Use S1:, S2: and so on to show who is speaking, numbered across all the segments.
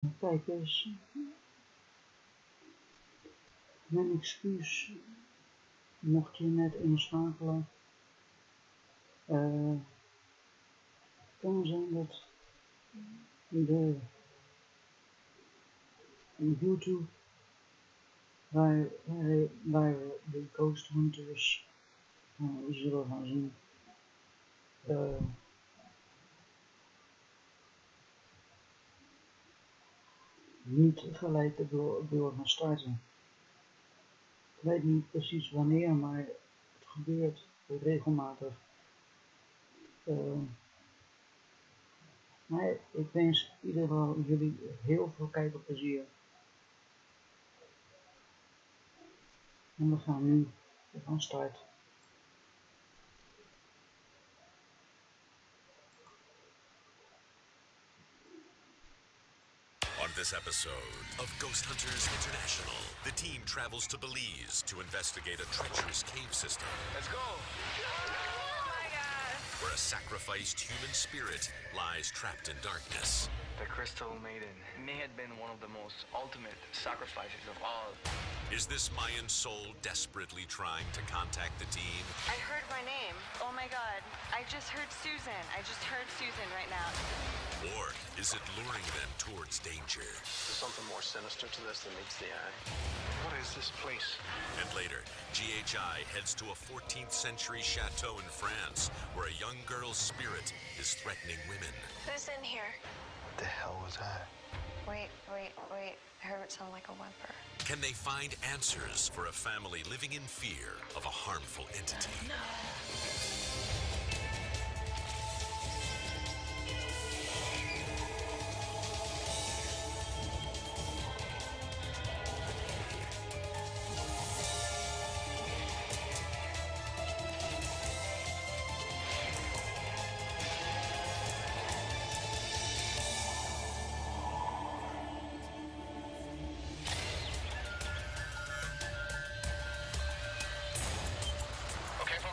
S1: Kijk eens, mijn excuus, mocht je net inschakelen. Kan zijn dat de YouTube waar de Ghosthunters zullen gaan zien, niet gelijk door gaan starten. Ik weet niet precies wanneer, maar het gebeurt regelmatig. Maar ik wens in ieder geval jullie heel veel kijkerplezier. En we gaan starten.
S2: On this episode of Ghosthunters International, the team travels to Belize to investigate a treacherous cave system.
S3: Let's go!
S4: Oh my God!
S2: Where a sacrificed human spirit lies trapped in darkness.
S3: The Crystal Maiden may have been one of the most ultimate sacrifices of all.
S2: Is this Mayan soul desperately trying to contact the team?
S4: I heard my name. Oh my God. I just heard Susan. I just heard Susan right now.
S2: Or is it luring them towards danger?
S5: There's something more sinister to this than meets the eye. What is this place?
S2: And later, GHI heads to a 14th century chateau in France where a young girl's spirit is threatening women.
S4: Who's in here?
S5: What the hell was that?
S4: Wait. I heard it sound like a whimper.
S2: Can they find answers for a family living in fear of a harmful entity?
S4: No.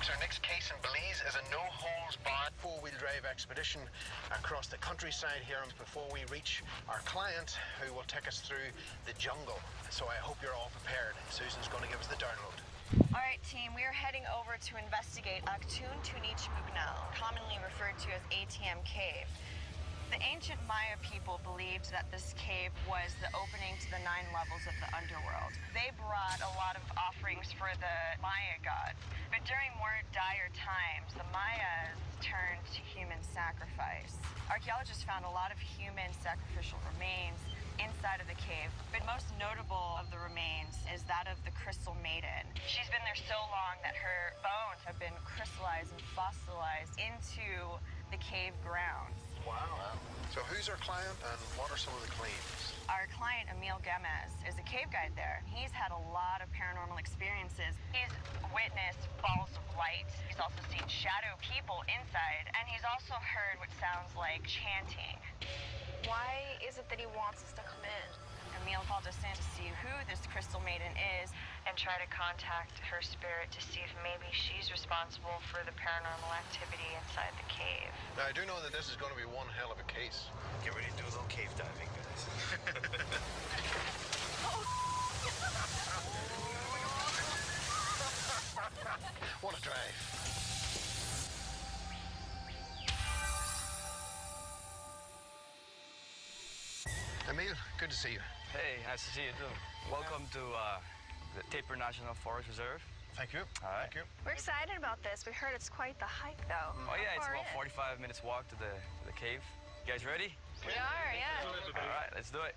S5: Our next case in Belize is a no-holds-barred four-wheel drive expedition across the countryside here before we reach our client, who will take us through the jungle. So I hope you're all prepared. Susan's going to give us the download.
S4: All right, team. We are heading over to investigate Aktun Tunich Mugnal, commonly referred to as ATM Cave. The ancient Maya people believed that this cave was the opening to the 9 levels of the underworld. They brought a lot of offerings for the Maya gods. But during more dire times, the Mayas turned to human sacrifice. Archaeologists found a lot of human sacrificial remains inside of the cave, but most notable of the remains is that of the Crystal Maiden. She's been there so long that her bones have been crystallized and fossilized into the cave grounds.
S5: Wow. So who's our client and what are some of the claims?
S4: Our client, Emil Gemez, is a cave guide there. He's had a lot of paranormal experiences. He's witnessed balls of light. He's also seen shadow people inside, and he's also heard what sounds like chanting.
S6: Why is it that he wants us to come in?
S4: Emil called us in to see who this Crystal Maiden is and try to contact her spirit to see if maybe she's responsible for the paranormal activity inside the cave.
S5: Now, I do know that this is going to be one hell of a case.
S7: Get ready to do a little cave diving, guys.
S5: What a drive. Emil, good to see you.
S3: Hey, nice to see you too. Welcome to the Taper National Forest Reserve.
S5: Thank you.
S3: All right.
S5: Thank you.
S6: We're excited about this. We heard it's quite the hike, though.
S3: Oh yeah, it's
S6: How far
S3: about
S6: in?
S3: 45 minutes walk to the cave. You guys ready?
S6: We are, yeah.
S3: All right, let's do it.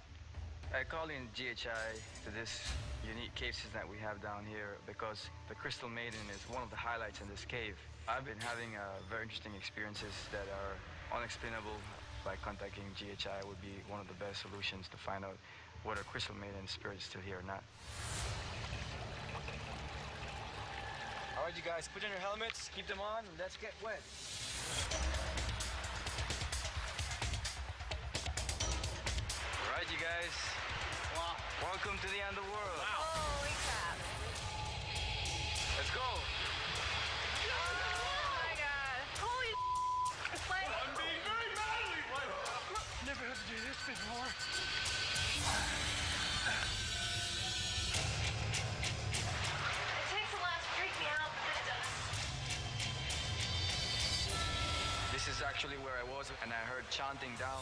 S3: I call in GHI to this unique cave system that we have down here because the Crystal Maiden is one of the highlights in this cave. I've been having very interesting experiences that are unexplainable. By contacting GHI would be one of the best solutions to find out whether Crystal Maiden spirit is still here or not.
S7: All right, you guys, put on your helmets, keep them on, and let's get wet.
S3: All right, you guys. Wow. Welcome to the underworld.
S7: Wow.
S6: Holy crap.
S3: Let's go.
S6: Oh my God. Holy it's like...
S7: I'm being very manly. Never had to do this before.
S3: actually where I was, and I heard chanting down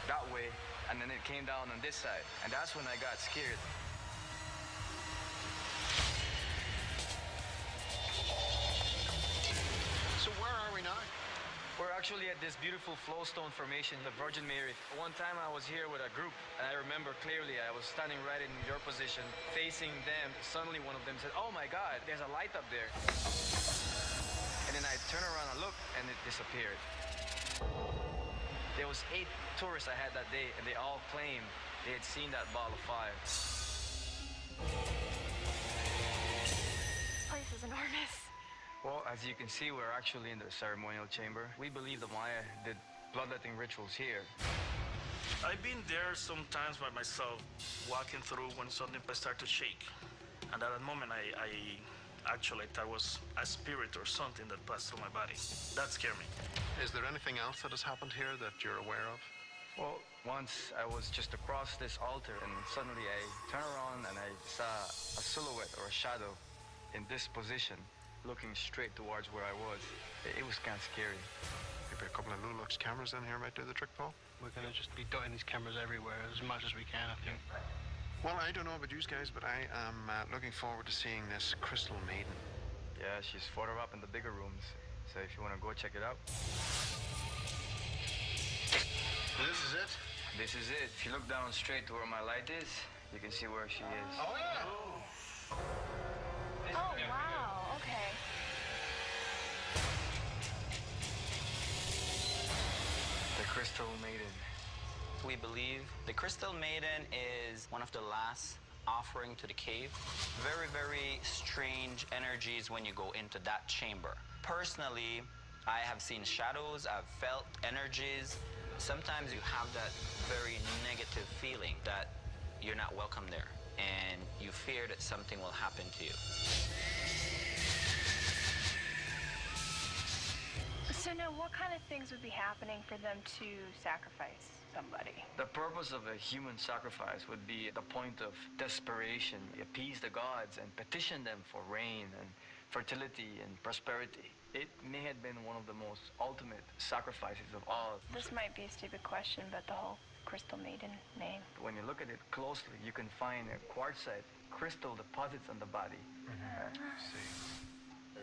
S3: that way, and then it came down on this side, and that's when I got scared.
S5: So where are we now?
S3: We're actually at this beautiful flowstone formation, the Virgin Mary. One time I was here with a group, and I remember clearly I was standing right in your position, facing them. Suddenly one of them said, "Oh my God, there's a light up there." And then I turn around and look, and it disappeared. There was 8 tourists I had that day, and they all claimed they had seen that ball of fire.
S6: This place is enormous.
S3: Well, as you can see, we're actually in the ceremonial chamber. We believe the Maya did bloodletting rituals here.
S8: I've been there sometimes by myself, walking through when something started to shake. And at that moment, I actually thought it was a spirit or something that passed through my body. That scared me.
S5: Is there anything else that has happened here that you're aware of?
S3: Well, once I was just across this altar, and suddenly I turned around and I saw a silhouette or a shadow in this position, looking straight towards where I was. It was kind of scary.
S5: Maybe a couple of Lulux cameras in here might do the trick, Paul?
S9: We're going to just be dotting these cameras everywhere as much as we can, I think.
S5: Well, I don't know about you guys, but I am looking forward to seeing this Crystal Maiden.
S3: Yeah, she's further up in the bigger rooms. So if you want to go check it out.
S5: This is it?
S3: This is it. If you look down straight to where my light is, you can see where she is.
S5: Oh, yeah.
S6: Oh, wow. Okay.
S3: The Crystal Maiden.
S10: We believe the Crystal Maiden is one of the last offering to the cave. Very, very strange energies when you go into that chamber. Personally, I have seen shadows, I've felt energies. Sometimes you have that very negative feeling that you're not welcome there, and you fear that something will happen to you.
S6: So now, what kind of things would be happening for them to sacrifice somebody?
S3: The purpose of a human sacrifice would be the point of desperation. Appease the gods and petition them for rain and fertility and prosperity. It may have been one of the most ultimate sacrifices of all.
S6: This might be a stupid question, but the whole Crystal Maiden name.
S3: When you look at it closely, you can find a quartzite crystal deposits on the body.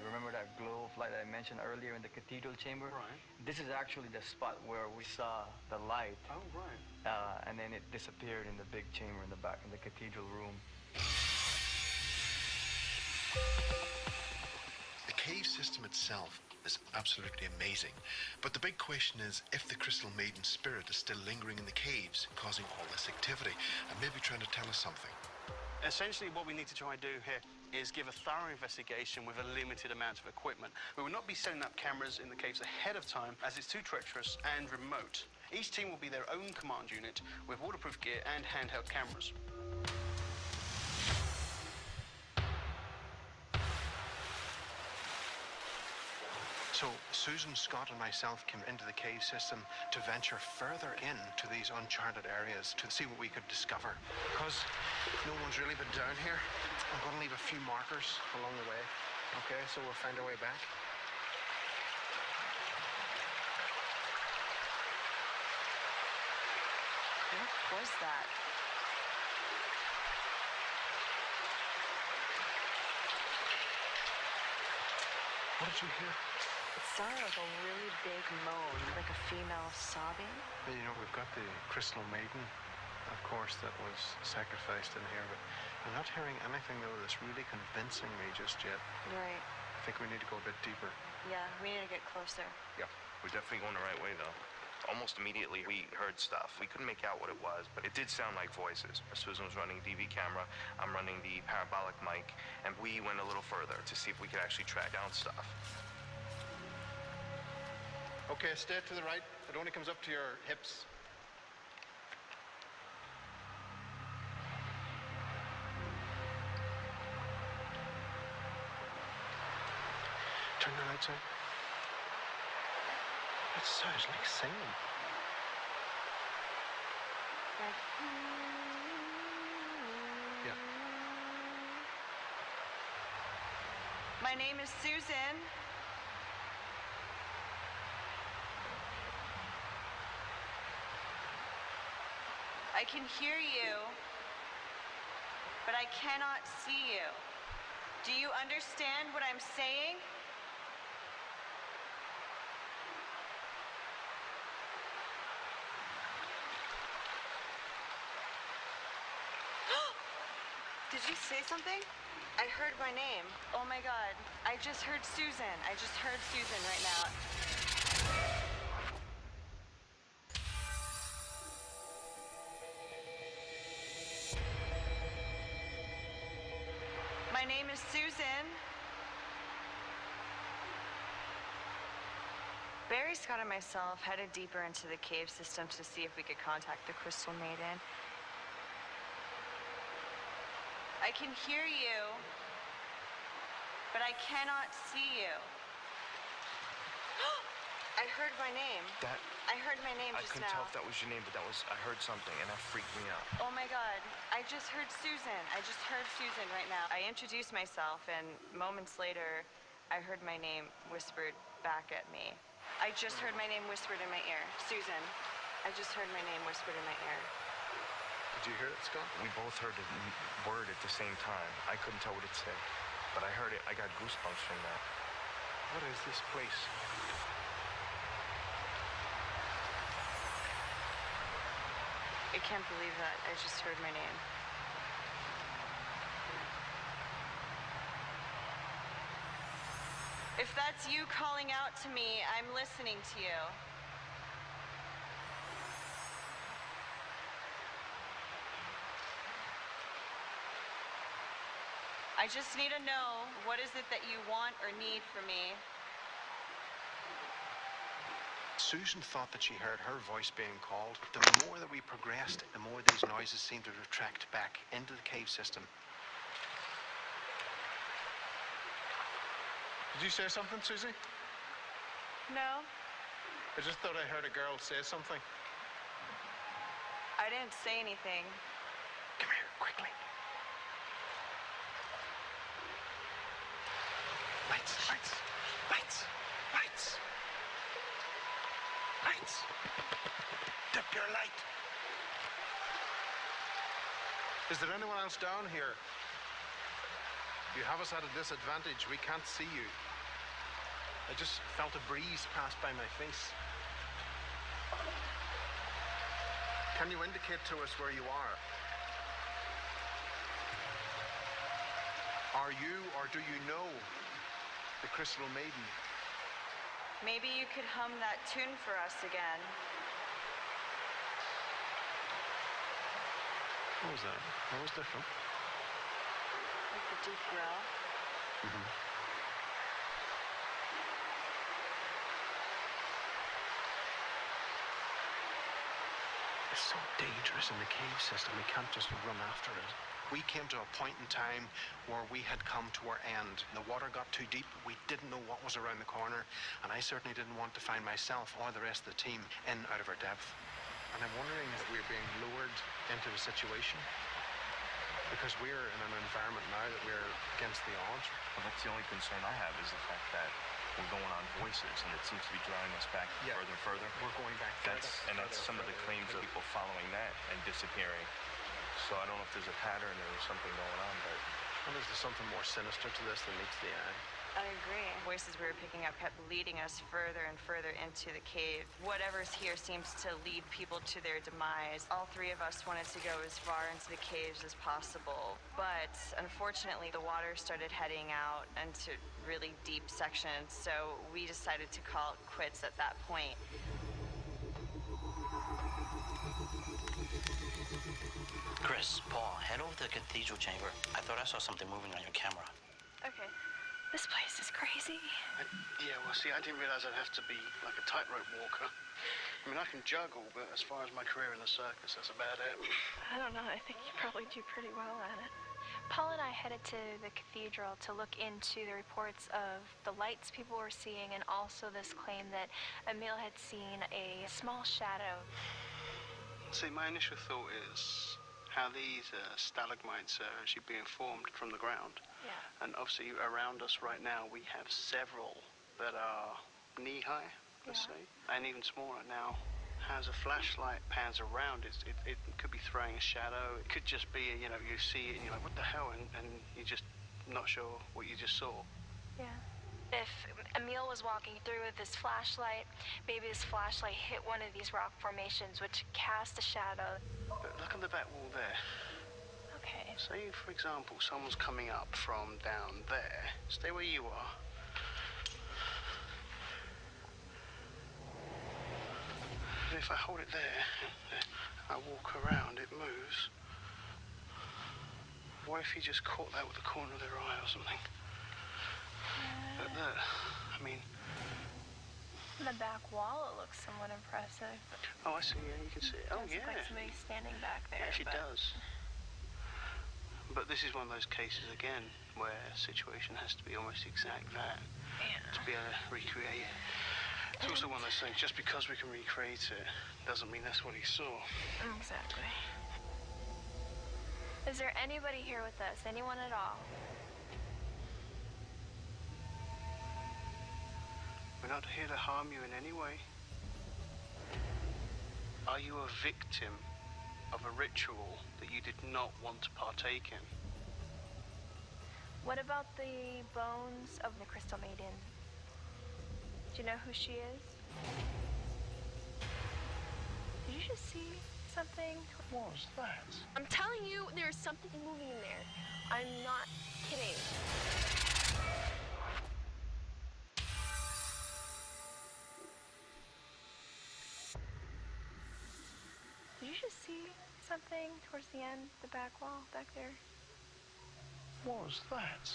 S3: Remember that glow of light I mentioned earlier in the cathedral chamber?
S5: Right.
S3: This is actually the spot where we saw the light.
S5: Oh, right.
S3: And then it disappeared in the big chamber in the back, in the cathedral room.
S5: The cave system itself is absolutely amazing. But the big question is if the Crystal Maiden spirit is still lingering in the caves, causing all this activity, and maybe trying to tell us something.
S9: Essentially, what we need to try and do here is give a thorough investigation with a limited amount of equipment. We will not be setting up cameras in the caves ahead of time, as it's too treacherous and remote. Each team will be their own command unit with waterproof gear and handheld cameras.
S5: So Susan, Scott and myself came into the cave system to venture further into these uncharted areas to see what we could discover. Because no one's really been down here, I'm going to leave a few markers along the way. Okay, so we'll find our way back.
S4: What was that?
S5: What did you hear?
S4: It sounded like a really big moan, like a female sobbing.
S5: Well, you know, we've got the Crystal Maiden, of course, that was sacrificed in here, but I'm not hearing anything, though, that's really convincing me just yet.
S4: Right.
S5: I think we need to go a bit deeper.
S4: Yeah, we need to get closer.
S11: Yeah, we're definitely going the right way, though. Almost immediately, we heard stuff. We couldn't make out what it was, but it did sound like voices. Susan was running DV camera, I'm running the parabolic mic, and we went a little further to see if we could actually track down stuff.
S5: Okay, stay to the right. It only comes up to your hips. Turn the lights on. It sounds like singing. Yeah.
S4: My name is Susan. can hear you, but I cannot see you. Do you understand what I'm saying? Did you say something? I heard my name. Oh my God. I just heard Susan. I just heard Susan right now. My name is Susan. Barry, Scott, and myself headed deeper into the cave system to see if we could contact the Crystal Maiden. I can hear you, but I cannot see you. I heard my name. I heard my name just now.
S11: I couldn't tell if that was your name, but I heard something, and that freaked me out.
S4: Oh my God, I just heard Susan. I just heard Susan right now. I introduced myself, and moments later, I heard my name whispered back at me. I just heard my name whispered in my ear. Susan, I just heard my name whispered in my ear.
S11: Did you hear it, Scott? We both heard the word at the same time. I couldn't tell what it said, but I heard it. I got goosebumps from that.
S5: What is this place?
S4: I can't believe that. I just heard my name. If that's you calling out to me, I'm listening to you. I just need to know, what is it that you want or need from me?
S5: Susan thought that she heard her voice being called. The more that we progressed, the more these noises seemed to retract back into the cave system. Did you say something, Susie?
S4: No.
S5: I just thought I heard a girl say something.
S4: I didn't say anything.
S5: Come here, quickly. Lights, lights, lights, lights. Lights. Dip your light. Is there anyone else down here? You have us at a disadvantage. We can't see you. I just felt a breeze pass by my face. Can you indicate to us where you are? Are you or do you know the Crystal Maiden?
S4: Maybe you could hum that tune for us again.
S5: What was that? That was different.
S4: Like the deep growl.
S5: Mm-hmm. It's so dangerous in the cave system. We can't just run after it. We came to a point in time where we had come to our end. The water got too deep. We didn't know what was around the corner, and I certainly didn't want to find myself or the rest of the team in out of our depth. And I'm wondering if we're being lured into a situation because we're in an environment now that we're against the odds.
S11: Well, that's the only concern I have is the fact that we're going on voices, and it seems to be drawing us back further and further.
S5: We're going back further.
S11: That's some of the claims of people following that and disappearing. So I don't know if there's a pattern or something going on, but
S5: I wonder if there's something more sinister to this than meets the eye.
S4: I agree. Voices we were picking up kept leading us further and further into the cave. Whatever's here seems to lead people to their demise. All three of us wanted to go as far into the caves as possible, but unfortunately the water started heading out into really deep sections, so we decided to call it quits at that point.
S12: Chris, Paul, head over to the cathedral chamber. I thought I saw something moving on your camera.
S6: Okay. This place is crazy.
S9: Yeah, well, see, I didn't realize I'd have to be like a tightrope walker. I mean, I can juggle, but as far as my career in the circus, that's about it.
S6: I don't know. I think you probably do pretty well at it. Paul and I headed to the cathedral to look into the reports of the lights people were seeing and also this claim that Emil had seen a small shadow.
S9: See, my initial thought is how these stalagmites are actually being formed from the ground.
S6: Yeah.
S9: And obviously around us right now we have several that are knee-high, let's say, and even smaller now. as a flashlight pans around, it could be throwing a shadow. It could just be, you know, you see it and you're like, what the hell? And you're just not sure what you just saw.
S6: Yeah. If Emil was walking through with his flashlight, maybe his flashlight hit one of these rock formations, which cast a shadow.
S9: But look on the back wall there.
S6: Okay.
S9: Say, for example, someone's coming up from down there. Stay where you are. And if I hold it there, I walk around, it moves. What if you just caught that with the corner of their eye or something? Like that. I mean...
S6: The back wall, it looks somewhat impressive.
S9: Oh, I see, yeah, you can see it. Oh, yeah.
S6: Looks like somebody's standing back there.
S9: Yeah, she does. But this is one of those cases, again, where a situation has to be almost exact that to be able to recreate it. It's also one of those things, just because we can recreate it doesn't mean that's what he saw.
S6: Exactly. Is there anybody here with us? Anyone at all?
S9: We're not here to harm you in any way. Are you a victim of a ritual that you did not want to partake in?
S6: What about the bones of the Crystal Maiden? Do you know who she is? Did you just see something?
S9: What was that?
S13: I'm telling you, there's something moving in there. I'm not kidding.
S6: Did you just see something towards the end, the back wall, back there?
S9: What was that?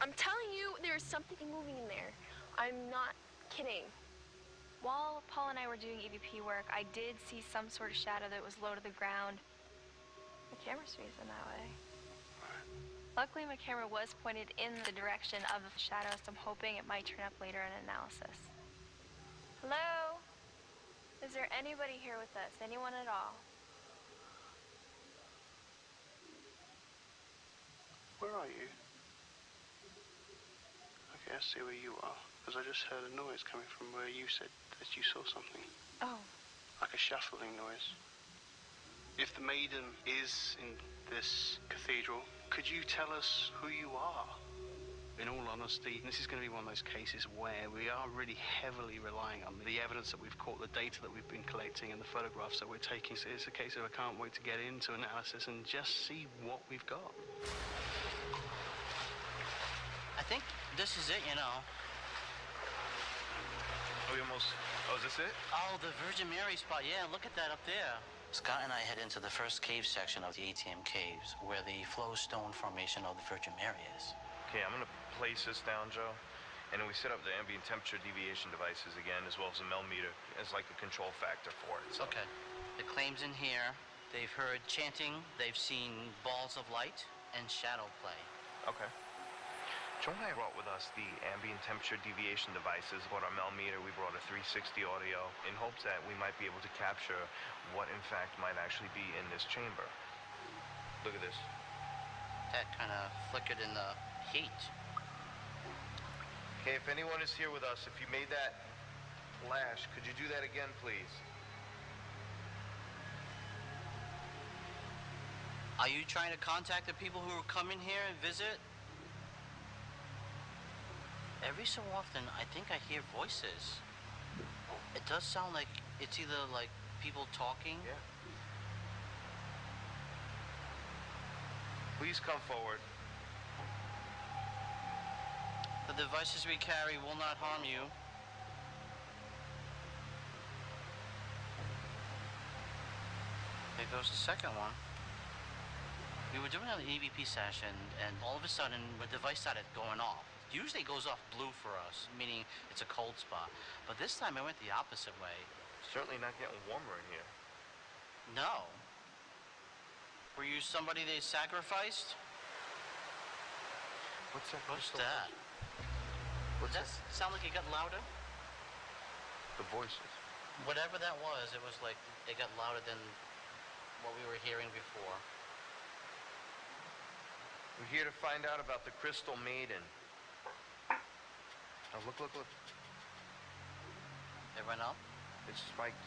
S13: I'm telling you, there's something moving in there. I'm not kidding.
S6: While Paul and I were doing EVP work, I did see some sort of shadow that was low to the ground. The camera's facing that way. Luckily, my camera was pointed in the direction of the shadow, so I'm hoping it might turn up later in analysis. Hello? Is there anybody here with us? Anyone at all?
S9: Where are you? Okay, I see where you are. Because I just heard a noise coming from where you said that you saw something.
S6: Oh.
S9: Like a shuffling noise. If the maiden is in this cathedral, could you tell us who you are? In all honesty, this is going to be one of those cases where we are really heavily relying on the evidence that we've caught, the data that we've been collecting, and the photographs that we're taking. So it's a case of I can't wait to get into analysis and just see what we've got.
S12: I think this is it, you know.
S11: Are we almost... Oh, is this it?
S12: Oh, the Virgin Mary spot. Yeah, look at that up there. Scott and I head into the first cave section of the ATM caves, where the flowstone formation of the Virgin Mary is.
S11: Okay, I'm gonna place this down, Joe, and then we set up the ambient temperature deviation devices again, as well as a millimeter as like a control factor for it. So.
S12: Okay. The claims in here, they've heard chanting, they've seen balls of light, and shadow play.
S11: Okay. Joe and I brought with us the ambient temperature deviation devices, brought our millimeter, we brought a 360 audio, in hopes that we might be able to capture what in fact might actually be in this chamber. Look at this.
S12: That kind of flickered in the heat.
S11: Okay, if anyone is here with us, if you made that flash, could you do that again, please?
S12: Are you trying to contact the people who come in here and visit? Every so often, I think I hear voices. It does sound like it's either like people talking.
S11: Yeah. Please come forward.
S12: The devices we carry will not harm you. There goes the second one. We were doing an EVP session, and all of a sudden, the device started going off. Usually it goes off blue for us, meaning it's a cold spot. But this time it went the opposite way.
S11: Certainly not getting warmer in here.
S12: No. Were you somebody they sacrificed?
S11: What's that?
S12: What's that?
S11: What's
S12: that? Sound like it got louder?
S11: The voices.
S12: Whatever that was, it was like it got louder than what we were hearing before.
S11: We're here to find out about the Crystal Maiden. Oh, look.
S12: It went up?
S11: It spiked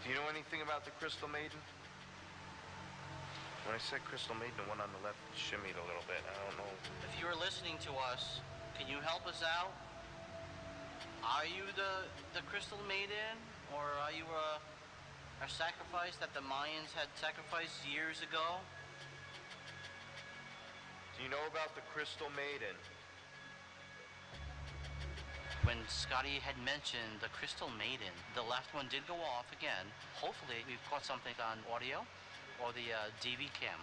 S11: Do you know anything about the Crystal Maiden? When I said Crystal Maiden, the one on the left shimmied a little bit. I don't know.
S12: If you are listening to us, can you help us out? Are you the Crystal Maiden, or are you a sacrifice that the Mayans had sacrificed years ago?
S11: Do you know about the Crystal Maiden?
S12: When Scotty had mentioned the Crystal Maiden, the left one did go off again. Hopefully we've caught something on audio or the DV cam.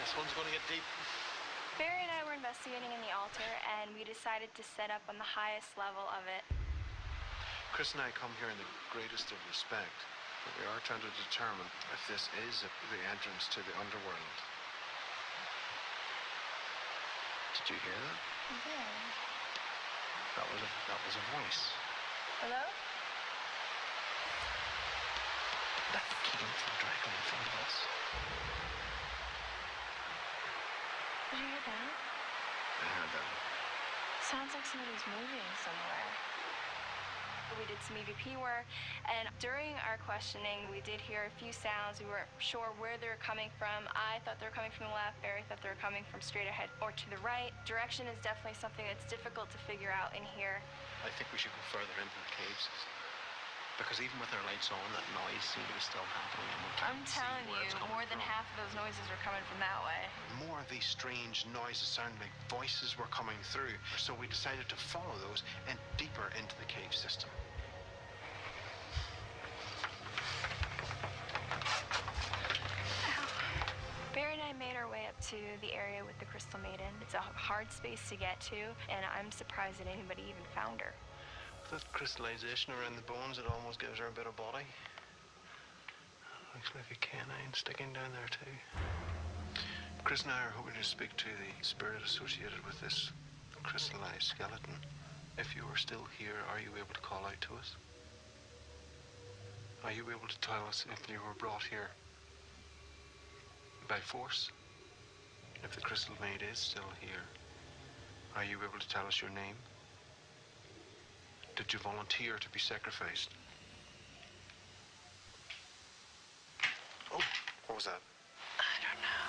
S9: This one's going to get deep.
S6: Barry and I were investigating in the altar, and we decided to set up on the highest level of it.
S5: Chris and I come here in the greatest of respect, but we are trying to determine if this is the entrance to the underworld. Did you hear that?
S6: Yeah.
S5: That was a voice.
S6: Hello?
S5: That came from directly in front of us.
S6: Did you hear that?
S5: I heard that.
S6: Sounds like somebody's moving somewhere. We did some EVP work, and during our questioning, we did hear a few sounds. We weren't sure where they were coming from. I thought they were coming from the left. Barry thought they were coming from straight ahead or to the right. Direction is definitely something that's difficult to figure out in here.
S9: I think we should go further into the caves. Because even with our lights on, that noise seemed to be still happening. And we
S6: I'm
S9: can't see
S6: telling
S9: where
S6: you,
S9: it's coming
S6: more than
S9: from.
S6: half of those noises were coming from that way.
S5: More of these strange noises sound like voices were coming through, so we decided to follow those and deeper into the cave system.
S6: Barry and I made our way up to the area with the Crystal Maiden. It's a hard space to get to, and I'm surprised that anybody even found her.
S5: That crystallization around the bones, it almost gives her a bit of body. Looks like a canine sticking down there too. Chris and I are hoping to speak to the spirit associated with this crystallized skeleton. If you are still here, are you able to call out to us? Are you able to tell us if you were brought here by force? If the Crystal Maid is still here, are you able to tell us your name? Did you volunteer to be sacrificed? Oh, what was that?
S6: I don't know.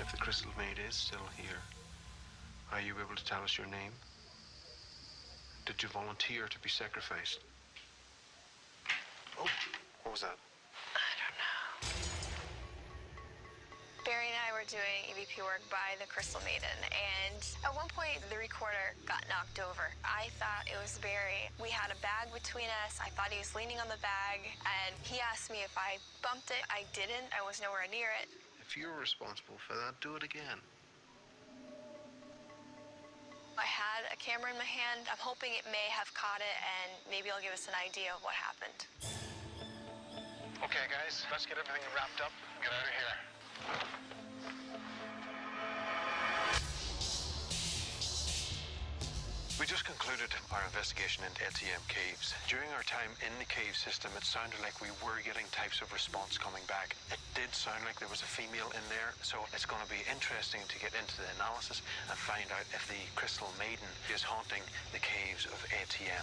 S5: If the Crystal Maid is still here, are you able to tell us your name? Did you volunteer to be sacrificed? Oh, what was that?
S6: I don't know. Barry and I were doing EVP work by the Crystal Maiden, and at one point the recorder got knocked over. I thought it was Barry. We had a bag between us. I thought he was leaning on the bag, and he asked me if I bumped it. I didn't. I was nowhere near it.
S5: If you're responsible for that, do it again.
S6: I had a camera in my hand. I'm hoping it may have caught it, and maybe it'll give us an idea of what happened.
S5: Okay, guys, let's get everything wrapped up and get out of here. We just concluded our investigation into ATM caves. During our time in the cave system, it sounded like we were getting types of response coming back. It did sound like there was a female in there, so it's going to be interesting to get into the analysis and find out if the Crystal Maiden is haunting the caves of ATM.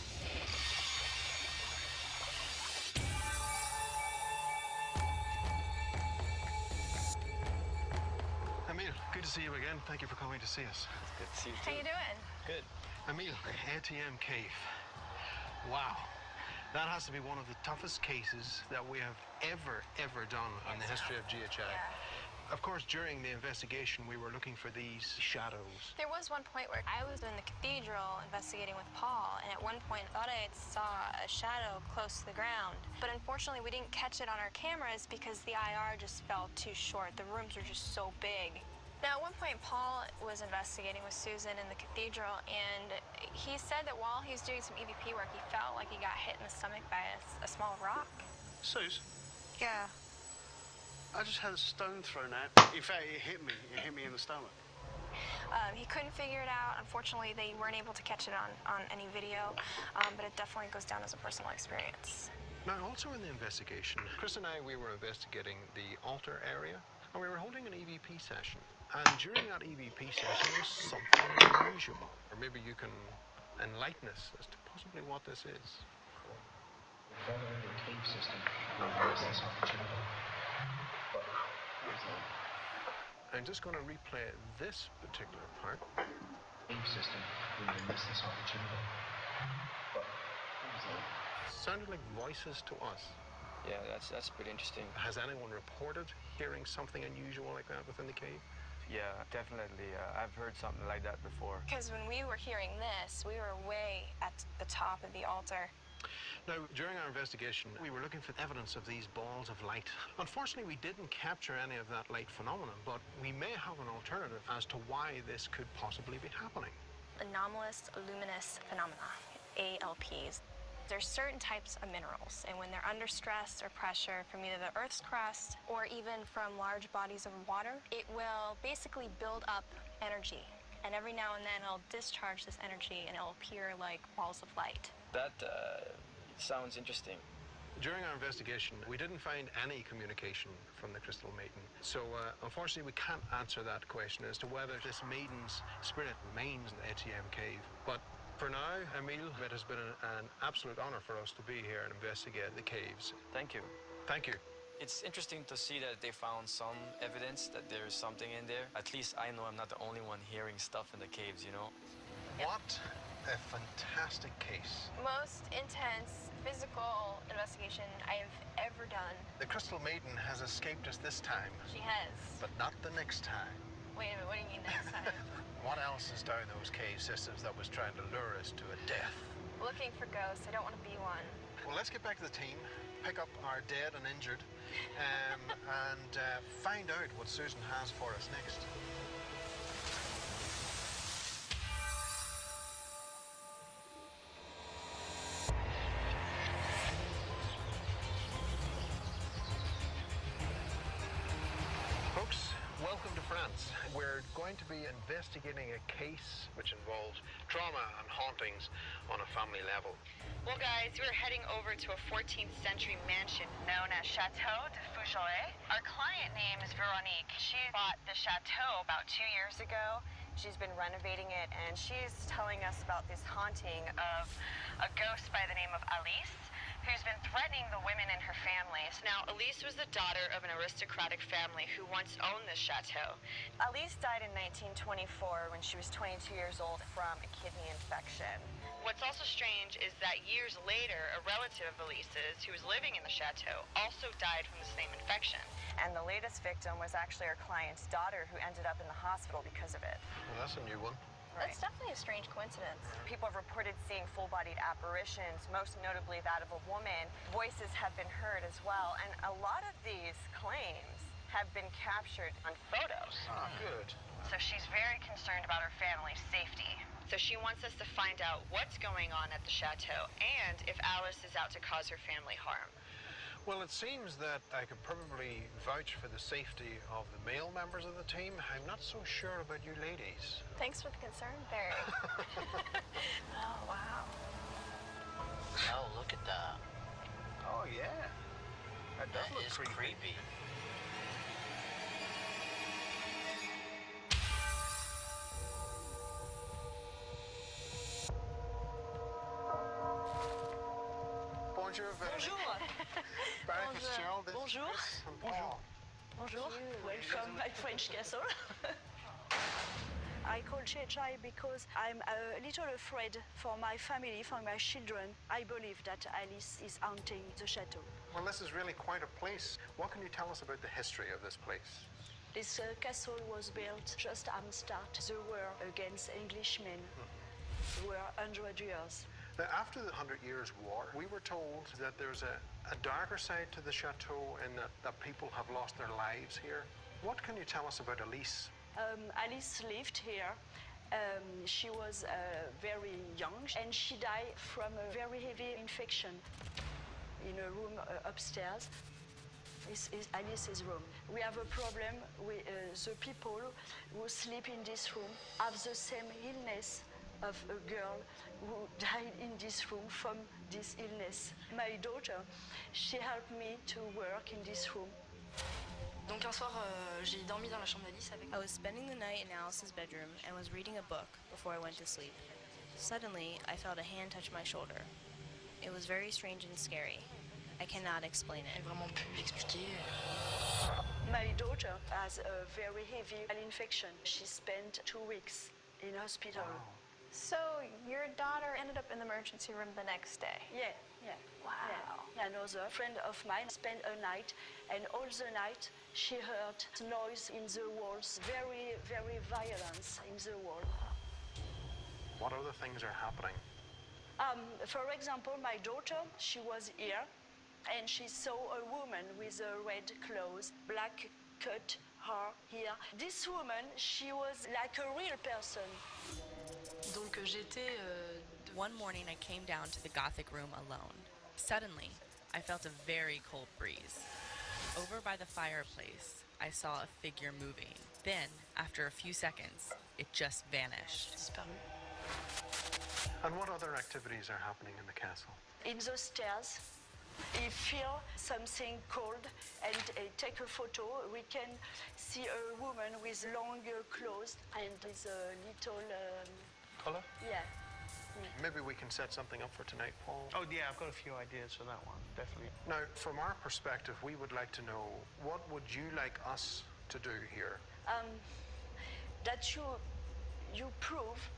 S5: Emil, good to see you again. Thank you for coming to see us.
S3: Good to see you too.
S6: How you doing?
S3: Good.
S5: Emil, ATM cave. Wow. That has to be one of the toughest cases that we have ever done in the history of GHI.
S6: Yeah.
S5: Of course, during the investigation, we were looking for these shadows.
S6: There was one point where I was in the cathedral investigating with Paul, and at one point I thought I saw a shadow close to the ground. But unfortunately, we didn't catch it on our cameras because the IR just fell too short. The rooms were just so big. Now, at one point, Paul was investigating with Susan in the cathedral, and he said that while he was doing some EVP work, he felt like he got hit in the stomach by a small rock.
S9: Suze,
S6: Yeah.
S9: I just had a stone thrown out. In fact, it hit me. It hit me in the stomach.
S6: He couldn't figure it out. Unfortunately, they weren't able to catch it on any video, but it definitely goes down as a personal experience.
S5: Now, also in the investigation, Chris and I, we were investigating the altar area, and we were holding an EVP session. And during that EVP session, there was something unusual. Or maybe you can enlighten us as to possibly what this is.
S14: Further into the cave system, we'll miss this opportunity. But
S5: I'm just going to replay this particular part.
S14: Cave system, we will miss this opportunity. But
S5: sounded like voices to us.
S7: Yeah, that's pretty interesting.
S5: Has anyone reported hearing something unusual like that within the cave?
S3: Yeah, definitely. I've heard something like that before.
S6: Because when we were hearing this, we were way at the top of the altar.
S5: Now, during our investigation, we were looking for evidence of these balls of light. Unfortunately, we didn't capture any of that light phenomenon, but we may have an alternative as to why this could possibly be happening.
S6: Anomalous luminous phenomena, ALPs. There's certain types of minerals, and when they're under stress or pressure from either the Earth's crust or even from large bodies of water, it will basically build up energy. And every now and then it'll discharge this energy and it'll appear like balls of light.
S7: That sounds interesting.
S5: During our investigation, we didn't find any communication from the Crystal Maiden. So, unfortunately, we can't answer that question as to whether this maiden's spirit remains in the ATM cave. But for now, Emile, it has been an absolute honor for us to be here and investigate the caves.
S3: Thank you.
S5: Thank you.
S7: It's interesting to see that they found some evidence that there's something in there. At least I know I'm not the only one hearing stuff in the caves, you know?
S5: What a fantastic case.
S6: Most intense physical investigation I have ever done.
S5: The Crystal Maiden has escaped us this time.
S6: She has.
S5: But not the next time.
S6: Wait a minute, what do you mean next time?
S5: What else is down those cave systems that was trying to lure us to a death?
S6: Looking for ghosts. I don't want to be one.
S5: Well, let's get back to the team, pick up our dead and injured, and find out what Susan has for us next. Folks, welcome to France. We're going to be investigating a case which involves trauma and hauntings on a family level.
S4: Well, guys, we're heading over to a 14th century mansion known as Chateau de Fougeray. Our client name is Veronique. She bought the chateau about 2 years ago. She's been renovating it, and she's telling us about this haunting of a ghost by the name of Alice, who's been threatening the women in her family. Now, Alice was the daughter of an aristocratic family who once owned this chateau. Alice died in 1924 when she was 22 years old from a kidney infection. What's also strange is that years later, a relative of Alice's, who was living in the chateau, also died from the same infection. And the latest victim was actually our client's daughter, who ended up in the hospital because of it.
S5: Well, that's a new one.
S6: Right. That's definitely a strange coincidence.
S4: People have reported seeing full-bodied apparitions, most notably that of a woman. Voices have been heard as well, and a lot of these claims have been captured on photos.
S5: Ah, good.
S4: So she's very concerned about her family's safety. So she wants us to find out what's going on at the chateau and if Alice is out to cause her family harm.
S5: Well, it seems that I could probably vouch for the safety of the male members of the team. I'm not so sure about you ladies.
S6: Thanks for the concern, Barry. Oh, wow.
S12: Oh, look at that.
S5: Oh, yeah. That does look
S12: creepy.
S5: Bonjour,
S15: Bonjour.
S5: Barry Fitzgerald.
S15: Bonjour.
S5: Bonjour.
S15: Bonjour. Welcome my French castle. I call Chechai because I'm a little afraid for my family, for my children. I believe that Alice is haunting the chateau.
S5: Well, this is really quite a place. What can you tell us about the history of this place?
S15: This castle was built just at the start the war against Englishmen. Were 100 years.
S5: Now, after the 100 Years' War, we were told that there's a darker side to the chateau and that people have lost their lives here. What can you tell us about Alice?
S15: Alice lived here. She was very young and she died from a very heavy infection in a room upstairs. is Alice's room. We have a problem with the people who sleep in this room have the same illness of a girl who died in this room from this illness. My daughter, she helped me to work in this room.
S16: Donc un soir, j'ai dormi dans la chambre d'Alice avec. I was spending the night in Alice's bedroom and was reading a book before I went to sleep. Suddenly, I felt a hand touch my shoulder. It was very strange and scary. I cannot explain it.
S15: My daughter has a very heavy infection. She spent 2 weeks in hospital.
S6: Wow. So your daughter ended up in the emergency room the next day?
S15: Yeah.
S6: Wow.
S15: Yeah. Another friend of mine spent a night, and all the night she heard noise in the walls, very, very violence in the wall.
S5: What other things are happening?
S15: For example, my daughter, she was here, and she saw a woman with red clothes, black cut hair here. This woman, she was like a real person.
S16: Donc j'étais. One morning I came down to the Gothic room alone. Suddenly, I felt a very cold breeze. Over by the fireplace, I saw a figure moving. Then, after a few seconds, it just vanished.
S5: And what other activities are happening in the castle?
S15: In the stairs, he feel something cold and take a photo. We can see a woman with longer clothes and with a little...
S5: Colour?
S15: Yeah.
S5: Maybe we can set something up for tonight, Paul.
S9: Oh, yeah, I've got a few ideas for that one, definitely.
S5: Now, from our perspective, we would like to know, what would you like us to do here?
S15: That you prove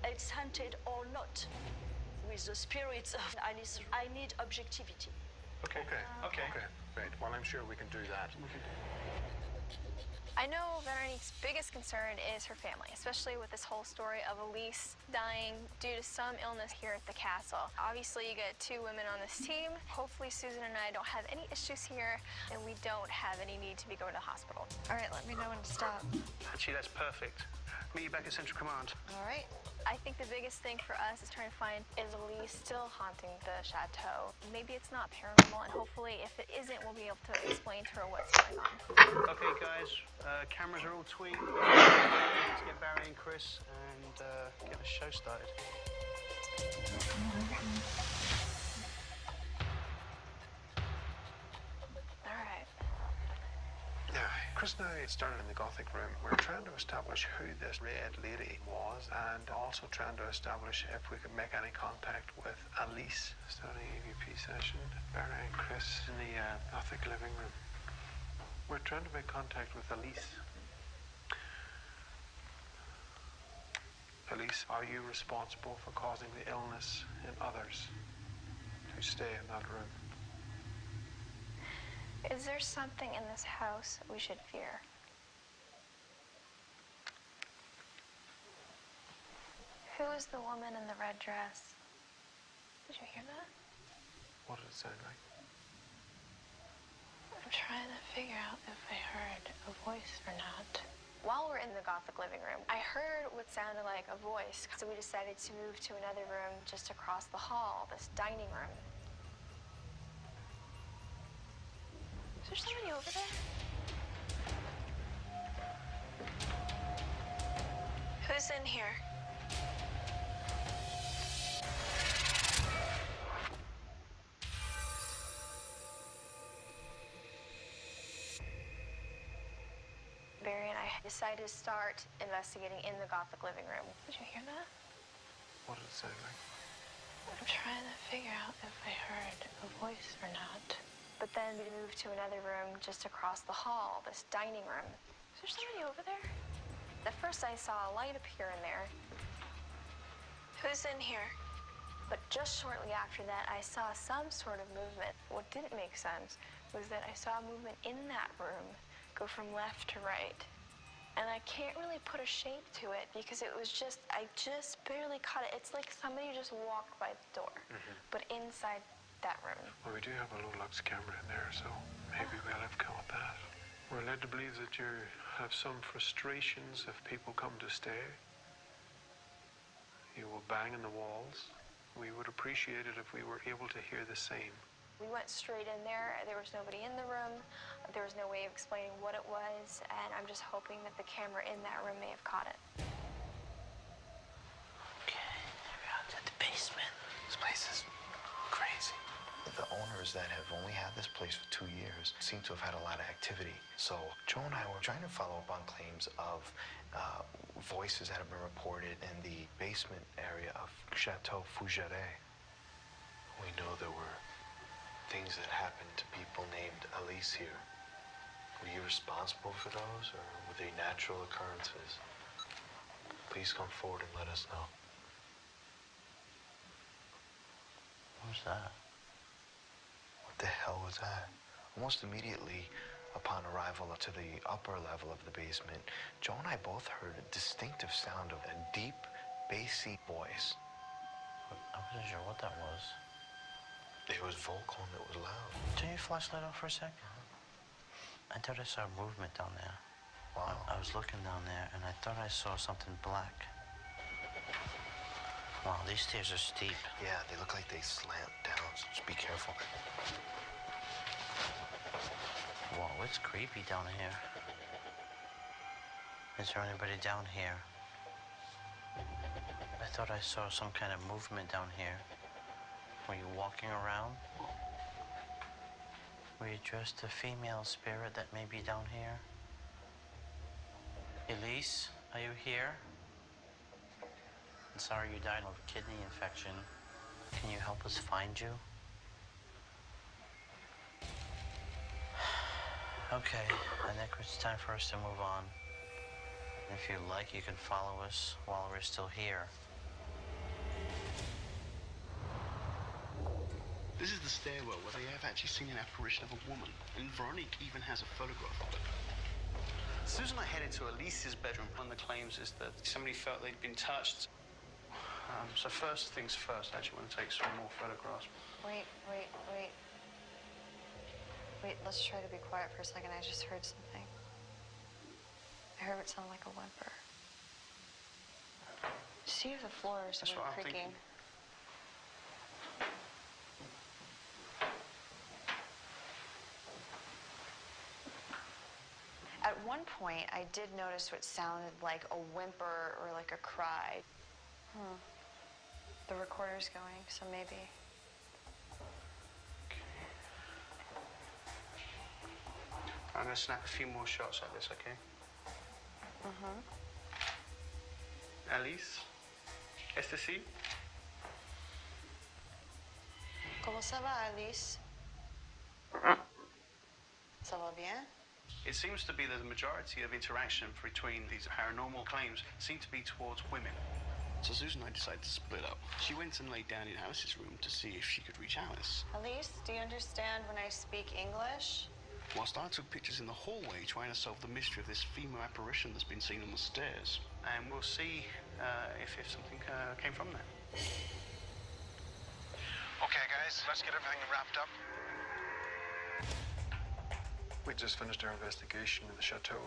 S15: it's haunted or not. With the spirits of Alice, I need objectivity.
S5: Okay. Great. Well, I'm sure we can do that.
S6: I know Veronique's biggest concern is her family, especially with this whole story of Elise dying due to some illness here at the castle. Obviously, you get 2 women on this team. Hopefully, Susan and I don't have any issues here, and we don't have any need to be going to the hospital. All right, let me know when to stop.
S9: Actually, that's perfect. Meet you back at Central Command.
S6: All right. I think the biggest thing for us is trying to find, is Elise still haunting the chateau? Maybe it's not paranormal, and hopefully if it isn't, we'll be able to explain to her what's going on.
S9: Okay, guys, cameras are all tweaked. Let's get Barry and Chris and get the show started.
S5: Chris and I started in the Gothic room. We're trying to establish who this red lady was and also trying to establish if we could make any contact with Alice. Starting EVP session, Barry and Chris in the Gothic living room. We're trying to make contact with Alice. Alice, are you responsible for causing the illness in others who stay in that room?
S6: Is there something in this house we should fear? Who is the woman in the red dress? Did you hear that?
S5: What did it sound like?
S6: I'm trying to figure out if I heard a voice or not. While we're in the Gothic living room, I heard what sounded like a voice. So we decided to move to another room just across the hall, this dining room. Is there somebody over there? Who's in here? Barry and I decided to start investigating in the Gothic living room. Did you hear that?
S5: What did it sound like?
S6: I'm trying to figure out if I heard a voice or not. But then we moved to another room just across the hall, this dining room. Is there somebody over there? At first I saw a light appear in there. Who's in here? But just shortly after that, I saw some sort of movement. What didn't make sense was that I saw movement in that room go from left to right. And I can't really put a shape to it because it was just, I just barely caught it. It's like somebody just walked by the door, but inside that room.
S5: Well, we do have a low-lux camera in there, so maybe we'll have caught that. We're led to believe that you have some frustrations if people come to stay. You will bang in the walls. We would appreciate it if we were able to hear the same.
S6: We went straight in there. There was nobody in the room. There was no way of explaining what it was, and I'm just hoping that the camera in that room may have caught it.
S12: Okay, we're out at the basement.
S11: This place is crazy. The owners that have only had this place for 2 years seem to have had a lot of activity. So Joe and I were trying to follow up on claims of voices that have been reported in the basement area of Chateau Fougeray. We know there were things that happened to people named Elise here. Were you responsible for those, or were they natural occurrences? Please come forward and let us know.
S12: What was that?
S11: What the hell was that? Almost immediately upon arrival to the upper level of the basement, Joe and I both heard a distinctive sound of a deep, bassy voice.
S12: I wasn't sure what that was.
S11: It was vocal and it was loud.
S12: Turn your flashlight off for a sec. I thought I saw movement down there.
S11: Wow.
S12: I was looking down there and I thought I saw something black. Wow, these stairs are steep.
S11: Yeah, they look like they slant down, so just be careful.
S12: Whoa, it's creepy down here. Is there anybody down here? I thought I saw some kind of movement down here. Were you walking around? Were you just a female spirit that may be down here? Elise, are you here? I'm sorry you died of a kidney infection. Can you help us find you? Okay, I think it's time for us to move on. If you like, you can follow us while we're still here.
S9: This is the stairwell where they have actually seen an apparition of a woman, and Veronique even has a photograph of it. Susan and I headed to Elise's bedroom. One of the claims is that somebody felt they'd been touched. So first things first, I actually want to take some more photographs.
S4: Wait, let's try to be quiet for a second. I just heard something. I heard what sounded like a whimper. See if the floors
S9: That's
S4: were
S9: what I'm
S4: creaking.
S9: thinking.
S4: At one point, I did notice what sounded like a whimper or like a cry. The recorder's going, so maybe.
S9: I'm going to snap a few more shots like this, okay? Alice, est ici?
S4: Comment ça va, Alice? Ça va bien?
S9: It seems to be that the majority of interaction between these paranormal claims seem to be towards women. So Susan and I decided to split up. She went and laid down in Alice's room to see if she could reach Alice.
S4: Alice, do you understand when I speak English?
S9: Whilst I took pictures in the hallway trying to solve the mystery of this female apparition that's been seen on the stairs. And we'll see if something came from that.
S5: Okay, guys, let's get everything wrapped up. We just finished our investigation in the chateau.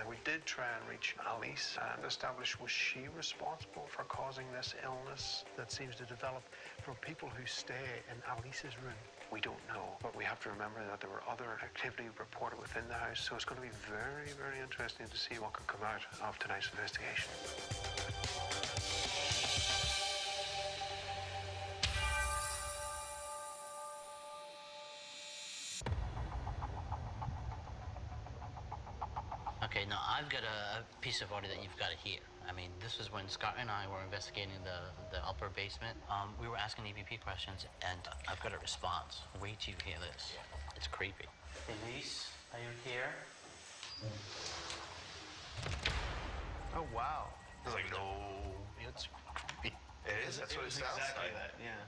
S5: We did try and reach Alice and establish, was she responsible for causing this illness that seems to develop from people who stay in Alice's room? We don't know, but we have to remember that there were other activity reported within the house, so it's going to be very, very interesting to see what can come out of tonight's investigation.
S12: Okay, now I've got a piece of audio that you've got to hear. I mean, this is when Scott and I were investigating the upper basement. We were asking EVP questions, and I've got a response. Wait till you hear this. It's creepy. Elise, are you here?
S11: Oh, wow. I was like, no, it's creepy. It is, that's what it sounds
S9: exactly
S11: like.
S9: that, yeah.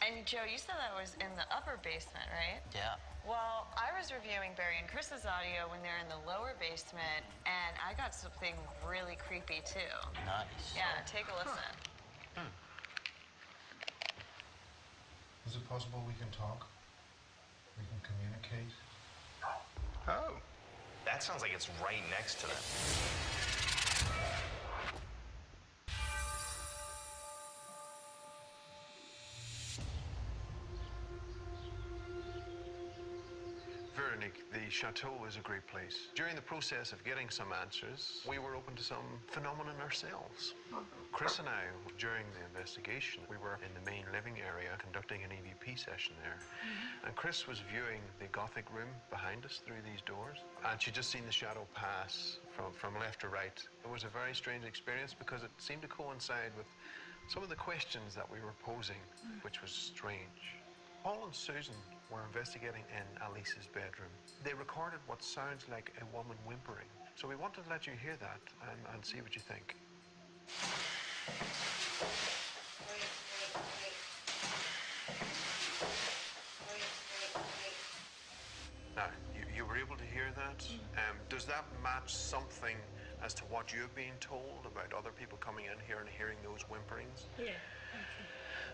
S4: And Joe, you said that was in the upper basement, right?
S12: Yeah.
S4: Well, I was reviewing Barry and Chris's audio when they're in the lower basement, and I got something really creepy, too.
S12: Nice.
S4: Yeah, take a listen.
S17: Is it possible we can talk? We can communicate?
S11: Oh. That sounds like it's right next to them.
S5: like the chateau is a great place. During the process of getting some answers, we were open to some phenomenon ourselves. Chris and I, during the investigation, we were in the main living area conducting an EVP session there. And Chris was viewing the Gothic room behind us through these doors. And she'd just seen the shadow pass from left to right. It was a very strange experience because it seemed to coincide with some of the questions that we were posing, which was strange. Paul and Susan were investigating in Alice's bedroom. They recorded what sounds like a woman whimpering. So we wanted to let you hear that and see what you think. Now, you were able to hear that? Does that match something as to what you've been told about other people coming in here and hearing those whimperings?
S15: Yeah.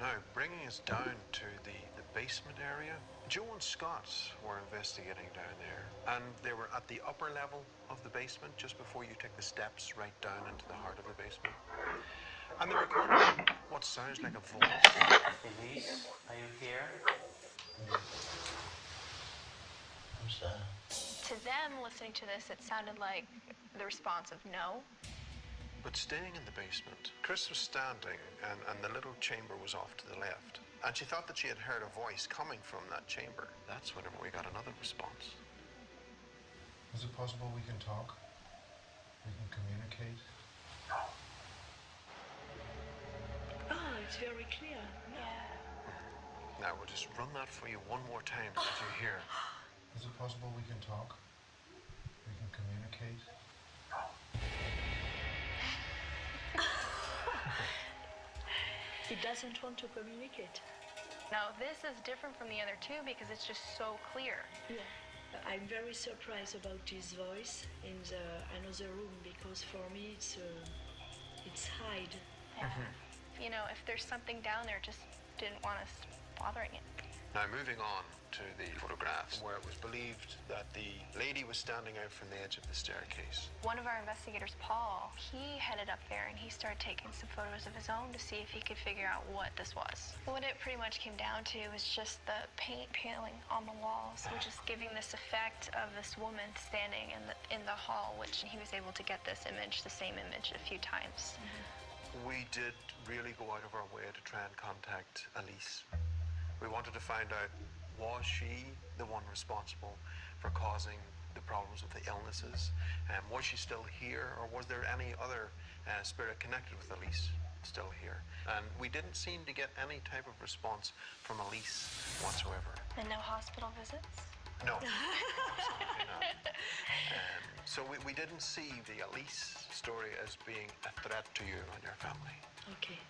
S5: Now, bringing us down to the basement area, Joe and Scott were investigating down there, and they were at the upper level of the basement just before you take the steps right down into the heart of the basement. And they recorded what sounds like a voice.
S12: Elise, are you here? Who's that?
S6: To them, listening to this, it sounded like the response of no.
S5: But staying in the basement, Chris was standing and the little chamber was off to the left. And she thought that she had heard a voice coming from that chamber. That's whenever we got another response.
S17: Is it possible we can talk? We can communicate?
S15: Oh, it's very clear.
S6: Yeah.
S5: Now, we'll just run that for you one more time to let you hear.
S17: Is it possible we can talk? We can communicate?
S15: He doesn't want to communicate.
S6: Now, this is different from the other two because it's just so clear.
S15: Yeah. I'm very surprised about his voice in the another room because for me it's hide.
S6: Yeah. You know, if there's something down there, just didn't want us bothering it.
S5: Now, moving on to the photographs where it was believed that the lady was standing out from the edge of the staircase.
S6: One of our investigators, Paul, he headed up there and he started taking some photos of his own to see if he could figure out what this was. What it pretty much came down to was just the paint peeling on the walls, which is giving this effect of this woman standing in the hall, which he was able to get this image, the same image, a few times.
S5: We did really go out of our way to try and contact Elise. We wanted to find out, was she the one responsible for causing the problems with the illnesses? Was she still here, or was there any other spirit connected with Elise still here? And we didn't seem to get any type of response from Elise whatsoever.
S6: And no hospital visits?
S5: No, absolutely not. So we didn't see the Elise story as being a threat to you and your family.
S15: Okay.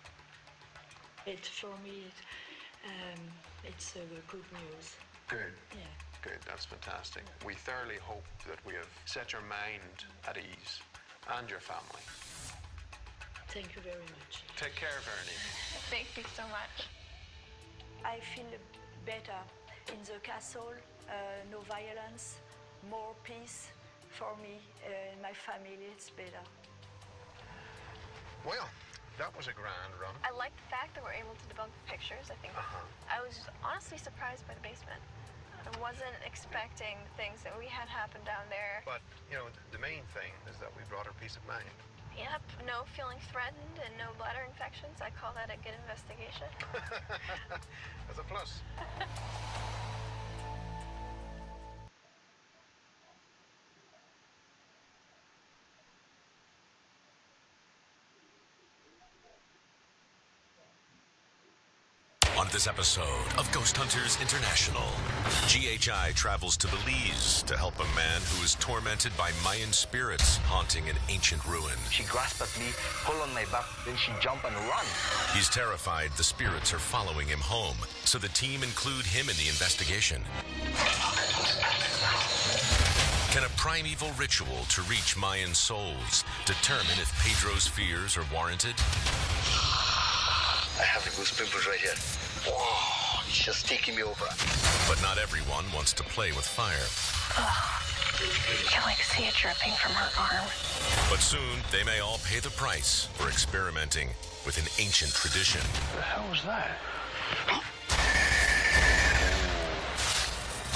S15: For me, it's good news.
S5: Good.
S15: Yeah.
S5: Good, that's fantastic. We thoroughly hope that we have set your mind at ease and your family.
S15: Thank you very much.
S5: Take care, Vernie.
S6: Thank you so much.
S15: I feel better in the castle, no violence, more peace for me and my family, it's better.
S5: Well, that was a grand run.
S6: I like the fact that we're able to debunk the pictures. I think I was honestly surprised by the basement. I wasn't expecting things that we had happen down there.
S5: But, you know, the main thing is that we brought her peace of mind.
S6: Yep, no feeling threatened and no bladder infections. I call that a good investigation.
S5: That's a plus.
S2: On this episode of Ghosthunters International, GHI travels to Belize to help a man who is tormented by Mayan spirits haunting an ancient ruin.
S18: She grasped at me, pulled on my back, then she jumped and ran.
S2: He's terrified the spirits are following him home, so the team include him in the investigation. Can a primeval ritual to reach Mayan souls determine if Pedro's fears are warranted?
S18: I have the goose pimples right here. Whoa, it's just taking me over.
S2: But not everyone wants to play with fire.
S6: You can like see it dripping from her arm.
S2: But soon, they may all pay the price for experimenting with an ancient tradition.
S18: What the hell was that?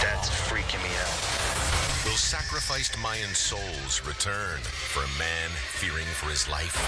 S18: That
S11: It's freaking me out.
S2: Will sacrificed Mayan souls return for a man fearing for his life?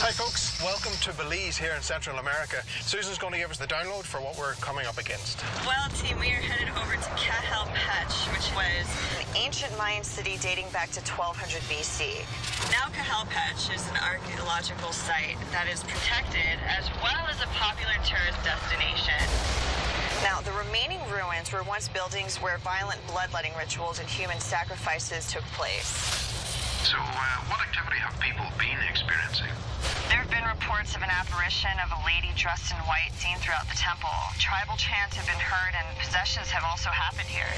S5: Hi folks, welcome to Belize here in Central America. Susan's going to give us the download for what we're coming up against.
S4: Well, team, we are headed over to Cajalpech, which was an ancient Mayan city dating back to 1200 BC. Now Cajalpech is an archaeological site that is protected as well as a popular tourist destination. Now, the remaining ruins were once buildings where violent bloodletting rituals and human sacrifices took place.
S11: So, what activity have people been experiencing?
S4: There have been reports of an apparition of a lady dressed in white seen throughout the temple. Tribal chants have been heard and possessions have also happened here.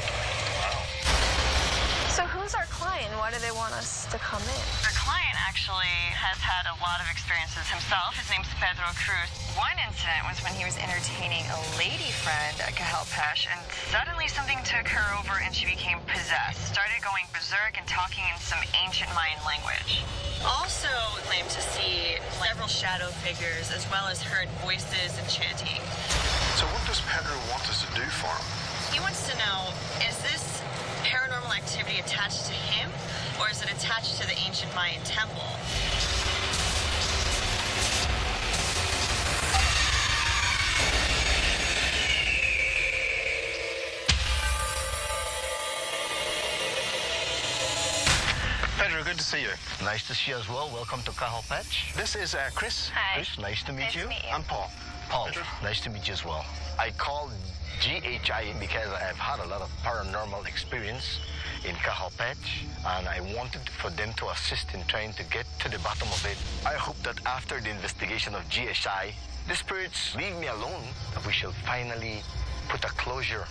S13: So who's our client? Why do they want us to come in?
S4: Our client actually has had a lot of experiences himself. His name's Pedro Cruz. One incident was when he was entertaining a lady friend at Cajalpech, and suddenly something took her over and she became possessed. Started going berserk and talking in some ancient Mayan language. Also claimed to see several shadow figures as well as heard voices and chanting.
S11: So what does Pedro want us to do for him?
S4: He wants to know, is this paranormal activity attached to him, or is it attached to the ancient Mayan temple?
S5: Pedro, good to see you.
S18: Nice to see you as well. Welcome to Cajalpech.
S5: This is Chris.
S4: Hi.
S18: Chris, nice to meet you.
S5: I'm Paul.
S18: Paul, nice to meet you as well. I called GHI because I've had a lot of paranormal experience in Cajalpech, and I wanted for them to assist in trying to get to the bottom of it. I hope that after the investigation of GHI, the spirits leave me alone, that we shall finally put a closure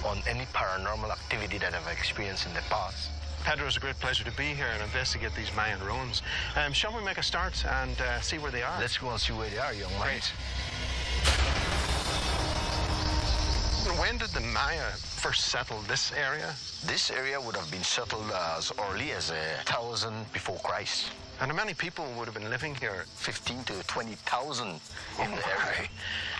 S18: on any paranormal activity that I've experienced in the past.
S5: Pedro, it's a great pleasure to be here and investigate these Mayan ruins. Shall we make a start and see where they are?
S18: Let's go and see where they are, young man.
S5: Great. When did the Maya first settle this area?
S18: This area would have been settled as early as 1000 before Christ.
S5: And how many people would have been living here?
S18: 15 to 20,000 in the area.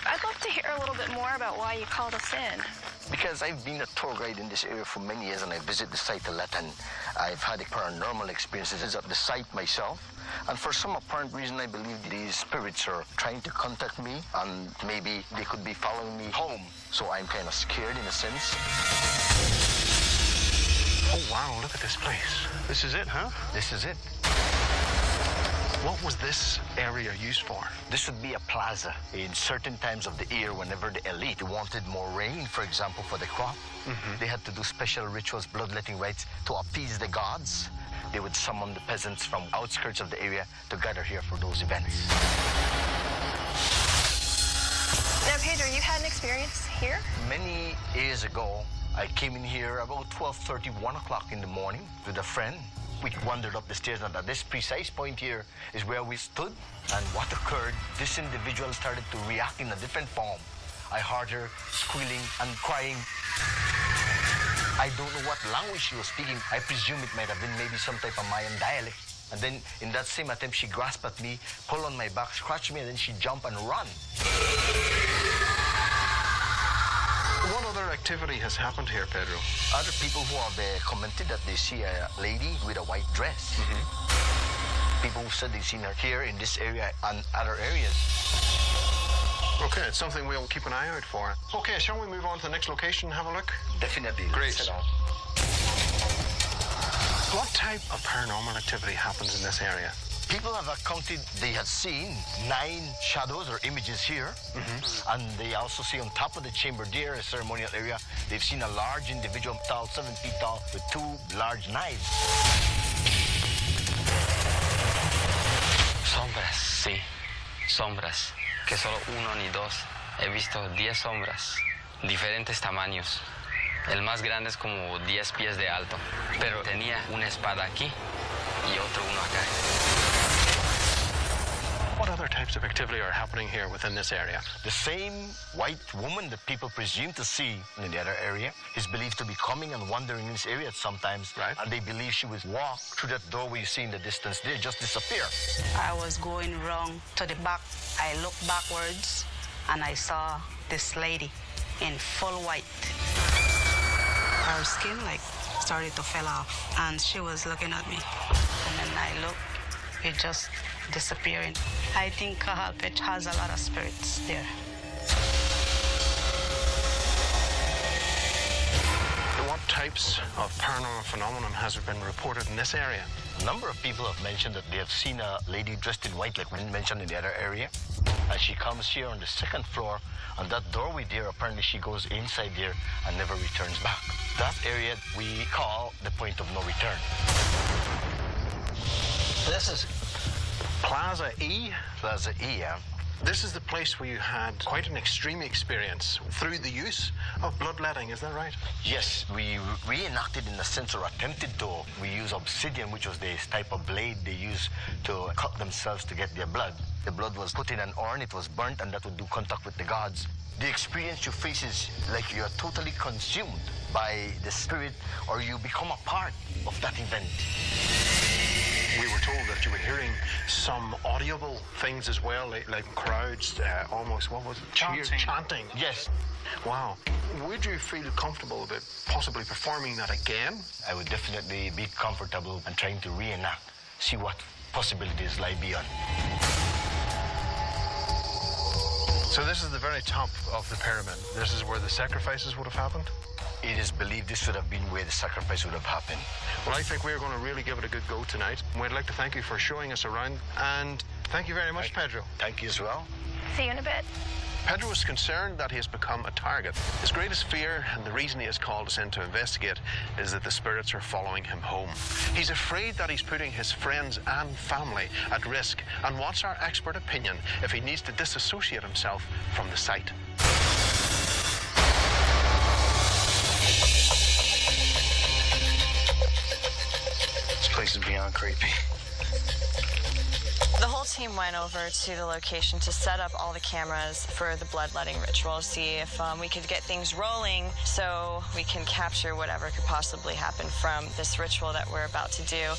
S13: I'd love to hear a little bit more about why you called us in.
S18: Because I've been a tour guide in this area for many years, and I visit the site a lot, and I've had paranormal experiences at the site myself. And for some apparent reason, I believe these spirits are trying to contact me, and maybe they could be following me home. So I'm kind of scared in a sense.
S5: Oh, wow, look at this place. This is it, huh?
S18: This is it.
S5: What was this area used for?
S18: This would be a plaza. In certain times of the year, whenever the elite wanted more rain, for example, for the crop, they had to do special rituals, bloodletting rites to appease the gods. They would summon the peasants from outskirts of the area to gather here for those events.
S13: Now, Pedro, you had an experience here?
S18: Many years ago, I came in here about 12:30, 1 o'clock in the morning with a friend. We wandered up the stairs, and at this precise point here is where we stood. And what occurred, this individual started to react in a different form. I heard her squealing and crying. I don't know what language she was speaking. I presume it might have been maybe some type of Mayan dialect. And then in that same attempt, she grasped at me, pulled on my back, scratched me, and then she jumped and ran.
S5: What other activity has happened here, Pedro?
S18: Other people who have commented that they see a lady with a white dress. People who said they've seen her here in this area and other areas.
S5: Okay, it's something we'll keep an eye out for. Okay, shall we move on to the next location and have a look?
S18: Definitely.
S5: Great. What type of paranormal activity happens in this area?
S18: People have accounted they have seen 9 shadows or images here. And they also see on top of the chamber there, a ceremonial area, they've seen a large individual, tall, 7 feet tall, with 2 large knives.
S19: Sombras, sí. Sombras. Que solo uno ni dos. He visto 10 sombras. Diferentes tamaños. El más grande es como 10 pies de alto, pero tenía una espada aquí y uno acá.
S9: What other types of activity are happening here within this area?
S18: The same white woman that people presume to see in the other area is believed to be coming and wandering in this area sometimes.
S9: Right.
S18: And they believe she would walk through that doorway you see in the distance there, just disappear.
S20: I was going wrong to the back. I looked backwards and I saw this lady in full white. Her skin started to fall off and she was looking at me. And then I looked, it just disappearing. I think Cajalpech has a lot of spirits there.
S9: What types of paranormal phenomenon has been reported in this area?
S18: A number of people have mentioned that they have seen a lady dressed in white, like we mentioned in the other area. And she comes here on the second floor, on that doorway there, apparently she goes inside there and never returns back. That area we call the point of no return.
S9: This is Plaza E?
S18: Plaza E, yeah.
S9: This is the place where you had quite an extreme experience through the use of bloodletting, is that right?
S18: Yes, we reenacted in a sense, or attempted to. We use obsidian, which was this type of blade they use to cut themselves to get their blood. The blood was put in an urn, it was burnt, and that would do contact with the gods. The experience you face is like you are totally consumed by the spirit, or you become a part of that event.
S9: We were told that you were hearing some audible things as well, like crowds, almost, what was it? Chanting.
S18: Yes.
S9: Wow. Would you feel comfortable about possibly performing that again?
S18: I would definitely be comfortable and trying to reenact, see what possibilities lie beyond.
S9: So this is the very top of the pyramid. This is where the sacrifices would have happened?
S18: It is believed this would have been where the sacrifice would have happened.
S9: Well, I think we're going to really give it a good go tonight. We'd like to thank you for showing us around, and thank you very much, Pedro.
S18: Thank you as well.
S13: See you in a bit.
S9: Pedro is concerned that he has become a target. His greatest fear, and the reason he has called us in to investigate, is that the spirits are following him home. He's afraid that he's putting his friends and family at risk, and wants our expert opinion if he needs to disassociate himself from the site.
S14: This place is beyond creepy.
S4: The whole team went over to the location to set up all the cameras for the bloodletting ritual, see if we could get things rolling so we can capture whatever could possibly happen from this ritual that we're about to do.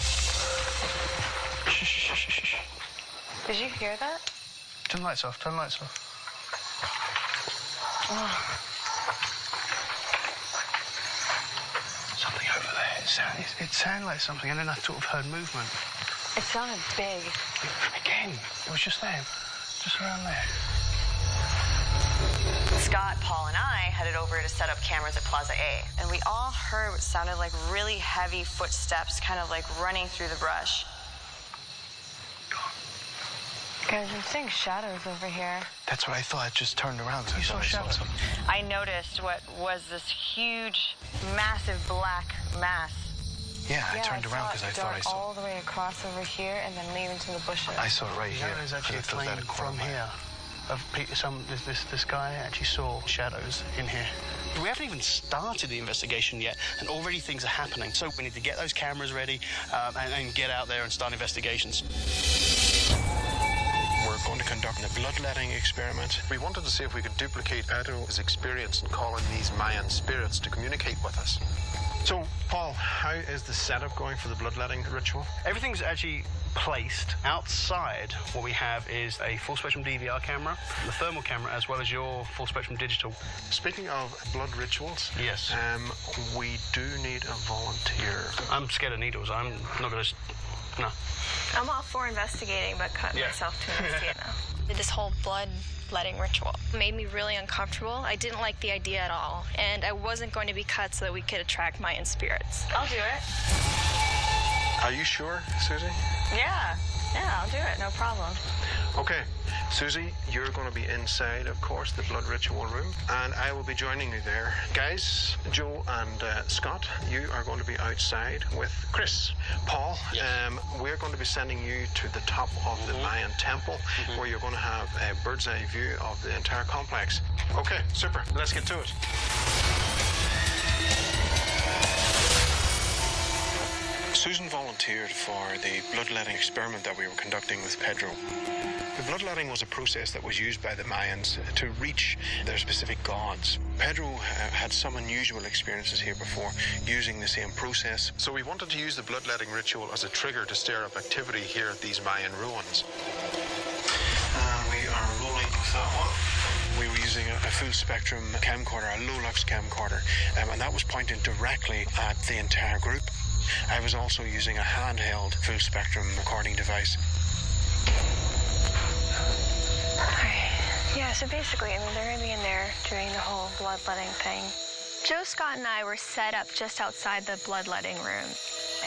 S12: Shh.
S13: Did you hear that?
S12: Turn the lights off, turn the lights off.
S13: Oh.
S12: Something over there. It sounded like something, and then I sort of heard movement.
S13: It sounded big.
S12: Again, it was just there, just around there.
S4: Scott, Paul, and I headed over to set up cameras at Plaza A, and we all heard what sounded like really heavy footsteps, kind of like running through the brush.
S13: Guys, I'm seeing shadows over here.
S12: That's what I thought. I just turned around. You saw shadows.
S4: I noticed what was this huge, massive black mass.
S12: Yeah, I turned around because I thought I saw
S13: all the way across over here and then leave into the bushes.
S12: I saw it right here. There's actually a flame from here. This guy actually saw shadows in here. We haven't even started the investigation yet, and already things are happening. So we need to get those cameras ready and get out there and start investigations.
S9: We're going to conduct a bloodletting experiment. We wanted to see if we could duplicate Pedro's experience in calling these Mayan spirits to communicate with us. So, Paul, how is the setup going for the bloodletting ritual?
S12: Everything's actually placed outside. What we have is a full spectrum DVR camera, the thermal camera, as well as your full spectrum digital.
S9: Speaking of blood rituals,
S12: yes,
S9: we do need a volunteer.
S12: I'm scared of needles. I'm not going to. No.
S13: I'm all for investigating, but cut myself to investigate now.
S6: This whole bloodletting ritual made me really uncomfortable. I didn't like the idea at all, and I wasn't going to be cut so that we could attract Mayan spirits.
S4: I'll do it.
S9: Are you sure, Susie?
S4: Yeah, I'll do it, no problem.
S9: Okay, Susie, you're going to be inside, of course, the blood ritual room, and I will be joining you there. Guys, Joe and Scott, you are going to be outside with Chris. Paul, we're going to be sending you to the top of the Mayan temple, where you're going to have a bird's eye view of the entire complex. Okay, super. Let's get to it.
S5: Susan volunteered for the bloodletting experiment that we were conducting with Pedro. The bloodletting was a process that was used by the Mayans to reach their specific gods. Pedro had some unusual experiences here before using the same process, so we wanted to use the bloodletting ritual as a trigger to stir up activity here at these Mayan ruins. We are rolling with that one. We were using a full-spectrum camcorder, a low-lux camcorder, and that was pointing directly at the entire group. I was also using a handheld full-spectrum recording device.
S13: Yeah, so basically, I mean, they're going to be in there doing the whole bloodletting thing. Joe, Scott, and I were set up just outside the bloodletting room,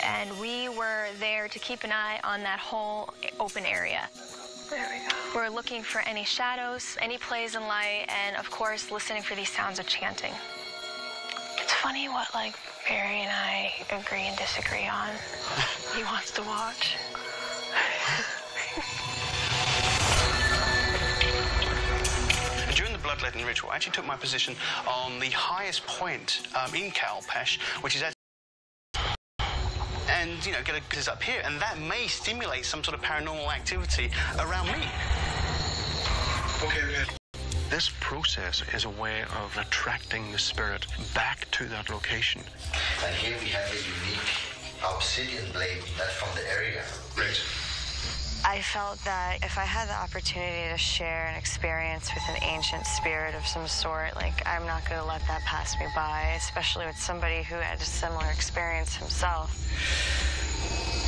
S13: and we were there to keep an eye on that whole open area. There we go. We're looking for any shadows, any plays in light, and of course, listening for these sounds of chanting. It's funny what, like, Barry and I agree and disagree on. He wants to watch.
S9: During the bloodletting ritual, I actually took my position on the highest point in Calpesh, which is and, you know, get a up here, and that may stimulate some sort of paranormal activity around me.
S5: Okay. This process is a way of attracting the spirit back to that location.
S18: And here we have a unique obsidian blade that's from the area.
S5: Right.
S4: I felt that if I had the opportunity to share an experience with an ancient spirit of some sort, like, I'm not going to let that pass me by, especially with somebody who had a similar experience himself.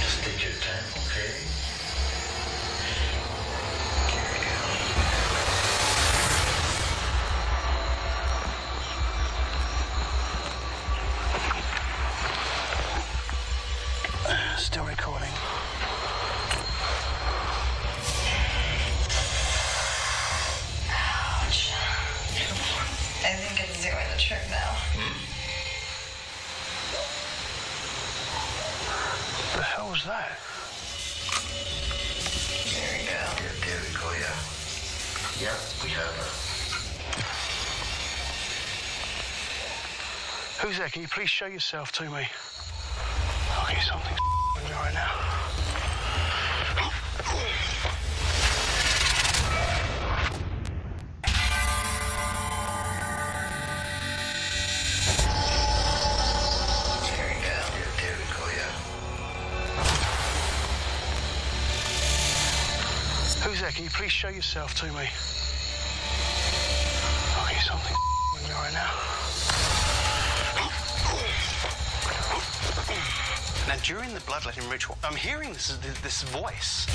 S18: Just take your time, okay?
S9: Still recording.
S4: Ouch. I think it's doing the trick now.
S9: The hell was that?
S18: There we go. There we go, yeah. Yeah, we have
S9: Who's there? Can you please show yourself to me? Okay, something's with me right now. Who's there? Can you please show yourself to me? Okay, something's with me right now. Now, during the bloodletting ritual, I'm hearing this voice.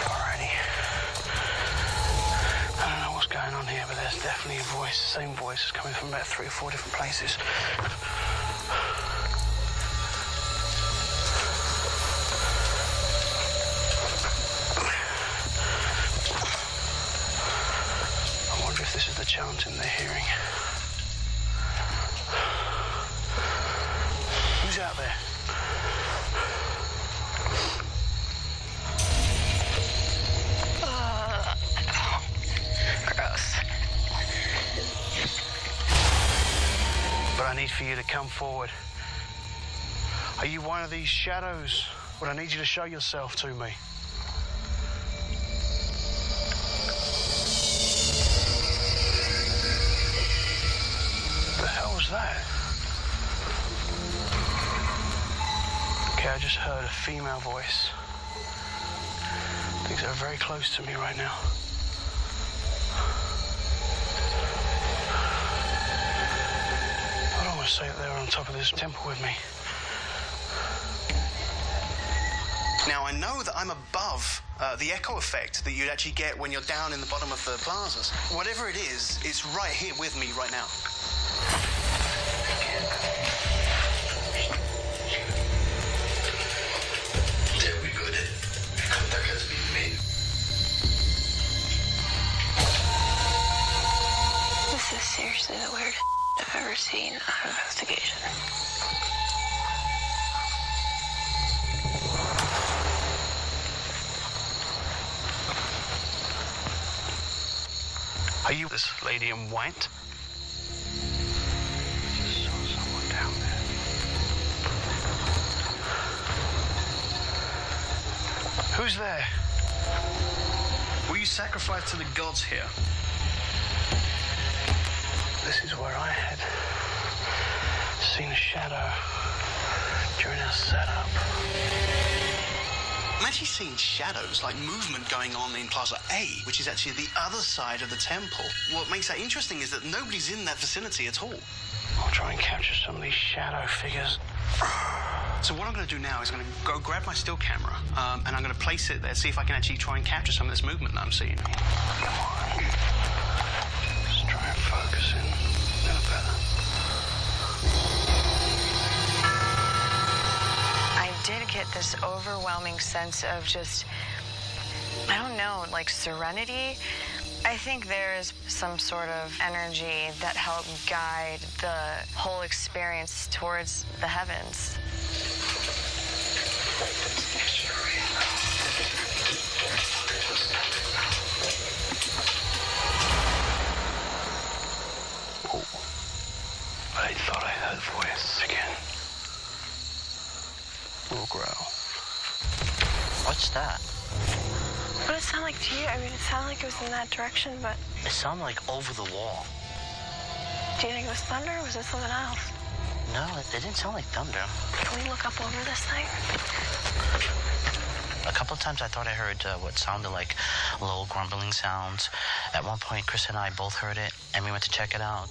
S9: Alrighty. I don't know what's going on here, but there's definitely a voice. The same voice is coming from about 3 or 4 different places. I wonder if this is the chanting they're hearing. Who's out there?
S4: Gross.
S9: But I need for you to come forward. Are you one of these shadows? Well, I need you to show yourself to me. What the hell was that? Okay, I just heard a female voice. Things are very close to me right now. I don't want to say that they're on top of this temple with me. Now, I know that I'm above the echo effect that you'd actually get when you're down in the bottom of the plazas. Whatever it is, it's right here with me right now.
S18: There we go then. Contact has been made.
S13: This is seriously the weirdest I've ever seen on an investigation.
S9: Are you this lady in white? I just saw someone down there. Who's there? Will you sacrifice to the gods here? This is where I had seen a shadow during our setup. I'm actually seeing shadows, like movement going on in Plaza A, which is actually the other side of the temple. What makes that interesting is that nobody's in that vicinity at all. I'll try and capture some of these shadow figures. So what I'm going to do now is I'm going to go grab my still camera, and I'm going to place it there, see if I can actually try and capture some of this movement that I'm seeing. Come on. Let's try and focus in a little better.
S4: I did get this overwhelming sense of just, I don't know, like serenity. I think there's some sort of energy that helped guide the whole experience towards the heavens.
S9: Oh, I thought I heard voice again. Little growl.
S12: What's that?
S13: What did it sound like to you? I mean, it sounded like it was in that direction, but...
S12: It sounded like over the wall.
S13: Do you think it was thunder, or was it something else?
S12: No, it didn't sound like thunder.
S13: Can we look up over this thing?
S12: A couple of times I thought I heard what sounded like low grumbling sounds. At one point, Chris and I both heard it, and we went to check it out.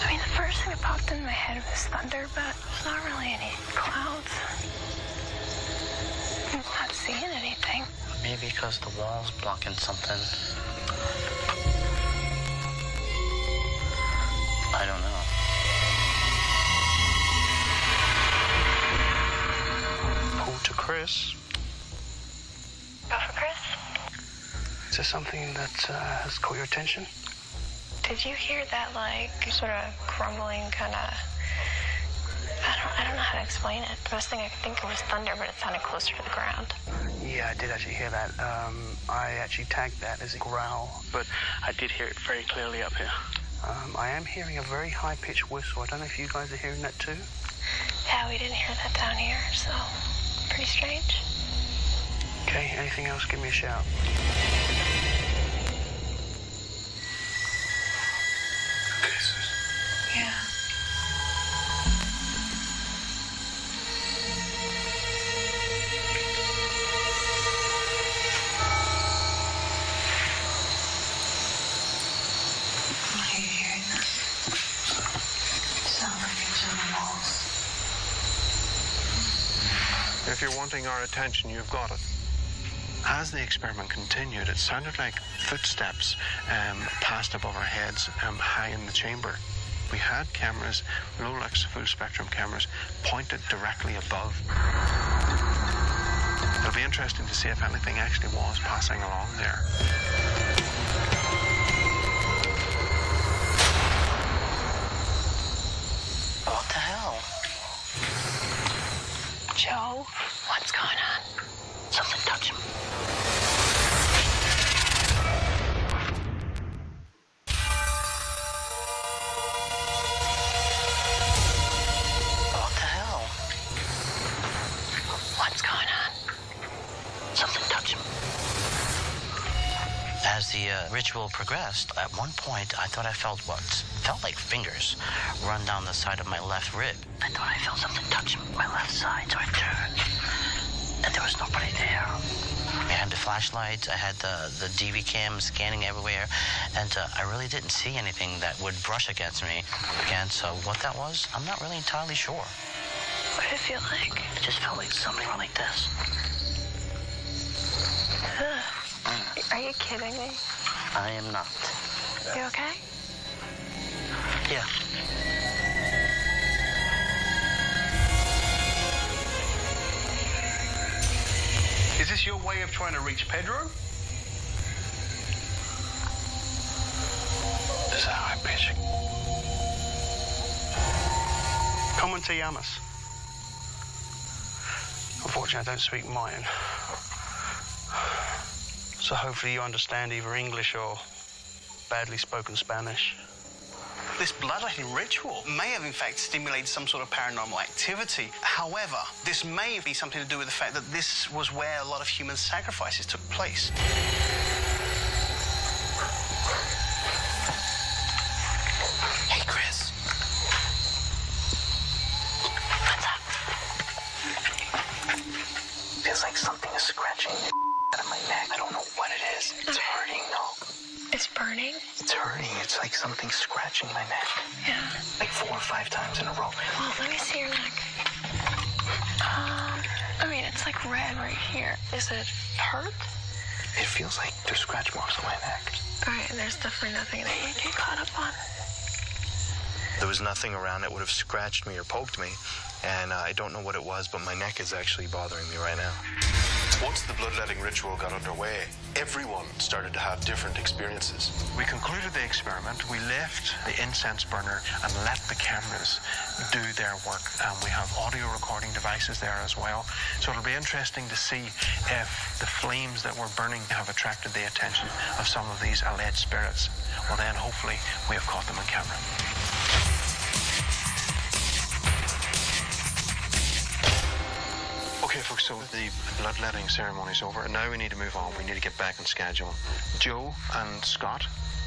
S13: I mean, the first thing that popped in my head was thunder, but there's not really any clouds. I'm not seeing anything.
S12: Maybe because the wall's blocking something. I don't know.
S9: Pull to Chris.
S13: Go for Chris.
S9: Is there something that has caught your attention?
S13: Did you hear that, like, sort of crumbling kind of... I don't know how to explain it. The first thing I could think of was thunder, but it sounded closer to the ground.
S9: Yeah, I did actually hear that. I actually tagged that as a growl, but I did hear it very clearly up here. I am hearing a very high-pitched whistle. I don't know if you guys are hearing that too.
S13: Yeah, we didn't hear that down here, so pretty strange.
S9: Okay, anything else, give me a shout.
S13: Yeah. Are you hearing that? Sound like it's on the walls.
S17: If you're wanting our attention, you've got it.
S9: As the experiment continued, it sounded like footsteps passed above our heads high in the chamber. We had cameras, Rolex full spectrum cameras, pointed directly above. It'll be interesting to see if anything actually was passing along there.
S12: What the hell?
S13: Joe, what's going on?
S12: Something touched him. What the hell?
S13: What's going on?
S12: Something touched him. As the ritual progressed, at one point I thought I felt what felt like fingers run down the side of my left rib. I thought I felt something touch my left side, so I turned. And there was nobody there. I had the flashlights, I had the DV cam scanning everywhere, and I really didn't see anything that would brush against me. Again, so what that was, I'm not really entirely sure.
S13: What did it feel like?
S12: It just felt like something went like this.
S13: Are you kidding me?
S12: I am not.
S13: You okay?
S12: Yeah.
S9: Is this your way of trying to reach Pedro? Is that high pitch? Come te llamas. Unfortunately, I don't speak Mayan. So hopefully you understand either English or badly spoken Spanish. This bloodletting ritual may have in fact stimulated some sort of paranormal activity. However, this may be something to do with the fact that this was where a lot of human sacrifices took place. Hey, Chris. What's up? Feels like something is scratching out of my neck. I don't know what it is. It's hurting, though.
S13: It's burning?
S9: It's hurting. It's like something scratching my neck.
S13: Yeah.
S9: Like 4 or 5 times in a row.
S13: Well, let me see your neck. I mean, it's like red right here. Is it hurt?
S9: It feels like there's scratch marks on my neck.
S13: All right, there's definitely nothing that you get caught up on.
S11: There was nothing around that would have scratched me or poked me, and I don't know what it was, but my neck is actually bothering me right now.
S21: Once the bloodletting ritual got underway, everyone started to have different experiences.
S9: We concluded the experiment. We left the incense burner and let the cameras do their work. And we have audio recording devices there as well. So it'll be interesting to see if the flames that were burning have attracted the attention of some of these alleged spirits. Well, then hopefully we have caught them on camera. Okay, folks, so the bloodletting ceremony is over, and now we need to move on. We need to get back on schedule. Joe and Scott,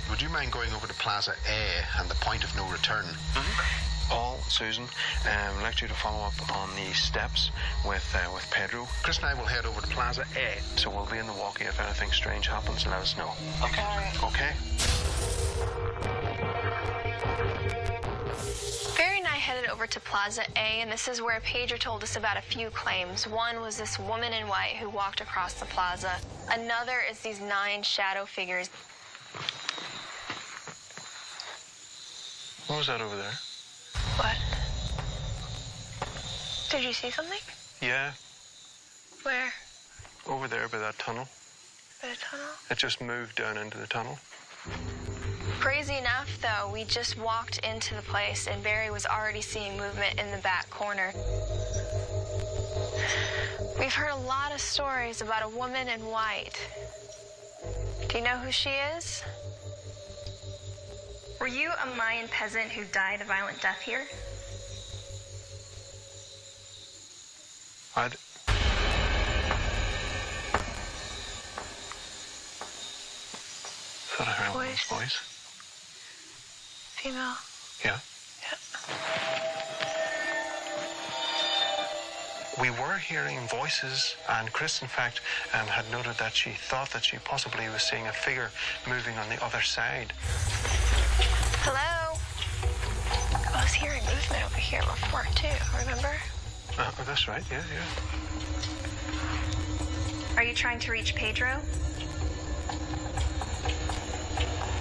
S21: would you mind going over to Plaza A and the point of no return?
S9: Paul, Susan, I'd like you to follow up on the steps with Pedro.
S21: Chris and I will head over to Plaza A.
S9: So we'll be in the walkie if anything strange happens. Let us know.
S21: Okay.
S9: Okay.
S13: Barry and I headed over to Plaza A, and this is where Pedro told us about a few claims. One was this woman in white who walked across the plaza. Another is these 9 shadow figures.
S9: What was that over there?
S13: What? Did you see something?
S9: Yeah,
S13: Where?
S9: over there by that tunnel.
S13: By the tunnel?
S9: It just moved down into the tunnel.
S13: Crazy enough, though, we just walked into the place and Barry was already seeing movement in the back corner. We've heard a lot of stories about a woman in white. Do you know who she is?
S22: Were you a Mayan peasant who died a violent death here?
S9: I'd... thought I heard one of those voices.
S13: Female.
S9: Yeah. We were hearing voices, and Chris, in fact, had noted that she thought that she possibly was seeing a figure moving on the other side.
S13: Hello? I was hearing movement over here before, too, remember?
S9: Oh, that's right, yeah.
S22: Are you trying to reach Pedro?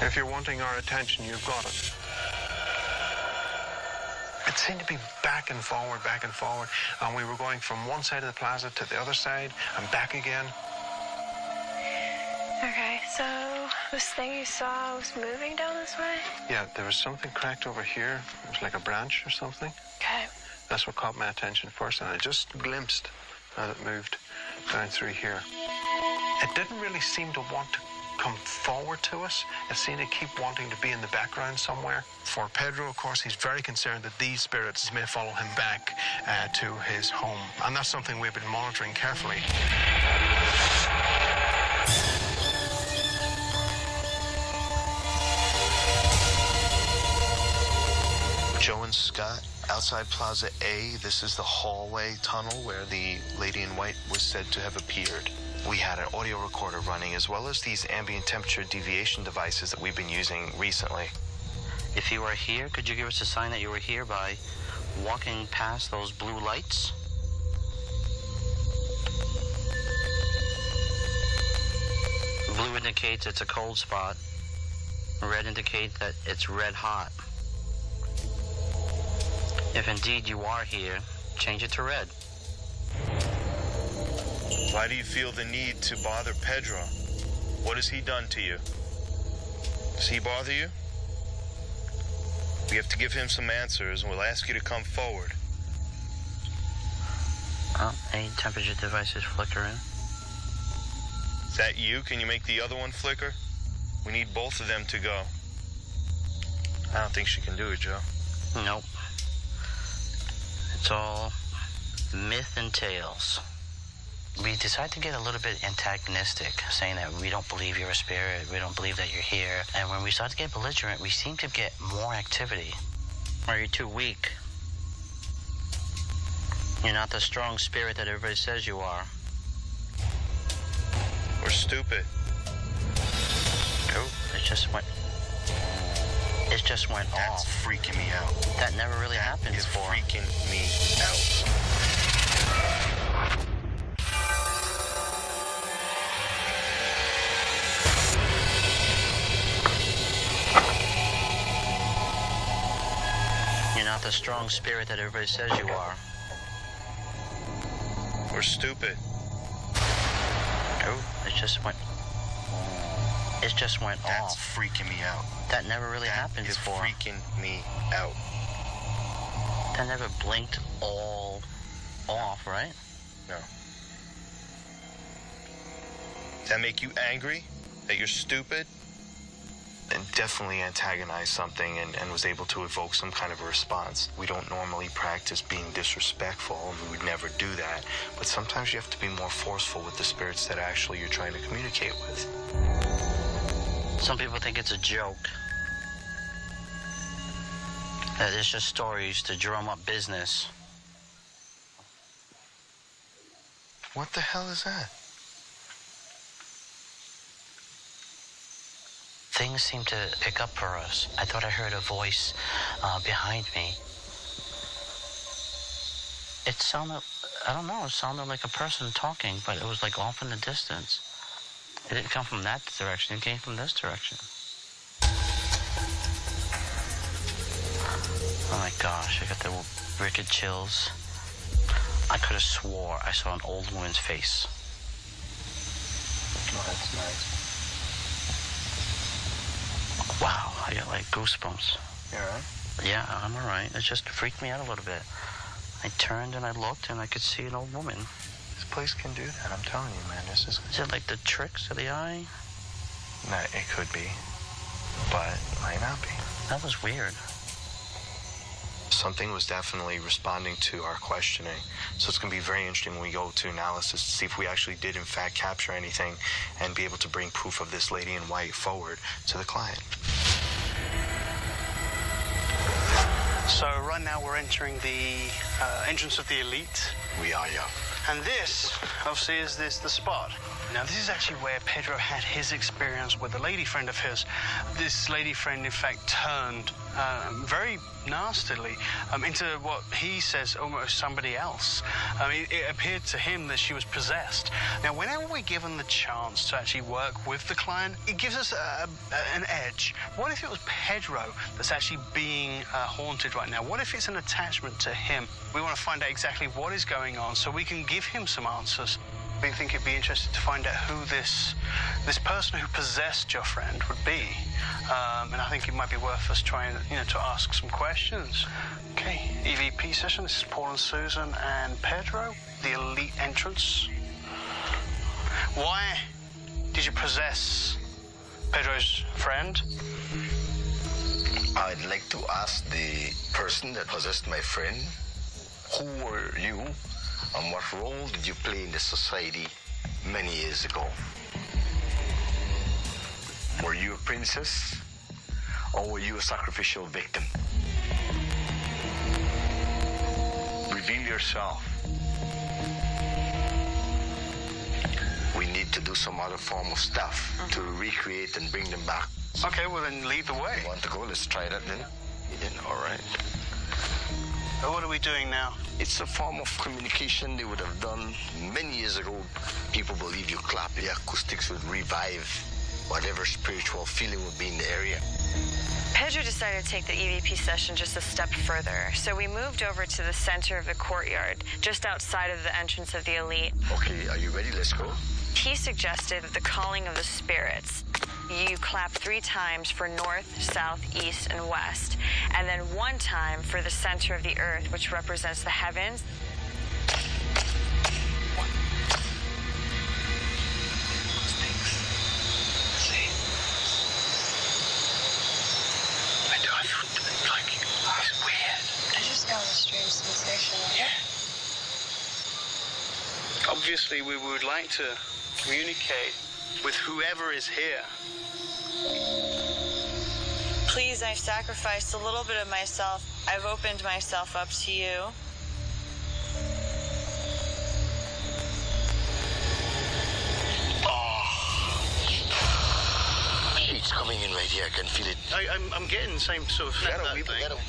S9: If you're wanting our attention, you've got it. It seemed to be back and forward, and we were going from one side of the plaza to the other side and back again.
S13: Okay, so this thing you saw was moving down this way?
S9: Yeah, there was something cracked over here. It was like a branch or something.
S13: Okay.
S9: That's what caught my attention first, and I just glimpsed as it moved down through here. It didn't really seem to want to come forward to us. It seemed to keep wanting to be in the background somewhere. For Pedro, of course, he's very concerned that these spirits may follow him back to his home. And that's something we've been monitoring carefully.
S11: Joe and Scott, outside Plaza A, this is the hallway tunnel where the lady in white was said to have appeared. We had an audio recorder running, as well as these ambient temperature deviation devices that we've been using recently.
S12: If you are here, could you give us a sign that you were here by walking past those blue lights? Blue indicates it's a cold spot. Red indicates that it's red hot. If indeed you are here, change it to red.
S11: Why do you feel the need to bother Pedro? What has he done to you? Does he bother you? We have to give him some answers, and we'll ask you to come forward.
S12: Oh, a temperature device is flickering.
S11: Is that you? Can you make the other one flicker? We need both of them to go. I don't think she can do it, Joe.
S12: Nope. It's all myth and tales. We decided to get a little bit antagonistic, saying that we don't believe you're a spirit, we don't believe that you're here. And when we start to get belligerent, we seem to get more activity. Are you too weak? You're not the strong spirit that everybody says you are.
S11: We're stupid.
S12: Oh, it just went off.
S11: That's freaking me out.
S12: That never really happened before.
S11: It's freaking me out.
S12: You're not the strong spirit that everybody says you are.
S11: We're stupid.
S12: Oh, it just went
S11: That's
S12: off.
S11: That's freaking me out.
S12: That never really happened before.
S11: It's freaking me out.
S12: That never blinked all off, right?
S11: No. Does that make you angry? That you're stupid? And definitely antagonized something and was able to evoke some kind of a response. We don't normally practice being disrespectful, and we would never do that. But sometimes you have to be more forceful with the spirits that actually you're trying to communicate with.
S12: Some people think it's a joke. That it's just stories to drum up business.
S11: What the hell is that?
S12: Things seem to pick up for us. I thought I heard a voice behind me. It sounded, I don't know, it sounded like a person talking, but it was like off in the distance. It didn't come from that direction, it came from this direction. Oh my gosh, I got the wicked chills. I could have swore I saw an old woman's face.
S11: Oh, that's nice.
S12: Wow, I got like goosebumps.
S11: You alright?
S12: Yeah, I'm alright. It just freaked me out a little bit. I turned and I looked and I could see an old woman.
S11: This place can do that, I'm telling you, man. This is...
S12: Is it like the tricks of the eye?
S11: No, it could be, but it might not be.
S12: That was weird.
S11: Something was definitely responding to our questioning. So it's going to be very interesting when we go to analysis to see if we actually did in fact capture anything and be able to bring proof of this lady in white forward to the client.
S9: So right now we're entering the entrance of the elite.
S18: We are, yeah.
S9: And this, obviously, is the spot. Now, this is actually where Pedro had his experience with a lady friend of his. This lady friend, in fact, turned very nastily into what he says almost somebody else. It appeared to him that she was possessed. Now, whenever we're given the chance to actually work with the client, it gives us an edge. What if it was Pedro that's actually being haunted right now? What if it's an attachment to him? We want to find out exactly what is going on so we can give him some answers. We think it'd be interesting to find out who this person who possessed your friend would be. And I think it might be worth us trying, to ask some questions. Okay, EVP session. This is Paul and Susan and Pedro, the elite entrance. Why did you possess Pedro's friend?
S18: I'd like to ask the person that possessed my friend, who were you and what role did you play in the society many years ago? Were you a princess or were you a sacrificial victim? Reveal yourself. We need to do some other form of stuff to recreate and bring them back.
S9: Okay, well then lead the way.
S18: You want to go? Let's try that then. All right.
S9: What are we doing now?
S18: It's a form of communication they would have done many years ago. People believe you clap the acoustics would revive whatever spiritual feeling would be in the area.
S4: Pedro decided to take the EVP session just a step further, so we moved over to the center of the courtyard, just outside of the entrance of the elite.
S18: Okay, are you ready? Let's go.
S4: He suggested the calling of the spirits. You clap 3 times for north, south, east, and west, and then 1 time for the center of the earth, which represents the heavens.
S18: I feel
S9: Obviously, we would like to communicate with whoever is here.
S4: Please, I've sacrificed a little bit of myself. I've opened myself up to you.
S18: She's coming in right here. I can feel it.
S9: I'm getting the same sort of thing.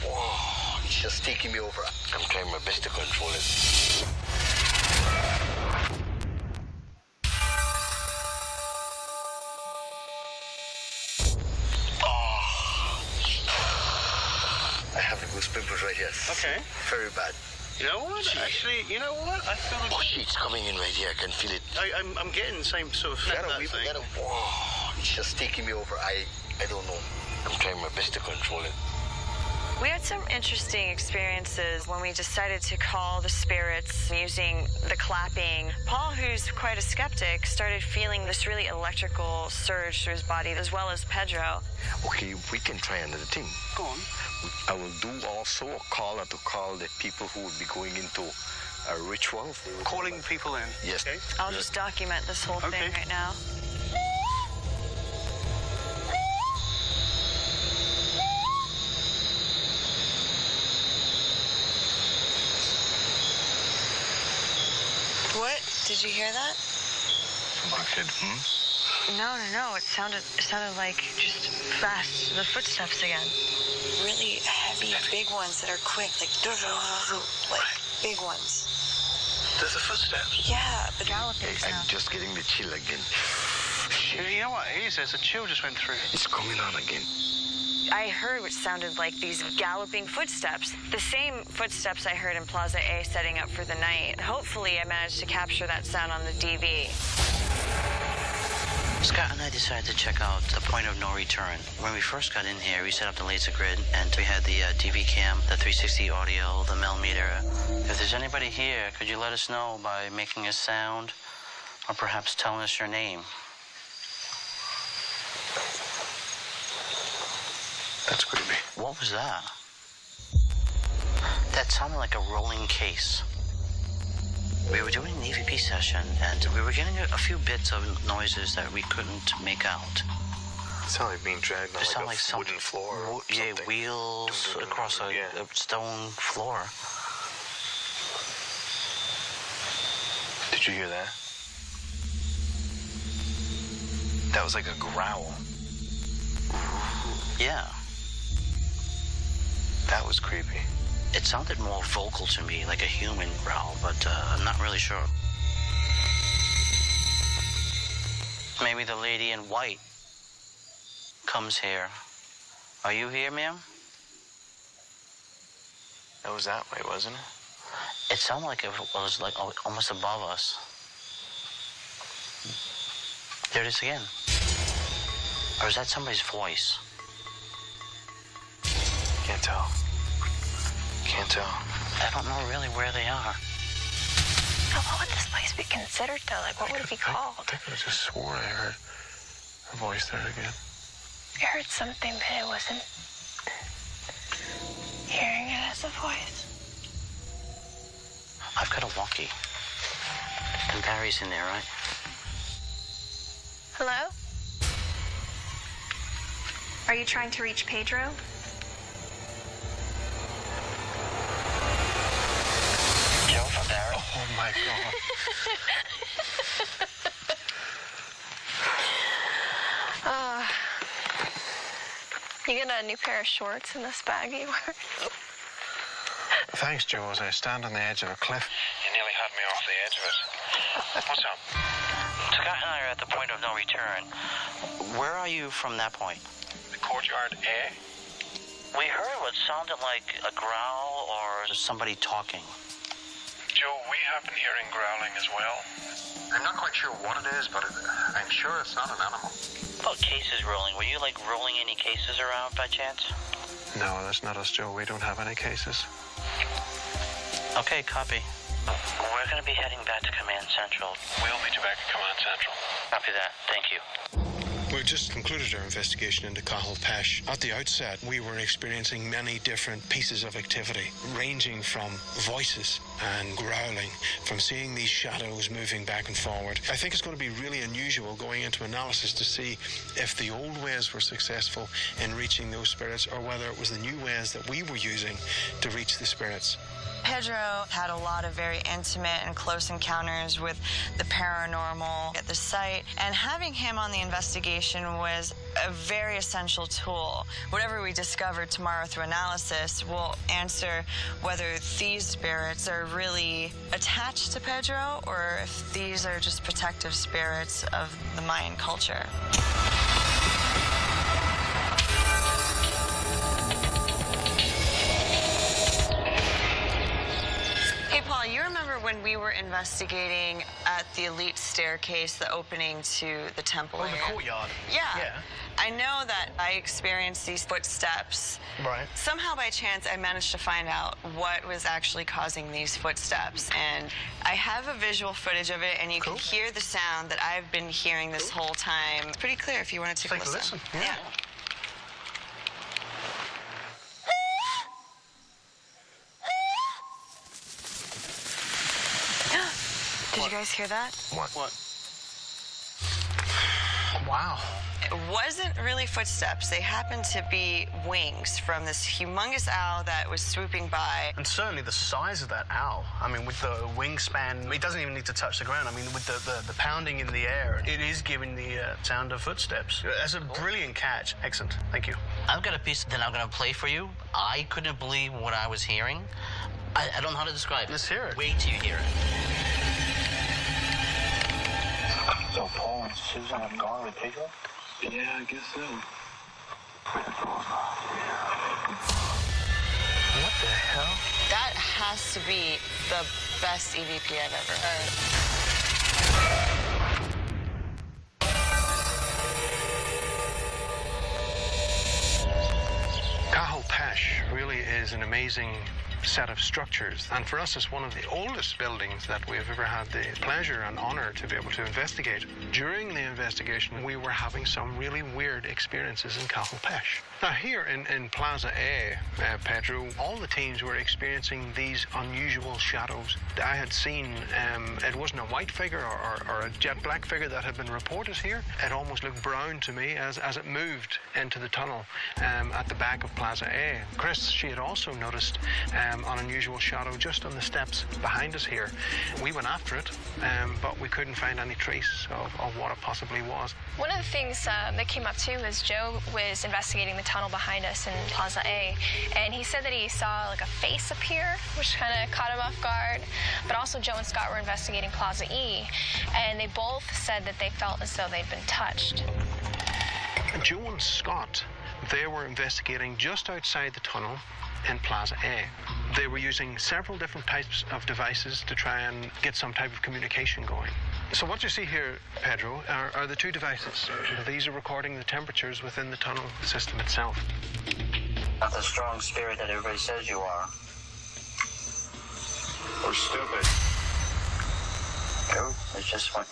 S18: Oh, it's just taking me over. I'm trying my best to control it. I have the goose pimples right here.
S9: Okay.
S18: Very bad.
S9: You know what? Actually, you know what? I feel like...
S18: Oh, she's coming in right here. I can feel it.
S9: I'm getting the same sort of thing.
S18: Oh, it's just taking me over. I don't know. I'm trying my best to control it.
S4: We had some interesting experiences when we decided to call the spirits using the clapping. Paul, who's quite a skeptic, started feeling this really electrical surge through his body, as well as Pedro.
S18: Okay, we can try another thing.
S9: Go on.
S18: I will do also a caller to call the people who will be going into a ritual.
S9: Calling people in?
S18: Yes.
S9: Okay.
S4: I'll just document this whole thing right now. What? Did you hear that?
S18: Someone said,
S4: No. It sounded like just fast, the footsteps again. Really heavy, big ones that are quick, like big ones.
S21: There's the footsteps.
S4: Yeah, the galloping
S18: I'm
S4: sound.
S18: just getting the chill again.
S9: You know what it is? There's a chill just went through.
S18: It's coming on again.
S4: I heard what sounded like these galloping footsteps. The same footsteps I heard in Plaza A setting up for the night. Hopefully I managed to capture that sound on the DV.
S12: Scott and I decided to check out the point of no return. When we first got in here, we set up the laser grid, and we had the DV cam, the 360 audio, the millimeter. If there's anybody here, could you let us know by making a sound, or perhaps telling us your name?
S21: That's creepy.
S12: What was that? That sounded like a rolling case. We were doing an EVP session, and we were getting a few bits of noises that we couldn't make out.
S11: It sounded like being dragged on like a wooden floor or
S12: yeah, wheels across a stone floor.
S11: Did you hear that? That was like a growl.
S12: Yeah.
S11: That was creepy.
S12: It sounded more vocal to me, like a human growl, but I'm not really sure. Maybe the lady in white comes here. Are you here, ma'am?
S11: That was that way, wasn't it?
S12: It sounded like it was like almost above us. There it is again. Or is that somebody's voice?
S11: Can't tell. Can't tell.
S12: I don't know really where they are.
S13: What would this place be considered, though? Like, what would it be called?
S11: I think I just swore I heard a voice there again.
S13: I heard something, but it wasn't hearing it as a voice.
S12: I've got a walkie. And Barry's in there, right?
S22: Hello? Are you trying to reach Pedro?
S12: Joe from Barry?
S11: Oh my God.
S13: You get a new pair of shorts in this bag you wear?
S17: Thanks, Joe. As I stand on the edge of a cliff.
S11: You nearly had me off the edge of it. What's up?
S12: Scott and I are at the point of no return. Where are you from that point?
S11: The courtyard A?
S12: We heard what sounded like a growl or somebody talking.
S11: Joe, we have been hearing growling as well.
S5: I'm not quite sure what it is, but I'm sure it's not an animal.
S12: What about cases rolling? Were you, rolling any cases around by chance?
S17: No, that's not us, Joe. We don't have any cases.
S12: Okay, copy. We're going to be heading back to Command Central.
S11: We'll meet you back at Command Central.
S12: Copy that. Thank you.
S5: We've just concluded our investigation into Cathal Pesh. At the outset, we were experiencing many different pieces of activity, ranging from voices and growling, from seeing these shadows moving back and forward. I think it's going to be really unusual going into analysis to see if the old ways were successful in reaching those spirits or whether it was the new ways that we were using to reach the spirits.
S4: Pedro had a lot of very intimate and close encounters with the paranormal at the site, and having him on the investigation was a very essential tool. Whatever we discover tomorrow through analysis will answer whether these spirits are really attached to Pedro or if these are just protective spirits of the Mayan culture. You remember when we were investigating at the elite staircase, the opening to the temple area?
S9: The courtyard.
S4: Yeah. I know that I experienced these footsteps.
S9: Right.
S4: Somehow by chance I managed to find out what was actually causing these footsteps, and I have a visual footage of it, and you can hear the sound that I've been hearing this whole time. It's pretty clear if you want to take a listen. Yeah. Did you guys hear that?
S9: What? Wow.
S4: It wasn't really footsteps. They happened to be wings from this humongous owl that was swooping by.
S9: And certainly the size of that owl. I mean, with the wingspan, it doesn't even need to touch the ground. I mean, with the pounding in the air, it is giving the sound of footsteps. That's a brilliant catch. Excellent. Thank you.
S12: I've got a piece that I'm going to play for you. I couldn't believe what I was hearing. I don't know how to describe it.
S9: Let's hear it.
S12: Wait till you hear it.
S14: So Paul and Susan have gone with Pedro?
S1: Yeah, I guess so.
S9: What the hell?
S4: That has to be the best EVP I've ever heard.
S5: Cathal Pesh really is an amazing set of structures, and for us it's one of the oldest buildings that we have ever had the pleasure and honor to be able to investigate. During the investigation we were having some really weird experiences in Cathal Pesh. Now here in Plaza A, Pedro, all the teams were experiencing these unusual shadows. I had seen, it wasn't a white figure or a jet black figure that had been reported here. It almost looked brown to me as it moved into the tunnel at the back of Plaza A. Chris, she had also noticed an unusual shadow just on the steps behind us here. We went after it, but we couldn't find any trace of what it possibly was.
S13: One of the things that came up too was Joe was investigating the tunnel behind us in Plaza A, and he said that he saw like a face appear, which kind of caught him off guard. But also Joe and Scott were investigating Plaza E, and they both said that they felt as though they'd been touched.
S5: Joe and Scott, they were investigating just outside the tunnel in Plaza A. They were using several different types of devices to try and get some type of communication going. So what you see here, Pedro, are the two devices. These are recording the temperatures within the tunnel system itself.
S1: Not the strong spirit that everybody says you are.
S11: Or stupid.
S1: No, it just went...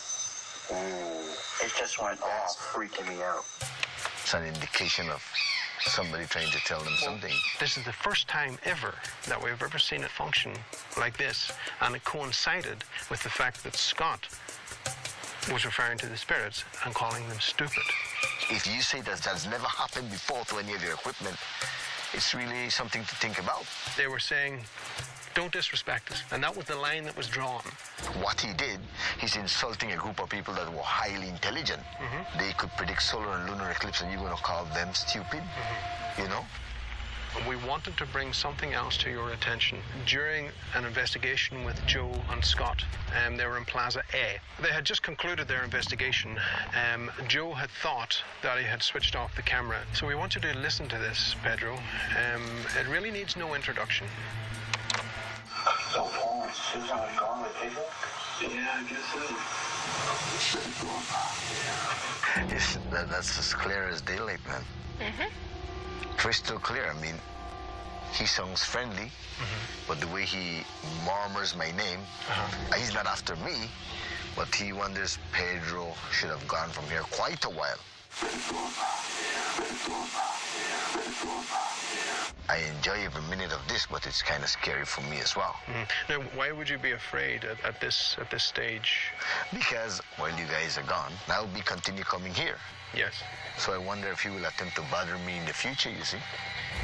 S1: It just went off, freaking me out.
S18: It's an indication of somebody trying to tell them something.
S5: This is the first time ever that we've ever seen it function like this, and it coincided with the fact that Scott was referring to the spirits and calling them stupid.
S18: If you say that that's never happened before to any of your equipment, it's really something to think about.
S5: They were saying, don't disrespect us, and that was the line that was drawn.
S18: What he did, he's insulting a group of people that were highly intelligent. They could predict solar and lunar eclipse, and you're going to call them stupid, you know?
S5: We wanted to bring something else to your attention. During an investigation with Joe and Scott, they were in Plaza A. They had just concluded their investigation. Joe had thought that he had switched off the camera. So we want you to listen to this, Pedro. It really needs no introduction.
S14: So Paul and Susan have gone with Pedro?
S1: Yeah, I guess so.
S18: That's as clear as daylight, man. Crystal clear. I mean, he sounds friendly, but the way he murmurs my name, he's not after me, but he wonders Pedro should have gone from here quite a while. I enjoy every minute of this, but it's kind of scary for me as well.
S5: Now, why would you be afraid at this stage?
S18: Because while you guys are gone, I'll be continue coming here.
S5: Yes.
S18: So I wonder if you will attempt to bother me in the future, you see.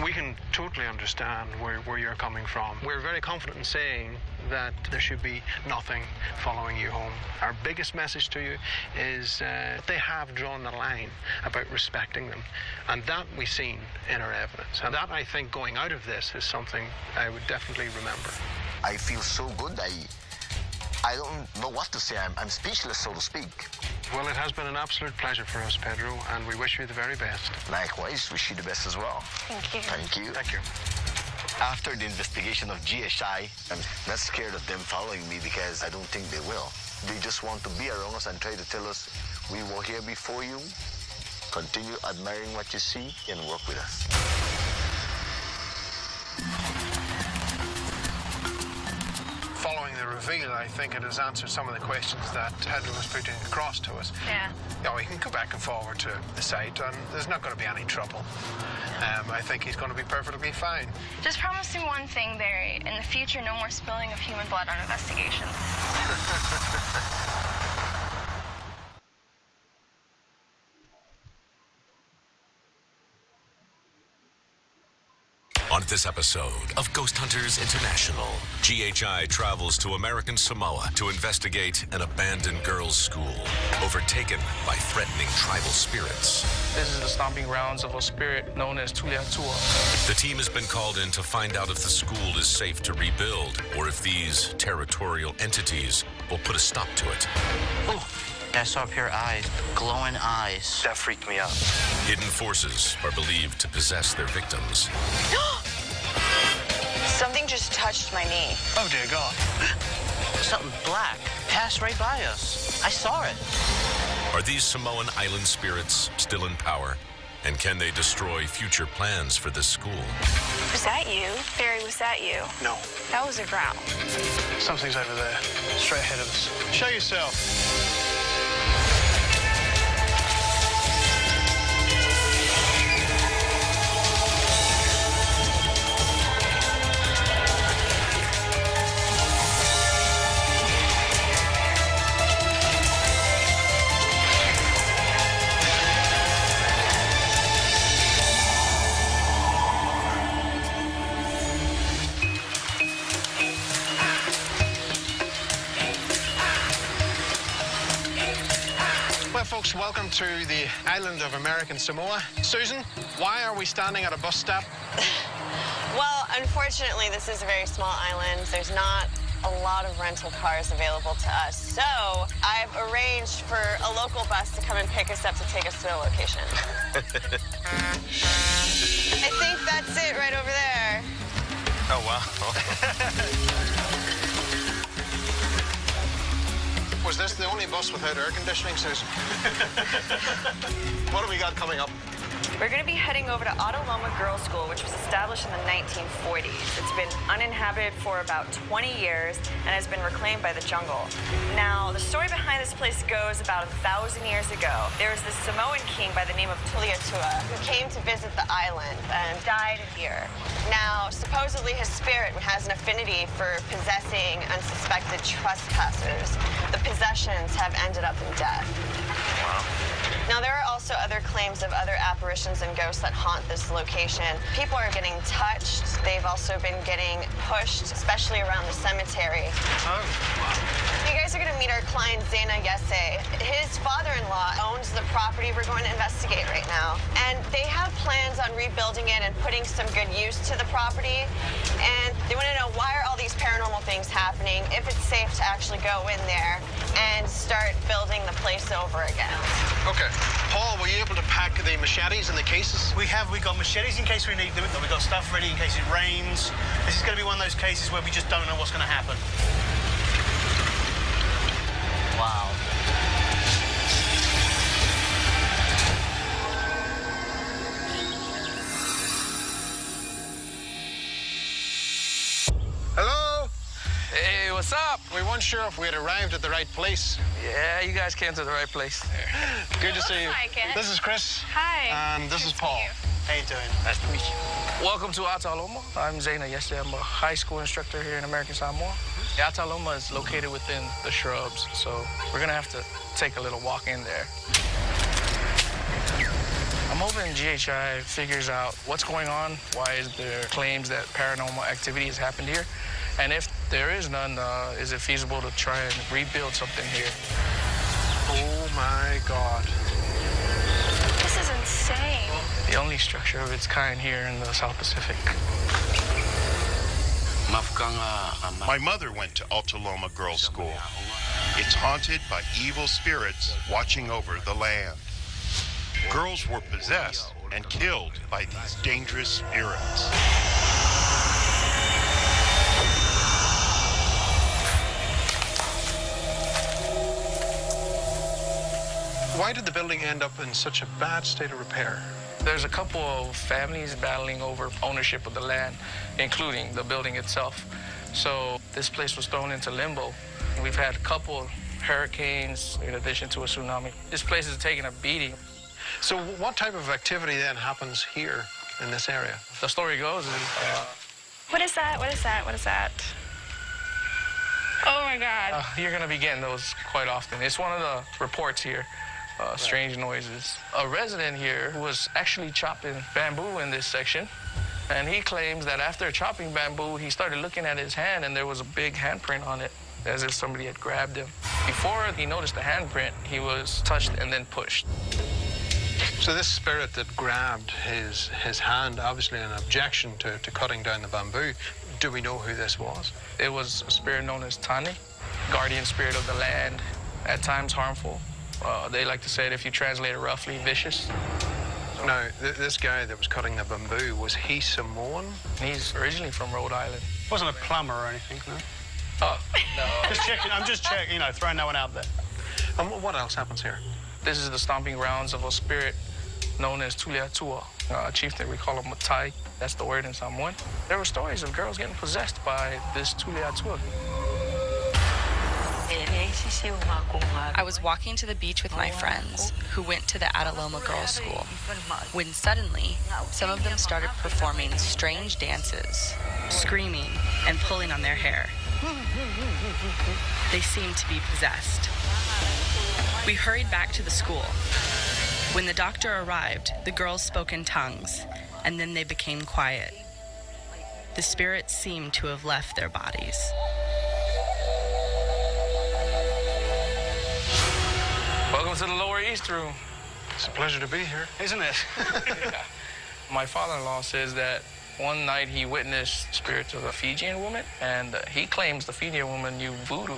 S5: We can totally understand where you're coming from. We're very confident in saying that there should be nothing following you home. Our biggest message to you is they have drawn the line about respecting them. And that we've seen in our evidence. And that, I think, going out of this is something I would definitely remember.
S18: I feel so good. I don't know what to say. I'm speechless, so to speak.
S5: Well, it has been an absolute pleasure for us, Pedro, and we wish you the very best.
S18: Likewise, wish you the best as well.
S13: Thank you.
S18: Thank you.
S5: Thank you.
S18: After the investigation of GSI, I'm not scared of them following me because I don't think they will. They just want to be around us and try to tell us we were here before you. Continue admiring what you see and work with us.
S5: Following the reveal, I think it has answered some of the questions that Pedro was putting across to us.
S13: Yeah.
S5: We can go back and forward to the site, and there's not going to be any trouble. I think he's going to be perfectly fine.
S13: Just promise me one thing, Barry. In the future, no more spilling of human blood on investigations.
S2: On this episode of Ghosthunters International, GHI travels to American Samoa to investigate an abandoned girls' school overtaken by threatening tribal spirits.
S8: This is the stomping grounds of a spirit known as Tuliatua.
S2: The team has been called in to find out if the school is safe to rebuild or if these territorial entities will put a stop to it.
S12: Oh, I saw a pair of eyes, glowing eyes.
S11: That freaked me out.
S2: Hidden forces are believed to possess their victims.
S4: Something just touched my knee.
S5: Oh, dear God.
S12: Something black passed right by us. I saw it.
S2: Are these Samoan island spirits still in power? And can they destroy future plans for this school?
S13: Was that you? Barry, was that you?
S5: No.
S13: That was a growl.
S5: Something's over there, straight ahead of us. Show yourself. Folks, welcome to the island of American Samoa. Susan, why are we standing at a bus stop?
S4: Well, unfortunately, this is a very small island. There's not a lot of rental cars available to us. So I've arranged for a local bus to come and pick us up to take us to the location. I think that's it right over there.
S11: Oh, wow.
S5: Was this the only bus without air conditioning, Susan? What do we got coming up?
S4: We're going to be heading over to Autaloma Girls' School, which was established in the 1940s. It's been uninhabited for about 20 years and has been reclaimed by the jungle. Now, the story behind this place goes about 1,000 years ago. There was this Samoan king by the name of Tuliatua who came to visit the island and died here. Now, supposedly his spirit has an affinity for possessing unsuspected trespassers. The possessions have ended up in death.
S11: Wow.
S4: Now, there are also other claims of other apparitions and ghosts that haunt this location. People are getting touched. They've also been getting pushed, especially around the cemetery.
S11: Oh, wow.
S4: You guys are going to meet our client, Zena Yese. His father-in-law owns the property we're going to investigate right now. And they have plans on rebuilding it and putting some good use to the property. And they want to know, why are all these paranormal things happening, if it's safe to actually go in there and start building the place over again.
S5: Okay. Paul, were you able to pack the machetes in the cases?
S9: We got machetes in case we need them. We've got stuff ready in case it rains. This is going to be one of those cases where we just don't know what's going to happen.
S12: Wow.
S5: Hello?
S8: Hey, what's up?
S5: We want sure if we had arrived at the right place.
S8: Yeah, you guys came to the right place.
S5: Good to see you.
S13: Like it.
S5: This is Chris.
S13: Hi.
S5: And this is Paul. How you doing?
S8: Nice to meet you. Welcome to Ataloma. I'm Zaina. Yesterday, I'm a high school instructor here in American Samoa. Ataloma is located within the shrubs, so we're gonna have to take a little walk in there. I'm hoping GHI figures out what's going on, why is there claims that paranormal activity has happened here, and if there is none, is it feasible to try and rebuild something here?
S5: Oh my God.
S13: This is insane.
S8: The only structure of its kind here in the South Pacific.
S3: My mother went to Altaloma Girls' School. It's haunted by evil spirits watching over the land. Girls were possessed and killed by these dangerous spirits.
S5: Why did the building end up in such a bad state of repair?
S8: There's a couple of families battling over ownership of the land, including the building itself. So this place was thrown into limbo. We've had a couple hurricanes in addition to a tsunami. This place is taking a beating.
S5: So what type of activity then happens here in this area?
S8: The story goes is...
S13: What is that? What is that? What is that? Oh my God.
S8: You're gonna be getting those quite often. It's one of the reports here. Strange noises. A resident here was actually chopping bamboo in this section, and he claims that after chopping bamboo, he started looking at his hand, and there was a big handprint on it, as if somebody had grabbed him. Before he noticed the handprint, he was touched and then pushed.
S5: So this spirit that grabbed his hand, obviously an objection to cutting down the bamboo. Do we know who this was?
S8: It was a spirit known as Tani, guardian spirit of the land, at times harmful. They like to say it, if you translate it roughly, vicious.
S5: Now, this guy that was cutting the bamboo, was he Samoan?
S8: He's originally from Rhode Island.
S9: Wasn't a plumber or anything, no?
S8: Oh, no.
S9: Just checking, I'm just checking, throwing that one out there.
S5: And what else happens here?
S8: This is the stomping grounds of a spirit known as Tuliatua, a chieftain. We call him Matai. That's the word in Samoan. There were stories of girls getting possessed by this Tuliatua.
S16: I was walking to the beach with my friends who went to the Ataloma Girls' School when suddenly some of them started performing strange dances, screaming and pulling on their hair. They seemed to be possessed. We hurried back to the school. When the doctor arrived, the girls spoke in tongues, and then they became quiet. The spirits seemed to have left their bodies.
S8: Welcome to the Lower East Room.
S5: It's a pleasure to be here.
S9: Isn't it?
S8: My father-in-law says that one night he witnessed spirits of a Fijian woman, and he claims the Fijian woman knew voodoo.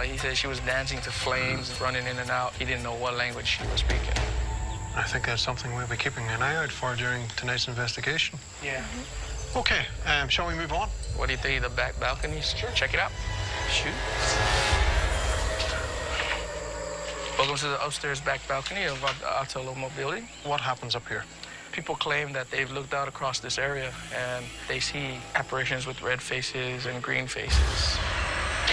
S8: He said she was dancing to flames, running in and out. He didn't know what language she was speaking.
S5: I think that's something we'll be keeping an eye out for during tonight's investigation.
S8: Yeah.
S5: Okay, shall we move on?
S8: What do you think of the back balconies? Sure. Check it out. Shoot. Welcome to the upstairs back balcony of the Ataloma building.
S5: What happens up here?
S8: People claim that they've looked out across this area and they see apparitions with red faces and green faces.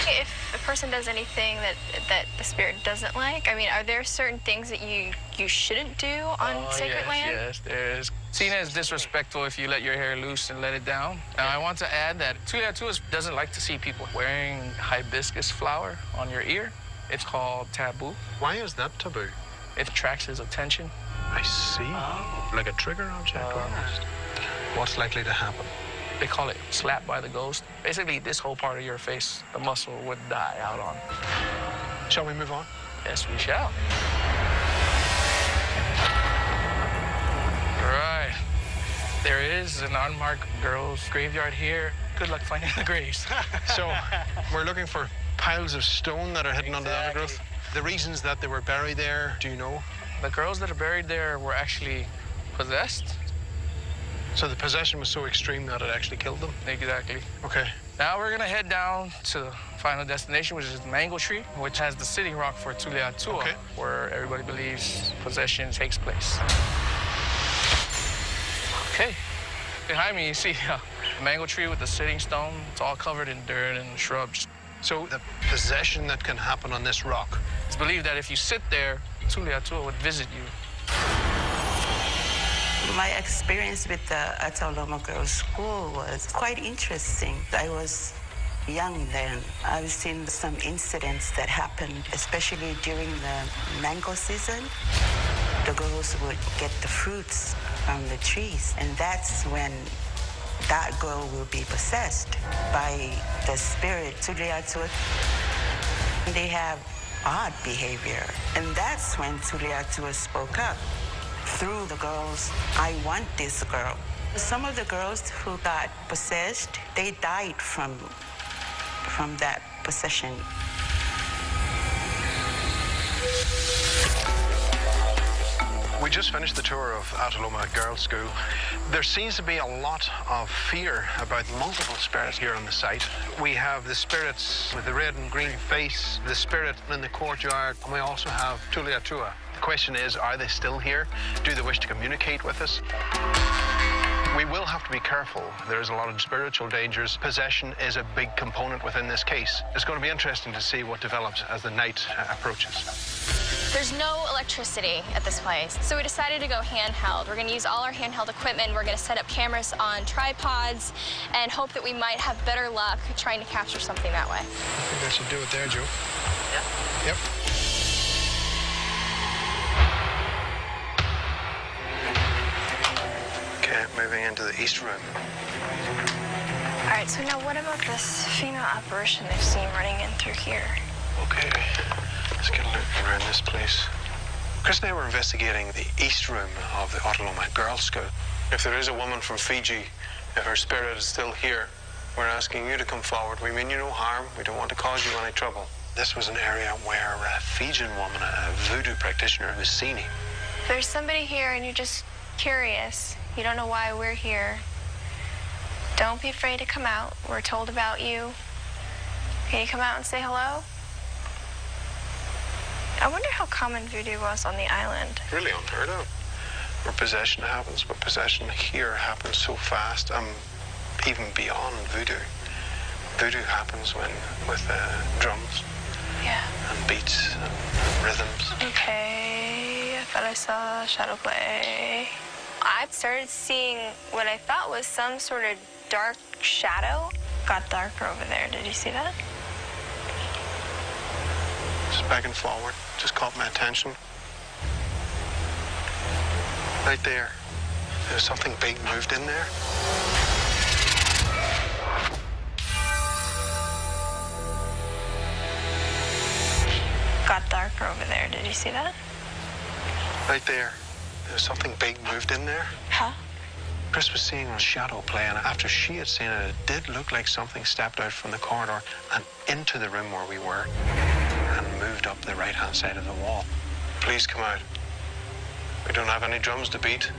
S13: If a person does anything that the spirit doesn't like, I mean, are there certain things that you shouldn't do on sacred land?
S8: Yes, there is. Seen as disrespectful if you let your hair loose and let it down. Now, I want to add that Tuliatua doesn't like to see people wearing hibiscus flower on your ear. It's called taboo.
S5: Why is that taboo?
S8: It attracts his attention.
S5: I see. Like a trigger object almost. What's likely to happen?
S8: They call it slap by the ghost. Basically, this whole part of your face, the muscle would die out on.
S5: Shall we move on?
S8: Yes, we shall. Right. There is an unmarked girl's graveyard here. Good luck finding the graves.
S5: So, we're looking for piles of stone that are hidden under the undergrowth. The reasons that they were buried there, do you know?
S8: The girls that are buried there were actually possessed.
S5: So the possession was so extreme that it actually killed them?
S8: Exactly.
S5: Okay.
S8: Now we're gonna head down to the final destination, which is the Mango Tree, which has the sitting rock for Tuliatua, where everybody believes possession takes place. Okay. Behind me, you see the mango tree with the sitting stone. It's all covered in dirt and shrubs.
S5: So the possession that can happen on this rock.
S8: It's believed that if you sit there, Tuliatua would visit you.
S20: My experience with the Ataloma Girls School was quite interesting. I was young then. I've seen some incidents that happened, especially during the mango season. The girls would get the fruits from the trees, and that's when that girl will be possessed by the spirit Tuliatua. They have odd behavior, and that's when Tuliatua spoke up. Through the girls, I want this girl. Some of the girls who got possessed, they died from that possession.
S5: We just finished the tour of Ataloma Girls' School. There seems to be a lot of fear about multiple spirits here on the site. We have the spirits with the red and green face, the spirit in the courtyard, and we also have Tuliatua. The question is, are they still here? Do they wish to communicate with us? We will have to be careful. There's a lot of spiritual dangers. Possession is a big component within this case. It's going to be interesting to see what develops as the night approaches.
S7: There's no electricity at this place, so we decided to go handheld. We're going to use all our handheld equipment. We're going to set up cameras on tripods and hope that we might have better luck trying to capture something that way.
S5: I think that should do it there, Joe.
S7: Yeah.
S5: Yep. Okay, moving into the east room.
S13: All right, so now what about this female apparition they've seen running in through here?
S5: Okay, let's get a look around this place. Chris and I were investigating the east room of the Ataloma Girls' School. If there is a woman from Fiji, if her spirit is still here, we're asking you to come forward. We mean you no harm. We don't want to cause you any trouble. This was an area where a Fijian woman, a voodoo practitioner, was seen.
S13: If there's somebody here and you're just curious, you don't know why we're here, don't be afraid to come out. We're told about you. Can you come out and say hello? I wonder how common voodoo was on the island.
S5: Really unheard of. Where possession happens, but possession here happens so fast, even beyond voodoo. Voodoo happens with drums.
S13: Yeah.
S5: And beats and rhythms.
S13: Okay, I thought I saw shadow play. I started seeing what I thought was some sort of dark shadow. Got darker over there. Did you see that?
S5: Just back and forward. Just caught my attention. Right there. There's something big moved in there.
S13: Got darker over there. Did you see that?
S5: Right there. There's something big moved in there.
S13: Huh?
S5: Chris was seeing a shadow play, and after she had seen it, it did look like something stepped out from the corridor and into the room where we were and moved up the right-hand side of the wall. Please come out. We don't have any drums to beat.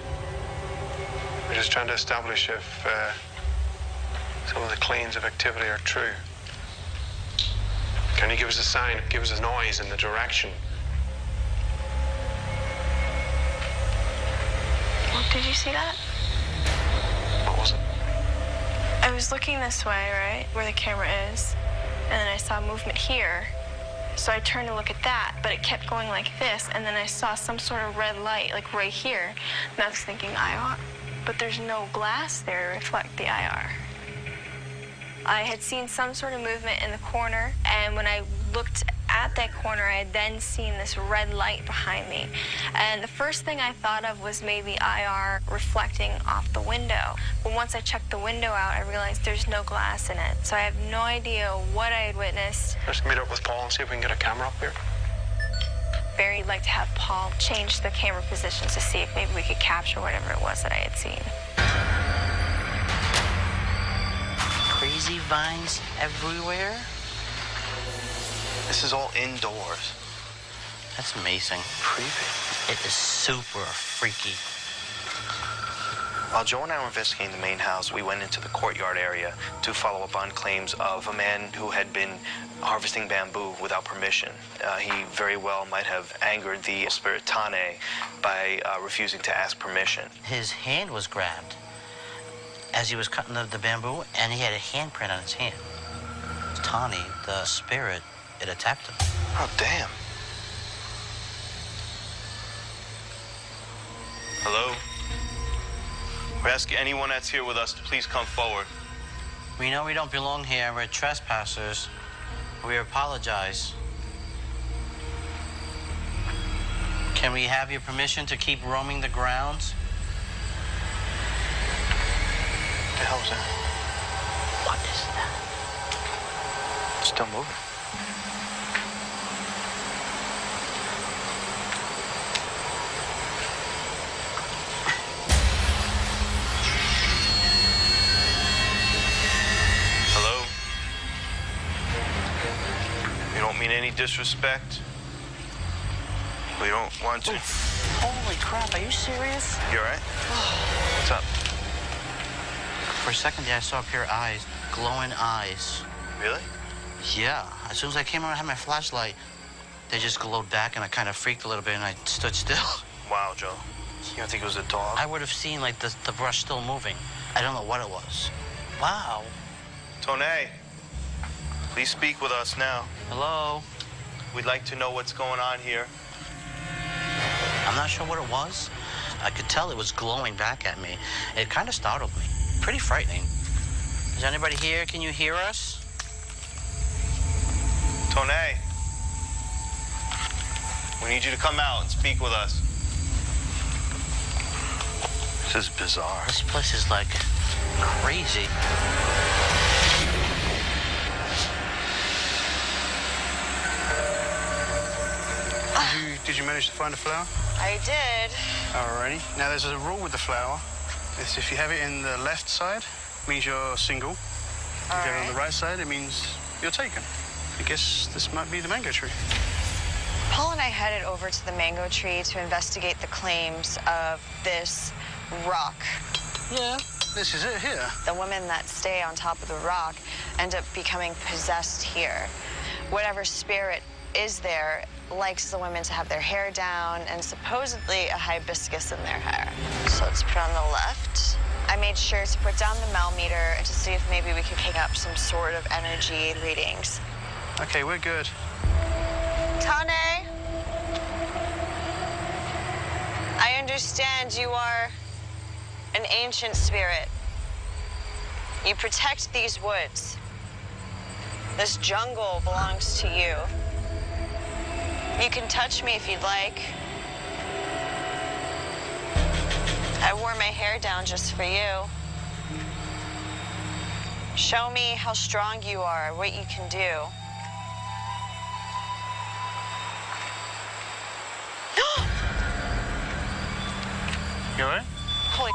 S5: We're just trying to establish if some of the claims of activity are true. Can you give us a sign? Give us a noise in the direction.
S13: Did you see that?
S5: What was it?
S13: I was looking this way, right, where the camera is, and then I saw movement here. So I turned to look at that, but it kept going like this, and then I saw some sort of red light, like right here, and I was thinking IR, but there's no glass there to reflect the IR. I had seen some sort of movement in the corner, and when I looked at that corner, I had then seen this red light behind me. And the first thing I thought of was maybe IR reflecting off the window. But once I checked the window out, I realized there's no glass in it. So I have no idea what I had witnessed.
S5: Let's meet up with Paul and see if we can get a camera up here.
S13: Barry'd like to have Paul change the camera positions to see if maybe we could capture whatever it was that I had seen.
S12: Crazy vines everywhere.
S21: This is all indoors.
S12: That's amazing.
S21: Creepy.
S12: It is super freaky.
S21: While Joe and I were investigating the main house, we went into the courtyard area to follow up on claims of a man who had been harvesting bamboo without permission. He very well might have angered the spirit Tane by refusing to ask permission.
S12: His hand was grabbed as he was cutting the bamboo, and he had a handprint on his hand. Tani, the spirit, it attacked him.
S21: Oh, damn. Hello? We're asking anyone that's here with us to please come forward.
S12: We know we don't belong here. We're trespassers. We apologize. Can we have your permission to keep roaming the grounds?
S21: What the hell was that?
S12: What is that?
S21: It's still moving. Hello? We don't mean any disrespect. We don't want to.
S12: Holy crap, are you serious?
S21: You all right? What's up?
S12: For a second there, I saw a pair of eyes, glowing eyes.
S21: Really?
S12: Yeah. As soon as I came out and had my flashlight, they just glowed back, and I kind of freaked a little bit, and I stood still.
S21: Wow, Joe. You don't think it was a dog?
S12: I would have seen, like, the brush still moving. I don't know what it was. Wow.
S21: Tone, please speak with us now.
S12: Hello?
S21: We'd like to know what's going on here.
S12: I'm not sure what it was. I could tell it was glowing back at me. It kind of startled me. Pretty frightening. Is anybody here? Can you hear us?
S21: Tone, we need you to come out and speak with us. This is bizarre.
S12: This place is, like, crazy.
S9: Did you manage to find a flower?
S4: I did.
S9: Alrighty. Now, there's a rule with the flower. It's if you have it in the left side, it means you're single. If you have it on the right side, it means you're taken. I guess this might be the mango tree.
S4: Paul and I headed over to the mango tree to investigate the claims of this rock.
S9: Yeah, this is it here.
S4: The women that stay on top of the rock end up becoming possessed here. Whatever spirit is there likes the women to have their hair down and supposedly a hibiscus in their hair. So let's put on the left. I made sure to put down the Mel meter and to see if maybe we could pick up some sort of energy readings.
S9: Okay, we're good.
S4: Tane, I understand you are an ancient spirit. You protect these woods. This jungle belongs to you. You can touch me if you'd like. I wore my hair down just for you. Show me how strong you are, what you can do.
S9: You all right?
S4: Holy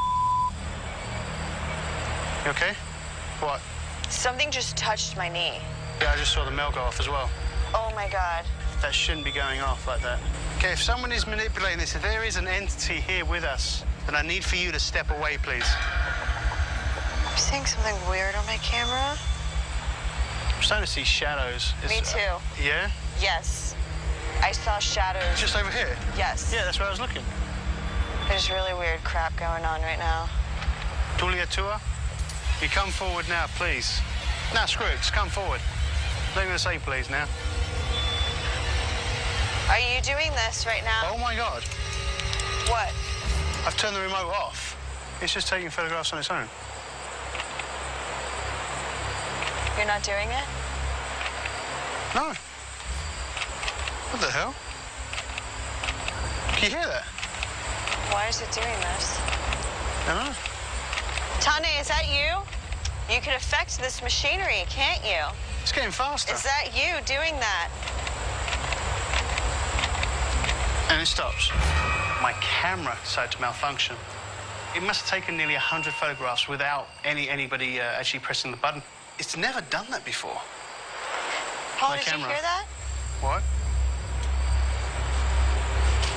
S9: You okay? What?
S4: Something just touched my knee.
S9: Yeah, I just saw the mail go off as well.
S4: Oh my God.
S9: That shouldn't be going off like that. Okay, if someone is manipulating this, if there is an entity here with us, then I need for you to step away, please.
S4: I'm seeing something weird on my camera.
S9: I'm starting to see shadows.
S4: Me too.
S9: Yeah?
S4: Yes. I saw shadows.
S9: Just over here?
S4: Yes.
S9: Yeah, that's where I was looking.
S4: There's really weird crap going on right now.
S9: Tulia Tua, you come forward now, please. Nah, screw it, just come forward. I'm going to say please now.
S4: Are you doing this right now?
S9: Oh my God.
S4: What?
S9: I've turned the remote off. It's just taking photographs on its own.
S4: You're not doing it?
S9: No. What the hell? Can you hear that?
S4: Why is it doing this?
S9: I don't know.
S4: Tane, is that you? You can affect this machinery, can't you?
S9: It's getting faster.
S4: Is that you doing that?
S9: And it stops. My camera decided to malfunction. It must have taken nearly 100 photographs without anybody actually pressing the button. It's never done that before.
S4: Paul, did you hear that?
S9: What?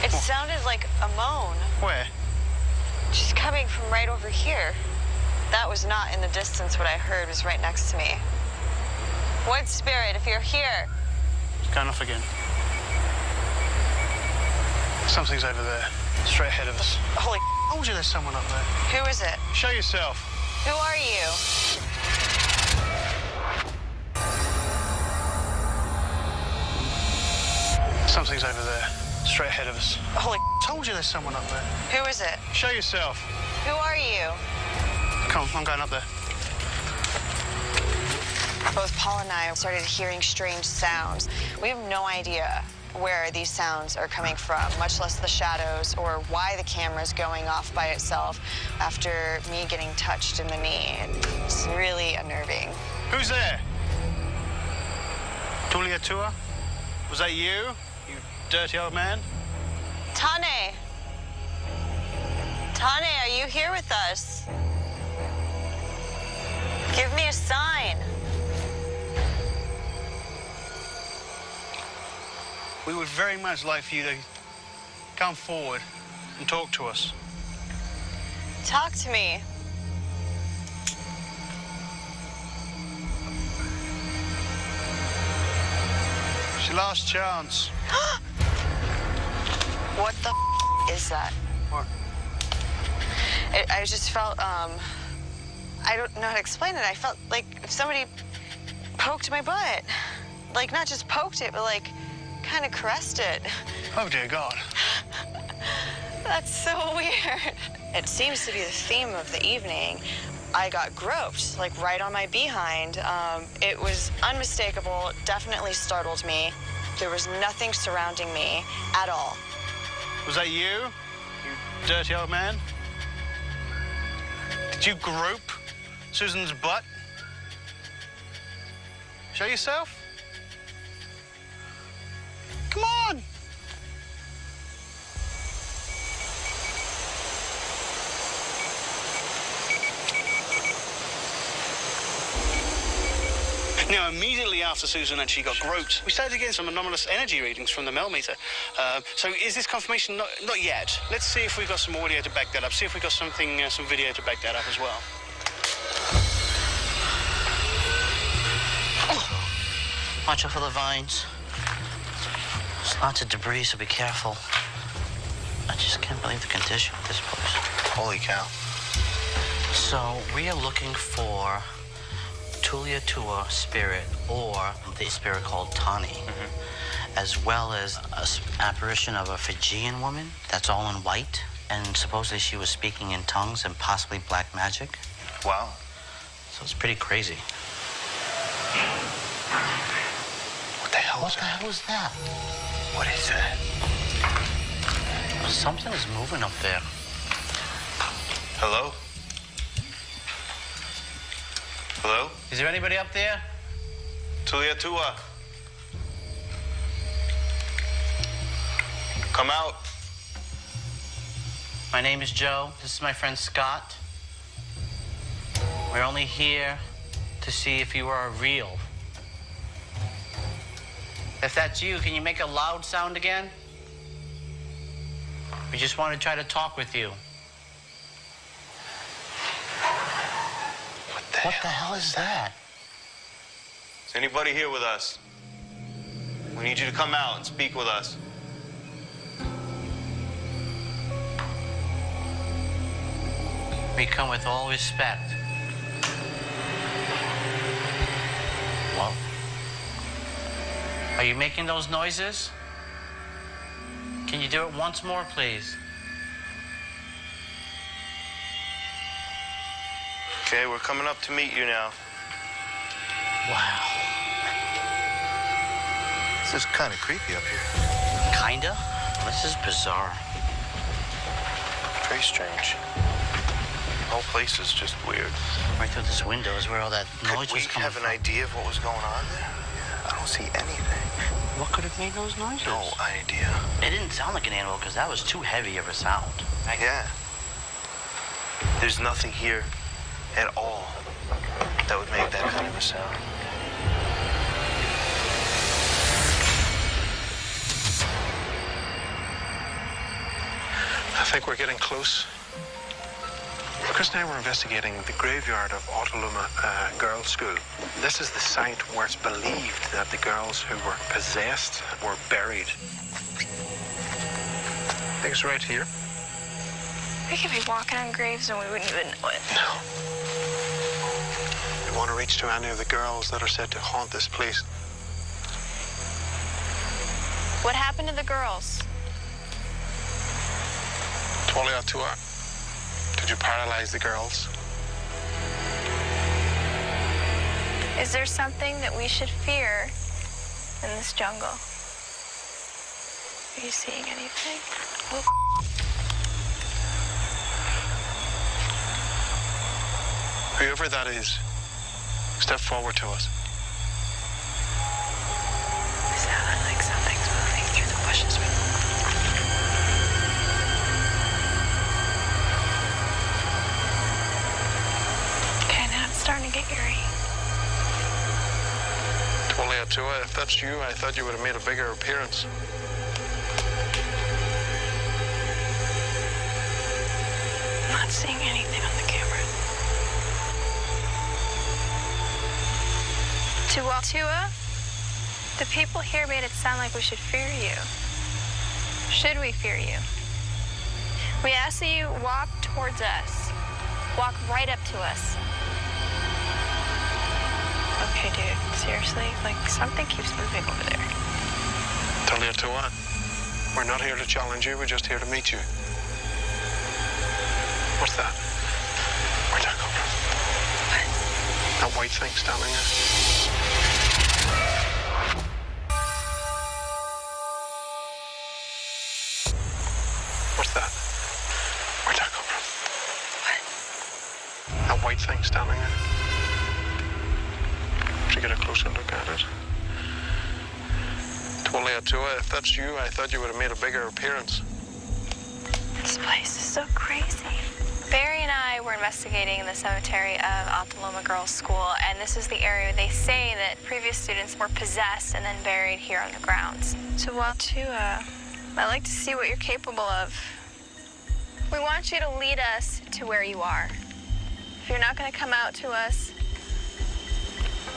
S4: It sounded like a moan.
S9: Where?
S4: Just coming from right over here. That was not in the distance. What I heard was right next to me. What spirit, if you're here?
S9: It's going off again. Something's over there, straight ahead of us.
S4: Holy
S9: I told you there's someone up there.
S4: Who is it?
S9: Show yourself.
S4: Who are you?
S9: Something's over there, straight ahead of us. Holy told you there's someone up there.
S4: Who is it?
S9: Show yourself.
S4: Who are you?
S9: Come on, I'm going up there.
S4: Both Paul and I started hearing strange sounds. We have no idea where these sounds are coming from, much less the shadows or why the camera's going off by itself after me getting touched in the knee. It's really unnerving.
S9: Who's there? Tulia Tua? Was that you dirty old man?
S4: Tane! Tane, are you here with us? Give me a sign.
S9: We would very much like for you to come forward and talk to us.
S4: Talk to me.
S9: It's your last chance.
S4: What the is that?
S9: What?
S4: I just felt, I don't know how to explain it. I felt like somebody poked my butt. Like, not just poked it, but like, kind of caressed it.
S9: Oh, dear God.
S4: That's so weird. It seems to be the theme of the evening. I got groped, like right on my behind. It was unmistakable, definitely startled me. There was nothing surrounding me at all.
S9: Was that you dirty old man? Did you grope Susan's butt? Show yourself? Come on! Now, immediately after Susan and she got groped, we started to get some anomalous energy readings from the millimeter. So is this confirmation? Not yet. Let's see if we've got some audio to back that up. See if we've got something, some video to back that up as well.
S12: Watch out for the vines. There's lots of debris, so be careful. I just can't believe the condition of this place.
S21: Holy cow.
S12: So we are looking for Tulia Tua spirit, or the spirit called Tani, as well as an apparition of a Fijian woman that's all in white, and supposedly she was speaking in tongues and possibly black magic.
S21: Wow.
S12: So it's pretty crazy.
S21: What the hell
S12: was that?
S21: What is that?
S12: Something is moving up there.
S21: Hello? Hello?
S12: Is there anybody up there?
S21: Tulia Tua. Come out.
S12: My name is Joe. This is my friend Scott. We're only here to see if you are real. If that's you, can you make a loud sound again? We just want to try to talk with you. What the hell is that?
S21: Is anybody here with us? We need you to come out and speak with us.
S12: We come with all respect. What? Are you making those noises? Can you do it once more, please?
S21: Okay, we're coming up to meet you now.
S12: Wow.
S21: This is kind of creepy up here.
S12: Kinda? This is bizarre.
S21: Very strange. The whole place is just weird.
S12: Right through this window is where all that noise was coming from.
S21: Could we have an idea of what was going on there? I don't see anything.
S12: What could have made those noises?
S21: No idea.
S12: It didn't sound like an animal because that was too heavy of a sound.
S21: Yeah. There's nothing here at all that would make that kind of a sound.
S5: I think we're getting close. Chris and I were investigating the graveyard of Otoluma Girls' School. This is the site where it's believed that the girls who were possessed were buried. I think it's right here.
S6: We could be walking on graves and we wouldn't even know it.
S5: No. We want to reach to any of the girls that are said to haunt this place.
S4: What happened to the girls?
S5: Did you paralyze the girls?
S4: Is there something that we should fear in this jungle? Are you seeing anything? Oh.
S5: Whoever that is, step forward to us.
S4: It sounded like something's moving through the bushes. Okay, now it's starting to get eerie.
S5: Tua, if that's you, I thought you would have made a bigger appearance.
S4: I'm not seeing anything on the camera. Tua, the people here made it sound like we should fear you. Should we fear you? We ask that you walk towards us. Walk right up to us. Okay, dude, seriously? Like, something keeps moving over there.
S5: Tua, we're not here to challenge you, we're just here to meet you. What's that? Where'd that come from? What? That white thing standing there. What's that? Where'd that come from? What? That white thing standing there. To get a closer look at it. Tua, if that's you, I thought you would have made a bigger appearance.
S4: This place is so crazy. Barry and I were investigating the cemetery of Altaloma Girls' School, and this is the area they say that previous students were possessed and then buried here on the grounds. So, Tua, I'd like to see what you're capable of. We want you to lead us to where you are. If you're not going to come out to us,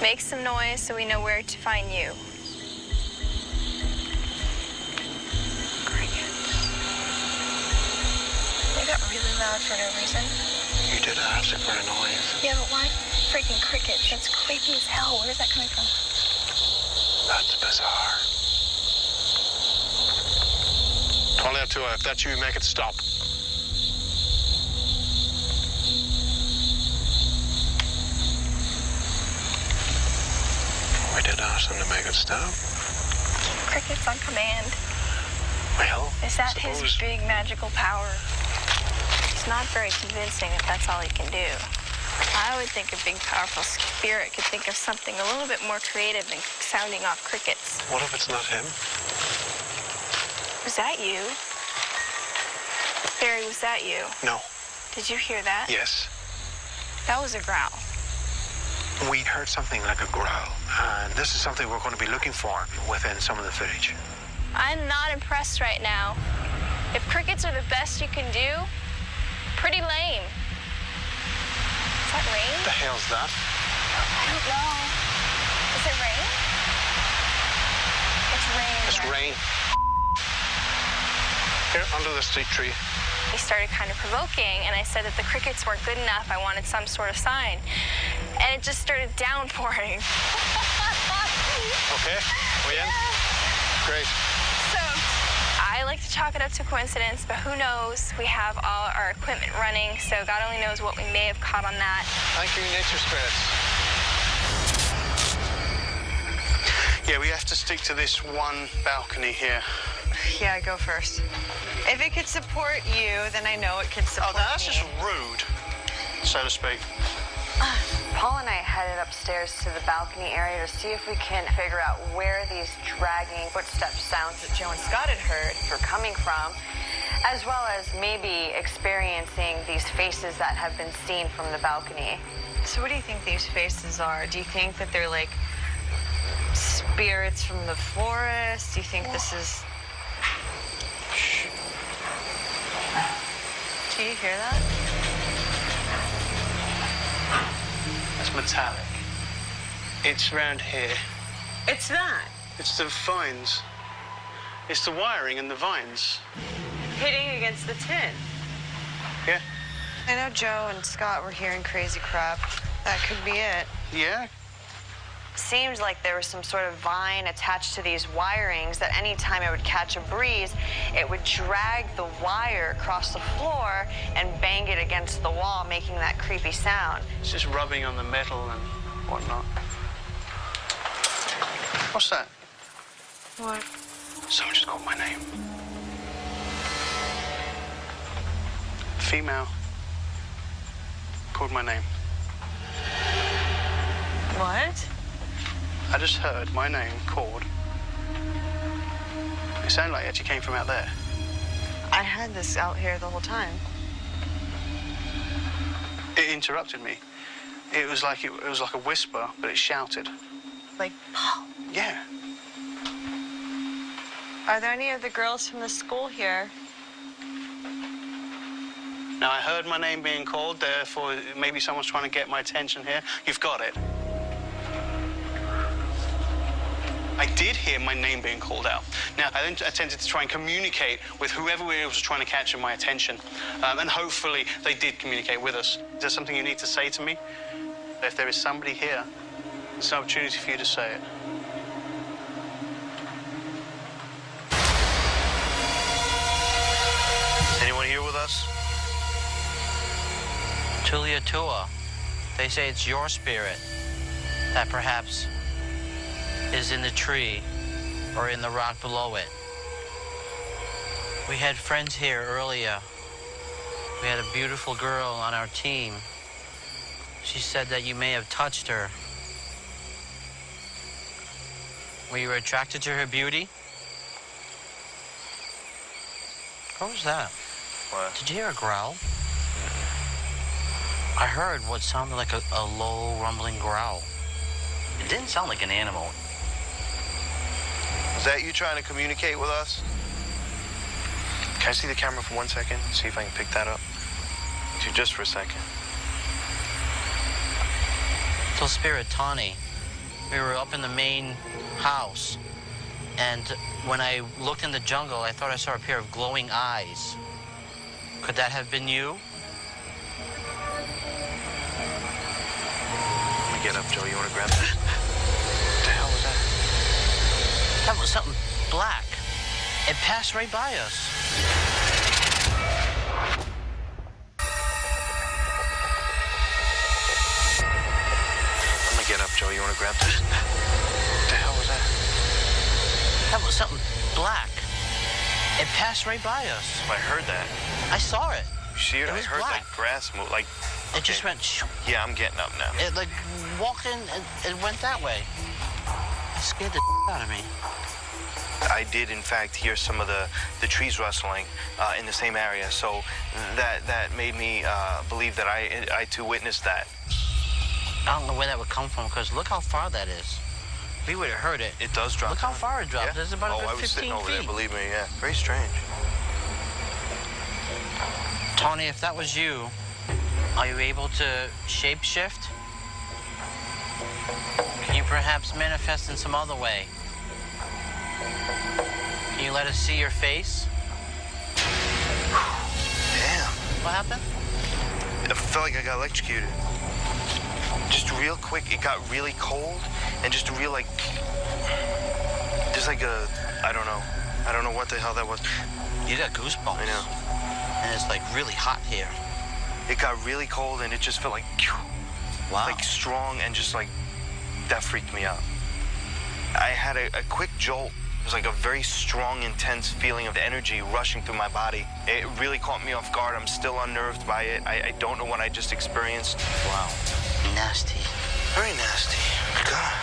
S4: make some noise so we know where to find you. They got really loud for no reason.
S5: You did ask for a noise.
S4: Yeah, but why freaking crickets? That's creepy as hell. Where's that coming from?
S5: That's bizarre. Tua, if that's you, make it stop. We did ask them to make it stop.
S4: Crickets on command.
S5: Well,
S4: is that his big magical power? It's not very convincing if that's all he can do. I would think a big, powerful spirit could think of something a little bit more creative than sounding off crickets.
S5: What if it's not him?
S4: Was that you? Barry, was that you?
S5: No.
S4: Did you hear that?
S5: Yes.
S4: That was a growl.
S5: We heard something like a growl, and this is something we're going to be looking for within some of the footage.
S4: I'm not impressed right now. If crickets are the best you can do, pretty lame. Is that rain?
S5: What the hell's that?
S4: I don't know. Is it rain? It's rain.
S5: It's rain. Here, under the street tree.
S4: He started kind of provoking, and I said that the crickets weren't good enough. I wanted some sort of sign. And it just started downpouring.
S5: Okay, we in? Great.
S4: So, I like to chalk it up to coincidence, but who knows? We have all our equipment running, so God only knows what we may have caught on that.
S5: Thank you, nature spirits. Yeah, we have to stick to this one balcony here.
S10: Yeah, go first. If it could support you, then I know it could support me.
S5: Oh, that's just rude, so to speak.
S15: Paul and I headed upstairs to the balcony area to see if we can figure out where these dragging footstep sounds that Joe and Scott had heard were coming from, as well as maybe experiencing these faces that have been seen from the balcony.
S10: So what do you think these faces are? Do you think that they're like spirits from the forest? Do you think this is... Do you hear that?
S5: It's metallic. It's round here.
S10: It's that?
S5: It's the vines. It's the wiring and the vines.
S10: Hitting against the tin?
S5: Yeah.
S10: I know Joe and Scott were hearing crazy crap. That could be it.
S5: Yeah?
S15: Seemed like there was some sort of vine attached to these wirings that any time it would catch a breeze, it would drag the wire across the floor and bang it against the wall, making that creepy sound.
S9: It's just rubbing on the metal and whatnot. What's that?
S15: What?
S9: Someone just called my name. Female called my name.
S15: What?
S9: I just heard my name called. It sounded like it actually came from out there.
S15: I had this out here the whole time.
S9: It interrupted me. It was like a whisper, but it shouted.
S15: Like, Paul.
S9: Yeah.
S15: Are there any of the girls from the school here?
S9: Now, I heard my name being called, therefore maybe someone's trying to get my attention here. You've got it. I did hear my name being called out. Now, I then attempted to try and communicate with whoever was trying to capture my attention. And hopefully they did communicate with us. Is there something you need to say to me? If there is somebody here, it's an opportunity for you to say it.
S21: Anyone here with us?
S12: Tulia Tua. They say it's your spirit that perhaps is in the tree or in the rock below it. We had friends here earlier. We had a beautiful girl on our team. She said that you may have touched her. Were you attracted to her beauty? What was that?
S21: What?
S12: Did you hear a growl? I heard what sounded like a low, rumbling growl. It didn't sound like an animal.
S21: Is that you trying to communicate with us? Can I see the camera for 1 second? See if I can pick that up. Just for a second.
S12: Little Spirit Tawny, we were up in the main house, and when I looked in the jungle, I thought I saw a pair of glowing eyes. Could that have been you?
S21: Let me get up, Joe. You want to grab that? What the hell was that?
S12: That was something black. It passed right by us.
S21: Let me get up, Joe. You want to grab that? What the hell was that?
S12: That was something black. It passed right by us.
S21: I heard that.
S12: I saw it.
S21: You see it?
S12: It
S21: I
S12: was
S21: heard
S12: black.
S21: like grass move. Like
S12: It just went. Shoo.
S21: Yeah, I'm getting up now.
S12: It like walking. It went that way. It scared the out of me.
S21: I did, in fact, hear some of the trees rustling in the same area, so that made me believe that I too witnessed that.
S12: I don't know where that would come from, because look how far that is. We would have heard it.
S21: It does drop.
S12: Look how
S21: down.
S12: far it dropped.
S21: Yeah.
S12: It's about
S21: I was
S12: 15
S21: sitting over
S12: feet.
S21: there, believe me, yeah. Very strange.
S12: Tony, if that was you, are you able to shapeshift? Can you perhaps manifest in some other way? Can you let us see your face?
S21: Damn.
S12: What happened?
S21: I felt like I got electrocuted. Just real quick, it got really cold, and just a real, like, just like a, I don't know what the hell that was.
S12: You got goosebumps.
S21: I know.
S12: And it's like really hot here.
S21: It got really cold, and it just felt like,
S12: wow.
S21: Like strong, and just like, that freaked me out. I had a quick jolt. It was like a very strong, intense feeling of energy rushing through my body. It really caught me off guard. I'm still unnerved by it. I don't know what I just experienced.
S12: Wow. Nasty.
S21: Very nasty. God.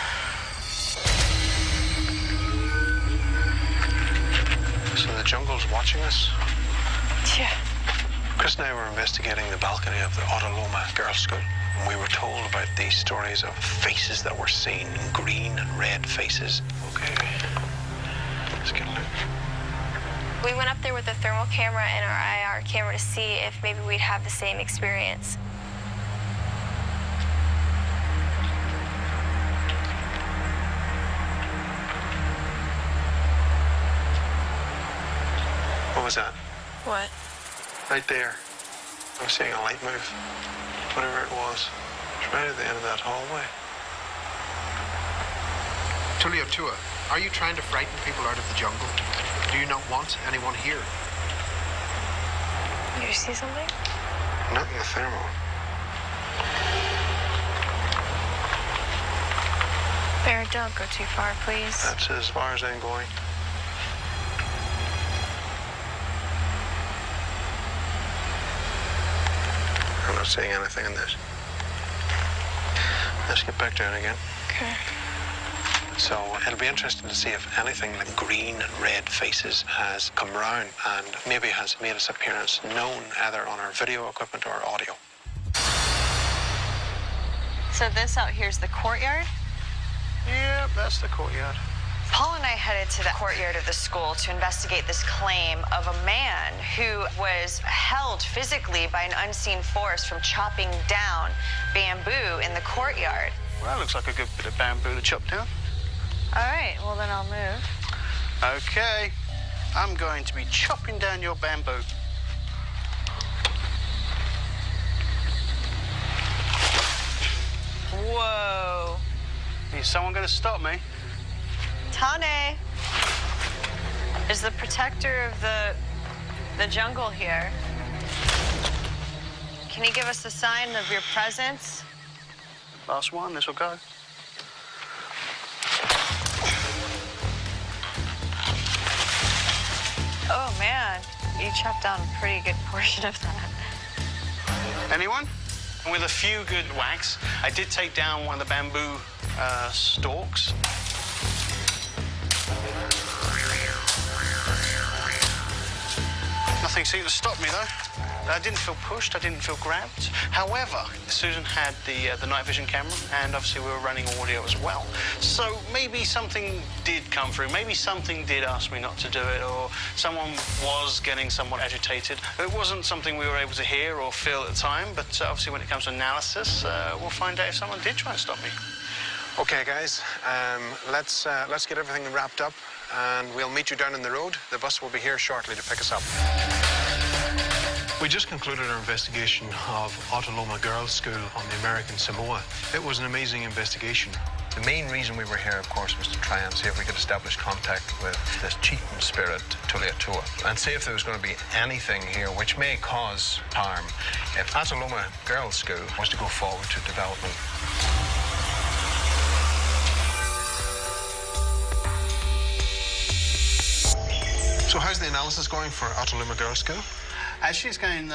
S5: So the jungle's watching us?
S15: Yeah.
S5: Chris and I were investigating the balcony of the Autaloma Girls' School. And we were told about these stories of faces that were seen, green and red faces. Okay. Let's get a look.
S13: We went up there with a thermal camera and our IR camera to see if maybe we'd have the same experience.
S5: What was that?
S13: What?
S5: Right there. I was seeing a light move. Whatever it was. It's right at the end of that hallway. Tuliatua, are you trying to frighten people out of the jungle? Do you not want anyone here?
S13: You see something?
S5: Not in the thermal.
S13: Bear, don't go too far, please.
S5: That's as far as I'm going. I'm not seeing anything in this. Let's get back down again.
S13: Okay.
S5: So it'll be interesting to see if anything like green and red faces has come round and maybe has made its appearance known either on our video equipment or audio.
S15: So this out here is the courtyard?
S5: Yeah, that's the courtyard.
S15: Paul and I headed to the courtyard of the school to investigate this claim of a man who was held physically by an unseen force from chopping down bamboo in the courtyard.
S9: Well, that looks like a good bit of bamboo to chop down.
S15: All right, well then I'll move.
S9: Okay, I'm going to be chopping down your bamboo.
S15: Whoa.
S9: Is someone going to stop me?
S15: Tane is the protector of the jungle here. Can you give us a sign of your presence?
S9: Last one, this will go.
S15: Oh man, you chopped down a pretty good portion of that.
S9: Anyone? With a few good whacks, I did take down one of the bamboo stalks. Nothing seemed to stop me, though. I didn't feel pushed, I didn't feel grabbed. However, Susan had the night vision camera, and obviously we were running audio as well. So maybe something did come through. Maybe something did ask me not to do it, or someone was getting somewhat agitated. It wasn't something we were able to hear or feel at the time, but obviously when it comes to analysis, we'll find out if someone did try and stop me.
S5: Okay, guys, let's get everything wrapped up, and we'll meet you down in the road. The bus will be here shortly to pick us up. We just concluded our investigation of Autoloma Girls' School on the American Samoa. It was an amazing investigation.
S17: The main reason we were here, of course, was to try and see if we could establish contact with this cheating spirit, Tuliatua, and see if there was going to be anything here which may cause harm if Autoloma Girls' School was to go forward to development. So how's the analysis going for Autoloma Girls' School?
S9: Actually, it's going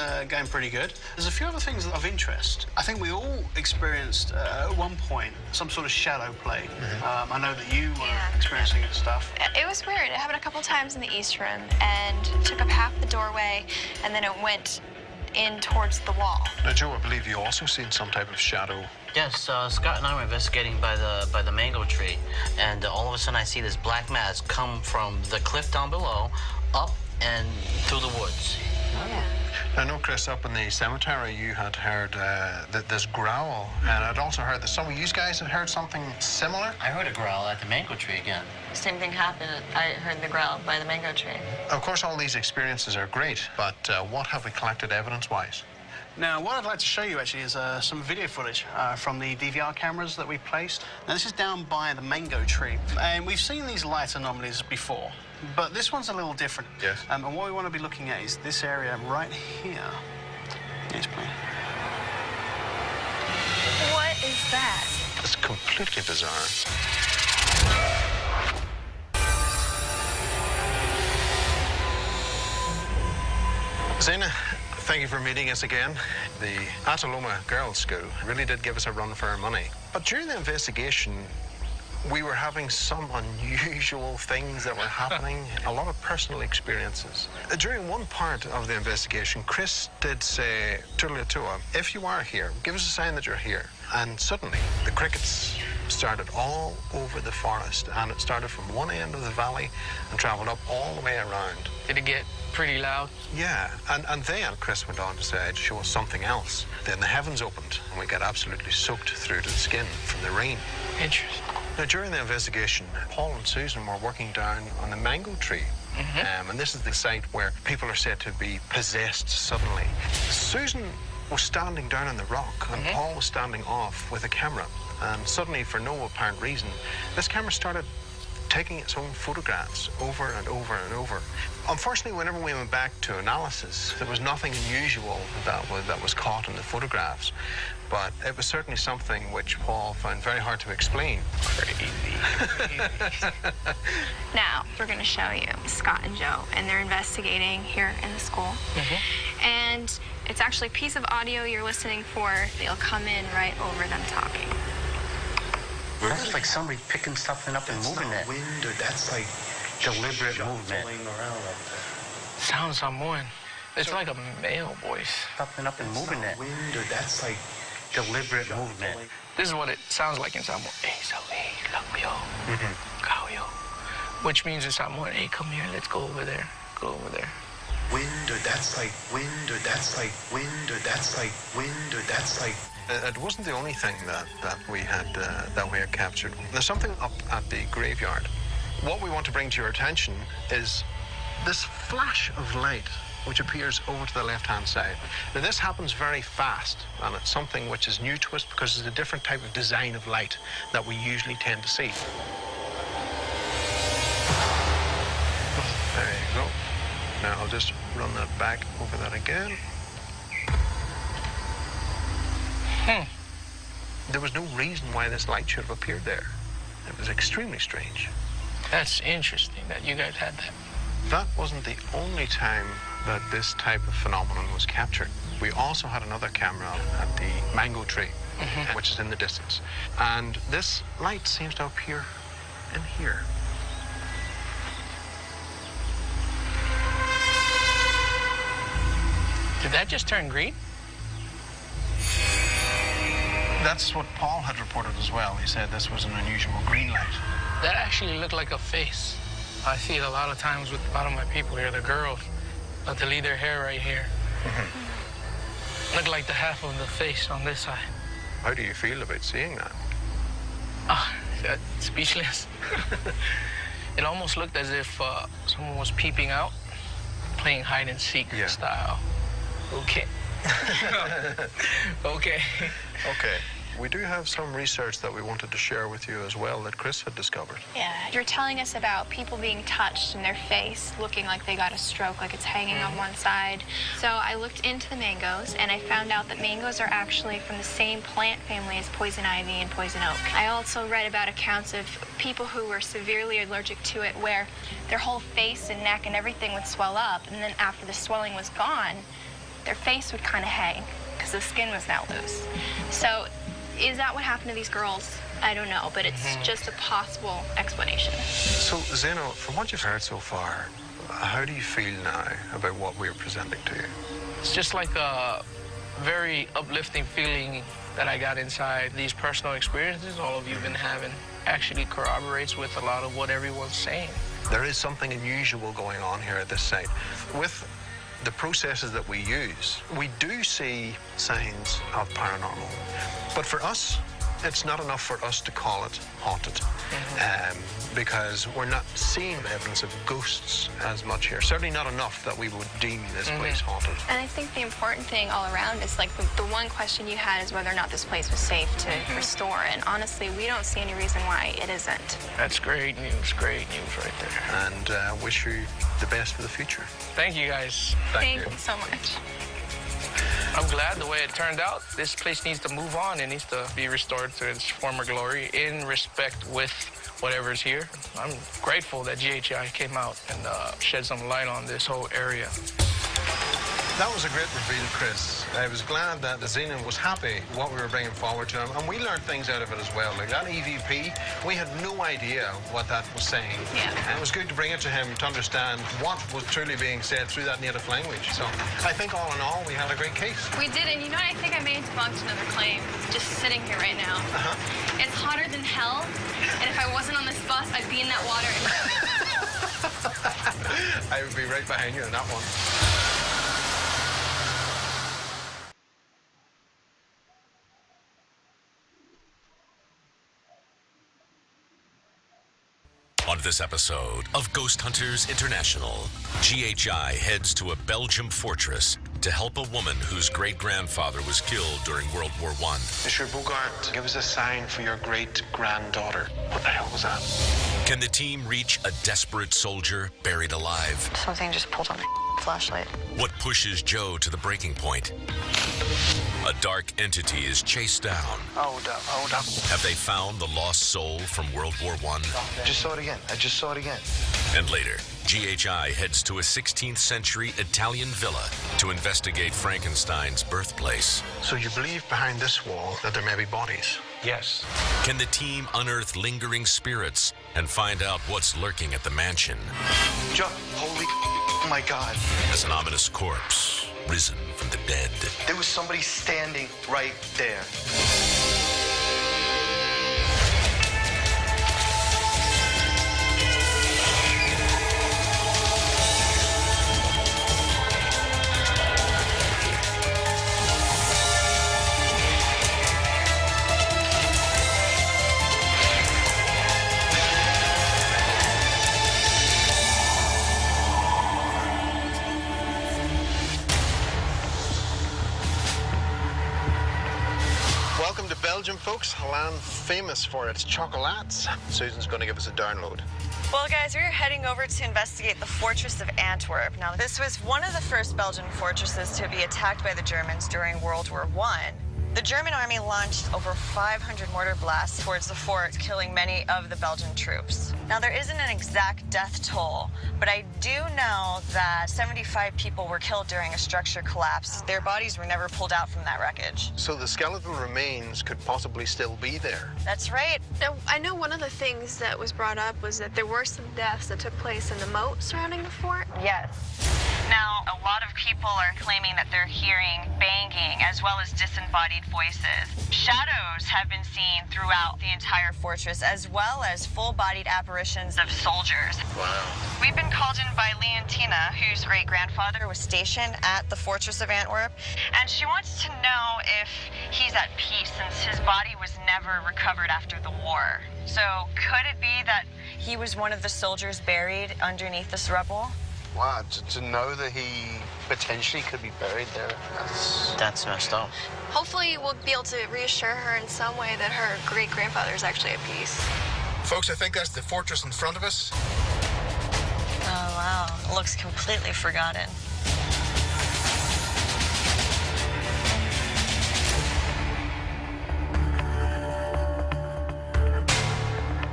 S9: pretty good. There's a few other things of interest. I think we all experienced, at one point, some sort of shadow play. I know that you were experiencing stuff.
S6: It was weird. It happened a couple times in the East Room, and took up half the doorway, and then it went in towards the wall.
S5: Now, Joe, I believe you also seen some type of shadow.
S12: Yes, Scott and I were investigating by the mango tree, and all of a sudden I see this black mass come from the cliff down below, up and through the woods.
S15: Oh, yeah.
S5: I know, Chris, up in the cemetery you had heard this growl, and I'd also heard that some of you guys had heard something similar.
S12: I heard a growl at the mango tree again.
S15: Same thing happened. I heard the growl by the mango tree.
S5: Of course, all these experiences are great, but what have we collected evidence-wise?
S9: Now, what I'd like to show you, actually, is some video footage from the DVR cameras that we placed. Now, this is down by the mango tree, and we've seen these light anomalies before, but this one's a little different.
S5: Yes.
S9: And what we want to be looking at is this area right here. Yes, please.
S6: What is that?
S5: It's completely bizarre. Zena, thank you for meeting us again. The Autoloma Girls' School really did give us a run for our money. But during the investigation, we were having some unusual things that were happening, a lot of personal experiences. During one part of the investigation, Chris did say, Tuliatua, if you are here, give us a sign that you're here. And suddenly, the crickets started all over the forest, and it started from one end of the valley and traveled up all the way around.
S8: Did it get pretty loud?
S5: Yeah, and then Chris went on to say, to show us something else. Then the heavens opened, and we got absolutely soaked through to the skin from the rain.
S8: Interesting.
S5: Now, during the investigation, Paul and Susan were working down on the mango tree. And this is the site where people are said to be possessed suddenly. Susan was standing down on the rock, and Paul was standing off with a camera. And suddenly, for no apparent reason, this camera started
S17: taking its own photographs over and over and over. Unfortunately, whenever we went back to analysis, there was nothing unusual that was caught in the photographs. But it was certainly something which Paul found very hard to explain. Crazy.
S13: Now, we're going to show you Scott and Joe, and they're investigating here in the school. And it's actually a piece of audio you're listening for. They'll come in right over them talking.
S12: That's like somebody picking something up and moving it.
S18: Wind, or that's like
S12: deliberate movement.
S8: Sounds Samoan. It's like a male voice.
S12: Something up and moving it.
S18: Wind, or that's like
S12: deliberate movement.
S8: This is what it sounds like in Samoan. Which means in Samoan, hey, come here, let's go over there. Go over there.
S18: Wind, or that's like wind, or that's like wind, or that's like wind, or that's like.
S17: It wasn't the only thing that we had captured. There's something up at the graveyard. What we want to bring to your attention is this flash of light which appears over to the left-hand side. Now, this happens very fast, and it's something which is new to us because it's a different type of design of light that we usually tend to see. There you go. Now, I'll just run that back over that again. There was no reason why this light should have appeared there. It was extremely strange.
S8: That's interesting that you guys had that.
S17: That wasn't the only time that this type of phenomenon was captured. We also had another camera at the mango tree, which is in the distance. And this light seems to appear in here.
S8: Did that just turn green?
S17: That's what Paul had reported as well. He said this was an unusual green light.
S8: That actually looked like a face. I see it a lot of times with a lot of my people here, the girls, but they leave their hair right here. Look like the half of the face on this side.
S17: How do you feel about seeing that?
S8: Speechless. It almost looked as if someone was peeping out, playing hide and seek style. Okay. Okay.
S17: Okay. We do have some research that we wanted to share with you as well that Chris had discovered.
S13: Yeah, you're telling us about people being touched and their face looking like they got a stroke, like it's hanging on one side. So I looked into the mangoes, and I found out that mangoes are actually from the same plant family as poison ivy and poison oak. I also read about accounts of people who were severely allergic to it, where their whole face and neck and everything would swell up, and then after the swelling was gone, their face would kind of hang because the skin was now loose. So is that what happened to these girls? I don't know, but it's just a possible explanation.
S17: So, Zeno, from what you've heard so far, how do you feel now about what we're presenting to you?
S8: It's just like a very uplifting feeling that I got inside. These personal experiences all of you have been having actually corroborates with a lot of what everyone's saying.
S17: There is something unusual going on here at this site. With the processes that we use, we do see signs of paranormal. But for us, it's not enough for us to call it haunted, because we're not seeing evidence of ghosts as much here. Certainly not enough that we would deem this place haunted.
S13: And I think the important thing all around is, like, the one question you had is whether or not this place was safe to restore. And honestly, we don't see any reason why it isn't.
S8: That's great news right there.
S17: And wish you the best for the future.
S8: Thank you, guys.
S13: Thank you so much.
S8: I'm glad the way it turned out. This place needs to move on. It needs to be restored to its former glory in respect with whatever's here. I'm grateful that GHI came out and shed some light on this whole area.
S17: That was a great reveal, Chris. I was glad that Zeno was happy what we were bringing forward to him, and we learned things out of it as well. Like that EVP, we had no idea what that was saying.
S13: Yeah.
S17: And it was good to bring it to him to understand what was truly being said through that native language. So I think all in all, we had a great case.
S13: We did, and you know what? I think I may have debunked another claim just sitting here right now. It's hotter than hell, and if I wasn't on this bus, I'd be in that water.
S17: I would be right behind you on that one.
S2: On this episode of Ghosthunters International, GHI heads to a Belgium fortress to help a woman whose great-grandfather was killed during World War I.
S17: Monsieur Bogart, give us a sign for your great-granddaughter. What the hell was that?
S2: Can the team reach a desperate soldier buried alive?
S15: Something just pulled on my flashlight.
S2: What pushes Joe to the breaking point? A dark entity is chased down.
S1: Hold up.
S2: Have they found the lost soul from World War I?
S1: I just saw it again.
S2: And later, GHI heads to a 16th century Italian villa to investigate Frankenstein's birthplace.
S17: So you believe behind this wall that there may be bodies?
S1: Yes.
S2: Can the team unearth lingering spirits and find out what's lurking at the mansion?
S1: Joe, oh my God.
S2: As an ominous corpse risen from the dead.
S1: There was somebody standing right there.
S17: Welcome to Belgium, folks. A land famous for its chocolates. Susan's going to give us a download.
S4: Well, guys, we're heading over to investigate the fortress of Antwerp. Now, this was one of the first Belgian fortresses to be attacked by the Germans during World War I. The German army launched over 500 mortar blasts towards the fort, killing many of the Belgian troops. Now, there isn't an exact death toll, but I do know that 75 people were killed during a structure collapse. Their bodies were never pulled out from that wreckage.
S17: So the skeletal remains could possibly still be there.
S4: That's right.
S13: Now, I know one of the things that was brought up was that there were some deaths that took place in the moat surrounding the fort.
S4: Yes. Now, a lot of people are claiming that they're hearing banging as well as disembodied voices. Shadows have been seen throughout the entire fortress, as well as full-bodied apparitions of soldiers.
S1: Wow.
S4: We've been called in by Leontina, whose great-grandfather was stationed at the fortress of Antwerp, and she wants to know if he's at peace since his body was never recovered after the war. So could it be that he was one of the soldiers buried underneath this rubble?
S1: Wow, to know that he potentially could be buried there,
S12: That's messed up.
S13: Hopefully, we'll be able to reassure her in some way that her great-grandfather is actually at peace.
S17: Folks, I think that's the fortress in front of us.
S4: Oh, wow. It looks completely forgotten.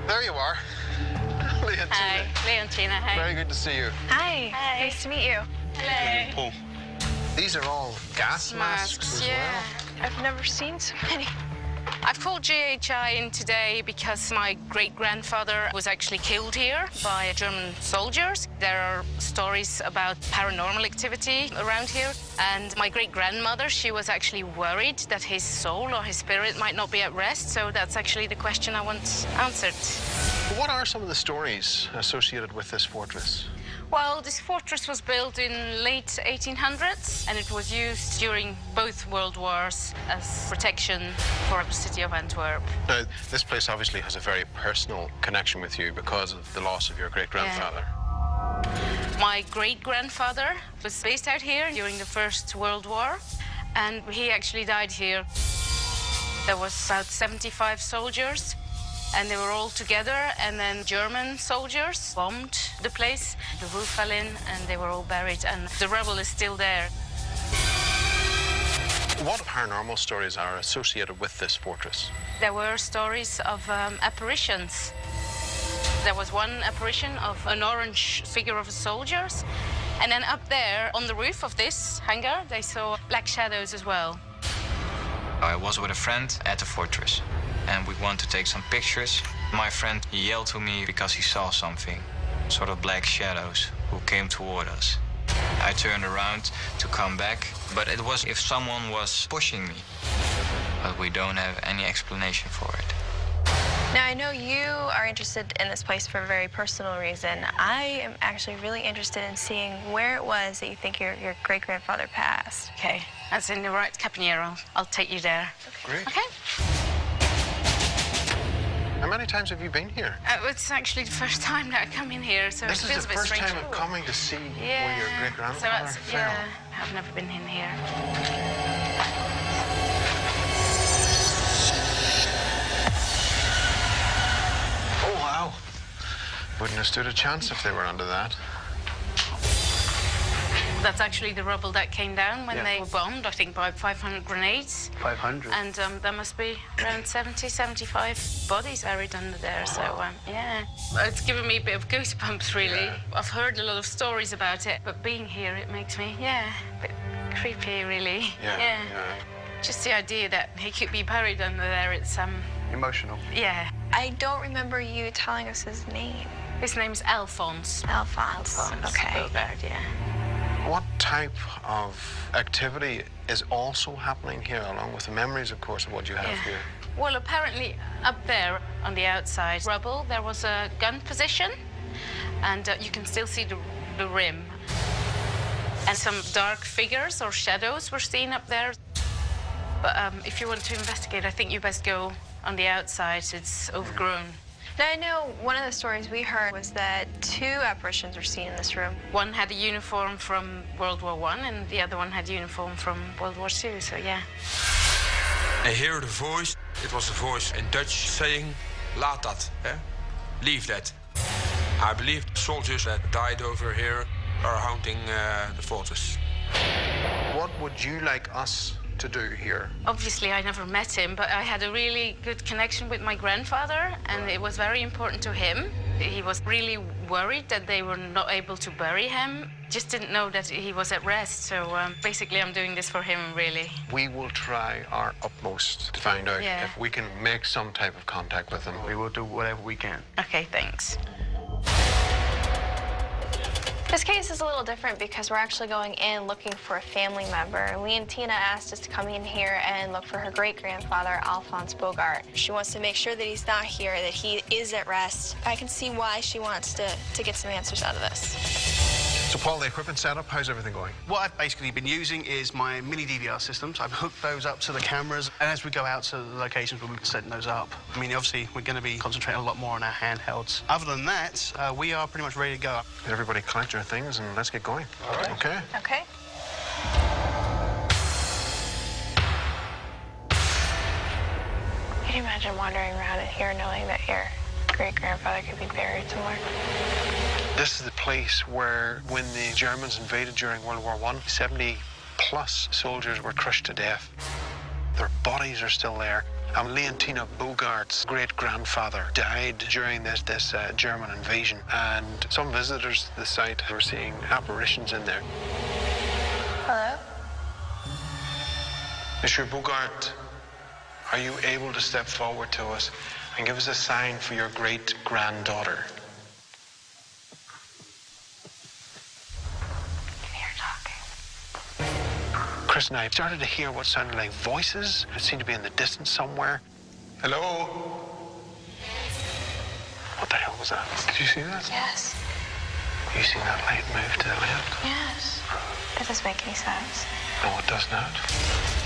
S17: There you are. Leontina.
S19: Hi, Leontina. Hi.
S17: Very good to see you.
S13: Hi. Nice to meet you.
S19: Hello.
S17: Paul. These are all gas masks as well.
S13: I've never seen so many.
S19: I've called GHI in today because my great-grandfather was actually killed here by German soldiers. There are stories about paranormal activity around here. And my great-grandmother, she was actually worried that his soul or his spirit might not be at rest. So that's actually the question I want answered.
S17: What are some of the stories associated with this fortress?
S19: Well, this fortress was built in late 1800s, and it was used during both World Wars as protection for the city of Antwerp.
S17: Now, this place obviously has a very personal connection with you because of the loss of your great-grandfather.
S19: Yeah. My great-grandfather was based out here during the First World War, and he actually died here. There was about 75 soldiers, and they were all together, and then German soldiers bombed the place. The roof fell in, and they were all buried, and the rubble is still there.
S17: What paranormal stories are associated with this fortress?
S19: There were stories of apparitions. There was one apparition of an orange figure of soldiers, and then up there on the roof of this hangar, they saw black shadows as well.
S22: I was with a friend at the fortress, and we wanted to take some pictures. My friend yelled to me because he saw something, sort of black shadows who came toward us. I turned around to come back, but it was if someone was pushing me. But we don't have any explanation for it.
S13: Now, I know you are interested in this place for a very personal reason. I am actually really interested in seeing where it was that you think your great-grandfather passed.
S19: Okay, that's in the right Caponero. I'll take you there.
S17: Great.
S19: Okay.
S17: How many times have you been here?
S19: It's actually the first time that I come in here, so
S17: This
S19: it
S17: is
S19: feels
S17: the
S19: a bit
S17: first
S19: strange.
S17: time of coming to see
S19: Yeah.
S17: where your great-grandfather
S19: So
S17: fell.
S19: yeah, I've never been in here.
S17: Oh, wow. Wouldn't have stood a chance if they were under that.
S19: That's actually the rubble that came down when they were bombed, I think, by 500 grenades.
S9: 500?
S19: And there must be around 70, 75 bodies buried under there, so, yeah. It's given me a bit of goosebumps, really. Yeah. I've heard a lot of stories about it, but being here, it makes me, a bit creepy, really. Yeah. Just the idea that he could be buried under there, it's,
S9: emotional.
S19: Yeah.
S6: I don't remember you telling us his name.
S19: His name's Alphonse.
S6: Alphonse. Okay.
S19: Bogart, yeah.
S17: What type of activity is also happening here, along with the memories, of course, of what you have here?
S19: Well, apparently, up there on the outside rubble, there was a gun position, and you can still see the rim. And some dark figures or shadows were seen up there. But if you want to investigate, I think you best go on the outside. It's overgrown.
S6: Now, I know one of the stories we heard was that 2 apparitions were seen in this room.
S19: One had a uniform from World War I, and the other one had a uniform from World War II, so yeah.
S11: I hear the voice. It was a voice in Dutch saying, laat dat, leave that. I believe soldiers that died over here are haunting the fortress.
S17: What would you like us to do here?
S19: Obviously, I never met him, but I had a really good connection with my grandfather, and it was very important to him. He was really worried that they were not able to bury him. Just didn't know that he was at rest, so basically I'm doing this for him, really.
S17: We will try our utmost to find out if we can make some type of contact with him.
S9: We will do whatever we can.
S19: Okay, thanks.
S6: This case is a little different because we're actually going in looking for a family member. Lee and Tina asked us to come in here and look for her great-grandfather, Alphonse Bogart. She wants to make sure that he's not here, that he is at rest. I can see why she wants to get some answers out of this.
S17: So, Paul, the equipment setup, how's everything going?
S9: What I've basically been using is my mini DVR systems. I've hooked those up to the cameras, and as we go out to the locations, we'll be setting those up. I mean, obviously, we're going to be concentrating a lot more on our handhelds. Other than that, we are pretty much ready to go.
S17: Everybody collect your things and let's get going.
S9: All right.
S17: Okay?
S6: Okay. Can you imagine wandering around in here knowing that your great-grandfather could be buried somewhere?
S17: This is the place where, when the Germans invaded during World War I, 70-plus soldiers were crushed to death. Their bodies are still there. And Leontina Bogart's great-grandfather died during this German invasion. And some visitors to the site were seeing apparitions in there.
S6: Hello?
S17: Monsieur Bogart, are you able to step forward to us and give us a sign for your great-granddaughter? Chris and I started to hear what sounded like voices. It seemed to be in the distance somewhere. Hello? What the hell was that? Did you see that?
S6: Yes.
S17: You seen that light move to the left?
S6: Yes. That doesn't make any sense.
S17: No, it does not.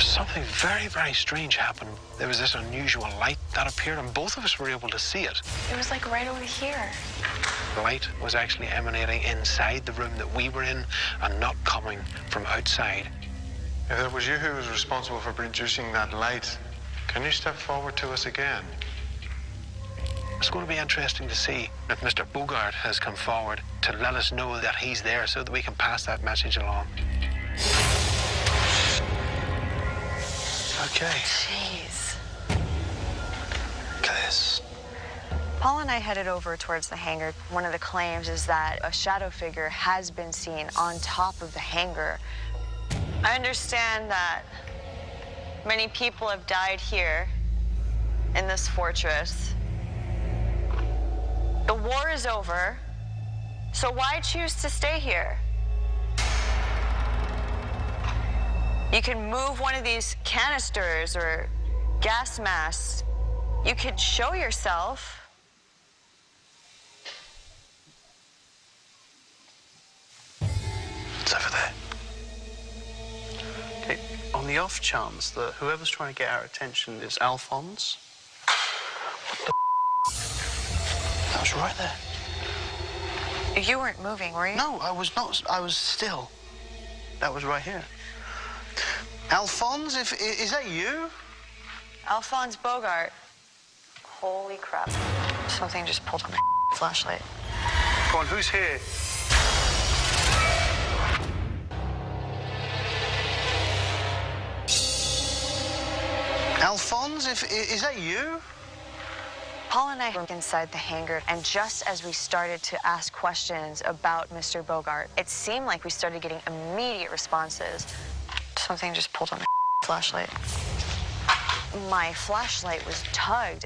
S17: Something very, very strange happened. There was this unusual light that appeared, and both of us were able to see it.
S6: It was like right over here.
S17: The light was actually emanating inside the room that we were in and not coming from outside. If it was you who was responsible for producing that light, can you step forward to us again? It's going to be interesting to see if Mr. Bogart has come forward to let us know that he's there so that we can pass that message along. Okay.
S10: Jeez.
S17: Look at this.
S15: Paul and I headed over towards the hangar. One of the claims is that a shadow figure has been seen on top of the hangar. I understand that many people have died here in this fortress. The war is over, so why choose to stay here? You can move one of these canisters or gas masks. You could show yourself.
S9: It's over there. Okay, on the off chance that whoever's trying to get our attention is Alphonse. What the That was right there.
S15: You weren't moving, were you?
S9: No, I was not. I was still. That was right here. Alphonse, is that you?
S15: Alphonse Bogart. Holy crap. Something just pulled on my flashlight.
S9: Come on, who's here? Alphonse, is that you?
S10: Paul and I were inside the hangar, and just as we started to ask questions about Mr. Bogart, it seemed like we started getting immediate responses. Something just pulled on my flashlight. My flashlight was tugged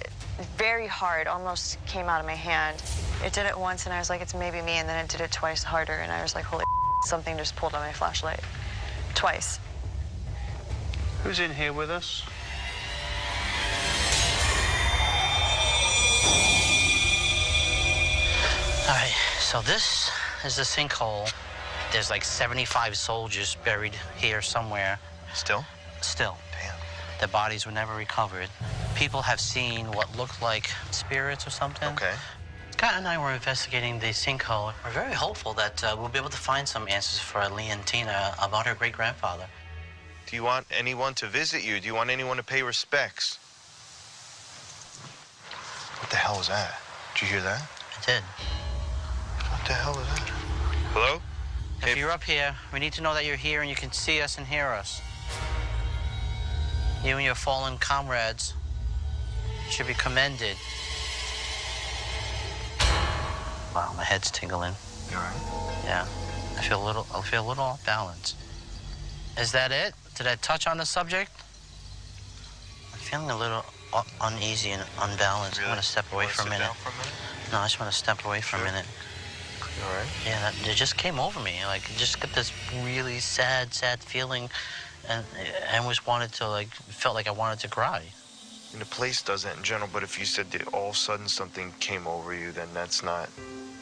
S10: very hard, almost came out of my hand. It did it once, and I was like, it's maybe me, and then it did it twice harder, and I was like, holy something just pulled on my flashlight. Twice.
S9: Who's in here with us?
S12: All right, so this is the sinkhole. There's like 75 soldiers buried here somewhere.
S21: Still?
S12: Still. Damn. Their bodies were never recovered. People have seen what looked like spirits or something.
S21: Okay.
S12: Scott and I were investigating the sinkhole. We're very hopeful that we'll be able to find some answers for Lee and Tina about her great-grandfather.
S21: Do you want anyone to visit you? Do you want anyone to pay respects? What the hell was that? Did you hear that?
S12: I did.
S21: What the hell was that? Hello?
S12: If you're up here, we need to know that you're here and you can see us and hear us. You and your fallen comrades should be commended. Wow, my head's tingling.
S21: You all right?
S12: Yeah, I feel a little off balance. Is that it? Did I touch on the subject? I'm feeling a little uneasy and unbalanced.
S21: Really?
S12: I'm gonna step away for a minute. No, I just want to step away for a minute.
S21: You all right?
S12: Yeah, it just came over me. Like, just got this really sad feeling, and I almost wanted to, like, felt like I wanted to cry.
S21: And the place does that in general, but if you said that all of a sudden something came over you, then that's not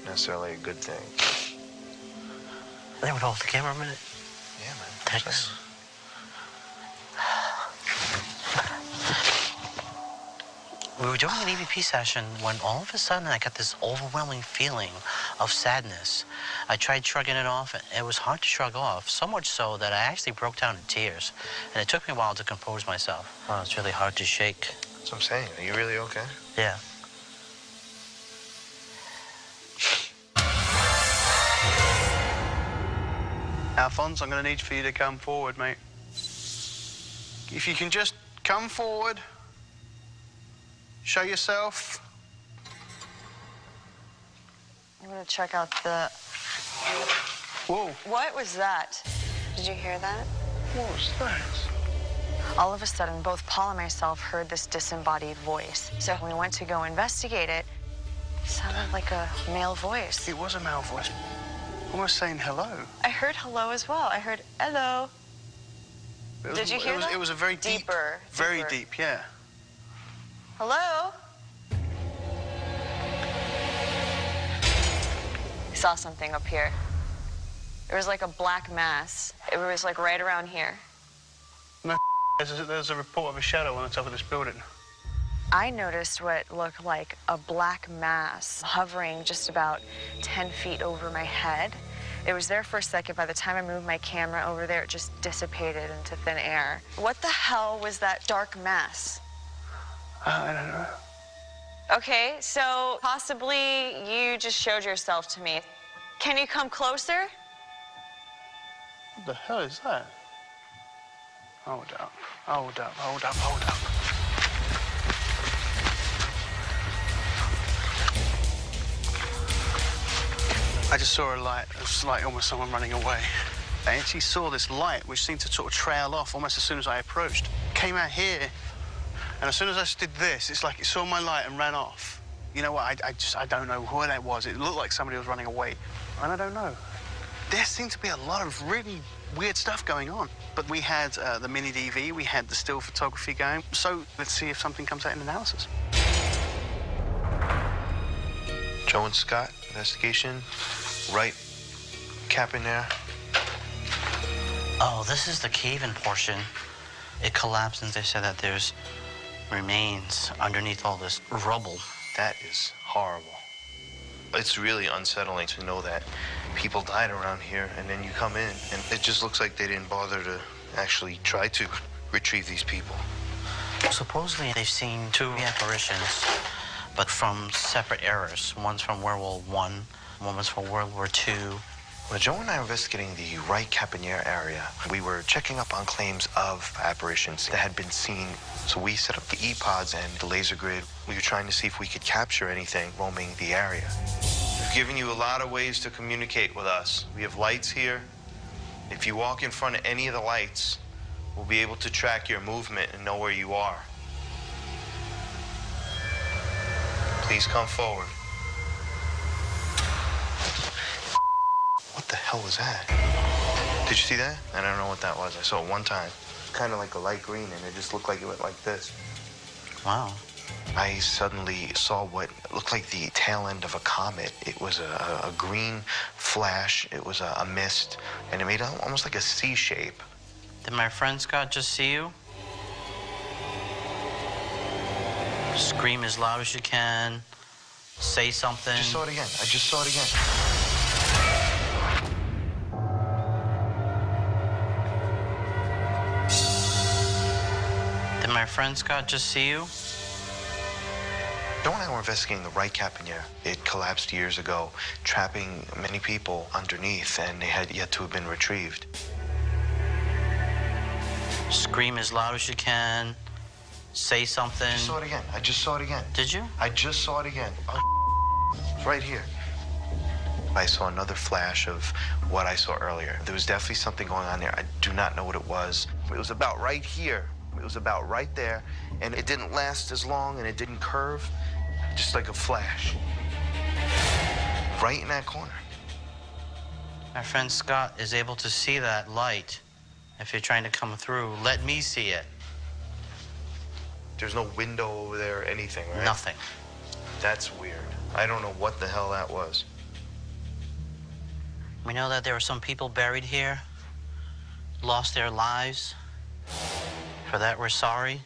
S21: necessarily a good thing.
S12: They would hold the camera a minute.
S21: Yeah, man.
S12: Thanks. We were doing an EVP session when all of a sudden I got this overwhelming feeling of sadness. I tried shrugging it off, and it was hard to shrug off, so much so that I actually broke down in tears. And it took me a while to compose myself. Oh, it's really hard to shake.
S21: That's what I'm saying. Are you really okay?
S12: Yeah.
S9: Alphonse, I'm going to need for you to come forward, mate. If you can just come forward, show yourself.
S10: I'm gonna check out the...
S9: Whoa.
S10: What was that? Did you hear that?
S9: What was that?
S10: All of a sudden, both Paul and myself heard this disembodied voice. So when we went to go investigate it, it sounded like a male voice.
S9: It was a male voice. Almost saying hello.
S10: I heard hello as well. I heard hello. Did you hear that?
S9: It was a very
S10: deeper.
S9: Very deep, yeah.
S10: Hello? I saw something up here. There was like a black mass. It was like right around here.
S9: No, there's a report of a shadow on the top of this building.
S10: I noticed what looked like a black mass hovering just about 10 feet over my head. It was there for a second. By the time I moved my camera over there, it just dissipated into thin air. What the hell was that dark mass?
S9: I don't know.
S10: Okay, so possibly you just showed yourself to me. Can you come closer?
S9: What the hell is that? Hold up, hold up, hold up, hold up. I just saw a light. It was like almost someone running away. I actually saw this light, which seemed to sort of trail off almost as soon as I approached. Came out here, and as soon as I did this, it's like it saw my light and ran off. You know what? I don't know who that was. It looked like somebody was running away, and I don't know. There seemed to be a lot of really weird stuff going on. But we had the mini DV, we had the still photography going. So let's see if something comes out in analysis.
S21: Joe and Scott, investigation. Right cap in there.
S12: Oh, this is the cave-in portion. It collapsed, and they said that there's remains underneath all this rubble.
S21: That is horrible. It's really unsettling to know that people died around here, and then you come in, and it just looks like they didn't bother to actually try to retrieve these people.
S12: Supposedly, they've seen two apparitions, but from separate eras. One's from Werewolf 1, One was from World War II.
S21: Well, Joe and I were investigating the Right Caponier area. We were checking up on claims of apparitions that had been seen. So we set up the E-pods and the laser grid. We were trying to see if we could capture anything roaming the area. We've given you a lot of ways to communicate with us. We have lights here. If you walk in front of any of the lights, we'll be able to track your movement and know where you are. Please come forward. What the hell was that? Did you see that? I don't know what that was. I saw it one time. Kind of like a light green, and it just looked like it went like this.
S12: Wow.
S21: I suddenly saw what looked like the tail end of a comet. It was a green flash. It was a mist, and it made almost like a C shape.
S12: Did my friend Scott just see you? Scream as loud as you can. Say something.
S21: I just saw it again. I just saw it again.
S12: Did my friend Scott just see you?
S21: Joe and I were investigating the Right Caponier. It collapsed years ago, trapping many people underneath, and they had yet to have been retrieved.
S12: Scream as loud as you can. Say something.
S21: I just saw it again. I just saw it again.
S12: Did you?
S21: I just saw it again. Oh, it's right here. I saw another flash of what I saw earlier. There was definitely something going on there. I do not know what it was. It was about right here. It was about right there, and it didn't last as long, and it didn't curve, just like a flash. Right in that corner.
S12: My friend Scott is able to see that light. If you're trying to come through, let me see it.
S21: There's no window over there or anything, right?
S12: Nothing.
S21: That's weird. I don't know what the hell that was.
S12: We know that there were some people buried here, lost their lives. For that, we're sorry.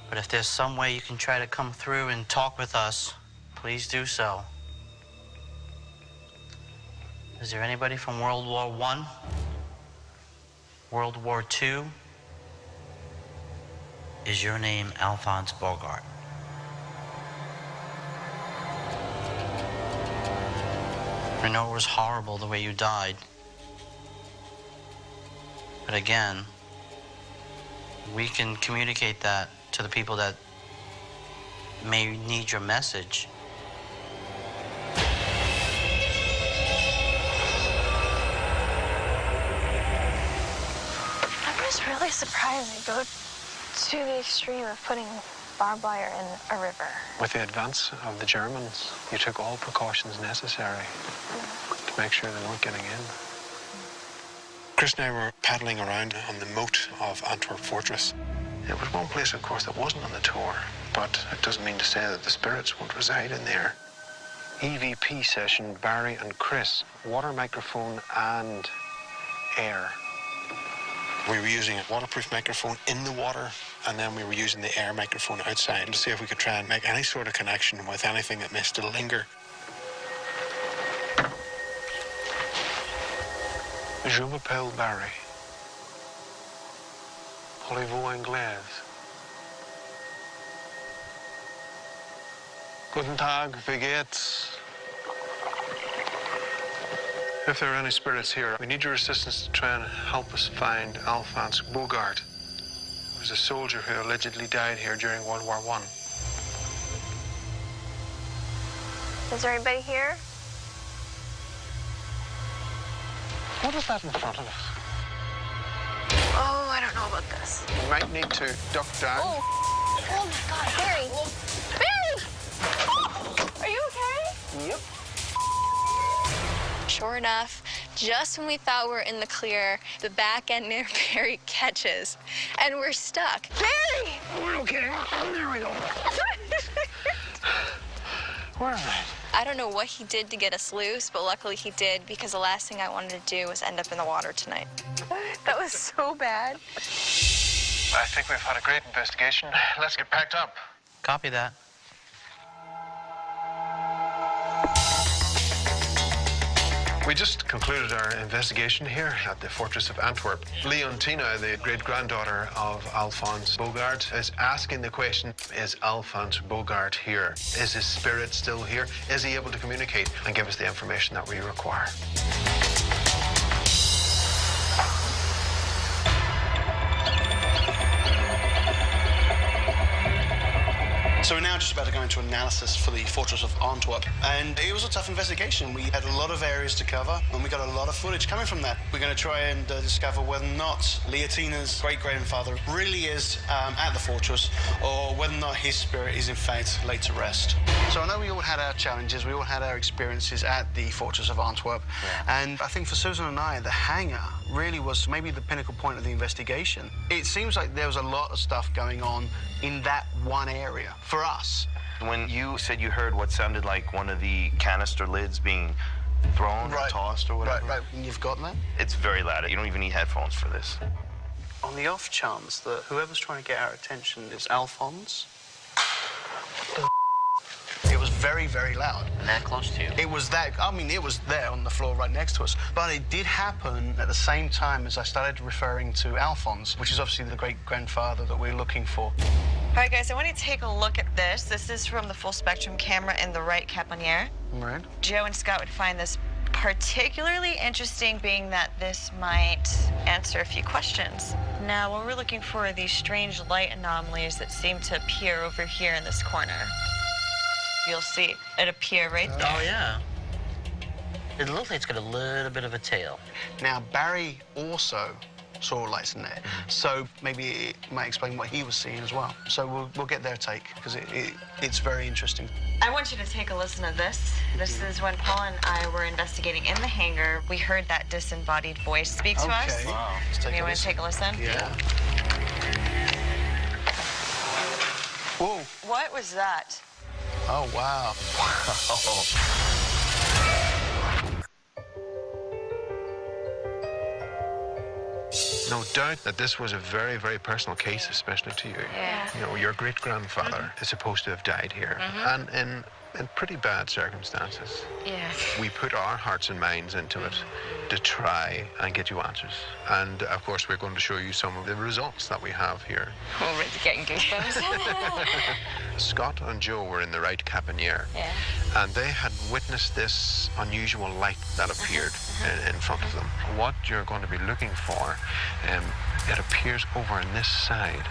S12: But if there's some way you can try to come through and talk with us, please do so. Is there anybody from World War I? World War II? Is your name Alphonse Bogart? I know it was horrible the way you died. But again, we can communicate that to the people that may need your message.
S6: I'm just really surprised they go to the extreme of putting barbed wire in a river.
S17: With the advance of the Germans, you took all precautions necessary to make sure they weren't getting in. Chris and I were paddling around on the moat of Antwerp Fortress. It was one place, of course, that wasn't on the tour, but it doesn't mean to say that the spirits won't reside in there. EVP session, Barry and Chris, water microphone and air. We were using a waterproof microphone in the water, and then we were using the air microphone outside to see if we could try and make any sort of connection with anything that may still linger. Je m'appelle Barry. Parlez-vous anglais? Guten Tag, wie geht's? If there are any spirits here, we need your assistance to try and help us find Alphonse Bogart, who was a soldier who allegedly died here during World War I.
S6: Is there anybody here?
S17: What is that in front of us?
S6: Oh, I don't know about this.
S17: We might need to duck down.
S6: Oh my God, Barry! Barry! Are you okay?
S17: Yep.
S7: Sure enough, just when we thought we were in the clear, the back end near Barry catches, and we're stuck. Barry!
S17: We're okay. There we go. Where am I?
S7: I don't know what he did to get us loose, but luckily he did, because the last thing I wanted to do was end up in the water tonight.
S6: That was so bad.
S17: I think we've had a great investigation. Let's get packed up.
S12: Copy that.
S17: We just concluded our investigation here at the Fortress of Antwerp. Leontina, the great-granddaughter of Alphonse Bogart, is asking the question, is Alphonse Bogart here? Is his spirit still here? Is he able to communicate and give us the information that we require?
S9: So we're now just about to go into analysis for the Fortress of Antwerp, and it was a tough investigation. We had a lot of areas to cover, and we got a lot of footage coming from that. We're going to try and discover whether or not Leontina's great-grandfather really is at the fortress, or whether or not his spirit is in fact laid to rest. So I know we all had our challenges, we all had our experiences at the Fortress of Antwerp, and I think for Susan and I, the hangar really was maybe the pinnacle point of the investigation. It seems like there was a lot of stuff going on in that one area for us.
S21: When you said you heard what sounded like one of the canister lids being thrown or tossed or whatever.
S9: Right. You've got that?
S21: It's very loud. You don't even need headphones for this.
S9: On the off chance that whoever's trying to get our attention is Alphonse. It was very, very loud.
S12: And that close to you?
S9: It was that, I mean, it was there on the floor right next to us. But it did happen at the same time as I started referring to Alphonse, which is obviously the great-grandfather that we're looking for.
S10: All right, guys, I want you to take a look at this. This is from the full-spectrum camera in the right caponiere.
S9: Right.
S10: Joe and Scott would find this particularly interesting, being that this might answer a few questions. Now, what we're looking for are these strange light anomalies that seem to appear over here in this corner. You'll see it appear right there.
S12: Oh, yeah. It looks like it's got a little bit of a tail.
S9: Now, Barry also saw lights in there, so maybe it might explain what he was seeing as well. So we'll get their take, because it's very interesting.
S10: I want you to take a listen to this. This is when Paul and I were investigating in the hangar. We heard that disembodied voice speak to us.
S9: Wow.
S10: You want to take a listen?
S9: Yeah. Whoa.
S10: What was that?
S9: Oh, wow.
S17: No doubt that this was a very, very personal case, especially to you.
S10: Yeah.
S17: You know, your great-grandfather is supposed to have died here, and in pretty bad circumstances.
S19: Yeah.
S17: We put our hearts and minds into it to try and get you answers. And, of course, we're going to show you some of the results that we have here.
S19: Already getting goosebumps.
S17: Scott and Joe were in the right caponiere, and they had witnessed this unusual light that appeared in front of them. What you're going to be looking for, it appears over on this side.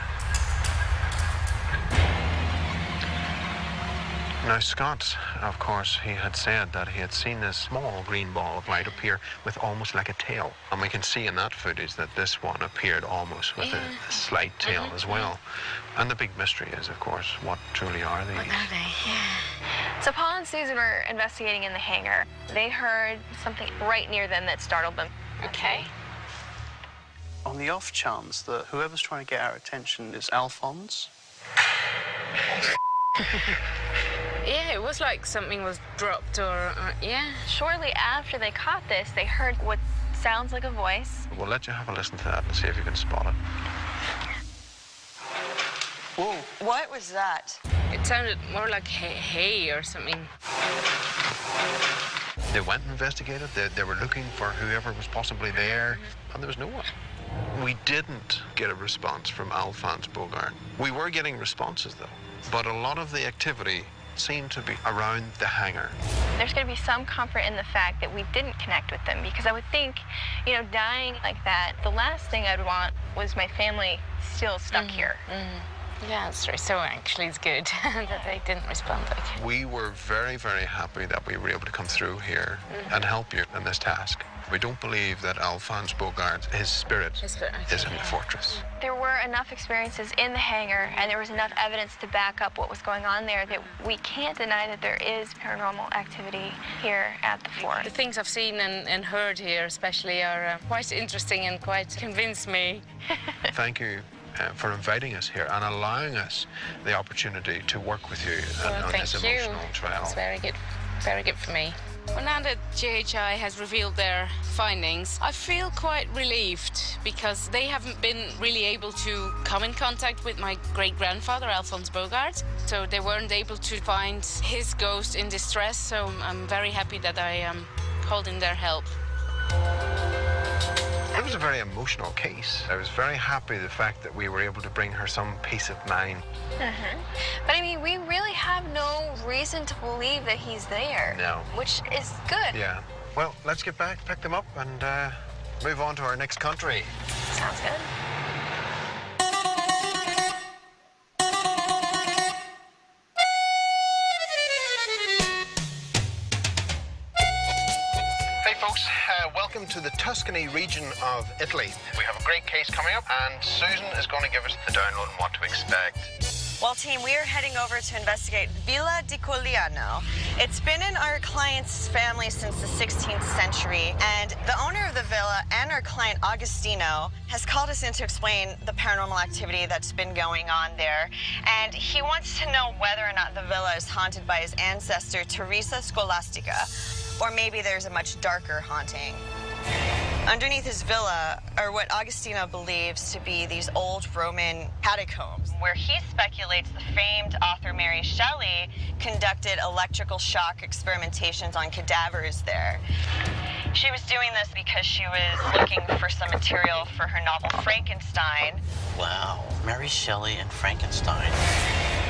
S17: Now, Scott, of course, he had said that he had seen this small green ball of light appear with almost like a tail. And we can see in that footage that this one appeared almost with a slight tail as well. And the big mystery is, of course, what truly are these?
S19: What are they? Yeah.
S6: So Paul and Susan were investigating in the hangar. They heard something right near them that startled them.
S19: Okay.
S9: On the off chance that whoever's trying to get our attention is Alphonse.
S19: Yeah, it was like something was dropped or, yeah.
S6: Shortly after they caught this, they heard what sounds like a voice.
S17: We'll let you have a listen to that and see if you can spot it.
S9: Whoa.
S10: What was that?
S19: It sounded more like hay or something.
S17: They went and investigated. They were looking for whoever was possibly there, and there was no one. We didn't get a response from Alphonse Bogart. We were getting responses, though, but a lot of the activity seemed to be around the hangar.
S6: There's going to be some comfort in the fact that we didn't connect with them, because I would think, you know, dying like that, the last thing I'd want was my family still stuck here.
S19: Yeah, that's true. So actually it's good that they didn't respond. Okay.
S17: We were very, very happy that we were able to come through here and help you in this task. We don't believe that Alphonse Bogart, his spirit is in the fortress.
S6: There were enough experiences in the hangar, and there was enough evidence to back up what was going on there, that we can't deny that there is paranormal activity here at the fort.
S19: The things I've seen and heard here especially are quite interesting and quite convinced me.
S17: Thank you for inviting us here and allowing us the opportunity to work with you on this emotional trial.
S19: It's very good for me. Well, now that GHI has revealed their findings, I feel quite relieved, because they haven't been really able to come in contact with my great-grandfather, Alphonse Bogart, so they weren't able to find his ghost in distress, so I'm very happy that I called in their help.
S17: It was a very emotional case. I was very happy the fact that we were able to bring her some peace of mind.
S6: But I mean, we really have no reason to believe that he's there.
S17: No.
S6: Which is good.
S17: Yeah. Well, let's get back, pick them up, and move on to our next country.
S6: Sounds good.
S17: Hey folks, welcome to the Tuscany region of Italy. We have a great case coming up, and Susan is going to give us the download on what to expect.
S10: Well, team, we are heading over to investigate Villa di Cogliano. It's been in our client's family since the 16th century, and the owner of the villa and our client, Agostino, has called us in to explain the paranormal activity that's been going on there. And he wants to know whether or not the villa is haunted by his ancestor, Teresa Scholastica, or maybe there's a much darker haunting. Underneath his villa are what Agostino believes to be these old Roman catacombs, where he speculates the famed author Mary Shelley conducted electrical shock experimentations on cadavers there. She was doing this because she was looking for some material for her novel Frankenstein.
S12: Wow, Mary Shelley and Frankenstein.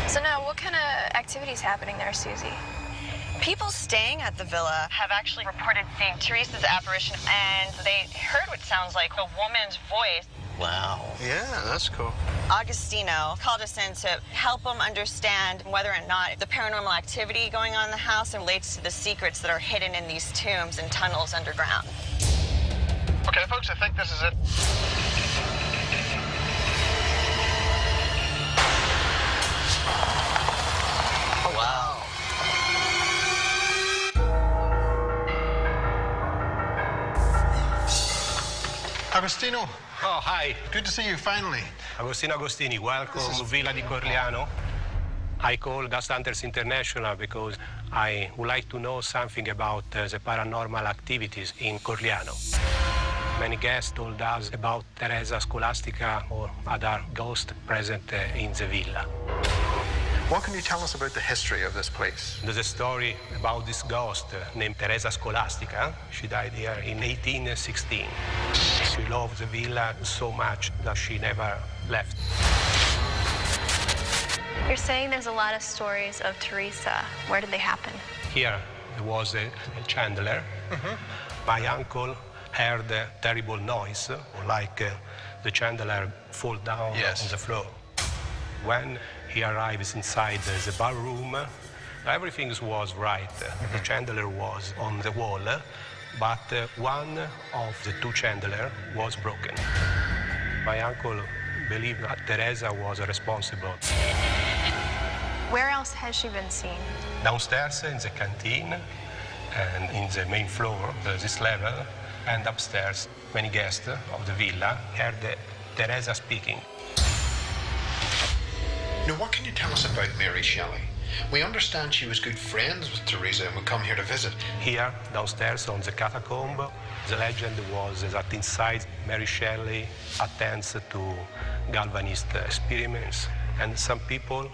S6: So now, what kind of activities happening there, Susie?
S10: People staying at the villa have actually reported seeing Teresa's apparition, and they heard what sounds like a woman's voice.
S12: Wow.
S17: Yeah, that's cool.
S10: Agostino called us in to help him understand whether or not the paranormal activity going on in the house relates to the secrets that are hidden in these tombs and tunnels underground.
S17: Okay, folks, I think this is it.
S12: Oh, wow.
S17: Agostino.
S3: Oh, hi.
S17: Good to see you finally.
S3: Agostino Agostini, welcome to Villa di Cogliano. I call Ghosthunters International because I would like to know something about the paranormal activities in Cogliano. Many guests told us about Teresa Scholastica or other ghosts present in the villa.
S17: What can you tell us about the history of this place?
S3: There's a story about this ghost named Teresa Scholastica. She died here in 1816. She loved the villa so much that she never left.
S6: You're saying there's a lot of stories of Teresa. Where did they happen?
S3: Here there was a chandelier. My uncle heard a terrible noise, like the chandelier fall down on the floor. When he arrives inside the bar room, everything was right. The chandelier was on the wall, but one of the two chandeliers was broken. My uncle believed that Teresa was responsible.
S6: Where else has she been seen?
S3: Downstairs in the canteen and in the main floor, this level, and upstairs, many guests of the villa heard Teresa speaking.
S17: Now, what can you tell us about Mary Shelley? We understand she was good friends with Teresa and would come here to visit.
S3: Here, downstairs on the catacomb, the legend was that inside Mary Shelley attends to galvanist experiments. And some people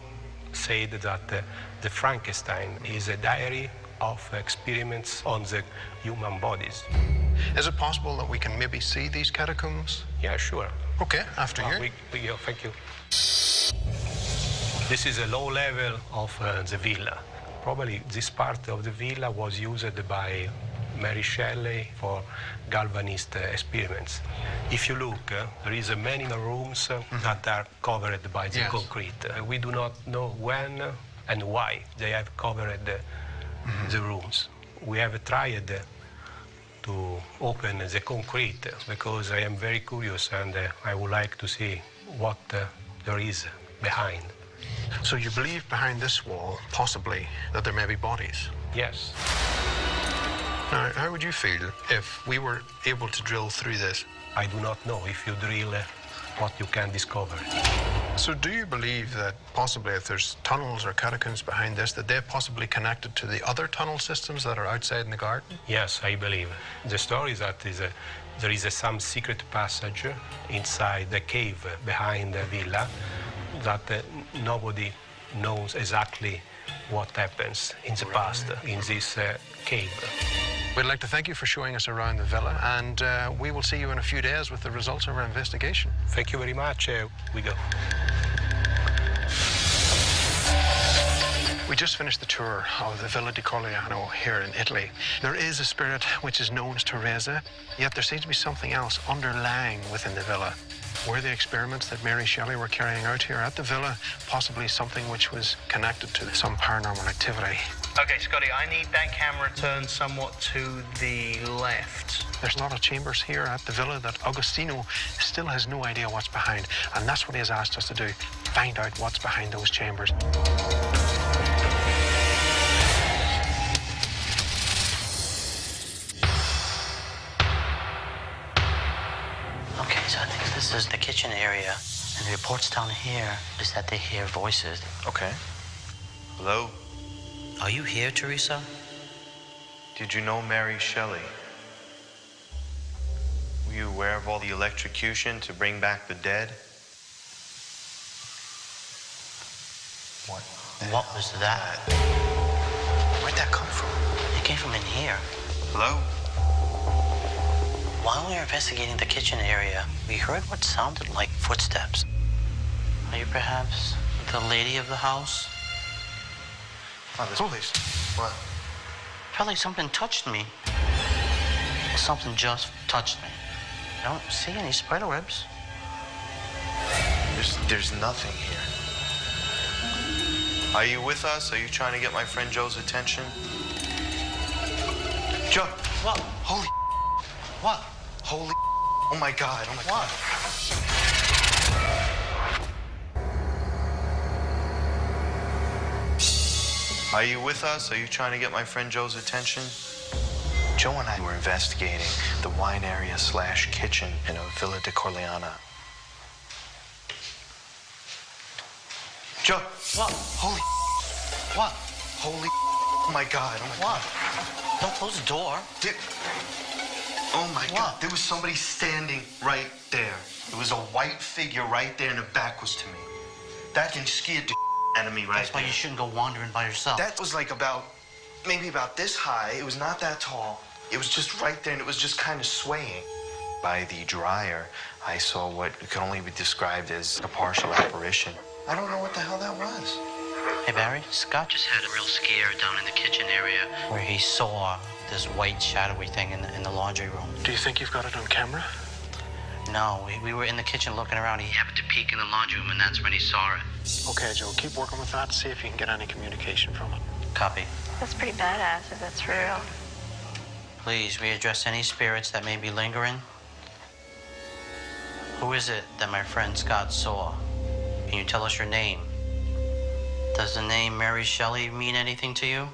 S3: said that the Frankenstein is a diary of experiments on the human bodies.
S17: Is it possible that we can maybe see these catacombs?
S3: Yeah, sure.
S17: Okay, after you.
S3: Thank you. This is a low level of the villa. Probably this part of the villa was used by Mary Shelley for galvanist experiments. If you look, there is many rooms that are covered by the concrete. We do not know when and why they have covered the rooms. We have tried to open the concrete because I am very curious and I would like to see what there is behind.
S17: So you believe behind this wall, possibly, that there may be bodies?
S3: Yes.
S17: Now, how would you feel if we were able to drill through this?
S3: I do not know. If you drill, what you can discover.
S17: So do you believe that possibly if there's tunnels or catacombs behind this, that they're possibly connected to the other tunnel systems that are outside in the garden?
S3: Yes, I believe. The story is that there is some secret passage inside the cave behind the villa that nobody knows exactly what happens in the past in this cave.
S17: We'd like to thank you for showing us around the villa, and we will see you in a few days with the results of our investigation.
S3: Thank you very much. We go.
S17: We just finished the tour of the Villa di Corleone here in Italy. There is a spirit which is known as Teresa, yet there seems to be something else underlying within the villa. Were the experiments that Mary Shelley were carrying out here at the villa possibly something which was connected to some paranormal activity?
S9: Okay, Scotty, I need that camera turned somewhat to the left.
S17: There's a lot of chambers here at the villa that Agostino still has no idea what's behind, and that's what he has asked us to do, find out what's behind those chambers.
S12: Okay, so I think this is the kitchen area, and the reports down here is that they hear voices.
S21: Okay. Hello?
S12: Are you here, Teresa?
S21: Did you know Mary Shelley? Were you aware of all the electrocution to bring back the dead?
S12: What was that?
S21: Where'd that come from?
S12: It came from in here.
S21: Hello?
S12: While we were investigating the kitchen area, we heard what sounded like footsteps. Are you perhaps the lady of the house?
S21: Oh, this place. What?
S12: Felt like something touched me. Something just touched me. I don't see any spider webs.
S21: There's nothing here. Are you with us? Are you trying to get my friend Joe's attention? Joe!
S12: What?
S21: Holy...
S12: What?
S21: Holy... Oh my God, oh my God. Are you with us? Are you trying to get my friend Joe's attention? Joe and I were investigating the wine area / kitchen in a Villa di Corleone. Joe!
S12: What?
S21: Holy...
S12: What?
S21: Holy... Oh my God, oh my God.
S12: Don't close the door.
S21: Oh my God, there was somebody standing right there. There was a white figure right there and the back was to me. That can scare the out of me right
S12: That's why you shouldn't go wandering by yourself.
S21: That was like maybe about this high. It was not that tall. It was just right there and it was just kind of swaying. By the dryer, I saw what could only be described as a partial apparition. I don't know what the hell that was.
S12: Hey, Barry, Scott just had a real scare down in the kitchen area where he saw this white shadowy thing in the laundry room.
S17: Do you think you've got it on camera?
S12: No, we were in the kitchen looking around. He happened to peek in the laundry room, and that's when he saw it.
S17: Okay, Joe, keep working with that. See if you can get any communication from it.
S12: Copy.
S13: That's pretty badass if that's for real.
S12: Please readdress any spirits that may be lingering. Who is it that my friend Scott saw? Can you tell us your name? Does the name Mary Shelley mean anything to you?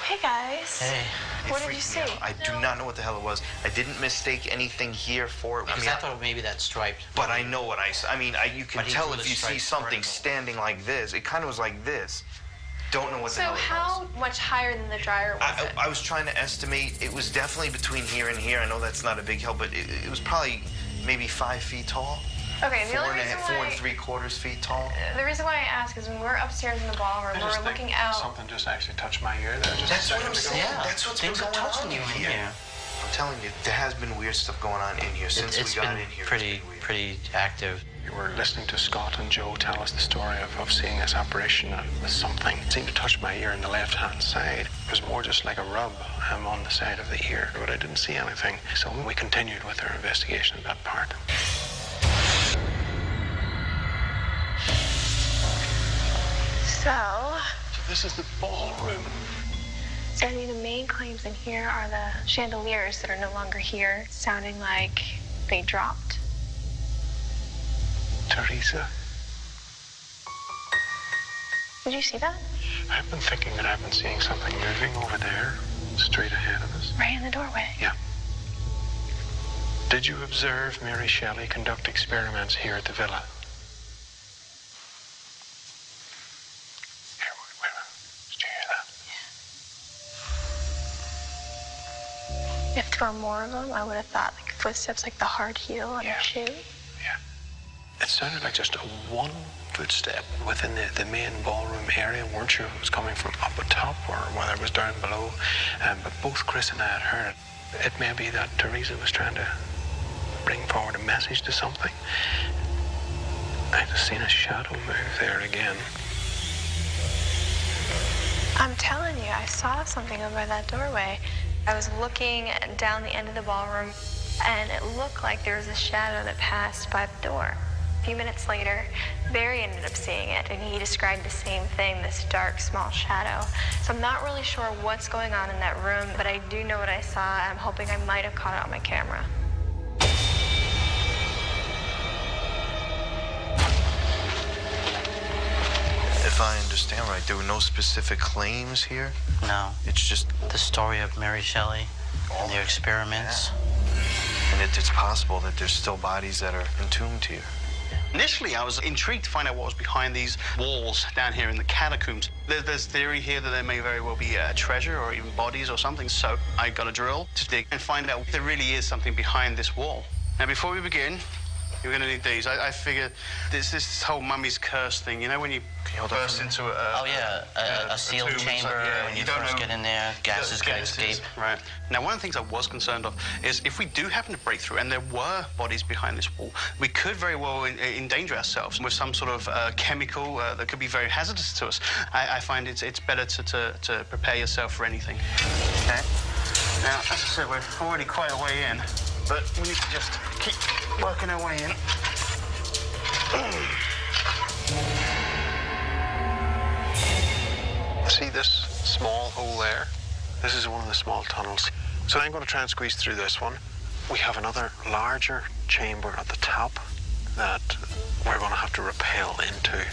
S13: Hey, guys.
S12: Hey.
S13: What did you see?
S21: I do not know what the hell it was. I didn't mistake anything here for it.
S12: Because I thought maybe that striped.
S21: But I know what I saw. I mean, you can tell if you see something standing like this. It kind of was like this. Don't know what the hell it was.
S13: So how much higher than the dryer was it?
S21: I was trying to estimate. It was definitely between here and here. I know that's not a big help, but it was probably maybe 5 feet tall.
S13: Okay, the only reason
S21: 4 3/4 feet tall.
S13: The reason why I ask is when we're upstairs in the ballroom, we're looking out.
S17: Something just actually touched my ear there.
S21: That's what I'm saying.
S12: Yeah,
S21: That's what's been going on in here. I'm telling you, there has been weird stuff going on in here since we got in here.
S12: Pretty active.
S17: You were listening to Scott and Joe tell us the story of seeing this apparition with something. It seemed to touch my ear on the left-hand side. It was more just like a rub on the side of the ear, but I didn't see anything. So we continued with our investigation of that part.
S13: So
S17: this is the ballroom.
S13: So I mean, the main claims in here are the chandeliers that are no longer here, sounding like they dropped.
S17: Teresa.
S13: Did you see that?
S17: I've been thinking that I've been seeing something moving over there, straight ahead of us.
S13: Right in the doorway.
S17: Yeah. Did you observe Mary Shelley conduct experiments here at the villa?
S13: If there were more of them, I would have thought like footsteps, like the hard heel on your shoe.
S17: Yeah. It sounded like just a one footstep within the main ballroom area. Weren't sure if it was coming from up atop or whether it was down below. But both Chris and I had heard it. It may be that Teresa was trying to bring forward a message to something. I just seen a shadow move there again.
S6: I'm telling you, I saw something over that doorway. I was looking down the end of the ballroom, and it looked like there was a shadow that passed by the door. A few minutes later, Barry ended up seeing it, and he described the same thing, this dark, small shadow. So I'm not really sure what's going on in that room, but I do know what I saw. I'm hoping I might have caught it on my camera.
S21: If I understand right, there were no specific claims here?
S12: No.
S21: It's just
S12: the story of Mary Shelley and their experiments.
S21: Yeah. And it's possible that there's still bodies that are entombed here.
S9: Initially, I was intrigued to find out what was behind these walls down here in the catacombs. There's theory here that there may very well be a treasure or even bodies or something, so I got a drill to dig and find out if there really is something behind this wall. Now, before we begin, you're going to need these. I figure this whole mummy's curse thing. You know when you burst into
S12: a sealed chamber when you first get in there, gases can escape.
S9: Right. Now, one of the things I was concerned of is if we do happen to break through and there were bodies behind this wall, we could very well endanger ourselves with some sort of chemical that could be very hazardous to us. I find it's better to prepare yourself for anything. Okay. Now, as I said, we're already quite a way in, but we need to just keep working our way in.
S17: See this small hole there? This is one of the small tunnels. So I'm going to try and squeeze through this one. We have another larger chamber at the top that we're going to have to rappel into.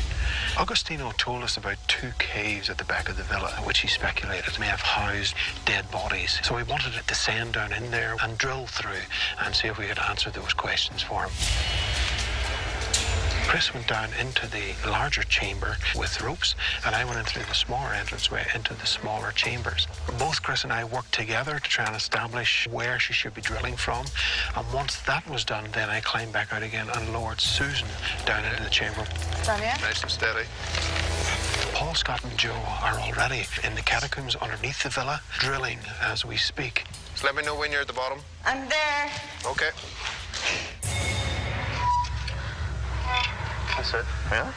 S17: Agostino told us about 2 caves at the back of the villa, which he speculated may have housed dead bodies. So we wanted to descend down in there and drill through and see if we could answer those questions for him. Chris went down into the larger chamber with ropes, and I went in through the smaller entranceway into the smaller chambers. Both Chris and I worked together to try and establish where she should be drilling from, and once that was done, then I climbed back out again and lowered Susan down into the chamber. Nice and steady. Paul, Scott and Joe are already in the catacombs underneath the villa, drilling as we speak.
S14: Just let me know when you're at the bottom.
S15: I'm there.
S14: Okay.
S9: That's it.
S14: Yeah?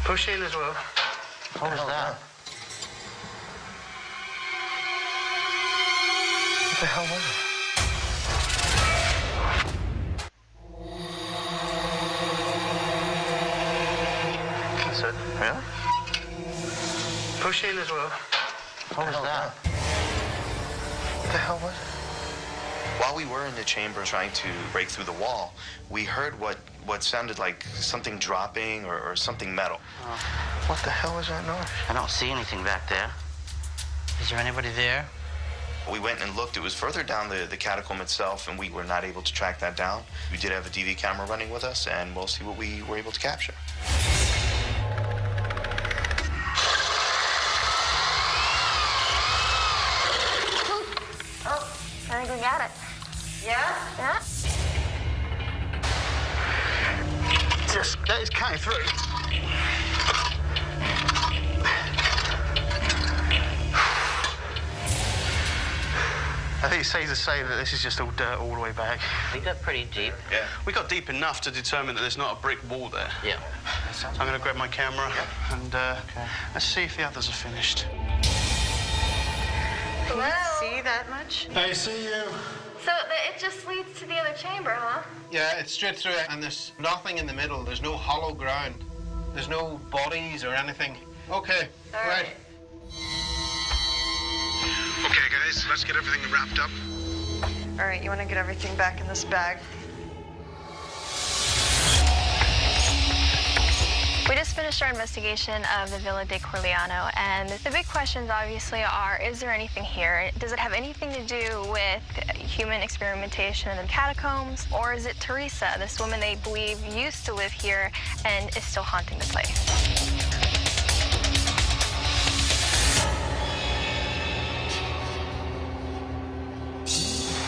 S9: Push in as well.
S12: What was that?
S9: What the hell was it? That's it.
S14: Yeah?
S9: Push in as well.
S12: What was that?
S9: What the hell was it?
S21: While we were in the chamber trying to break through the wall, we heard what sounded like something dropping or something metal.
S9: What the hell was that noise?
S12: I don't see anything back there. Is there anybody there?
S21: We went and looked. It was further down the catacomb itself, and we were not able to track that down. We did have a DV camera running with us, and we'll see what we were able to capture.
S15: Oh, I think we got it. Yeah? Yeah?
S9: That is cutting through. I think it's safe to say that this is just all dirt all the way back.
S12: We got pretty deep.
S21: Yeah.
S9: We got deep enough to determine that there's not a brick wall there.
S12: Yeah.
S9: So I'm going to grab my camera and let's see if the others are finished.
S15: Can you see that much?
S9: I see you.
S6: So it just leads to the other chamber, huh?
S17: Yeah, it's straight through it, and there's nothing in the middle. There's no hollow ground. There's no bodies or anything. Okay, right.
S14: Okay, guys, let's get everything wrapped up.
S10: All right, you want to get everything back in this bag?
S6: We just finished our investigation of the Villa de Corleano, and the big questions obviously are, is there anything here? Does it have anything to do with human experimentation in the catacombs? Or is it Teresa, this woman they believe used to live here and is still haunting the place?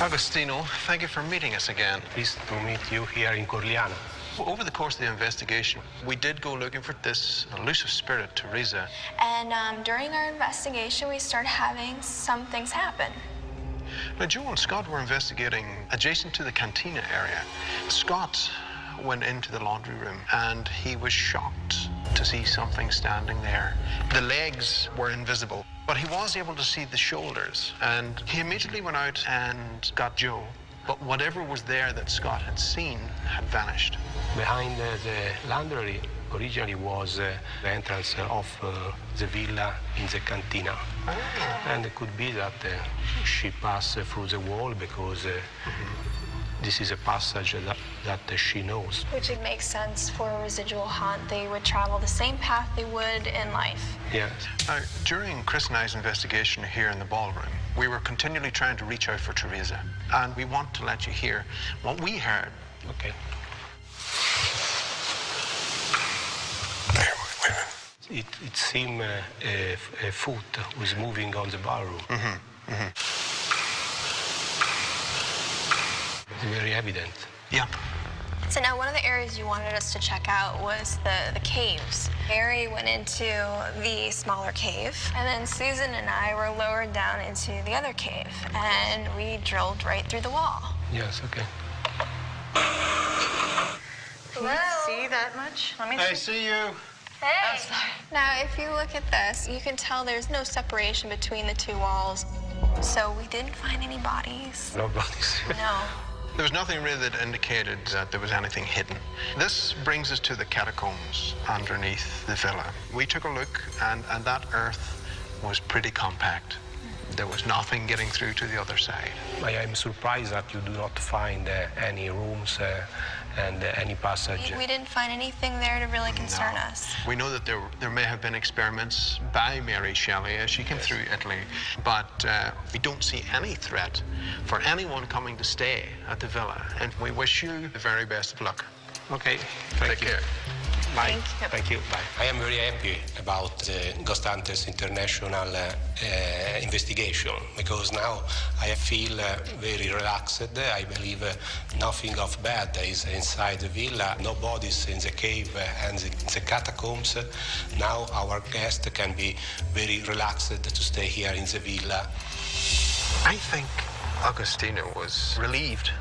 S17: Agostino, thank you for meeting us again.
S3: Pleased to meet you here in Corleano.
S17: Over the course of the investigation, we did go looking for this elusive spirit, Teresa.
S6: And during our investigation, we started having some things happen.
S17: Now, Joe and Scott were investigating adjacent to the cantina area. Scott went into the laundry room and he was shocked to see something standing there. The legs were invisible, but he was able to see the shoulders, and he immediately went out and got Joe. But whatever was there that Scott had seen had vanished.
S3: Behind the laundry originally was the entrance of the villa in the cantina. And it could be that she passed through the wall because this is a passage that she knows.
S6: Which it makes sense for a residual haunt. They would travel the same path they would in life.
S3: Yes.
S17: Now, during Chris and I's investigation here in the ballroom, we were continually trying to reach out for Teresa. And we want to let you hear what we heard.
S3: Okay. It seemed a foot was moving on the ballroom. It's very evident.
S17: Yeah.
S6: So now one of the areas you wanted us to check out was the caves. Mary went into the smaller cave, and then Susan and I were lowered down into the other cave, and we drilled right through the wall.
S3: Yes, okay.
S15: Can you see that much? Let me
S9: see you.
S6: Hey! Now, if you look at this, you can tell there's no separation between the two walls. So we didn't find any bodies.
S3: No bodies.
S6: No.
S17: There was nothing really that indicated that there was anything hidden. This brings us to the catacombs underneath the villa. We took a look, and that earth was pretty compact. There was nothing getting through to the other side.
S3: I am surprised that you do not find any rooms and any passage.
S6: We didn't find anything there to really concern us.
S17: We know that there may have been experiments by Mary Shelley as she came through Italy, but we don't see any threat for anyone coming to stay at the villa. And we wish you the very best of luck.
S3: Okay,
S17: Take care.
S3: Bye. Thank you. Bye. I am very happy about the Ghosthunters International investigation, because now I feel very relaxed. I believe nothing of bad is inside the villa. No bodies in the cave and in the catacombs. Now our guest can be very relaxed to stay here in the villa.
S17: I think Agostino was relieved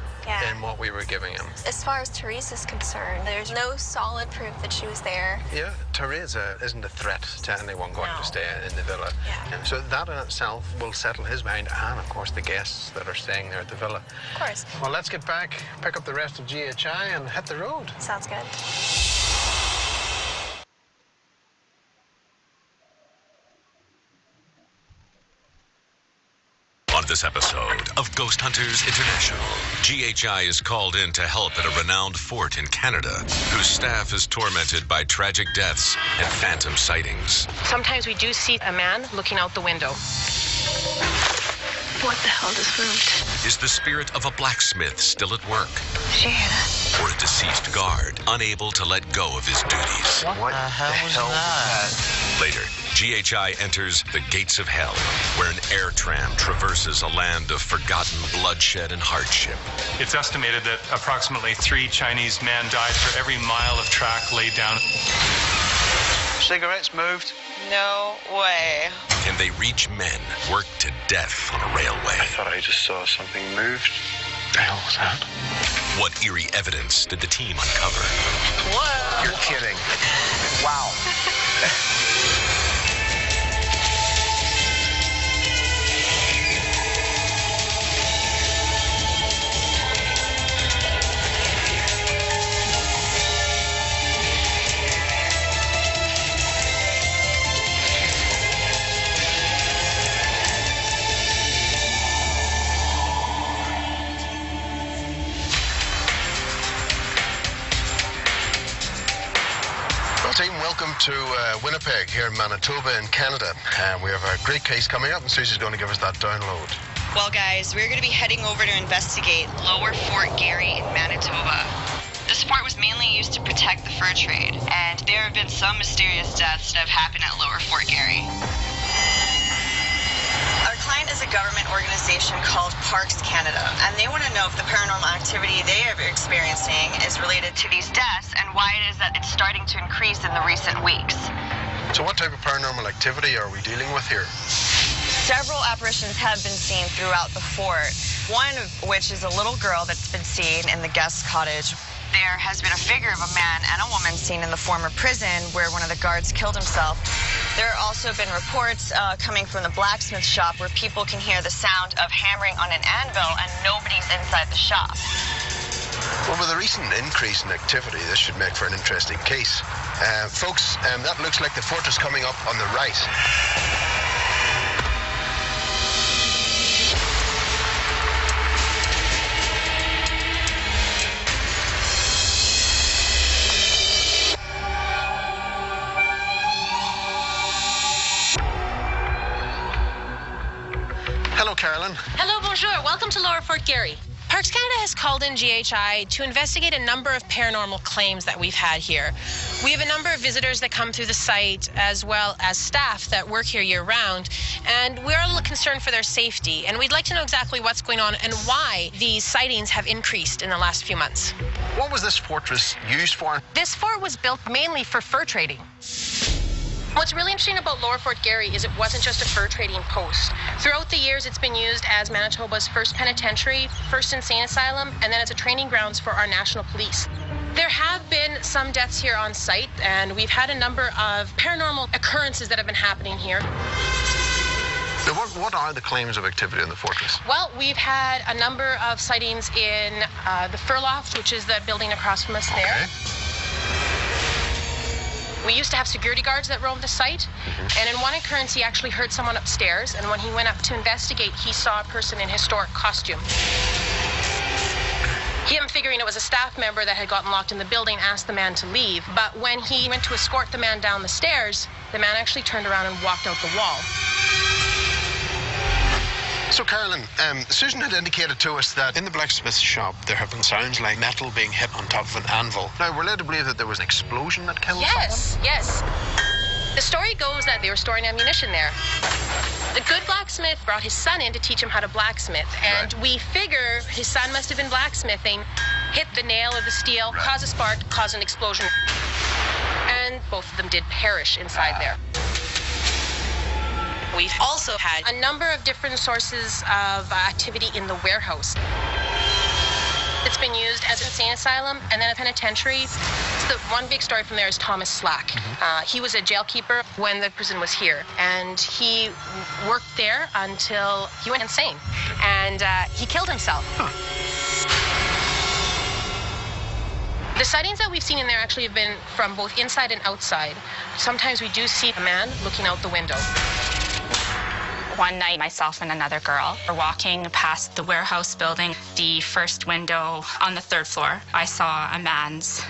S17: in what we were giving him.
S6: As far as Teresa's concerned, there's no solid proof that she was there.
S17: Yeah, Teresa isn't a threat to anyone going to stay in the villa. Yeah. So that in itself will settle his mind, and of course the guests that are staying there at the villa.
S6: Of course.
S17: Well, let's get back, pick up the rest of GHI and hit the road.
S6: Sounds good.
S2: On this episode of Ghosthunters International, GHI is called in to help at a renowned fort in Canada, whose staff is tormented by tragic deaths and phantom sightings.
S16: Sometimes we do see a man looking out the window.
S6: What the hell just moved?
S2: Is the spirit of a blacksmith still at work?
S6: Did you hear that?
S2: Or a deceased guard unable to let go of his duties?
S18: What the hell was that?
S2: Later, GHI enters the gates of hell, where an air tram traverses a land of forgotten bloodshed and hardship.
S20: It's estimated that approximately 3 Chinese men died for every mile of track laid down.
S9: Cigarettes moved?
S15: No way.
S2: Can they reach men worked to death on a railway?
S1: I thought I just saw something moved.
S17: The hell was that?
S2: What eerie evidence did the team uncover?
S15: Whoa.
S18: You're kidding. Wow.
S17: Team, welcome to Winnipeg here in Manitoba in Canada. We have a great case coming up, and Susie's going to give us that download.
S15: Well, guys, we're going to be heading over to investigate Lower Fort Garry in Manitoba. This fort was mainly used to protect the fur trade, and there have been some mysterious deaths that have happened at Lower Fort Garry. Our
S10: client is a government organization called Parks Canada, and they want to know if the paranormal activity they are experiencing is related to these deaths and why it is that it's starting to increase in the recent weeks.
S14: So what type of paranormal activity are we dealing with here?
S10: Several apparitions have been seen throughout the fort, one of which is a little girl that's been seen in the guest cottage. There has been a figure of a man and a woman seen in the former prison where one of the guards killed himself. There have also been reports coming from the blacksmith shop where people can hear the sound of hammering on an anvil and nobody's inside the shop.
S14: Well, with a recent increase in activity, this should make for an interesting case. Folks, that looks like the fortress coming up on the right.
S17: Hello, Carolyn.
S16: Hello, bonjour. Welcome to Lower Fort Garry. Parks Canada has called in GHI to investigate a number of paranormal claims that we've had here. We have a number of visitors that come through the site, as well as staff that work here year-round, and we're a little concerned for their safety, and we'd like to know exactly what's going on and why these sightings have increased in the last few months.
S17: What was this fortress used for?
S16: This fort was built mainly for fur trading. What's really interesting about Lower Fort Garry is it wasn't just a fur trading post. Throughout the years, it's been used as Manitoba's first penitentiary, first insane asylum, and then as a training grounds for our national police. There have been some deaths here on site, and we've had a number of paranormal occurrences that have been happening here.
S17: Now, what are the claims of activity in the fortress?
S16: Well, we've had a number of sightings in the fur loft, which is the building across from us there.
S17: Okay.
S16: We used to have security guards that roamed the site, and in one occurrence, he actually heard someone upstairs, and when he went up to investigate, he saw a person in historic costume. Him, figuring it was a staff member that had gotten locked in the building, asked the man to leave, but when he went to escort the man down the stairs, the man actually turned around and walked out the wall.
S17: So, Carolyn, Susan had indicated to us that in the blacksmith shop there have been sounds like metal being hit on top of an anvil. Now, we're led to believe that there was an explosion that killed someone?
S16: Yes. The story goes that they were storing ammunition there. The good blacksmith brought his son in to teach him how to blacksmith, and we figure his son must have been blacksmithing, hit the nail or the steel, cause a spark, cause an explosion, and both of them did perish inside there. We've also had a number of different sources of activity in the warehouse. It's been used as an insane asylum and then a penitentiary. The one big story from there is Thomas Slack. He was a jailkeeper when the prison was here, and he worked there until he went insane, and he killed himself. The sightings that we've seen in there actually have been from both inside and outside. Sometimes we do see a man looking out the window.
S5: One night, myself and another girl were walking past the warehouse building, the first window on the third floor. I saw a man's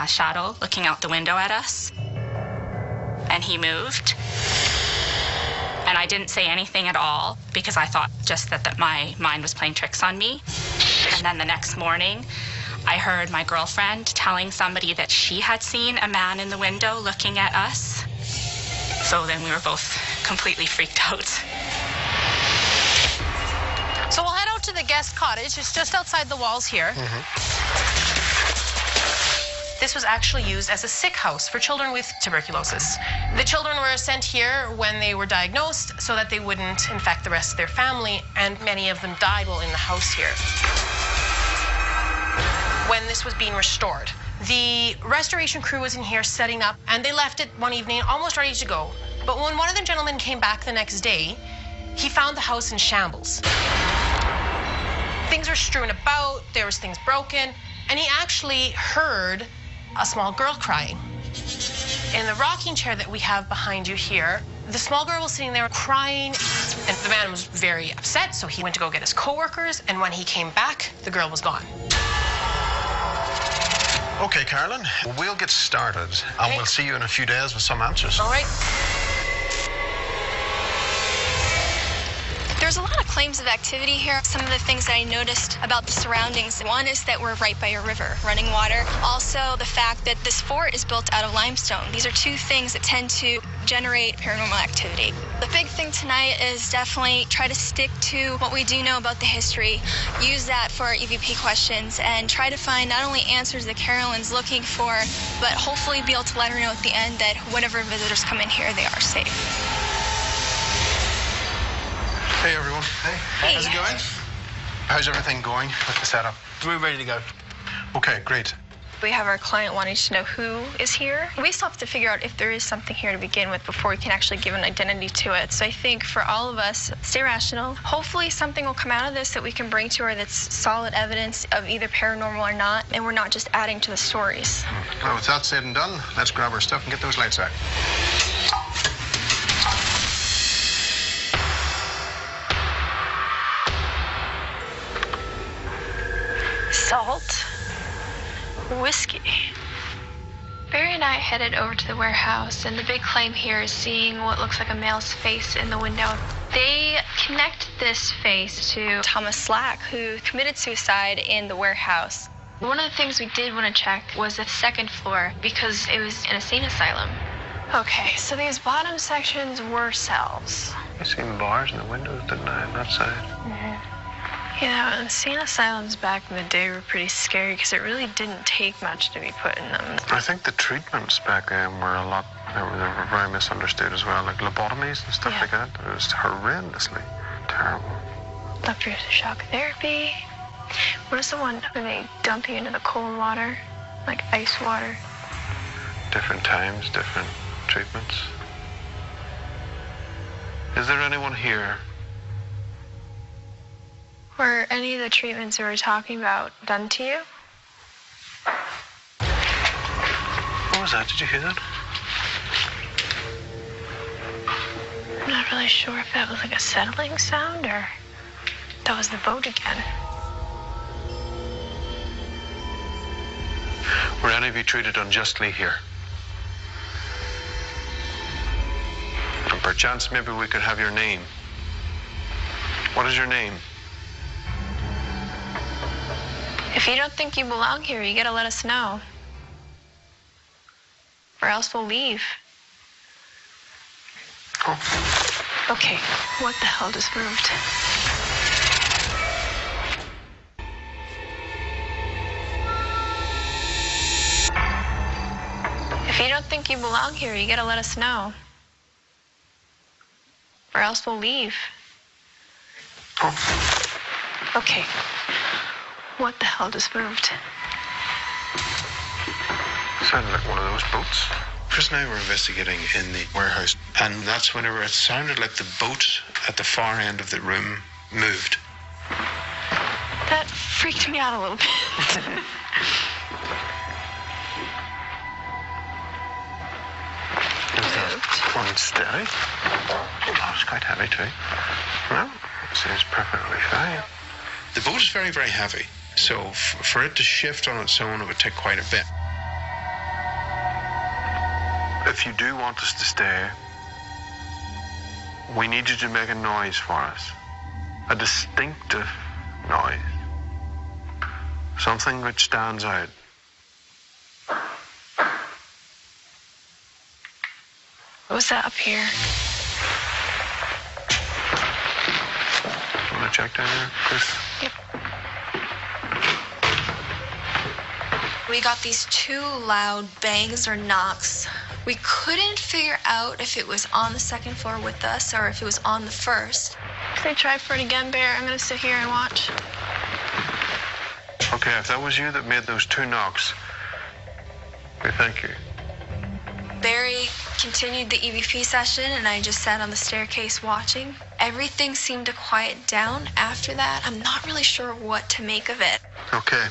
S5: shadow looking out the window at us, and he moved. And I didn't say anything at all because I thought just that my mind was playing tricks on me. And then the next morning, I heard my girlfriend telling somebody that she had seen a man in the window looking at us. So then we were both completely freaked out.
S16: So we'll head out to the guest cottage. It's just outside the walls here. This was actually used as a sick house for children with tuberculosis. The children were sent here when they were diagnosed so that they wouldn't infect the rest of their family, and many of them died while in the house here. When this was being restored, the restoration crew was in here setting up, and they left it one evening almost ready to go. But when one of the gentlemen came back the next day, he found the house in shambles. Things were strewn about, there was things broken, and he actually heard a small girl crying. In the rocking chair that we have behind you here, the small girl was sitting there crying, and the man was very upset, so he went to go get his co-workers, and when he came back, the girl was gone.
S17: Okay, Carolyn, we'll get started, and we'll see you in a few days with some answers.
S16: All right.
S7: There's a lot of claims of activity here. Some of the things that I noticed about the surroundings, one is that we're right by a river, running water. Also, the fact that this fort is built out of limestone. These are two things that tend to generate paranormal activity. The big thing tonight is definitely try to stick to what we do know about the history, use that for our EVP questions, and try to find not only answers that Carolyn's looking for, but hopefully be able to let her know at the end that whenever visitors come in here, they are safe.
S17: Hey, everyone.
S9: Hey. How's it going?
S17: How's everything going with the setup?
S9: We're ready to go.
S17: Okay, great.
S13: We have our client wanting to know who is here. We still have to figure out if there is something here to begin with before we can actually give an identity to it. So I think for all of us, stay rational. Hopefully something will come out of this that we can bring to her that's solid evidence of either paranormal or not, and we're not just adding to the stories.
S17: Well, with that said and done, let's grab our stuff and get those lights out.
S13: Salt. Whiskey. Barry and I headed over to the warehouse, and the big claim here is seeing what looks like a male's face in the window. They connect this face to Thomas Slack, who committed suicide in the warehouse. One of the things we did want to check was the second floor, because it was an insane asylum. Okay, so these bottom sections were cells.
S17: You seen bars in the windows, didn't I, on that side?
S13: Mm-hmm. Yeah, insane asylums back in the day were pretty scary because it really didn't take much to be put in them.
S17: I think the treatments back then were a lot, they were very misunderstood as well, like lobotomies and stuff like that. It was horrendously terrible.
S13: Electroshock therapy. What is the one where they dump you into the cold water, like ice water?
S17: Different times, different treatments. Is there anyone here?
S13: Were any of the treatments we were talking about done to you?
S17: What was that? Did you hear that?
S13: I'm not really sure if that was like a settling sound or that was the boat again.
S17: Were any of you treated unjustly here? And perchance maybe we could have your name. What is your name?
S13: If you don't think you belong here, you gotta let us know. Or else we'll leave.
S17: Oh.
S13: Okay, what the hell just moved? If you don't think you belong here, you gotta let us know. Or else we'll leave.
S17: Oh.
S13: Okay. What the hell just moved?
S17: Sounded like one of those boats. Chris and I were investigating in the warehouse, and that's whenever it sounded like the boat at the far end of the room moved.
S13: That freaked me out a little bit.
S17: Is that one steady? Oh, it's quite heavy too. No, it seems perfectly fine. The boat is very, very heavy, so for it to shift on its own, it would take quite a bit. If you do want us to stay, we need you to make a noise for us. A distinctive noise. Something which stands out.
S13: What was that up here?
S17: Want to check down there, Chris?
S13: Yep.
S7: We got these two loud bangs or knocks. We couldn't figure out if it was on the second floor with us or if it was on the first.
S13: Can I try for it again, Bear? I'm gonna sit here and watch.
S17: Okay, if that was you that made those two knocks, we thank you.
S7: Barry continued the EVP session, and I just sat on the staircase watching. Everything seemed to quiet down after that. I'm not really sure what to make of it.
S17: Okay.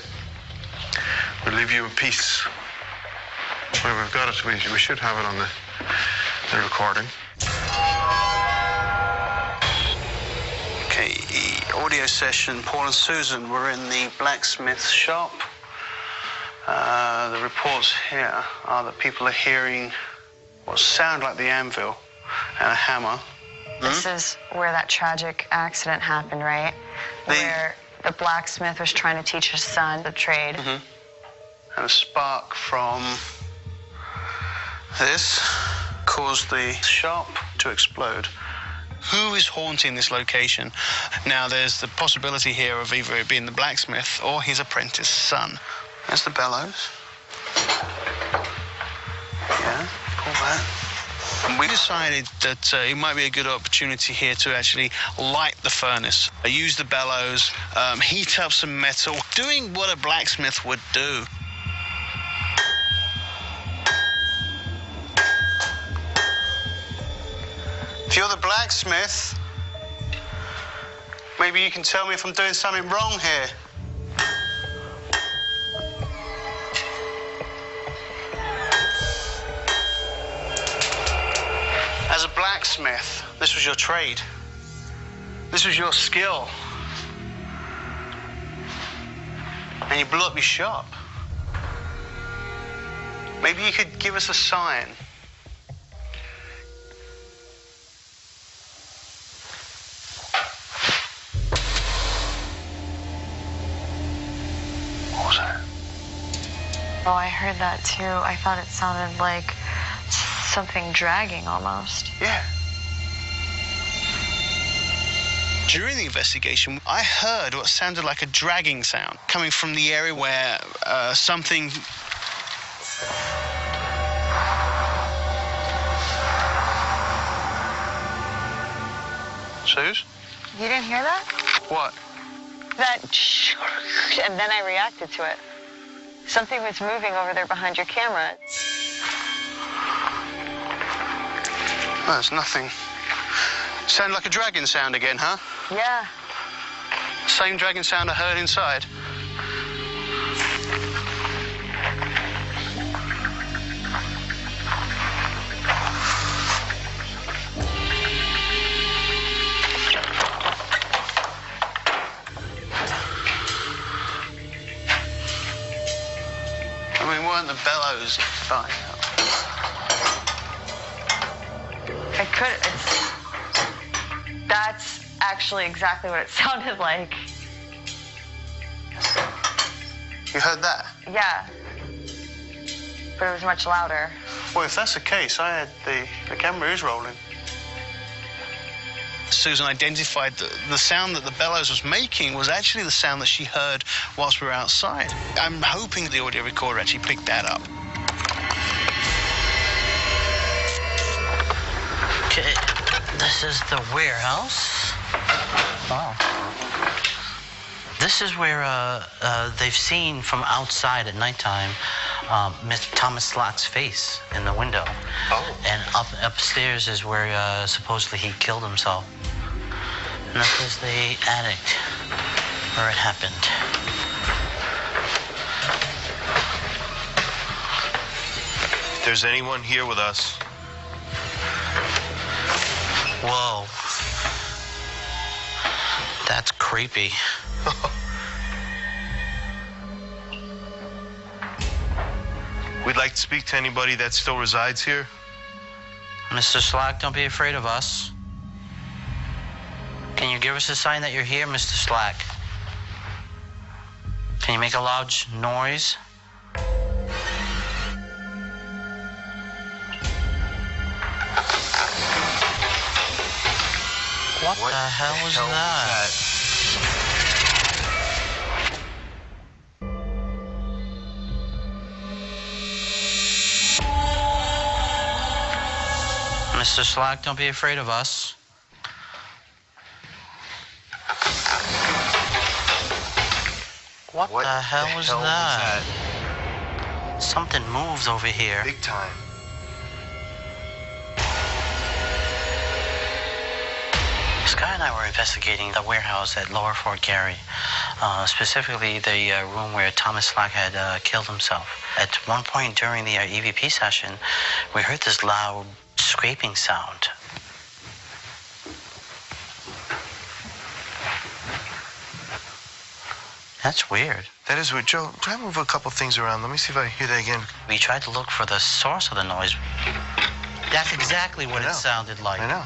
S17: We'll leave you in peace. Well, we've got it. We should have it on the recording.
S9: Okay, audio session. Paul and Susan were in the blacksmith shop. The reports here are that people are hearing what sound like the anvil and a hammer.
S10: This is where that tragic accident happened, right? Where the blacksmith was trying to teach his son the trade.
S9: And a spark from this caused the shop to explode. Who is haunting this location? Now, there's the possibility here of either it being the blacksmith or his apprentice son. There's the bellows. Yeah, pull that. And we decided that it might be a good opportunity here to actually light the furnace, use the bellows, heat up some metal, doing what a blacksmith would do. If you're the blacksmith, maybe you can tell me if I'm doing something wrong here. As a blacksmith, this was your trade. This was your skill. And you blew up your shop. Maybe you could give us a sign. What was that?
S10: Oh, I heard that too. I thought it sounded like something dragging almost.
S9: Yeah. During the investigation, I heard what sounded like a dragging sound coming from the area where something... Suze?
S10: You didn't hear that?
S9: What?
S10: That and then I reacted to it. Something was moving over there behind your camera.
S9: Oh, there's nothing. Sounded like a dragging sound again, huh?
S10: Yeah.
S9: Same dragging sound I heard inside. I mean, weren't the bellows fine?
S10: That's actually exactly what it sounded like.
S9: You heard that?
S10: Yeah. But it was much louder.
S9: Well, if that's the case, I had the camera is rolling. Susan identified that the sound that the bellows was making was actually the sound that she heard whilst we were outside. I'm hoping the audio recorder actually picked that up.
S12: Okay, this is the warehouse. Wow. This is where they've seen from outside at nighttime Mr. Thomas Slack's face in the window. Oh. And upstairs is where supposedly he killed himself. And this is the attic where it happened.
S4: If there's anyone here with us.
S12: Whoa. That's creepy.
S4: We'd like to speak to anybody that still resides here.
S12: Mr. Slack, don't be afraid of us. Can you give us a sign that you're here, Mr. Slack? Can you make a loud noise? What the hell was that? Mr. Slack, don't be afraid of us. What the hell was that? Something moved over here.
S4: Big time.
S12: Scott and I were investigating the warehouse at Lower Fort Garry, specifically the room where Thomas Slack had killed himself. At one point during the EVP session, we heard this loud scraping sound. That's weird.
S4: That is weird. Joe, try to move a couple things around. Let me see if I hear that again.
S12: We tried to look for the source of the noise. That's exactly what it sounded like.
S4: I know.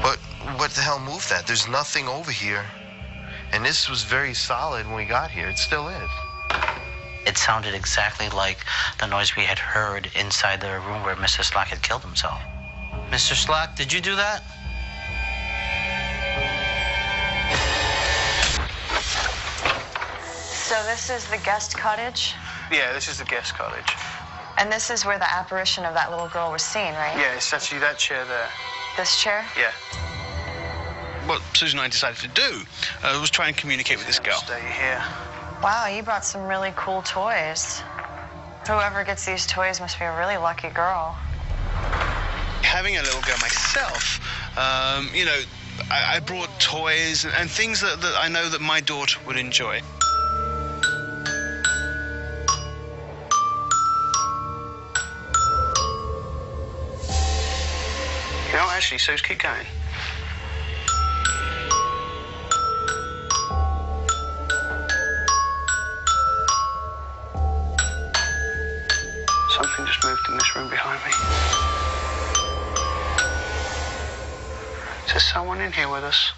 S4: But what the hell moved that? There's nothing over here. And this was very solid when we got here. It still is.
S12: It sounded exactly like the noise we had heard inside the room where Mr. Slack had killed himself. Mr. Slack, did you do that?
S10: So this is the guest cottage?
S9: Yeah, this is the guest cottage.
S10: And this is where the apparition of that little girl was seen, right?
S9: Yeah, it's actually that chair there.
S10: This chair?
S9: Yeah. What Susan and I decided to do was try and communicate with this girl. Stay here.
S10: Wow, you brought some really cool toys. Whoever gets these toys must be a really lucky girl.
S9: Having a little girl myself, you know, I brought toys and things that I know that my daughter would enjoy. You know, actually, so keep going. Something just moved in this room behind me. Is there someone in here with us?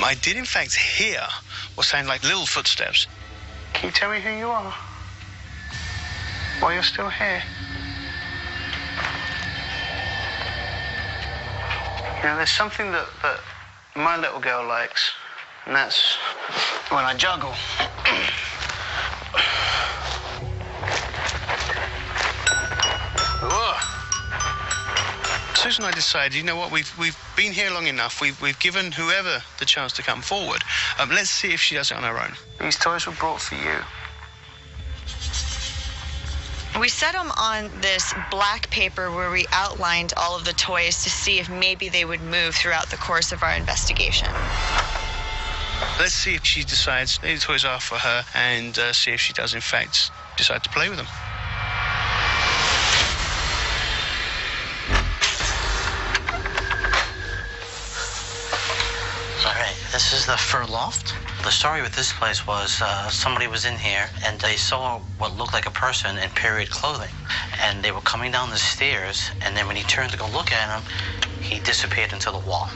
S9: I did, in fact, hear what sounded like little footsteps. Can you tell me who you are? While you're still here? You know, there's something that my little girl likes, and that's when I juggle. Susan and I decided, you know what, we've been here long enough. We've given whoever the chance to come forward. Let's see if she does it on her own. These toys were brought for you.
S10: We set them on this black paper where we outlined all of the toys to see if maybe they would move throughout the course of our investigation.
S9: Let's see if she decides the toys are for her and see if she does, in fact, decide to play with them.
S12: This is the fur loft. The story with this place was somebody was in here and they saw what looked like a person in period clothing. And they were coming down the stairs, and then when he turned to go look at him, he disappeared into the wall.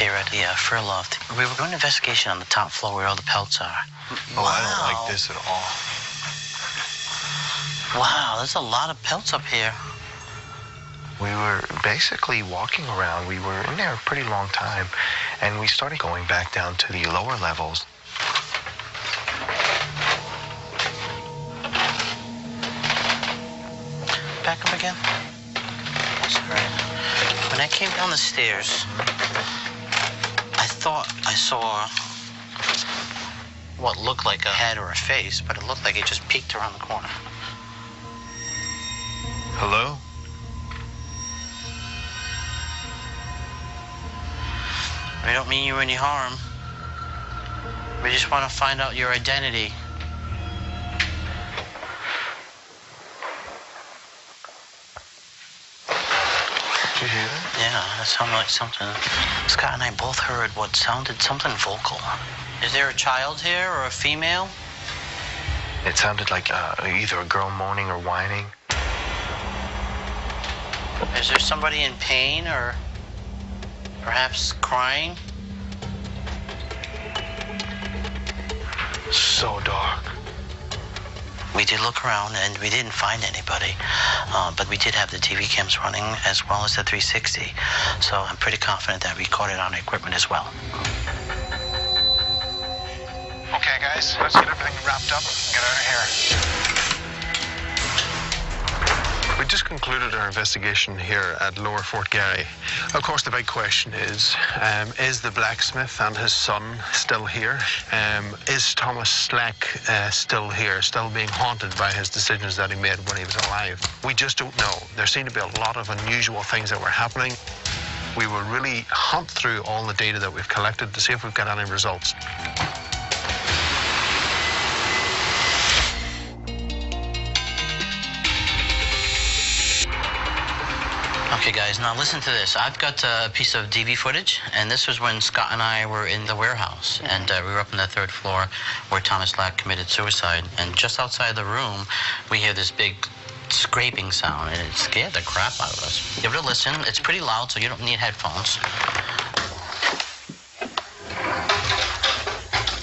S12: Here at the fur loft. We were doing an investigation on the top floor where all the pelts are.
S4: Oh, wow. I don't like this at all.
S12: Wow, there's a lot of pelts up here.
S4: We were basically walking around. We were in there a pretty long time, and we started going back down to the lower levels.
S12: Back up again. Sorry. When I came down the stairs, I thought I saw what looked like a head or a face, but it looked like it just peeked around the corner.
S4: Hello?
S12: We don't mean you any harm. We just want to find out your identity.
S4: Did you hear that?
S12: Yeah, that sounded like something. Scott and I both heard what sounded something vocal. Is there a child here or a female?
S4: It sounded like either a girl moaning or whining.
S12: Is there somebody in pain or perhaps crying?
S4: So dark.
S12: We did look around and we didn't find anybody, but we did have the TV cams running as well as the 360, so I'm pretty confident that we caught it on equipment as well.
S17: Okay, guys, let's get everything wrapped up and get out of here. We just concluded our investigation here at Lower Fort Garry. Of course, the big question is the blacksmith and his son still here? Is Thomas Slack still here, still being haunted by his decisions that he made when he was alive? We just don't know. There seem to be a lot of unusual things that were happening. We will really hunt through all the data that we've collected to see if we've got any results.
S12: Okay, guys, now listen to this. I've got a piece of DV footage, and this was when Scott and I were in the warehouse, and we were up on the 3rd floor where Thomas Slack committed suicide. And just outside the room, we hear this big scraping sound, and it scared the crap out of us. Give it a listen. It's pretty loud, so you don't need headphones.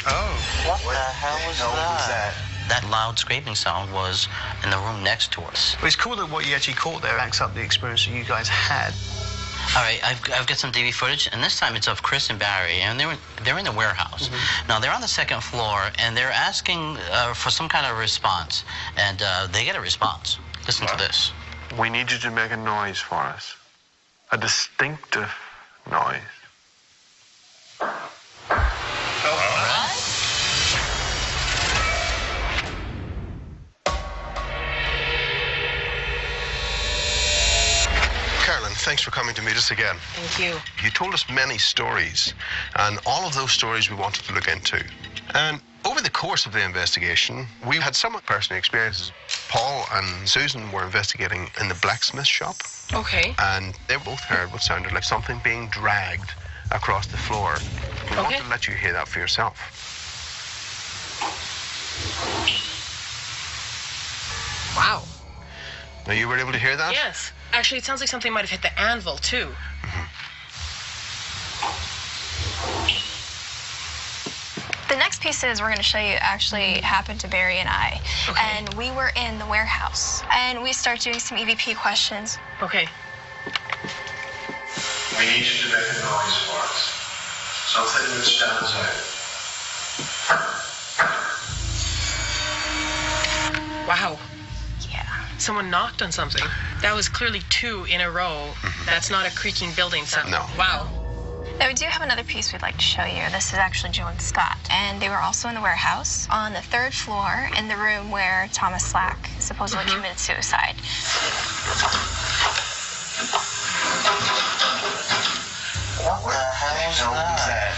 S21: Oh, what the hell was that?
S12: That loud scraping sound was in the room next to us.
S21: Well, it's cool that what you actually caught there backs up the experience that you guys had.
S12: All right, I've got some DV footage, and this time it's of Chris and Barry, and they're in the warehouse. Now, they're on the 2nd floor, and they're asking for some kind of response, and they get a response. Listen to this.
S17: We need you to make a noise for us. A distinctive noise.
S14: Carolyn, thanks for coming to meet us again.
S16: Thank you.
S14: You told us many stories, and all of those stories we wanted to look into. And over the course of the investigation, we had some personal experiences. Paul and Susan were investigating in the blacksmith shop.
S16: Okay.
S14: And they both heard what sounded like something being dragged across the floor. We want to let you hear that for yourself.
S16: Wow.
S14: Now, you were able to hear that?
S16: Yes. Actually, it sounds like something might have hit the anvil, too.
S13: The next pieces we're going to show you actually happened to Barry and I. And we were in the warehouse. And we start doing some EVP questions.
S16: Okay.
S17: We need you to make a noise for us. Something that stands out.
S16: Wow. Yeah. Someone knocked on something. That was clearly 2 in a row. That's not a creaking building sound.
S14: No.
S16: Wow.
S13: Now, we do have another piece we'd like to show you. This is actually Joe and Scott. And they were also in the warehouse on the 3rd floor in the room where Thomas Slack supposedly committed suicide.
S21: What the hell was that?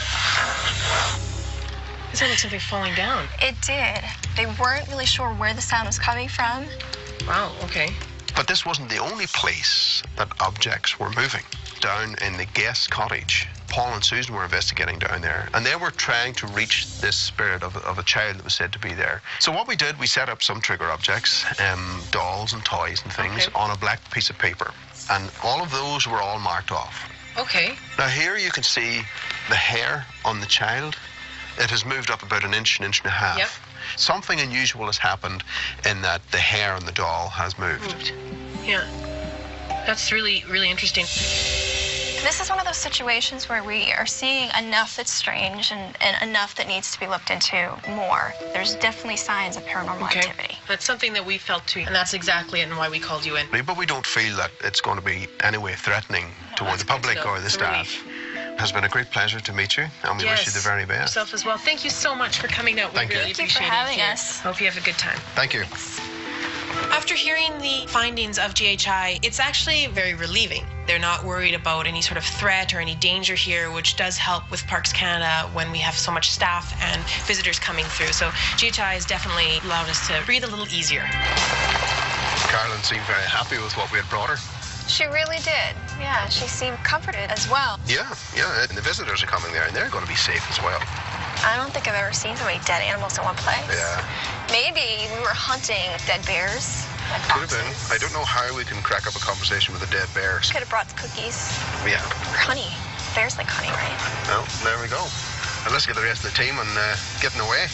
S16: It sounded like something falling down.
S13: It did. They weren't really sure where the sound was coming from.
S16: Wow, okay.
S14: But this wasn't the only place that objects were moving. Down in the guest cottage, Paul and Susan were investigating down there, and they were trying to reach this spirit of a child that was said to be there. So what we did, we set up some trigger objects, dolls and toys and things, on a black piece of paper. And all of those were all marked off.
S16: Okay.
S14: Now here you can see the hair on the child. It has moved up about an inch and a half.
S16: Yep.
S14: Something unusual has happened in that the hair on the doll has moved.
S16: Yeah. That's really, really interesting.
S13: This is one of those situations where we are seeing enough that's strange and enough that needs to be looked into more. There's definitely signs of paranormal activity.
S16: That's something that we felt too, and that's exactly it and why we called you in.
S14: But we don't feel that it's going to be any way threatening toward the public or the staff. It has been a great pleasure to meet you, and we wish you the very best.
S16: Yourself as well. Thank you so much for coming out.
S14: Thank you.
S16: Really
S13: Thank you for
S16: appreciate
S13: having
S16: it.
S13: us.
S16: Hope you have a good time.
S14: Thank you.
S16: After hearing the findings of GHI, it's actually very relieving. They're not worried about any sort of threat or any danger here, which does help with Parks Canada when we have so much staff and visitors coming through. So GHI has definitely allowed us to breathe a little easier.
S14: Carolyn seemed very happy with what we had brought her.
S13: She really did. Yeah, she seemed comforted as well.
S14: Yeah, and the visitors are coming there, and they're going to be safe as well.
S13: I don't think I've ever seen so many dead animals in one place.
S14: Yeah.
S13: Maybe we were hunting dead bears.
S14: Could have been. I don't know how we can crack up a conversation with a dead bear.
S13: Could have brought cookies.
S14: Yeah.
S13: Or honey. Bears like honey, right?
S14: Well, there we go. And let's get the rest of the team and getting away.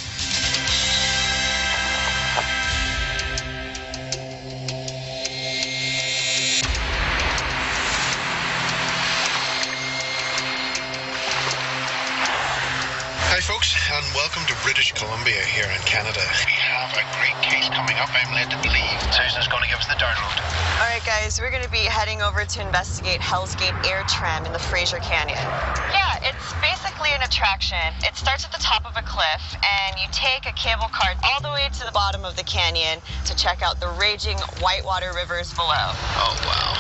S14: Hi folks, and welcome to British Columbia here in Canada. We have a great case coming up, I'm led to believe. Susan's going to give us the download.
S15: All right, guys, we're going to be heading over to investigate Hell's Gate Air Tram in the Fraser Canyon. Yeah, it's basically an attraction. It starts at the top of a cliff, and you take a cable car all the way to the bottom of the canyon to check out the raging whitewater rivers below.
S14: Oh, wow.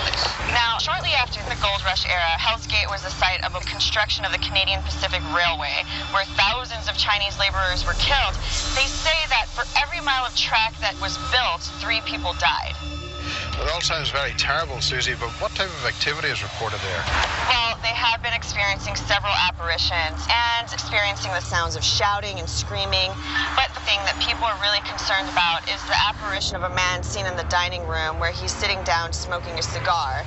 S15: Now, shortly after the Gold Rush era, Hell's Gate was the site of a construction of the Canadian Pacific Railway, where thousands of Chinese laborers were killed. They say that for every mile of track that was built, 3 people died.
S17: It all sounds very terrible, Susie, but what type of activity is reported there?
S10: Well, they have been experiencing several apparitions and experiencing the sounds of shouting and screaming. But the thing that people are really concerned about is the apparition of a man seen in the dining room where he's sitting down smoking a cigar.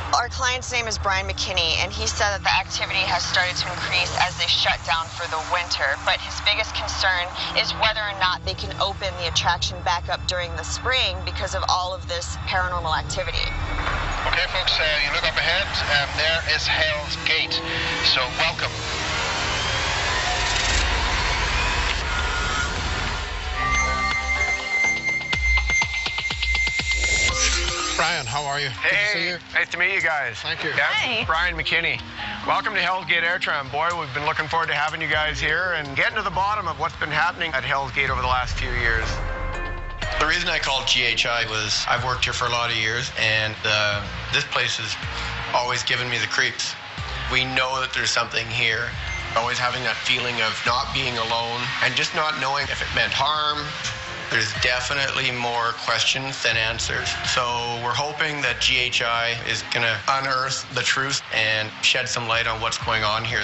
S10: Our client's name is Brian McKinney, and he said that the activity has started to increase as they shut down for the winter. But his biggest concern is whether or not they can open the attraction back up during the spring because of all of this paranormal activity.
S17: Okay, folks, you look up ahead, there is Hell's Gate. So welcome. Brian, how are you?
S8: Hey,
S17: good to see you.
S8: Nice to meet you guys.
S17: Thank you.
S8: Yeah,
S10: Hi.
S8: Brian McKinney. Welcome to Hell's Gate Air Tram. Boy, we've been looking forward to having you guys here and getting to the bottom of what's been happening at Hell's Gate over the last few years.
S22: The reason I called GHI was I've worked here for a lot of years, and this place has always given me the creeps. We know that there's something here. Always having that feeling of not being alone and just not knowing if it meant harm. There's definitely more questions than answers. So we're hoping that GHI is going to unearth the truth and shed some light on what's going on here.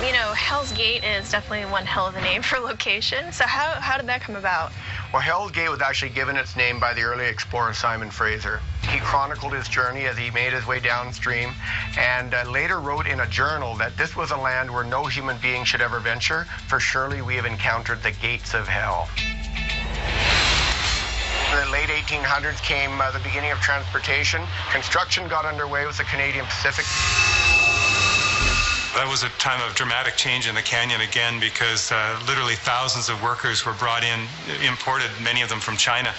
S13: You know, Hell's Gate is definitely one hell of a name for location. So how did that come about?
S8: Well, Hell's Gate was actually given its name by the early explorer Simon Fraser. He chronicled his journey as he made his way downstream and later wrote in a journal that this was a land where no human being should ever venture, for surely we have encountered the gates of hell. In the late 1800s came the beginning of transportation. Construction got underway with the Canadian Pacific.
S20: That was a time of dramatic change in the canyon again because literally thousands of workers were brought in, imported, many of them from China.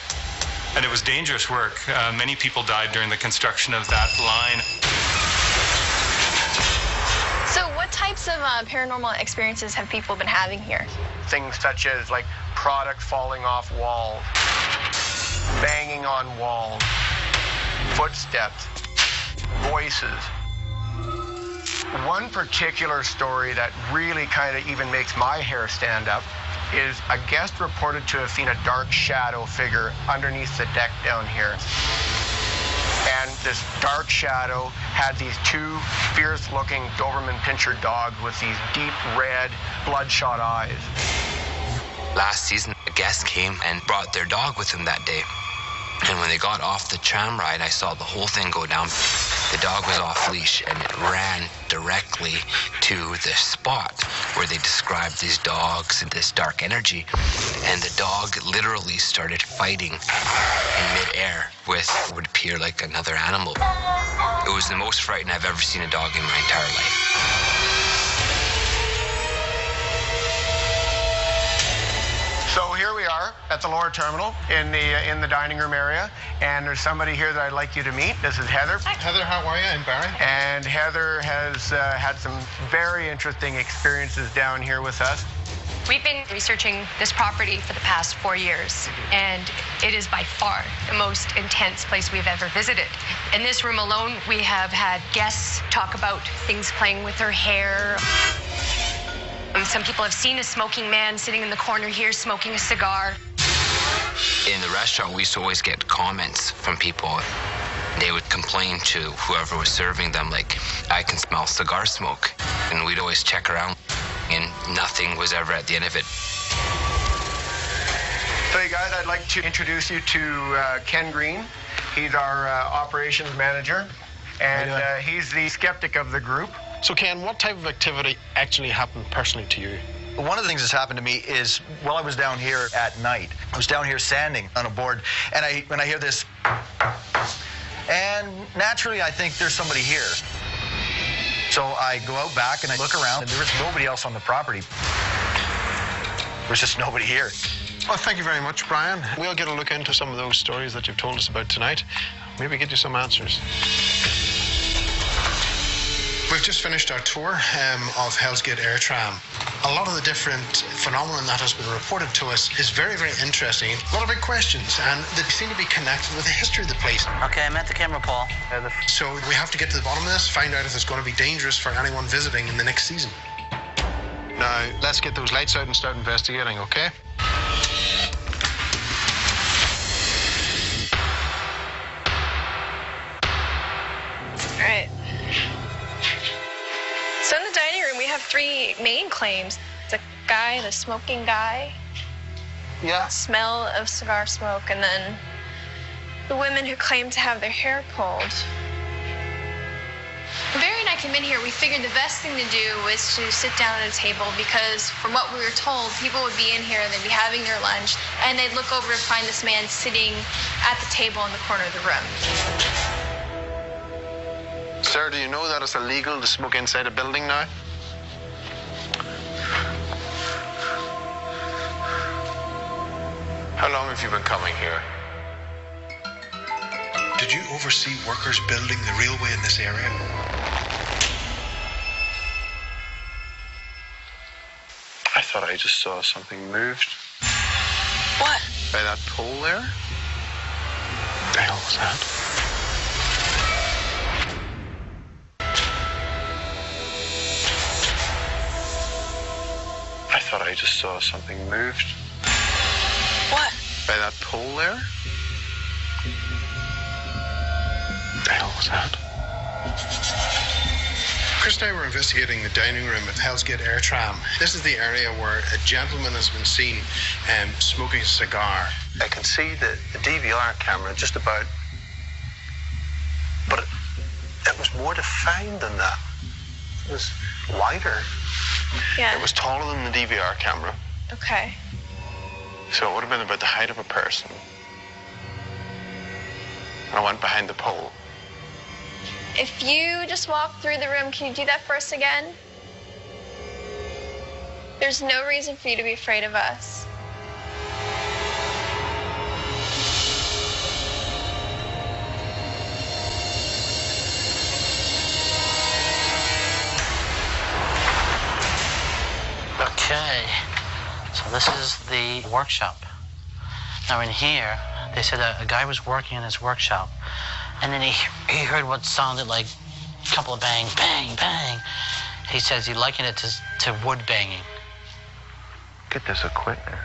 S20: And it was dangerous work. Many people died during the construction of that line.
S13: So what types of paranormal experiences have people been having here?
S8: Things such as like product falling off walls, banging on walls, footsteps, voices. One particular story that really kind of even makes my hair stand up is a guest reported to have seen a dark shadow figure underneath the deck down here. And this dark shadow had these two fierce-looking Doberman Pinscher dogs with these deep red, bloodshot eyes.
S23: Last season, a guest came and brought their dog with him that day. And when they got off the tram ride, I saw the whole thing go down. The dog was off leash and it ran directly to the spot where they described these dogs and this dark energy. And the dog literally started fighting in midair with what would appear like another animal. It was the most frightened I've ever seen a dog in my entire life.
S8: So here we are at the lower terminal in the dining room area, and there's somebody here that I'd like you to meet. This is Heather.
S17: Hi. Heather, how are you? I'm Barry.
S8: And Heather has had some very interesting experiences down here with us.
S24: We've been researching this property for the past 4 years, and it is by far the most intense place we've ever visited. In this room alone, we have had guests talk about things playing with her hair. Some people have seen a smoking man sitting in the corner here smoking a cigar.
S23: In the restaurant, we used to always get comments from people. They would complain to whoever was serving them, like, I can smell cigar smoke. And we'd always check around, and nothing was ever at the end of it.
S8: So, you guys, I'd like to introduce you to Ken Green. He's our operations manager, and he's the skeptic of the group.
S17: So, Ken, what type of activity actually happened personally to you?
S25: One of the things that's happened to me is while I was down here at night, I was down here sanding on a board, and when I hear this, and naturally I think there's somebody here. So I go out back and I look around, and there was nobody else on the property. There's just nobody here.
S17: Well, thank you very much, Brian. We'll get a look into some of those stories that you've told us about tonight. Maybe get you some answers. We've just finished our tour of Hell's Gate Air Tram. A lot of the different phenomenon that has been reported to us is very, very interesting. A lot of big questions, and they seem to be connected with the history of the place.
S12: Okay, I'm at the camera, Paul.
S17: So we have to get to the bottom of this, find out if it's going to be dangerous for anyone visiting in the next season. Now, let's get those lights out and start investigating, okay?
S13: three main claims. The guy, the smoking guy.
S17: Yeah.
S13: Smell of cigar smoke, and then the women who claim to have their hair pulled. When Barry and I came in here, we figured the best thing to do was to sit down at a table because from what we were told, people would be in here, they'd be having their lunch, and they'd look over and find this man sitting at the table in the corner of the room.
S17: Sir, do you know that it's illegal to smoke inside a building now? How long have you been coming here?
S1: Did you oversee workers building the railway in this area?
S17: I thought I just saw something moved.
S13: What?
S17: By that pole there? What the hell was that? I thought I just saw something moved.
S13: What?
S17: By that pole there? What the hell was that?
S1: Chris and I were investigating the dining room at Hell's Gate Air Tram. This is the area where a gentleman has been seen smoking a cigar.
S17: I can see the DVR camera just about, but it was more defined than that. It was wider.
S13: Yeah.
S17: It was taller than the DVR camera.
S13: Okay.
S17: So it would have been about the height of a person. And I went behind the pole.
S13: If you just walk through the room, can you do that for us again? There's no reason for you to be afraid of us.
S12: Okay, so this is the workshop. Now in here, they said a guy was working in his workshop, and then he heard what sounded like a couple of bang, bang, bang. He says he likened it to wood banging.
S4: Get this equipment.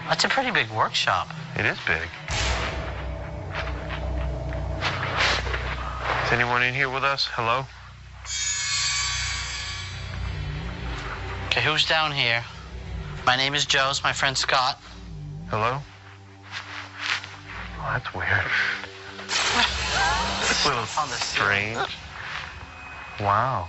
S12: That's a pretty big workshop.
S4: It is big. Is anyone in here with us? Hello?
S12: Okay, who's down here? My name is Joe. It's my friend Scott.
S4: Hello? Oh, that's weird. It's a little strange. Wow.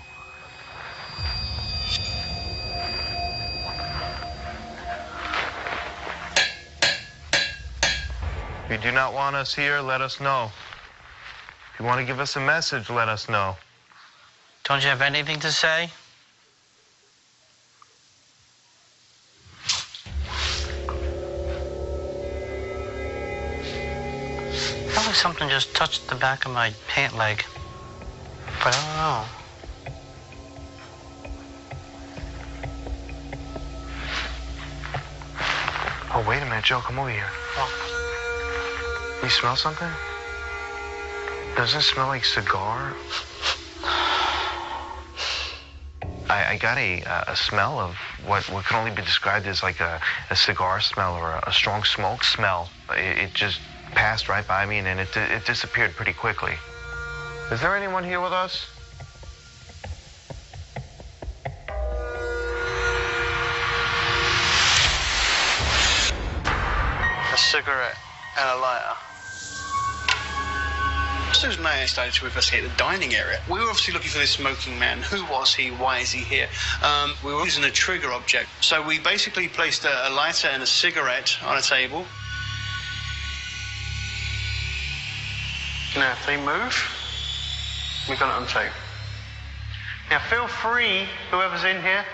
S4: If you do not want us here, let us know. If you want to give us a message, let us know.
S12: Don't you have anything to say? Felt like something just touched the back of my pant leg, but I don't know.
S4: Oh, wait a minute, Joe, come over here.
S12: Oh.
S4: You smell something? Doesn't it smell like cigar? I got a smell of what can only be described as like a cigar smell or a strong smoke smell. It just passed right by me, and then it disappeared pretty quickly. Is there anyone here with us?
S9: A cigarette and a lighter. Susan and I started to investigate the dining area. We were obviously looking for this smoking man. Who was he? Why is he here? We were using a trigger object. So we basically placed a lighter and a cigarette on a table. Now, if they move, we're going to on tape. Now, feel free, whoever's in here,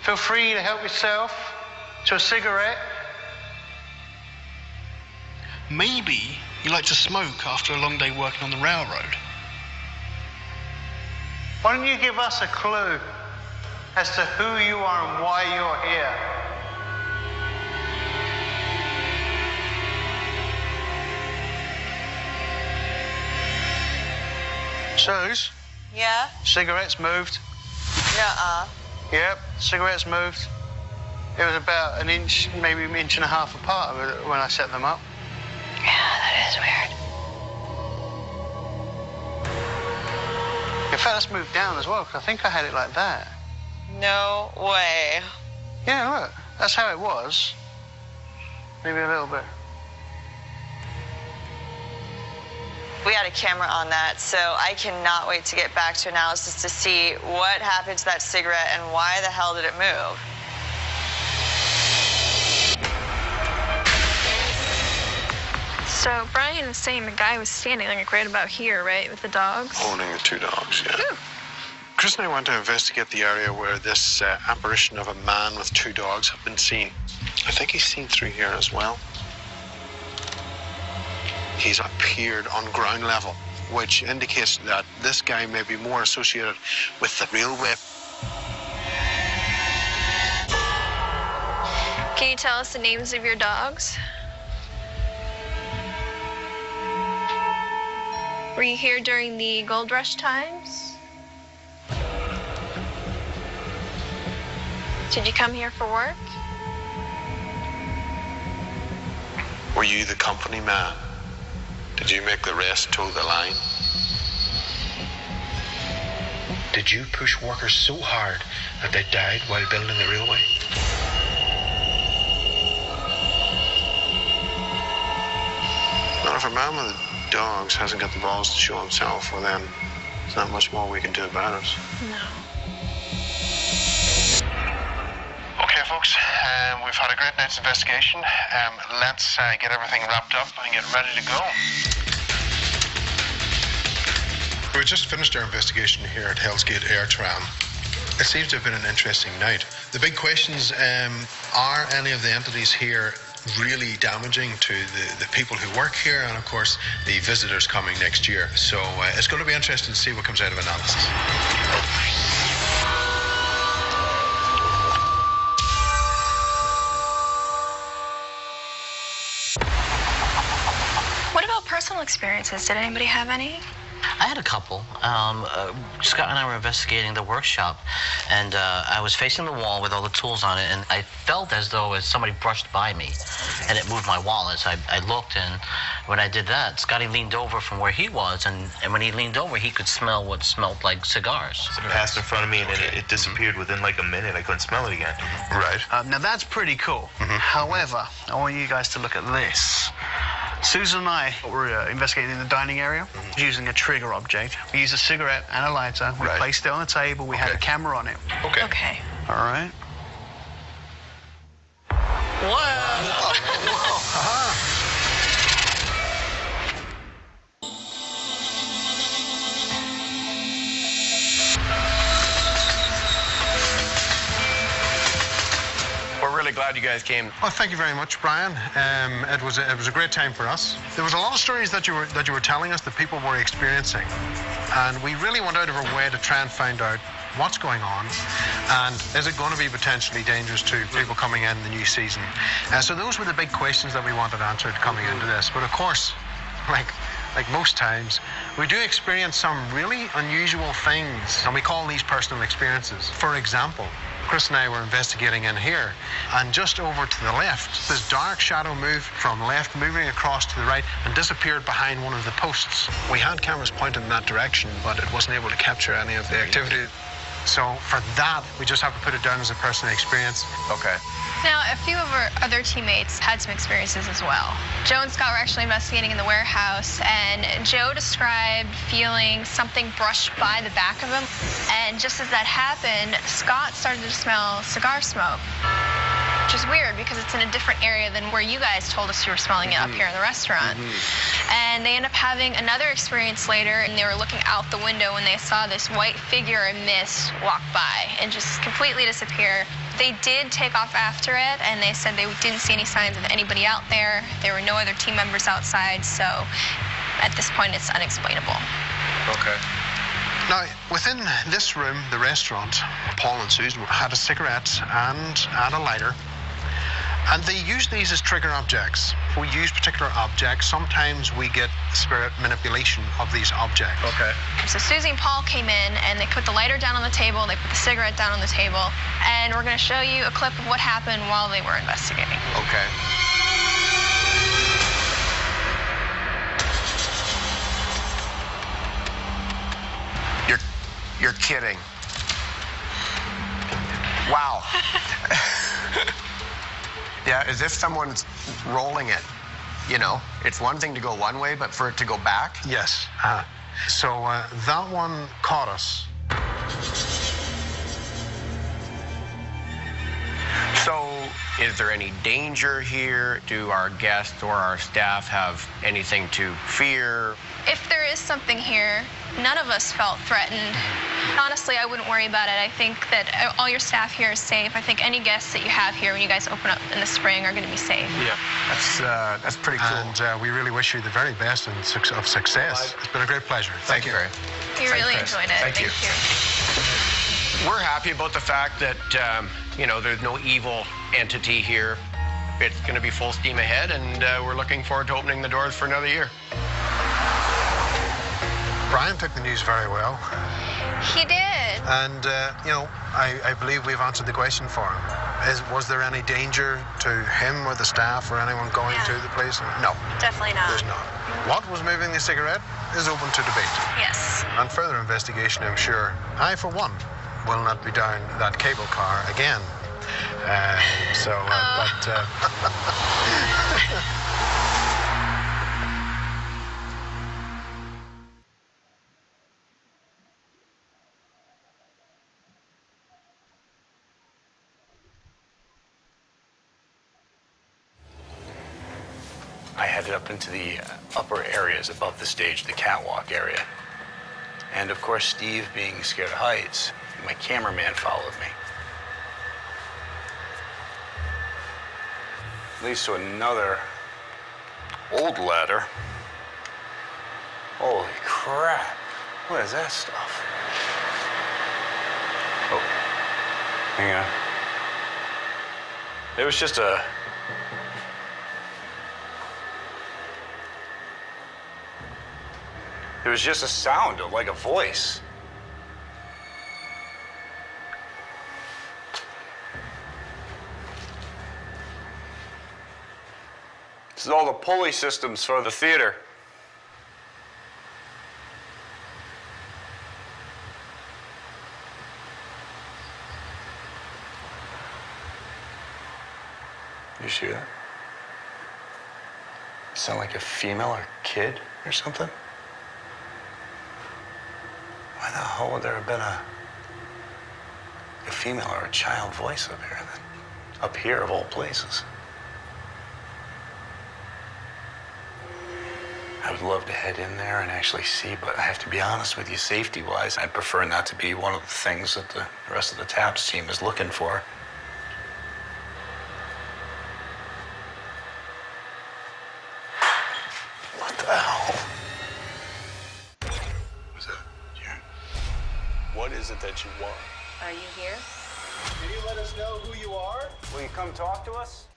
S9: feel free to help yourself to a cigarette. Maybe you like to smoke after a long day working on the railroad. Why don't you give us a clue as to who you are and why you're here? Suze?
S10: Yeah?
S9: Cigarettes moved.
S10: Nuh-uh.
S9: Yep, cigarettes moved. It was about an inch, maybe an inch and a half apart when I set them up.
S10: Yeah, that is weird.
S9: In fact, let's move down as well, because I think I had it like that.
S10: No way.
S9: Yeah, look, that's how it was. Maybe a little bit.
S10: We had a camera on that, so I cannot wait to get back to analysis to see what happened to that cigarette and why the hell did it move.
S13: So Brian is saying the guy was standing like right about here, right, with the dogs?
S14: Holding the two dogs, yeah. Ooh. Chris and I went to investigate the area where this apparition of a man with two dogs had been seen. I think he's seen through here as well. He's appeared on ground level, which indicates that this guy may be more associated with the railway.
S13: Can you tell us the names of your dogs? Were you here during the gold rush times? Did you come here for work?
S14: Were you the company man? Did you make the rest toe the line? Did you push workers so hard that they died while building the railway? Well, if a man with dogs hasn't got the balls to show himself, well then, there's not much more we can do about it.
S13: No.
S14: Okay, folks, we've had a great night's investigation. Let's get everything wrapped up and get ready to go. We just finished our investigation here at Hell's Gate Air Tram. It seems to have been an interesting night. The big questions, are any of the entities here really damaging to the people who work here and, of course, the visitors coming next year? So it's going to be interesting to see what comes out of analysis.
S13: What about personal experiences? Did anybody have any?
S12: I had a couple. Scott and I were investigating the workshop, and I was facing the wall with all the tools on it, and I felt as though somebody brushed by me, and it moved my wallet. So I looked, and when I did that, Scotty leaned over from where he was, and when he leaned over, he could smell what smelled like cigars.
S2: It passed in front of me, and it disappeared within like a minute. I couldn't smell it again.
S14: Right.
S9: Now, that's pretty cool. However, I want you guys to look at this. Susan and I were investigating the dining area using a trigger object. We used a cigarette and a lighter. We placed it on the table. We had a camera on it.
S10: Okay.
S9: All right.
S10: Whoa.
S22: We're really glad you guys came.
S14: Well, thank you very much, Brian. It was a great time for us. There was a lot of stories that you were telling us that people were experiencing, and we really went out of our way to try and find out what's going on, and is it going to be potentially dangerous to people coming in the new season. So those were the big questions that we wanted answered coming into this. But of course, like most times, we do experience some really unusual things, and we call these personal experiences. For example, Chris and I were investigating in here, and just over to the left, this dark shadow moved from left, moving across to the right, and disappeared behind one of the posts. We had cameras pointed in that direction, but it wasn't able to capture any of the activity. So for that, we just have to put it down as a personal experience.
S22: Okay.
S13: Now, a few of our other teammates had some experiences as well. Joe and Scott were actually investigating in the warehouse, and Joe described feeling something brushed by the back of him. And just as that happened, Scott started to smell cigar smoke, which is weird because it's in a different area than where you guys told us you were smelling it up here in the restaurant. And they end up having another experience later, and they were looking out the window when they saw this white figure in mist walk by and just completely disappear. They did take off after it, and they said they didn't see any signs of anybody out there. There were no other team members outside, so at this point, it's unexplainable.
S14: Okay. Now, within this room, the restaurant, Paul and Susan had a cigarette and a lighter, and they use these as trigger objects. If we use particular objects, sometimes we get spirit manipulation of these objects.
S22: Okay.
S13: So Susie and Paul came in, and they put the lighter down on the table, they put the cigarette down on the table, and we're going to show you a clip of what happened while they were investigating.
S22: Okay.
S8: You're kidding. Wow. Yeah, as if someone's rolling it, you know? It's one thing to go one way, but for it to go back?
S17: Yes. So that one caught us.
S8: So, is there any danger here? Do our guests or our staff have anything to fear?
S13: If there is something here, none of us felt threatened. Honestly, I wouldn't worry about it. I think that all your staff here is safe. I think any guests that you have here when you guys open up in the spring are going to be safe.
S8: Yeah, that's pretty cool.
S17: And we really wish you the very best of success. It's been a great pleasure.
S8: Thank you.
S13: You really enjoyed it.
S8: Thank you. We're happy about the fact that, you know, there's no evil entity here. It's going to be full steam ahead, and we're looking forward to opening the doors for another year.
S17: Brian took the news very well.
S13: He did.
S17: And, you know, I believe we've answered the question for him. Was there any danger to him or the staff or anyone going to the place? No.
S13: Definitely not.
S17: There's not. What was moving the cigarette is open to debate.
S13: Yes.
S17: And further investigation, I'm sure. I, for one, will not be down that cable car again.
S9: I headed up into the upper areas above the stage, the catwalk area. And of course, Steve, being scared of heights, my cameraman followed me. Leads to another old ladder. Holy crap. What is that stuff? Oh, hang on. It was just a... It was just a sound, like a voice. This is all the pulley systems for the theater. You see that? Sound like a female or kid or something? Why the hell would there have been a female or a child voice up here? Up here, of all places. I would love to head in there and actually see, but I have to be honest with you, safety-wise, I'd prefer not to be one of the things that the rest of the TAPS team is looking for. What the hell? What's that? What is it that you want?
S15: Are you here?
S9: Can you let us know who you are? Will you come talk to us?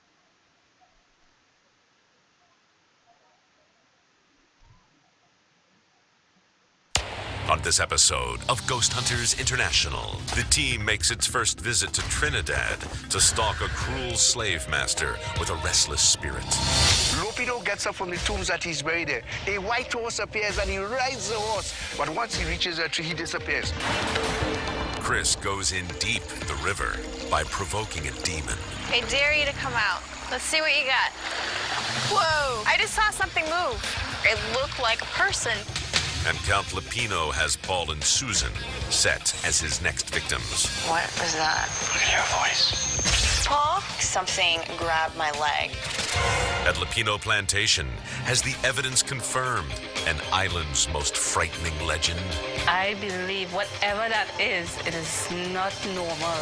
S3: On this episode of Ghosthunters International, the team makes its first visit to Trinidad to stalk a cruel slave master with a restless spirit.
S6: Lopido gets up from the tombs that he's buried there. A white horse appears and he rides the horse. But once he reaches a tree, he disappears.
S3: Chris goes in deep the river by provoking a demon.
S13: I dare you to come out. Let's see what you got. Whoa! I just saw something move. It looked like a person.
S3: And Count Lupino has Paul and Susan set as his next victims.
S10: What was that?
S3: Look at your voice.
S10: Paul? Something grabbed my leg.
S3: At Lupino Plantation, has the evidence confirmed an island's most frightening legend?
S11: I believe whatever that is, it is not normal.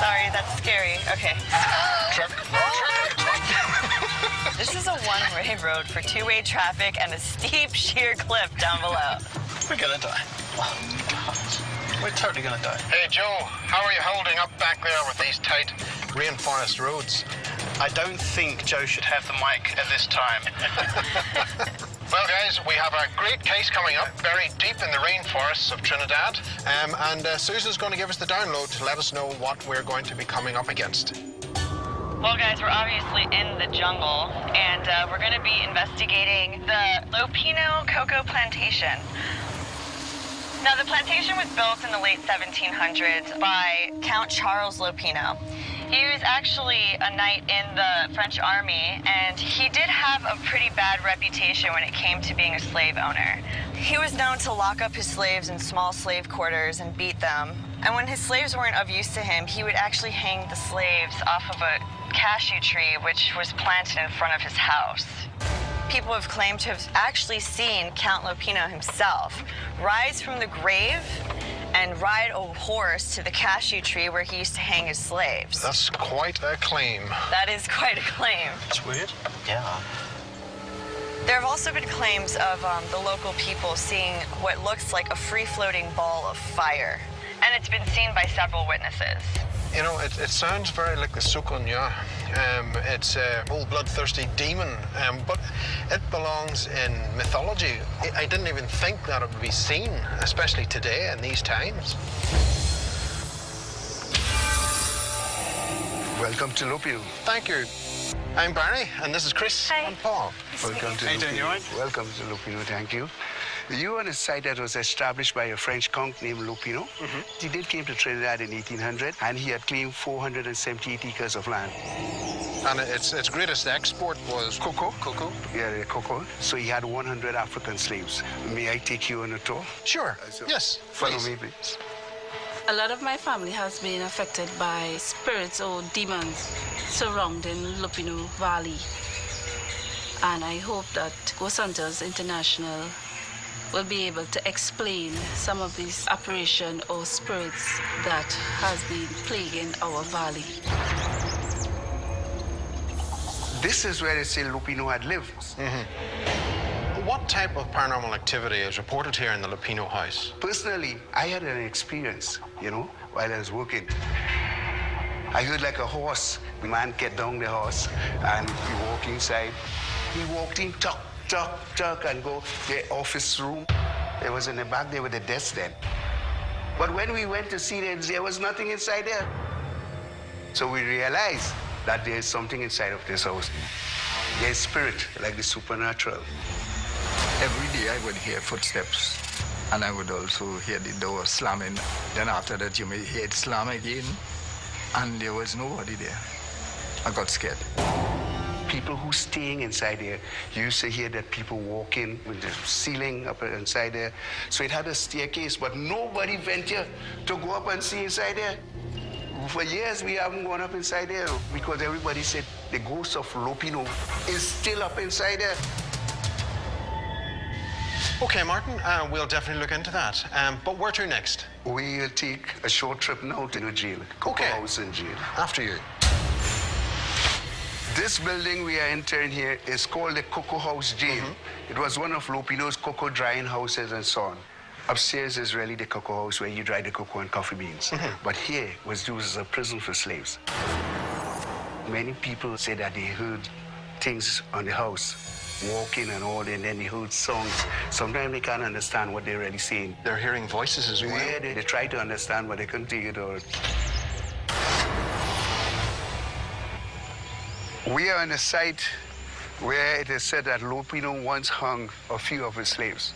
S10: Sorry, that's scary. Okay.
S15: This is a one-way road for two-way traffic and a steep, sheer cliff down below.
S9: We're gonna die. Oh, God. We're totally gonna die.
S1: Hey, Joe, how are you holding up back there with these tight rainforest roads?
S9: I don't think Joe should have the mic at this time.
S1: Well, guys, we have a great case coming up, buried deep in the rainforests of Trinidad. And Susan's going to give us the download to let us know what we're going to be coming up against.
S15: Well, guys, we're obviously in the jungle, and we're going to be investigating the Lupino cocoa plantation. Now, the plantation was built in the late 1700s by Count Charles Lupino. He was actually a knight in the French army, and he did have a pretty bad reputation when it came to being a slave owner. He was known to lock up his slaves in small slave quarters and beat them. And when his slaves weren't of use to him, he would actually hang the slaves off of a cashew tree, which was planted in front of his house. People have claimed to have actually seen Count Lupino himself rise from the grave and ride a horse to the cashew tree where he used to hang his slaves.
S1: That's quite a claim.
S15: That is quite a claim.
S9: That's weird.
S12: Yeah.
S15: There have also been claims of the local people seeing what looks like a free-floating ball of fire. And it's been seen by several witnesses.
S1: You know, it sounds very like the Sukunya. It's a old bloodthirsty demon, but it belongs in mythology. I didn't even think that it would be seen, especially today in these times.
S6: Welcome to Lupino.
S1: Thank you. I'm Barney, and this is Chris and Paul.
S6: Welcome to Lupino. Welcome to Lupino, thank you. You are on a site that was established by a French conque named Lupino. He did came to Trinidad in 1800, and he had claimed 478 acres of land.
S1: And its greatest export was cocoa. Cocoa.
S6: Yeah, cocoa. So he had 100 African slaves. May I take you on a tour?
S1: Sure. Yes.
S6: Follow me, please.
S11: A lot of my family has been affected by spirits or demons surrounding Lupino Valley. And I hope that Ghosthunters International will be able to explain some of these apparitions or spirits that has been plaguing our valley.
S6: This is where they say Lupino had lived.
S1: What type of paranormal activity is reported here in the Lupino house?
S6: Personally, I had an experience, you know, while I was working. I heard like a horse. The man get down the horse and we walk inside. He walked in, tuck, tuck, tuck, and go to the office room. There was in the back there with the desk then. But when we went to see it, there was nothing inside there. So we realized that there's something inside of this house. There's spirit, like the supernatural.
S5: Every day I would hear footsteps, and I would also hear the door slamming. Then after that, you may hear it slam again, and there was nobody there. I got scared.
S6: People who staying inside there, you used to hear that people walking with the ceiling up inside there. So it had a staircase, but nobody ventured to go up and see inside there. For years, we haven't gone up inside there because everybody said the ghost of Lupino is still up inside there.
S1: Okay, Martin, we'll definitely look into that. But where to next?
S6: We'll take a short trip now to the jail. Cocoa House in jail.
S1: After you.
S6: This building we are entering here is called the Cocoa House Jail. It was one of Lupino's cocoa drying houses and so on. Upstairs is really the cocoa house where you dry the cocoa and coffee beans. But here was used as a prison for slaves. Many people say that they heard things on the house, walking and all, and then they heard songs. Sometimes they can't understand what they're really saying.
S1: They're hearing voices as well.
S6: Yeah, they try to understand, but they couldn't take it all. We are on a site where it is said that Lupino once hung a few of his slaves.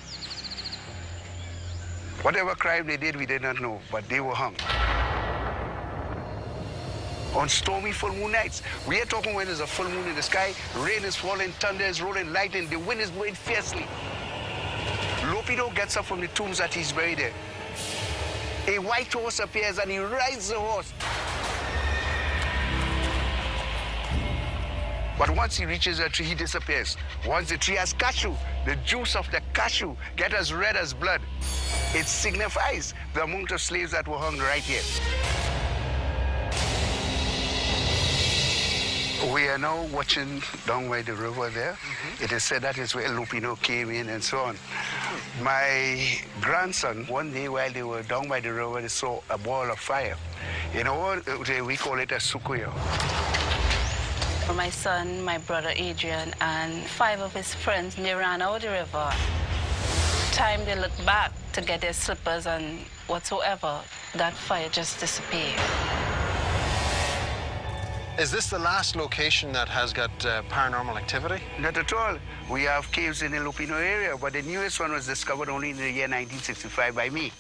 S6: Whatever crime they did, we did not know, but they were hung. On stormy full moon nights, we are talking when there's a full moon in the sky, rain is falling, thunder is rolling, lightning, the wind is blowing fiercely. Lupino gets up from the tombs that he's buried there. A white horse appears and he rides the horse. But once he reaches a tree, he disappears. Once the tree has cashew, the juice of the cashew gets as red as blood. It signifies the amount of slaves that were hung right here. We are now watching down by the river there. It is said that is where Lupino came in and so on. My grandson, one day while they were down by the river, they saw a ball of fire. You know what? We call it a sukuyo.
S11: My son, my brother Adrian, and 5 of his friends, they ran out of the river. Time they looked back to get their slippers and whatsoever, that fire just disappeared.
S1: Is this the last location that has got paranormal activity?
S6: Not at all. We have caves in the Lupino area, but the newest one was discovered only in the year 1965 by me.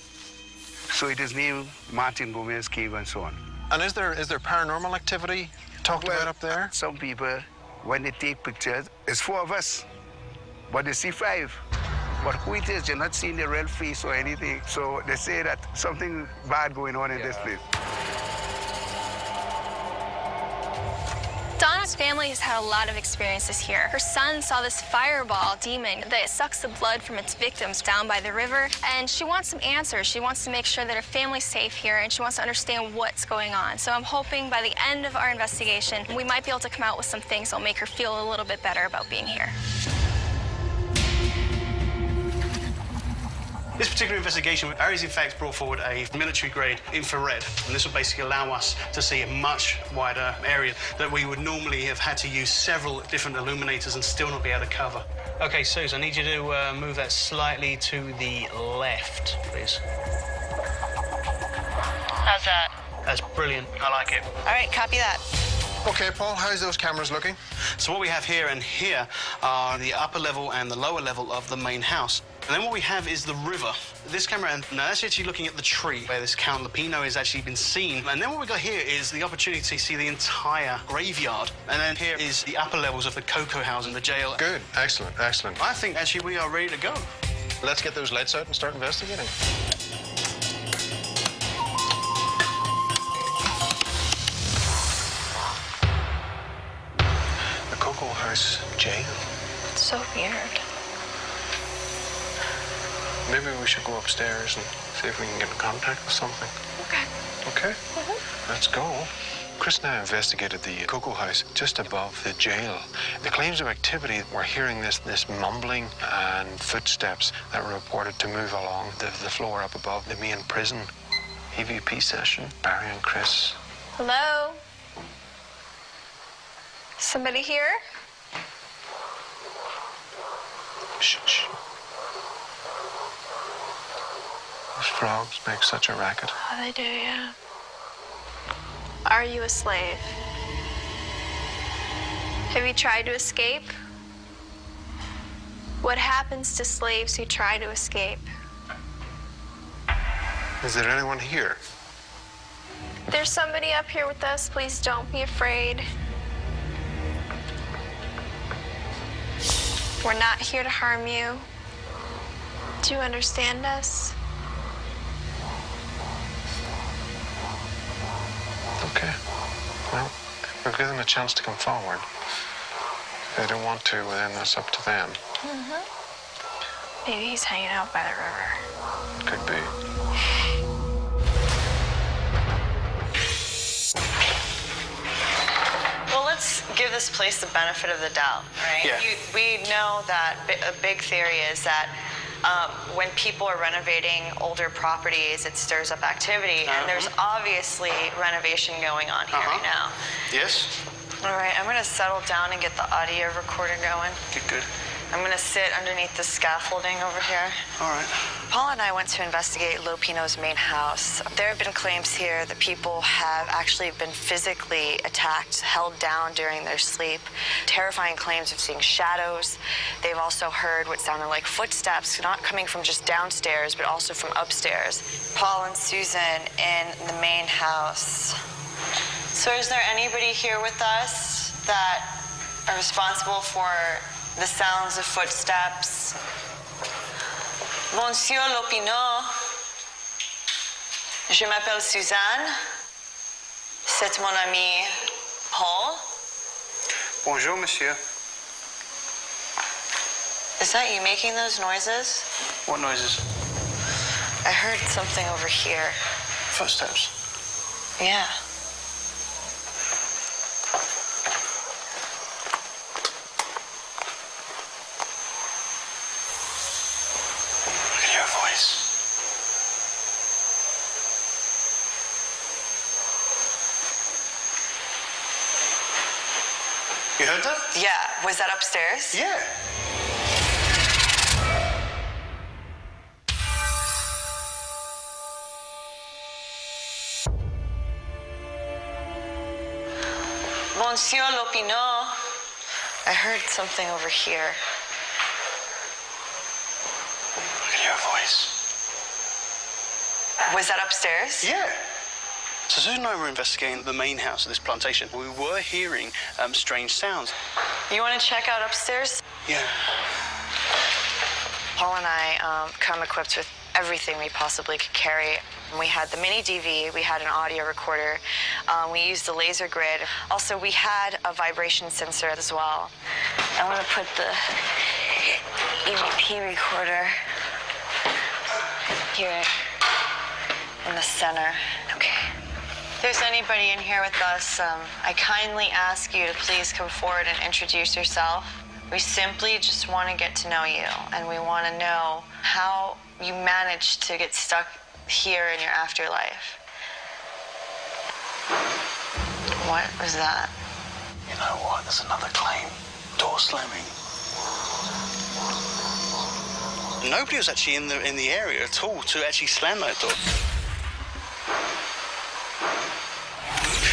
S6: So it is named Martin Gomez Cave and so on.
S1: And is there paranormal activity talked about up there?
S6: Some people, when they take pictures, it's 4 of us, but they see 5. But who it is, you're not seeing the real face or anything. So they say that something bad going on in this place.
S13: Donna's family has had a lot of experiences here. Her son saw this fireball demon that sucks the blood from its victims down by the river, and she wants some answers. She wants to make sure that her family's safe here, and she wants to understand what's going on. So I'm hoping by the end of our investigation, we might be able to come out with some things that'll make her feel a little bit better about being here.
S9: This particular investigation, Aries in fact brought forward a military-grade infrared, and this will basically allow us to see a much wider area that we would normally have had to use several different illuminators and still not be able to cover. Okay, Suze, I need you to move that slightly to the left, please.
S10: How's that?
S9: That's brilliant. I like it.
S10: All right, copy that.
S1: Okay, Paul, how's those cameras looking?
S9: So what we have here and here are the upper level and the lower level of the main house. And then what we have is the river. This camera, now that's actually looking at the tree where this Count Lupino has actually been seen. And then what we got here is the opportunity to see the entire graveyard. And then here is the upper levels of the Cocoa House and the jail.
S1: Good, excellent, excellent.
S9: I think actually we are ready to go.
S1: Let's get those lights out and start investigating. The Cocoa House jail.
S13: It's so weird.
S1: Maybe we should go upstairs and see if we can get in contact with something.
S13: Okay.
S1: Okay? Let's go. Chris and I investigated the Cocoa House just above the jail. The claims of activity, we're hearing this mumbling and footsteps that were reported to move along the floor up above the main prison. EVP session, Barry and Chris.
S13: Hello? Somebody here?
S1: Shh, shh. Those frogs make such a racket.
S13: Oh, they do, yeah. Are you a slave? Have you tried to escape? What happens to slaves who try to escape?
S1: Is there anyone here?
S13: There's somebody up here with us. Please don't be afraid. We're not here to harm you. Do you understand us?
S1: Okay. Well, we'll give them a chance to come forward. If they don't want to, well, then that's up to them.
S13: Maybe he's hanging out by the river.
S1: Could be.
S15: Well, let's give this place the benefit of the doubt, right?
S9: Yeah.
S15: We know that a big theory is that when people are renovating older properties, it stirs up activity, and there's obviously renovation going on here right now.
S9: Yes?
S15: All right, I'm gonna settle down and get the audio recorder going.
S9: Good.
S15: I'm gonna sit underneath the scaffolding over here.
S9: All right.
S15: Paul and I went to investigate Lupino's main house. There have been claims here that people have actually been physically attacked, held down during their sleep. Terrifying claims of seeing shadows. They've also heard what sounded like footsteps, not coming from just downstairs, but also from upstairs. Paul and Susan in the main house. So is there anybody here with us that are responsible for the sounds of footsteps? Monsieur Lupino, je m'appelle Suzanne. C'est mon ami Paul.
S9: Bonjour, monsieur.
S15: Is that you making those noises?
S9: What noises?
S15: I heard something over here.
S9: Footsteps.
S15: Yeah.
S9: heard that?
S15: Yeah. Was that upstairs?
S9: Yeah.
S15: Monsieur Lopinot, I heard something over here.
S9: I can hear a voice.
S15: Was that upstairs?
S9: Yeah. So Susan and I were investigating the main house of this plantation. We were hearing strange sounds.
S15: You want to check out upstairs?
S9: Yeah.
S15: Paul and I come equipped with everything we possibly could carry. We had the mini DV, we had an audio recorder, we used a laser grid. Also, we had a vibration sensor as well. I want to put the EVP recorder here in the center. Okay. If there's anybody in here with us, I kindly ask you to please come forward and introduce yourself. We simply just want to get to know you, and we want to know how you managed to get stuck here in your afterlife. What was that?
S9: You know what? There's another claim. Door slamming. Nobody was actually in the area at all to actually slam that door.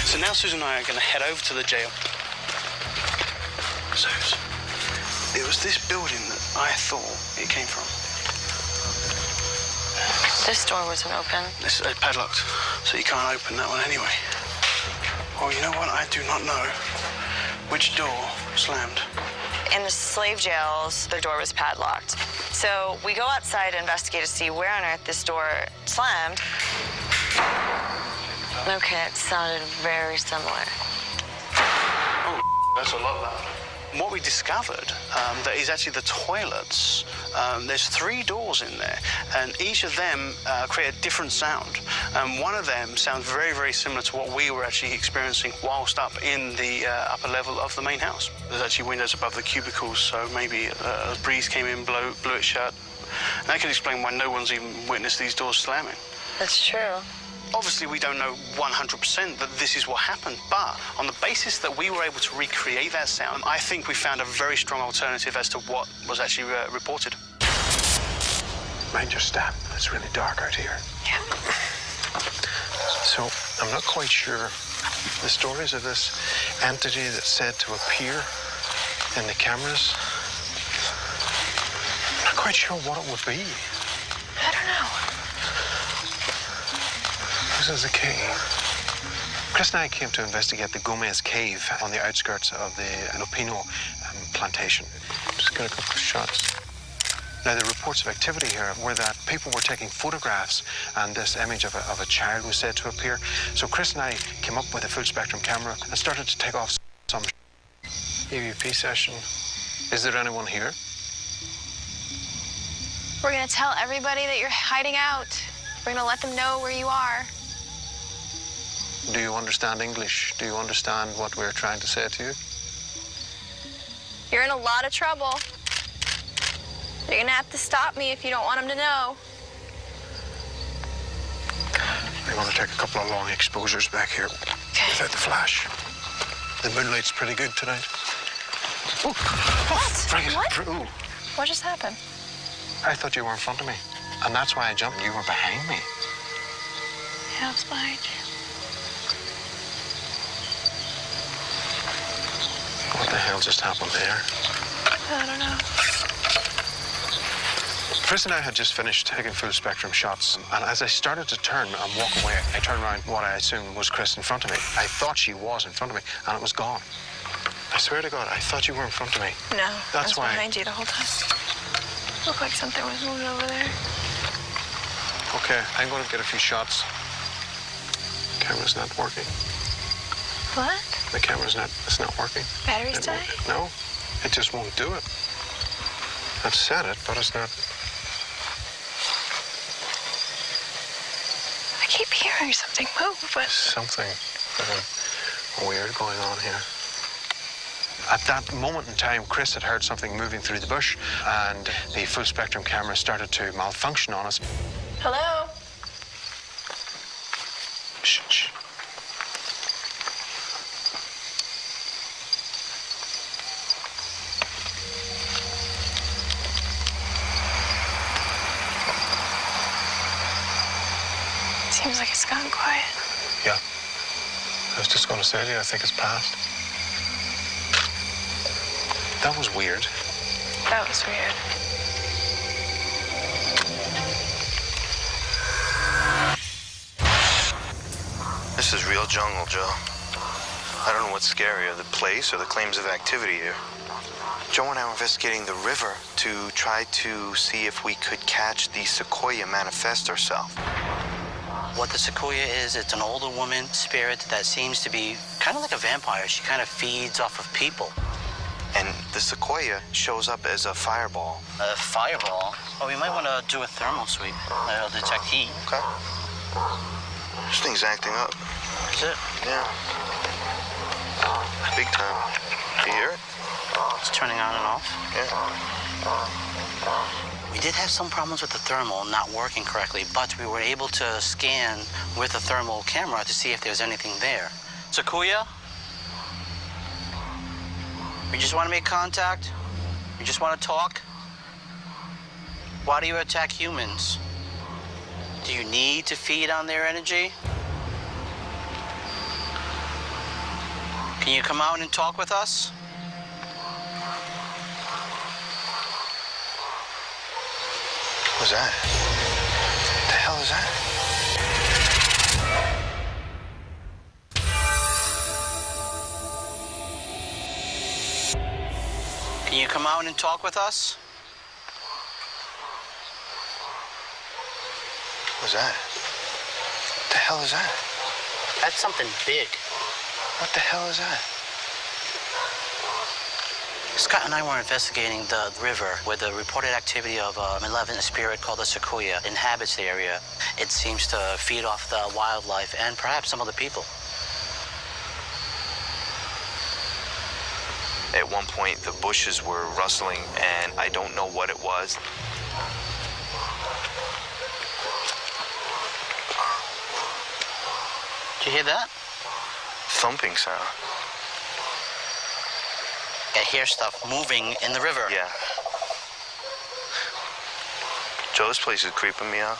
S9: So now Susan and I are going to head over to the jail. Susan, it was this building that I thought it came from.
S15: This door wasn't open.
S9: It's padlocked, so you can't open that one anyway. Well, you know what? I do not know which door slammed.
S15: In the slave jails, the door was padlocked. So we go outside to investigate to see where on earth this door slammed. Okay, it sounded very similar.
S9: Oh, that's a lot louder. What we discovered that is actually the toilets. There's 3 doors in there, and each of them create a different sound. One of them sounds very, very similar to what we were actually experiencing whilst up in the upper level of the main house. There's actually windows above the cubicles, so maybe a breeze came in, blew it shut. And that could explain why no one's even witnessed these doors slamming.
S15: That's true.
S9: Obviously, we don't know 100% that this is what happened, but on the basis that we were able to recreate that sound, I think we found a very strong alternative as to what was actually reported.
S14: Mind your step. It's really dark out here.
S15: Yeah.
S14: So, I'm not quite sure the stories of this entity that's said to appear in the cameras. I'm not quite sure what it would be.
S15: I don't know.
S14: This is a cave. Chris and I came to investigate the Gomez Cave on the outskirts of the Lupino plantation. Just got a couple of shots. Now, the reports of activity here were that people were taking photographs, and this image of a child was said to appear. So Chris and I came up with a full spectrum camera and started to take off some EVP session. Is there anyone here?
S13: We're gonna tell everybody that you're hiding out. We're gonna let them know where you are.
S14: Do you understand English? Do you understand what we're trying to say to you?
S13: You're in a lot of trouble. You're gonna have to stop me if you don't want them to know.
S14: I'm going to take a couple of long exposures back here without the flash. The moonlight's pretty good tonight.
S13: What? What? What just happened?
S14: I thought you were in front of me, and that's why I jumped. You were behind me.
S13: Yeah, I was behind you.
S14: What the hell just happened there?
S13: I don't know.
S14: Chris and I had just finished taking full spectrum shots, and as I started to turn and walk away, I turned around what I assumed was Chris in front of me. I thought she was in front of me, and it was gone. I swear to God, I thought you were in front of me.
S13: No,
S14: That's
S13: I was
S14: why.
S13: behind you the whole time. Looked like something was moving over there.
S14: Okay, I'm going to get a few shots. Camera's not working.
S13: What?
S14: The camera's not, it's not working.
S13: Battery's dying?
S14: No, it just won't do it. I've said it, but it's not.
S13: I keep hearing something move, but...
S14: Something weird going on here. At that moment in time, Chris had heard something moving through the bush, and the full spectrum camera started to malfunction on us.
S13: Hello?
S14: Shh, shh.
S10: Seems like it's gotten quiet.
S17: Yeah. I was just going to say to you, I think it's passed. That was weird.
S10: That was weird.
S4: This is real jungle, Joe. I don't know what's scarier, the place or the claims of activity here. Joe and I were investigating the river to try to see if we could catch the sequoia manifest herself.
S12: What the sequoia is, it's an older woman spirit that seems to be kind of like a vampire. She kind of feeds off of people.
S4: And the sequoia shows up as a fireball.
S12: A fireball? Oh, we might want to do a thermal sweep. That'll detect heat.
S4: Okay. This thing's acting up.
S12: Is it?
S4: Yeah. Big time. Do you hear it?
S12: It's turning on and off?
S4: Yeah.
S12: We did have some problems with the thermal not working correctly, but we were able to scan with a thermal camera to see if there's anything there. Sequoia? You just want to make contact? You just want to talk? Why do you attack humans? Do you need to feed on their energy? Can you come out and talk with us?
S4: What was that? What the hell is that?
S12: Can you come out and talk with us?
S4: What was that? What the hell is that?
S12: That's something big.
S4: What the hell is that?
S12: Scott and I were investigating the river where the reported activity of a malevolent spirit called the sequoia inhabits the area. It seems to feed off the wildlife and perhaps some of the people.
S4: At one point, the bushes were rustling, and I don't know what it was.
S12: Did you hear that?
S4: Thumping sound.
S12: I hear stuff moving in the river.
S4: Yeah. Joe, this place is creeping me out.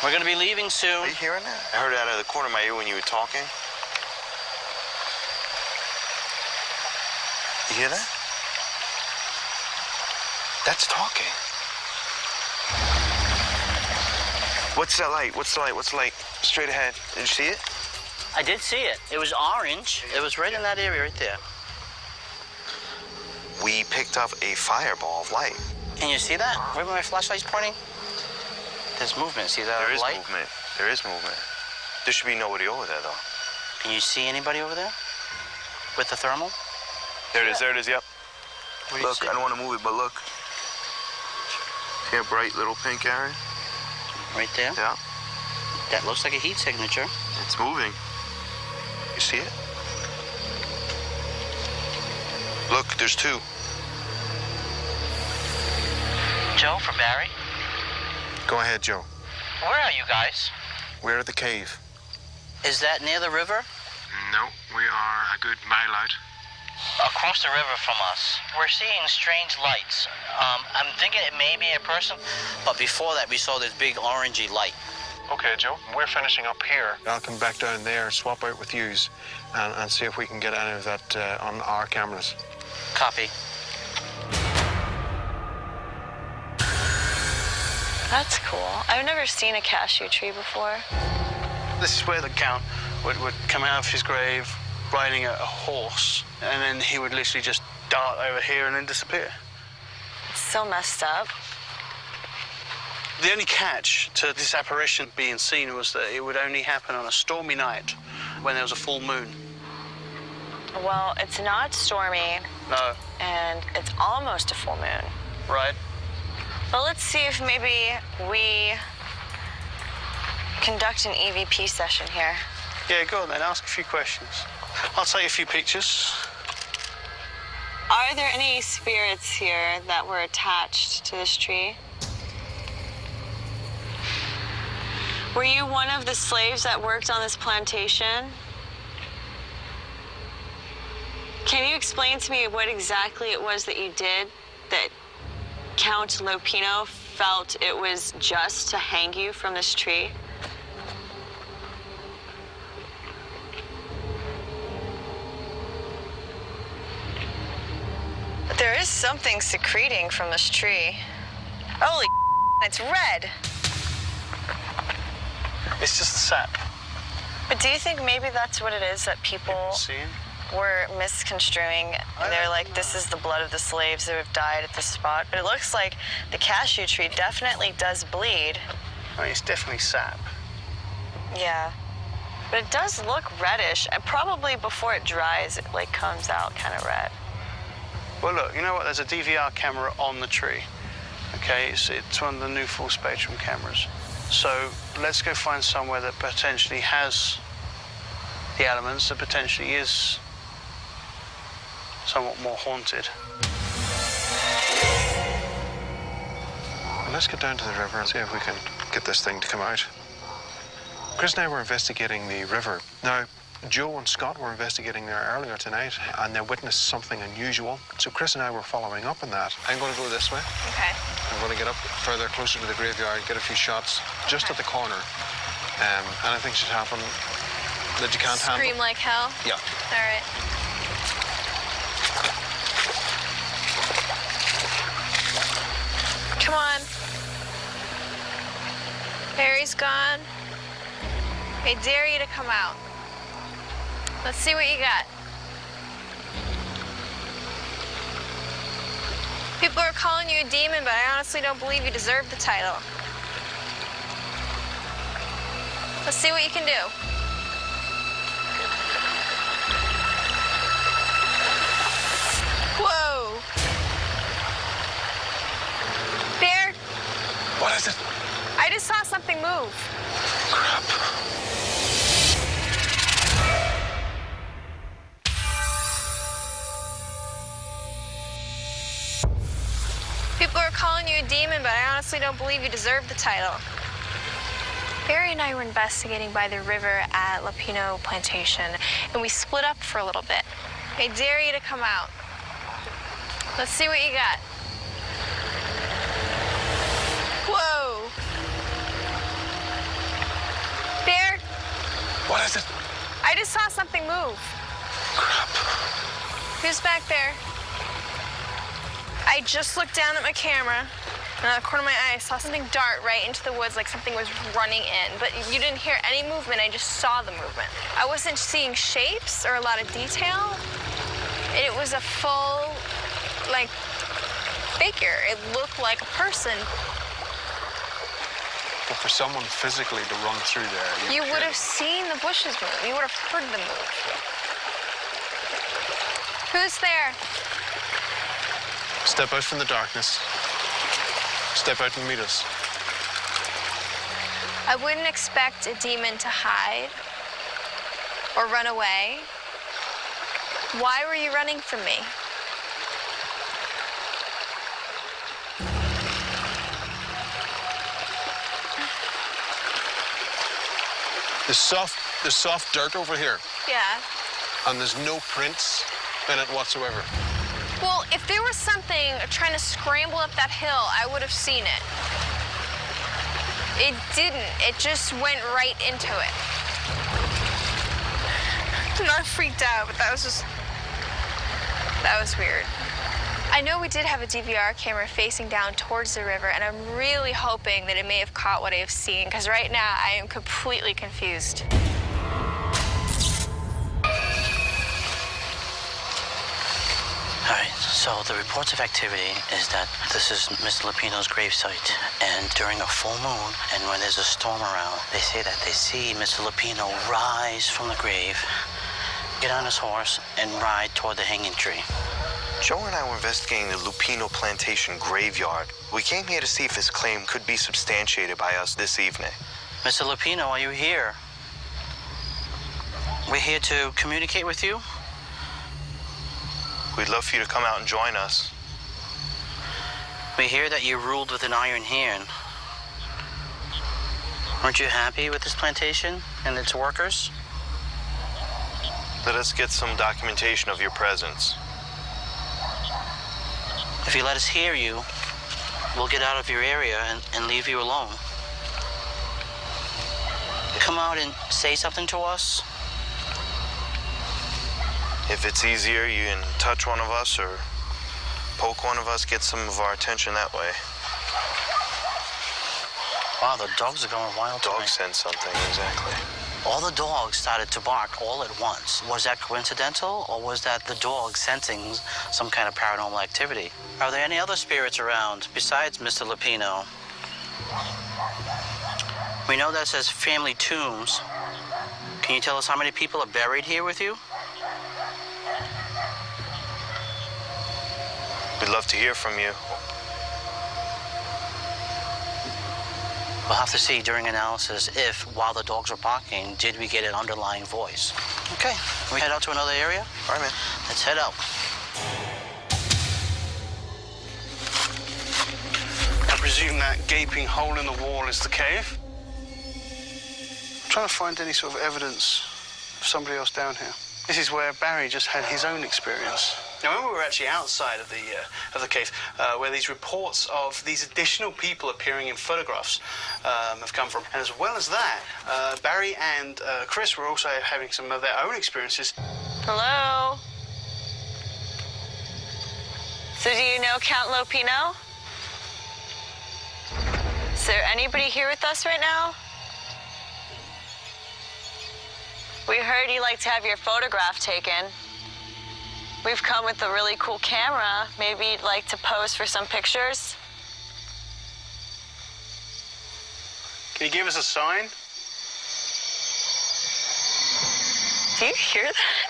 S12: We're gonna be leaving soon.
S4: Are you hearing that? I heard it out of the corner of my ear when you were talking. You hear that? That's talking. What's that light? What's the light? What's the light? Straight ahead. Did you see it?
S12: I did see it. It was orange. It was right in that area right there.
S4: We picked up a fireball of light.
S12: Can you see that? Right where my flashlight's pointing? There's movement. See that
S4: There is
S12: light?
S4: movement. There is movement. There should be nobody over there, though.
S12: Can you see anybody over there? With the thermal?
S4: There it is. There it is. Yep.
S12: What do you
S4: Look,
S12: see?
S4: I don't want to move it, but look. See a bright little pink area?
S12: Right there?
S4: Yeah.
S12: That looks like a heat signature.
S4: It's moving. You see it? Look, there's two.
S12: Joe, for Barry?
S17: Go ahead, Joe.
S12: Where are you guys?
S17: We're at the cave.
S12: Is that near the river?
S17: No, we are a good mile out.
S12: Across the river from us. We're seeing strange lights. I'm thinking it may be a person, but before that we saw this big orangey light.
S17: Okay, Joe, we're finishing up here. I'll come back down there, swap out with yous, and see if we can get any of that on our cameras.
S12: Copy.
S10: That's cool. I've never seen a cashew tree before.
S9: This is where the Count would come out of his grave riding a horse, and then he would literally just dart over here and then disappear.
S10: It's so messed up.
S9: The only catch to this apparition being seen was that it would only happen on a stormy night when there was a full moon.
S10: Well, it's not stormy,
S9: No,
S10: and it's almost a full moon.
S9: right?
S10: But let's see if maybe we conduct an EVP session here.
S9: Yeah, go on then, ask a few questions. I'll take a few pictures.
S10: Are there any spirits here that were attached to this tree? Were you one of the slaves that worked on this plantation? Can you explain to me what exactly it was that you did that Count Lopino felt it was just to hang you from this tree? There is something secreting from this tree. Holy it's red.
S9: It's just the sap.
S10: But do you think maybe that's what it is that people were misconstruing? They're like, this is the blood of the slaves that have died at this spot. But it looks like the cashew tree definitely does bleed.
S9: I mean, it's definitely sap.
S10: Yeah. But it does look reddish, and probably before it dries, it like comes out kind of red.
S9: Well, look, you know what? There's a DVR camera on the tree. Okay, it's one of the new full spectrum cameras. So let's go find somewhere that potentially has the elements, that potentially is somewhat more haunted.
S14: Well, let's get down to the river and see if we can get this thing to come out. Chris and I were investigating the river. Now, Joe and Scott were investigating there earlier tonight, and they witnessed something unusual. So Chris and I were following up on that. I'm going to go this way.
S10: Okay.
S14: I'm going to get up further, closer to the graveyard, get a few shots just at the corner. Anything should happen that you can't handle.
S13: Scream like hell?
S14: Yeah.
S13: All right. Come on. Barry's gone. I dare you to come out. Let's see what you got. People are calling you a demon, but I honestly don't believe you deserve the title. Let's see what you can do. Whoa. Bear?
S14: What is it?
S13: I just saw something move.
S14: Crap.
S13: People are calling you a demon, but I honestly don't believe you deserve the title. Barry and I were investigating by the river at Lupino Plantation, and we split up for a little bit. I dare you to come out. Let's see what you got. Whoa. Bear?
S14: What is it?
S13: I just saw something move.
S14: Crap.
S13: Who's back there? I just looked down at my camera, and out of the corner of my eye, I saw something dart right into the woods like something was running in. But you didn't hear any movement, I just saw the movement. I wasn't seeing shapes or a lot of detail. It was a full, like, figure. It looked like a person.
S14: But for someone physically to run through there...
S13: You would have seen the bushes move. You would have heard them move. Who's there?
S14: Step out from the darkness. Step out and meet us.
S13: I wouldn't expect a demon to hide or run away. Why were you running from me?
S14: There's soft dirt over here.
S13: Yeah.
S14: And there's no prints in it whatsoever.
S13: Well, if there was something trying to scramble up that hill, I would have seen it. It didn't. It just went right into it. I'm not freaked out, but that was weird. I know we did have a DVR camera facing down towards the river, and I'm really hoping that it may have caught what I have seen, because right now I am completely confused.
S12: All right, so the reports of activity is that this is Mr. Lupino's gravesite, and during a full moon, and when there's a storm around, they say that they see Mr. Lupino rise from the grave, get on his horse, and ride toward the hanging tree.
S4: Joe and I were investigating the Lupino Plantation graveyard. We came here to see if his claim could be substantiated by us this evening.
S12: Mr. Lupino, are you here? We're here to communicate with you.
S4: We'd love for you to come out and join us.
S12: We hear that you ruled with an iron hand. Aren't you happy with this plantation and its workers?
S4: Let us get some documentation of your presence.
S12: If you let us hear you, we'll get out of your area and leave you alone. Come out and say something to us.
S2: If it's easier, you can touch one of us or poke one of us, get some of our attention that way.
S12: Wow, the dogs are going wild.
S2: Dogs sense something, exactly.
S12: All the dogs started to bark all at once. Was that coincidental, or was that the dog sensing some kind of paranormal activity? Are there any other spirits around besides Mr. Lupino? We know that says family tombs. Can you tell us how many people are buried here with you?
S2: We'd love to hear from you.
S12: We'll have to see during analysis if, while the dogs were barking, did we get an underlying voice. Okay, can we head out to another area?
S2: All right, man.
S12: Let's head out.
S9: I presume that gaping hole in the wall is the cave. I'm trying to find any sort of evidence of somebody else down here. This is where Barry just had his own experience. Now, when we were actually outside of the cave, where these reports of these additional people appearing in photographs have come from, and as well as that, Barry and Chris were also having some of their own experiences.
S10: Hello? So do you know Count Lupino? Is there anybody here with us right now? We heard you like to have your photograph taken. We've come with a really cool camera. Maybe you'd like to pose for some pictures?
S9: Can you give us a sign?
S10: Do you hear that?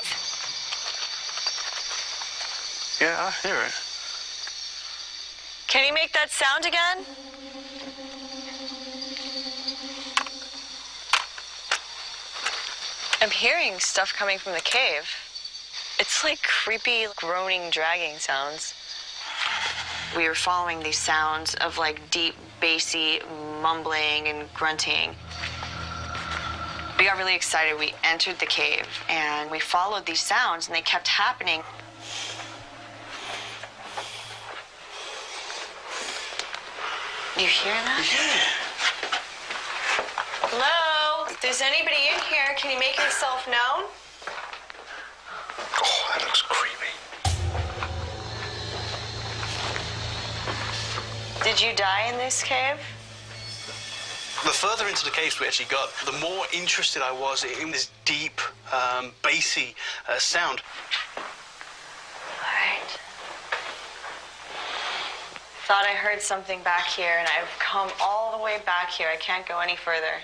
S9: Yeah, I hear it.
S10: Can you make that sound again? I'm hearing stuff coming from the cave. It's like creepy, groaning, dragging sounds. We were following these sounds of like deep, bassy mumbling and grunting. We got really excited. We entered the cave and we followed these sounds and they kept happening. You hear that?
S9: Yeah.
S10: Hello? If there's anybody in here, can you make yourself known?
S9: Oh, that looks creepy.
S10: Did you die in this cave?
S9: The further into the caves we actually got, the more interested I was in this deep, bassy sound.
S10: All right. Thought I heard something back here, and I've come all the way back here. I can't go any further.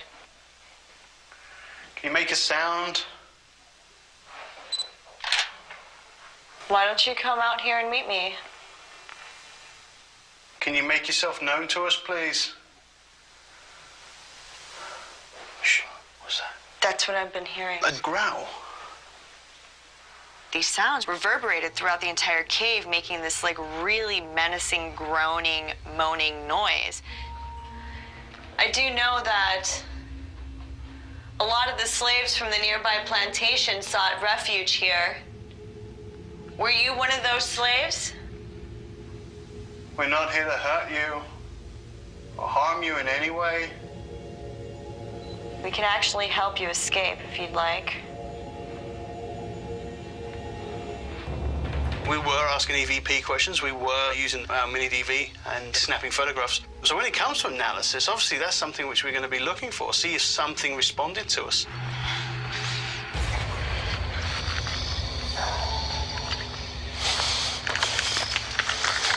S9: Can you make a sound?
S10: Why don't you come out here and meet me?
S9: Can you make yourself known to us, please? Shh, what's that?
S10: That's what I've been hearing.
S9: A growl.
S10: These sounds reverberated throughout the entire cave, making this like really menacing, groaning, moaning noise. I do know that a lot of the slaves from the nearby plantation sought refuge here. Were you one of those slaves?
S9: We're not here to hurt you or harm you in any way.
S10: We can actually help you escape if you'd like.
S9: We were asking EVP questions. We were using our mini DV and snapping photographs. So when it comes to analysis, obviously that's something which we're going to be looking for. See if something responded to us.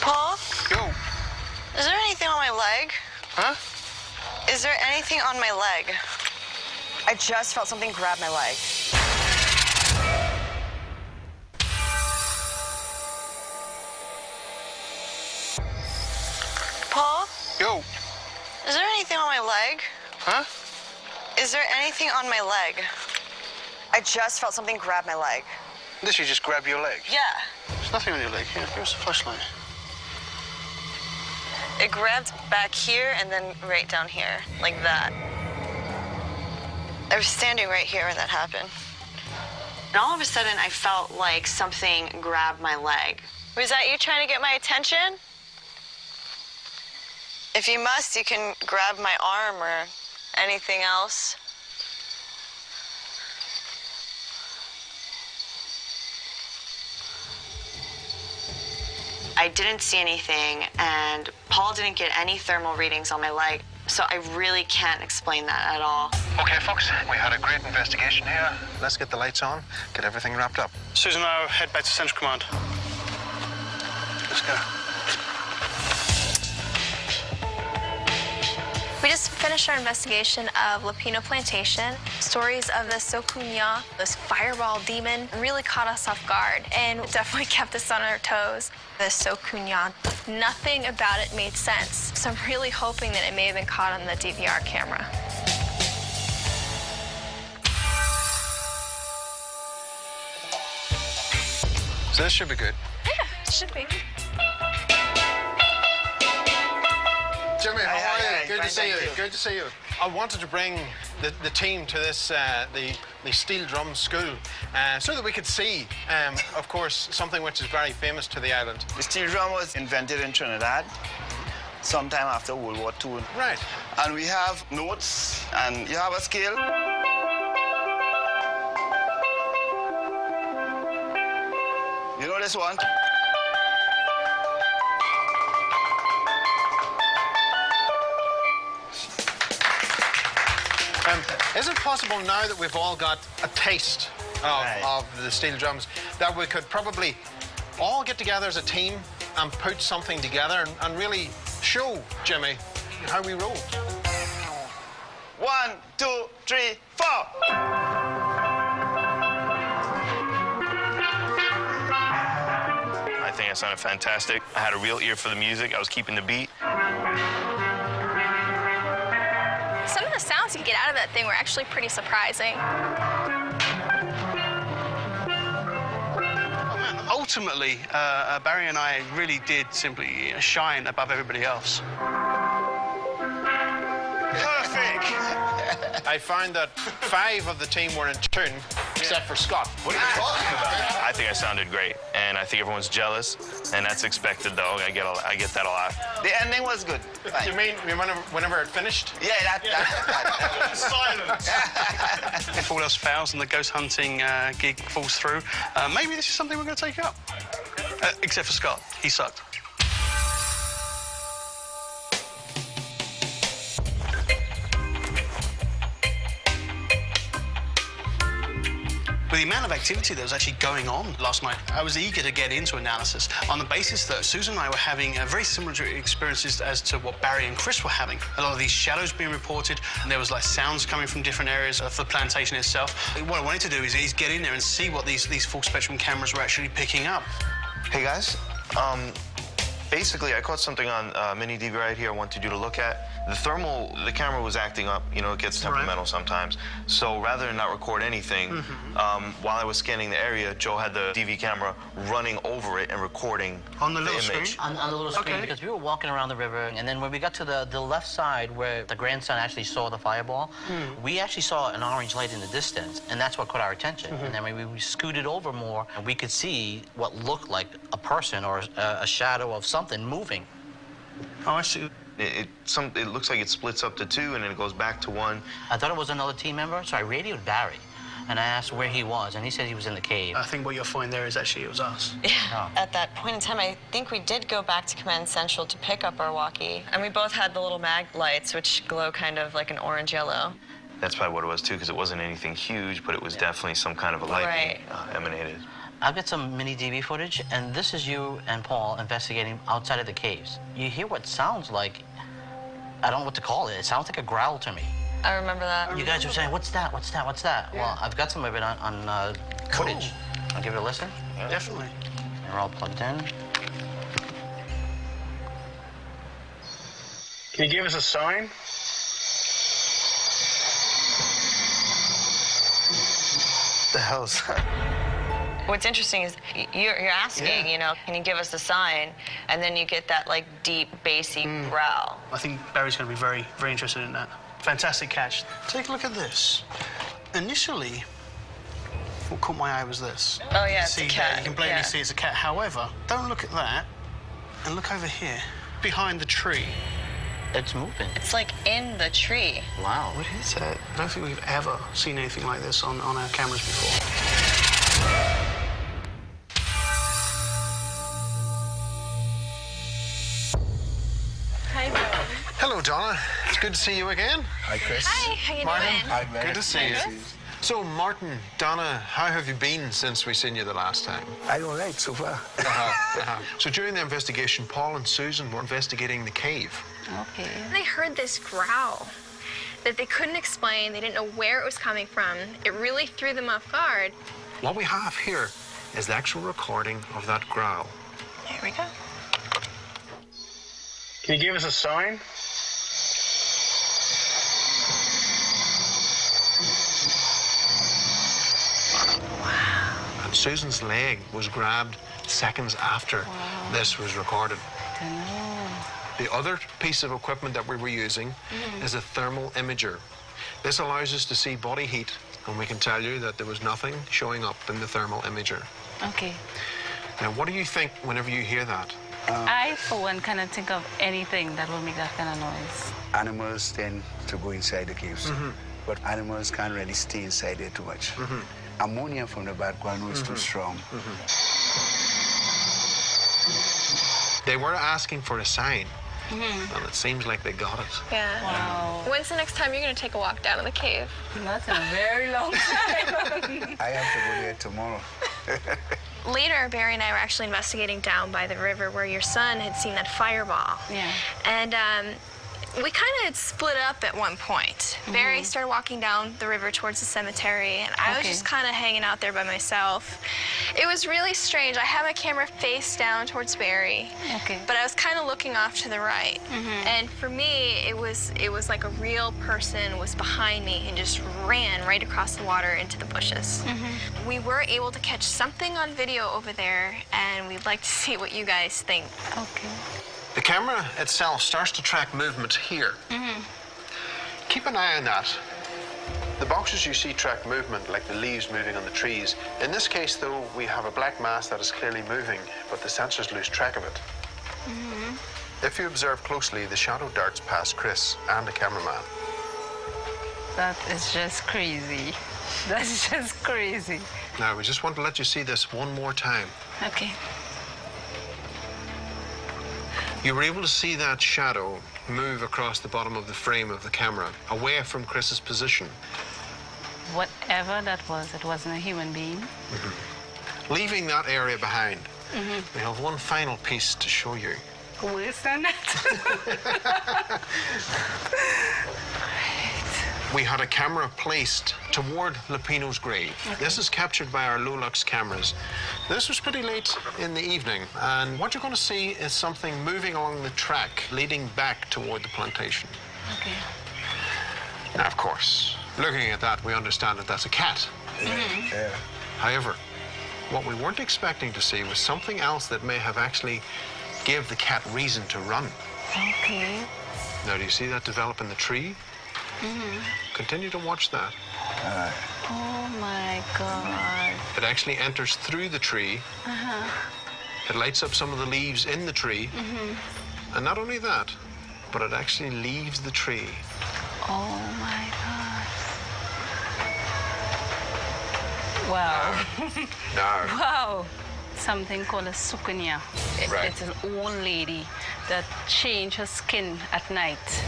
S10: Paul?
S9: Yo.
S10: Is there anything on my leg?
S9: Huh?
S10: Is there anything on my leg? I just felt something grab my leg. Paul?
S9: Yo.
S10: Is there anything on my leg?
S9: Huh?
S10: Is there anything on my leg? I just felt something grab my leg.
S9: This you just grab your leg?
S10: Yeah.
S9: There's nothing on your leg. Here, give us a flashlight.
S10: It grabbed back here and then right down here, like that. I was standing right here when that happened. And all of a sudden, I felt like something grabbed my leg. Was that you trying to get my attention? If you must, you can grab my arm or anything else. I didn't see anything, and Paul didn't get any thermal readings on my leg, so I really can't explain that at all.
S1: Okay, folks, we had a great investigation here. Let's get the lights on, get everything wrapped up.
S9: Susan and I will head back to Central Command. Let's go.
S13: We just finished our investigation of Lapino Plantation. Stories of the Sokunya, this fireball demon, really caught us off guard and definitely kept us on our toes. The Sokunya, nothing about it made sense. So I'm really hoping that it may have been caught on the DVR camera.
S1: So this should be good.
S13: Yeah, it should be.
S1: Jimmy, how are you? Good to see you.
S22: thank you.
S1: Good to see you. I wanted to bring the team to this, the steel drum school, so that we could see, of course, something which is very famous to the island.
S22: The steel drum was invented in Trinidad sometime after World War II.
S1: Right.
S22: And we have notes, and you have a scale. You know this one?
S1: Is it possible now that we've all got a taste of the steel drums that we could probably all get together as a team and put something together and really show Jimmy how we roll?
S22: 1, 2, 3, 4.
S2: I think I sounded fantastic. I had a real ear for the music. I was keeping the beat.
S13: Some of the sounds you get out of that thing were actually pretty surprising.
S9: Ultimately, Barry and I really did simply shine above everybody else.
S22: Perfect.
S1: I found that 5 of the team were in tune, except for Scott.
S2: What are you talking about? I think I sounded great, and I think everyone's jealous, and that's expected, though. I get that a lot.
S22: The ending was good.
S1: You mean whenever it finished?
S22: Yeah, that.
S9: Silence. If all else fails and the ghost hunting gig falls through, maybe this is something we're going to take up. Except for Scott. He sucked. With the amount of activity that was actually going on last night, I was eager to get into analysis on the basis that Susan and I were having very similar experiences as to what Barry and Chris were having. A lot of these shadows being reported, and there was like sounds coming from different areas of the plantation itself. What I wanted to do is get in there and see what these full spectrum cameras were actually picking up.
S2: Hey, guys. Basically, I caught something on mini DV right here I wanted you to look at. The camera was acting up. You know, it gets temperamental sometimes. So rather than not record anything, while I was scanning the area, Joe had the DV camera running over it and recording
S9: on the little
S2: image.
S9: screen?
S12: On the little screen, because we were walking around the river, and then when we got to the left side where the grandson actually saw the fireball, we actually saw an orange light in the distance, and that's what caught our attention. And then when we scooted over more, and we could see what looked like a person or a shadow of something moving.
S9: Oh, I see.
S2: It looks like it splits up to 2 and then it goes back to 1.
S12: I thought it was another team member, so I radioed Barry, and I asked where he was, and he said he was in the cave.
S9: I think what you'll find there is actually it was us.
S10: Yeah. At that point in time, I think we did go back to Command Central to pick up our walkie, and we both had the little mag lights, which glow kind of like an orange-yellow.
S2: That's probably what it was, too, because it wasn't anything huge, but it was definitely some kind of a light emanated.
S12: I've got some mini DV footage, and this is you and Paul investigating outside of the caves. You hear what sounds like, I don't know what to call it. It sounds like a growl to me.
S10: I remember that.
S12: You guys were saying, what's that, what's that, what's that? Yeah. Well, I've got some of it on footage. I'll give it a listen.
S9: Yeah. Definitely.
S12: They're all plugged in.
S9: Can you give us a sign?
S22: What the hell's that?
S10: What's interesting is you're asking, you know, can you give us a sign? And then you get that, like, deep, bassy growl.
S9: I think Barry's going to be very, very interested in that. Fantastic catch. Take a look at this. Initially, what caught my eye was this.
S10: Oh, yeah, it's a cat.
S9: You can blatantly see it's a cat. However, don't look at that, and look over here, behind the tree.
S12: It's moving.
S15: It's like in the tree.
S12: Wow.
S9: What is that? I don't think we've ever seen anything like this on our cameras before.
S15: Hi, Bill.
S1: Hello, Donna. It's good to see you again.
S6: Hi, Chris.
S15: Hi, how you
S1: Martin.
S15: doing?
S6: Hi, man.
S1: Good to see you. So, Martin, Donna, how have you been since we seen you the last time?
S6: I'm all right so far.
S1: So during the investigation, Paul and Susan were investigating the cave.
S13: Okay. They heard this growl that they couldn't explain. They didn't know where it was coming from. It really threw them off guard.
S1: What we have here is the actual recording of that growl.
S13: Here we go.
S9: Can you give us a sign?
S1: And Susan's leg was grabbed seconds after this was recorded. The other piece of equipment that we were using is a thermal imager. This allows us to see body heat, and we can tell you that there was nothing showing up in the thermal imager.
S11: Okay.
S1: Now, what do you think whenever you hear that?
S11: I, for one, cannot think of anything that will make that kind of noise.
S6: Animals tend to go inside the caves, but animals can't really stay inside there too much. Ammonia from the background was too strong.
S1: They were asking for a sign, and it seems like they got it.
S13: Yeah.
S11: Wow.
S13: When's the next time you're going to take a walk down in the cave?
S11: Not in a very long time.
S6: I have to go there tomorrow.
S13: Later, Barry and I were actually investigating down by the river where your son had seen that fireball.
S11: Yeah.
S13: And we kind of had split up at one point. Barry started walking down the river towards the cemetery, and I was just kind of hanging out there by myself. It was really strange. I had my camera face down towards Barry, but I was kind of looking off to the right. And for me, it was like a real person was behind me and just ran right across the water into the bushes. We were able to catch something on video over there, and we'd like to see what you guys think.
S11: Okay.
S1: The camera itself starts to track movement here. Keep an eye on that. The boxes you see track movement, like the leaves moving on the trees. In this case, though, we have a black mass that is clearly moving, but the sensors lose track of it. If you observe closely, the shadow darts past Chris and the cameraman.
S11: That is just crazy. That's just crazy.
S1: Now, we just want to let you see this one more time.
S11: Okay.
S1: You were able to see that shadow move across the bottom of the frame of the camera, away from Chris's position.
S11: Whatever that was, it wasn't a human being.
S1: Leaving that area behind, we have one final piece to show you.
S11: Worse than that.
S1: We had a camera placed toward Lupino's grave. This is captured by our Lulux cameras. This was pretty late in the evening, and what you're going to see is something moving along the track leading back toward the plantation.
S11: Okay.
S1: Now, of course, looking at that, we understand that that's a cat. However, what we weren't expecting to see was something else that may have actually give the cat reason to run.
S11: Okay.
S1: Now, do you see that develop in the tree? Continue to watch that.
S11: Oh my God.
S1: It actually enters through the tree. It lights up some of the leaves in the tree. And not only that, but it actually leaves the tree.
S11: Oh my God. Wow.
S1: No.
S11: Wow. Something called a sukunya. It's an old lady that changed her skin at night.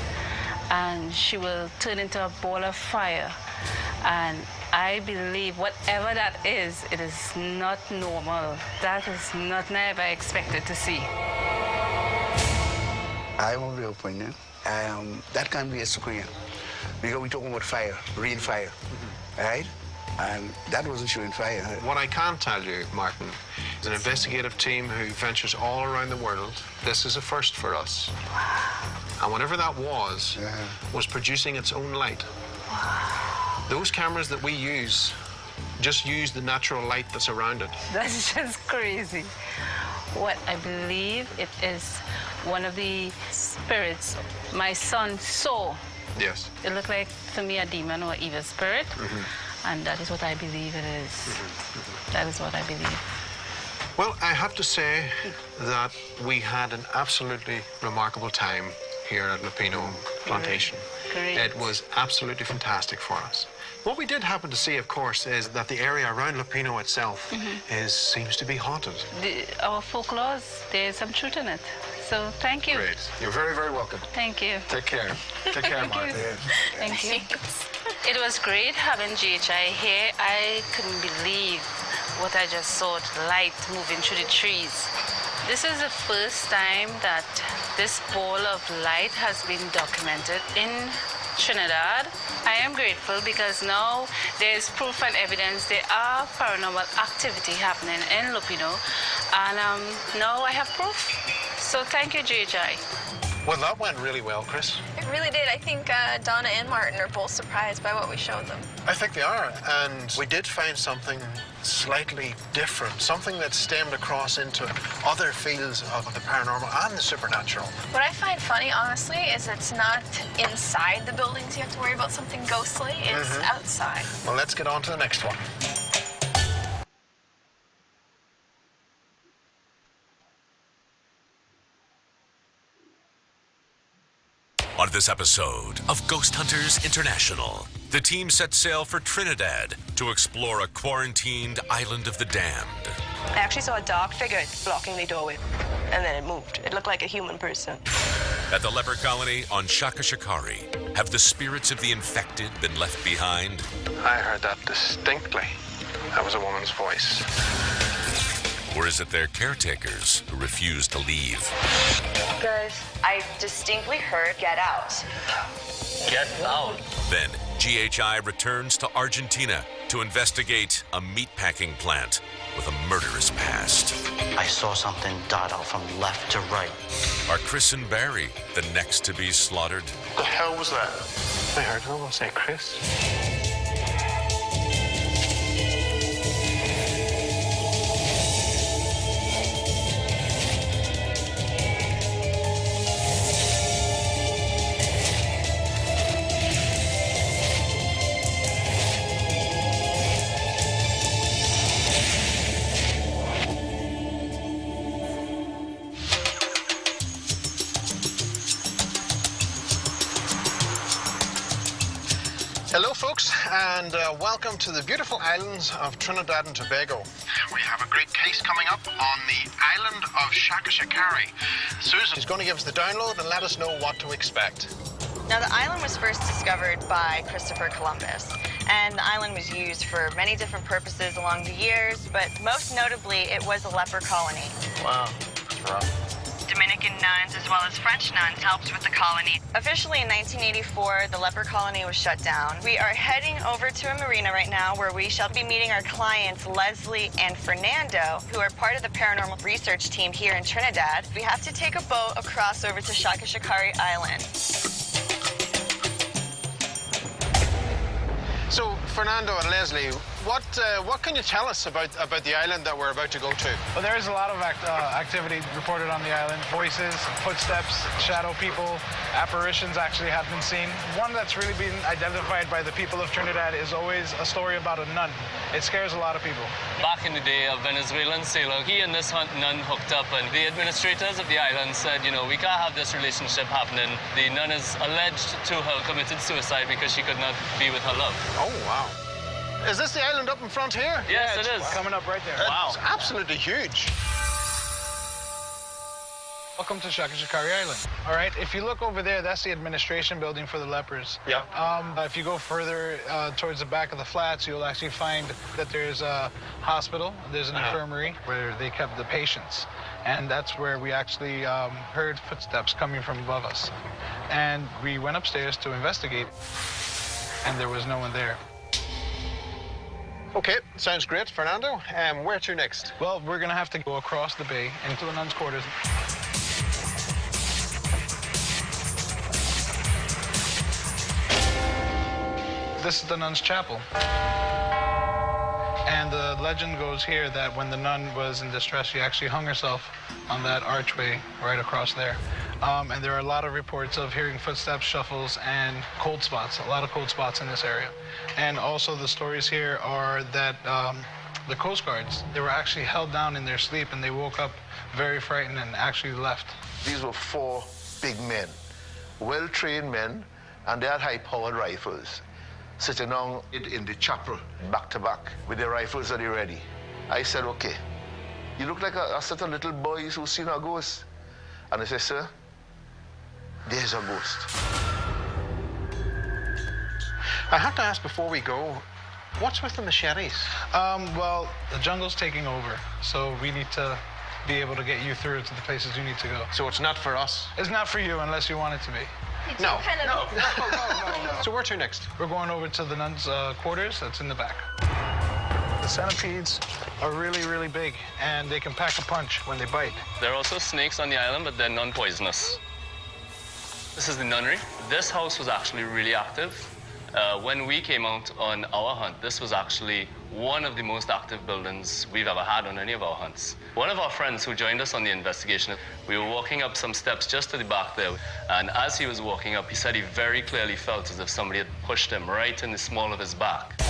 S11: And she will turn into a ball of fire. And I believe whatever that is, it is not normal. That is not never expected to see.
S6: I have the opinion. That can be a sukunya. Because we're talking about fire, real fire, right? And that wasn't showing fire.
S1: What I can tell you, Martin, is an investigative team who ventures all around the world. This is a first for us. And whatever that was producing its own light. Those cameras that we use just use the natural light that's around it.
S11: That's just crazy. What I believe it is one of the spirits my son saw.
S1: Yes.
S11: It looked like, to me, a demon or evil spirit. And that is what I believe it is. That is what I believe.
S1: Well, I have to say that we had an absolutely remarkable time
S17: here at Lupino Plantation.
S11: Great.
S17: It was absolutely fantastic for us.
S1: What we did happen to see, of course, is that the area around Lupino itself seems to be haunted.
S11: Our folklore, there's some truth in it. So thank you.
S17: Great. You're very, very welcome.
S11: Thank you.
S17: Take care. Take care, Martha.
S11: Thank you. It was great having GHI here. I couldn't believe what I just saw, the light moving through the trees. This is the first time that this ball of light has been documented in Trinidad. I am grateful because now there's proof and evidence there are paranormal activity happening in Lupino, and now I have proof. So thank you, GHI.
S1: Well, that went really well, Chris.
S7: It really did. I think Donna and Martin are both surprised by what we showed them.
S1: I think they are, and we did find something slightly different, something that stemmed across into other fields of the paranormal and the supernatural.
S7: What I find funny, honestly, is it's not inside the buildings you have to worry about something ghostly. It's outside.
S1: Well, let's get on to the next one.
S3: On this episode of Ghost Hunters International, the team set sail for Trinidad to explore a quarantined island of the damned.
S16: I actually saw a dark figure blocking the doorway, and then it moved. It looked like a human person.
S3: At the leper colony on Shakashakari, have the spirits of the infected been left behind?
S17: I heard that distinctly. That was a woman's voice.
S3: Or is it their caretakers who refuse to leave?
S15: Guys, I distinctly heard get out.
S12: Get out.
S3: Then GHI returns to Argentina to investigate a meatpacking plant with a murderous past.
S12: I saw something dot out from left to right.
S3: Are Chris and Barry the next to be slaughtered?
S17: The hell was that? I heard someone say Chris.
S1: Hello, folks, and welcome to the beautiful islands of Trinidad and Tobago. We have a great case coming up on the island of Shakashakari. Susan is going to give us the download and let us know what to expect.
S10: Now, the island was first discovered by Christopher Columbus, and the island was used for many different purposes along the years, but most notably, it was a leper colony.
S12: Wow, that's rough.
S10: Dominican nuns as well as French nuns helped with the colony. Officially in 1984, the leper colony was shut down. We are heading over to a marina right now where we shall be meeting our clients, Leslie and Fernando, who are part of the paranormal research team here in Trinidad. We have to take a boat across over to Shakashakari Island.
S1: So, Fernando and Leslie, what can you tell us about the island that we're about to go to?
S18: Well, there is a lot of activity reported on the island. Voices, footsteps, shadow people, apparitions actually have been seen. One that's really been identified by the people of Trinidad is always a story about a nun. It scares a lot of people.
S19: Back in the day, a Venezuelan sailor, he and this nun hooked up, and the administrators of the island said, you know, we can't have this relationship happening. The nun is alleged to have committed suicide because she could not be with her love.
S1: Oh, wow. Is this the island up in front here?
S19: Yes, it is.
S18: Coming up right there.
S1: Wow. It's absolutely huge.
S18: Welcome to Shakashakari Island. All right, if you look over there, that's the administration building for the lepers.
S1: Yeah.
S18: If you go further towards the back of the flats, you'll actually find that there's a hospital, there's an infirmary where they kept the patients. And that's where we actually heard footsteps coming from above us. And we went upstairs to investigate, and there was no one there.
S1: Okay, sounds great, Fernando. Where to next?
S18: Well, we're gonna have to go across the bay into the nuns' quarters. This is the nuns' chapel. And the legend goes here that when the nun was in distress, she actually hung herself on that archway right across there. And there are a lot of reports of hearing footsteps, shuffles, and cold spots, a lot of cold spots in this area. And also the stories here are that the Coast Guards, they were actually held down in their sleep, and they woke up very frightened and actually left.
S21: These were four big men
S20: well-trained men, and they had high-powered rifles, sitting down in the chapel, back to back, with their rifles at the ready. I said, okay, you look like a set of little boys who've seen a ghost. And they said, sir, there's a ghost.
S1: I have to ask before we go, what's with the machetes?
S18: Well, the jungle's taking over, so we need to be able to get you through to the places you need to go.
S1: So it's not for us?
S18: It's not for you unless you want it to be.
S1: No. So where to next?
S18: We're going over to the nuns' quarters. That's in the back. The centipedes are really, really big, and they can pack a punch when they bite.
S19: There are also snakes on the island, but they're non-poisonous. This is the nunnery. This house was actually really active. When we came out on our hunt, this was actually one of the most active buildings we've ever had on any of our hunts. One of our friends who joined us on the investigation, we were walking up some steps just to the back there, and as he was walking up, he said he very clearly felt as if somebody had pushed him right in the small of his back.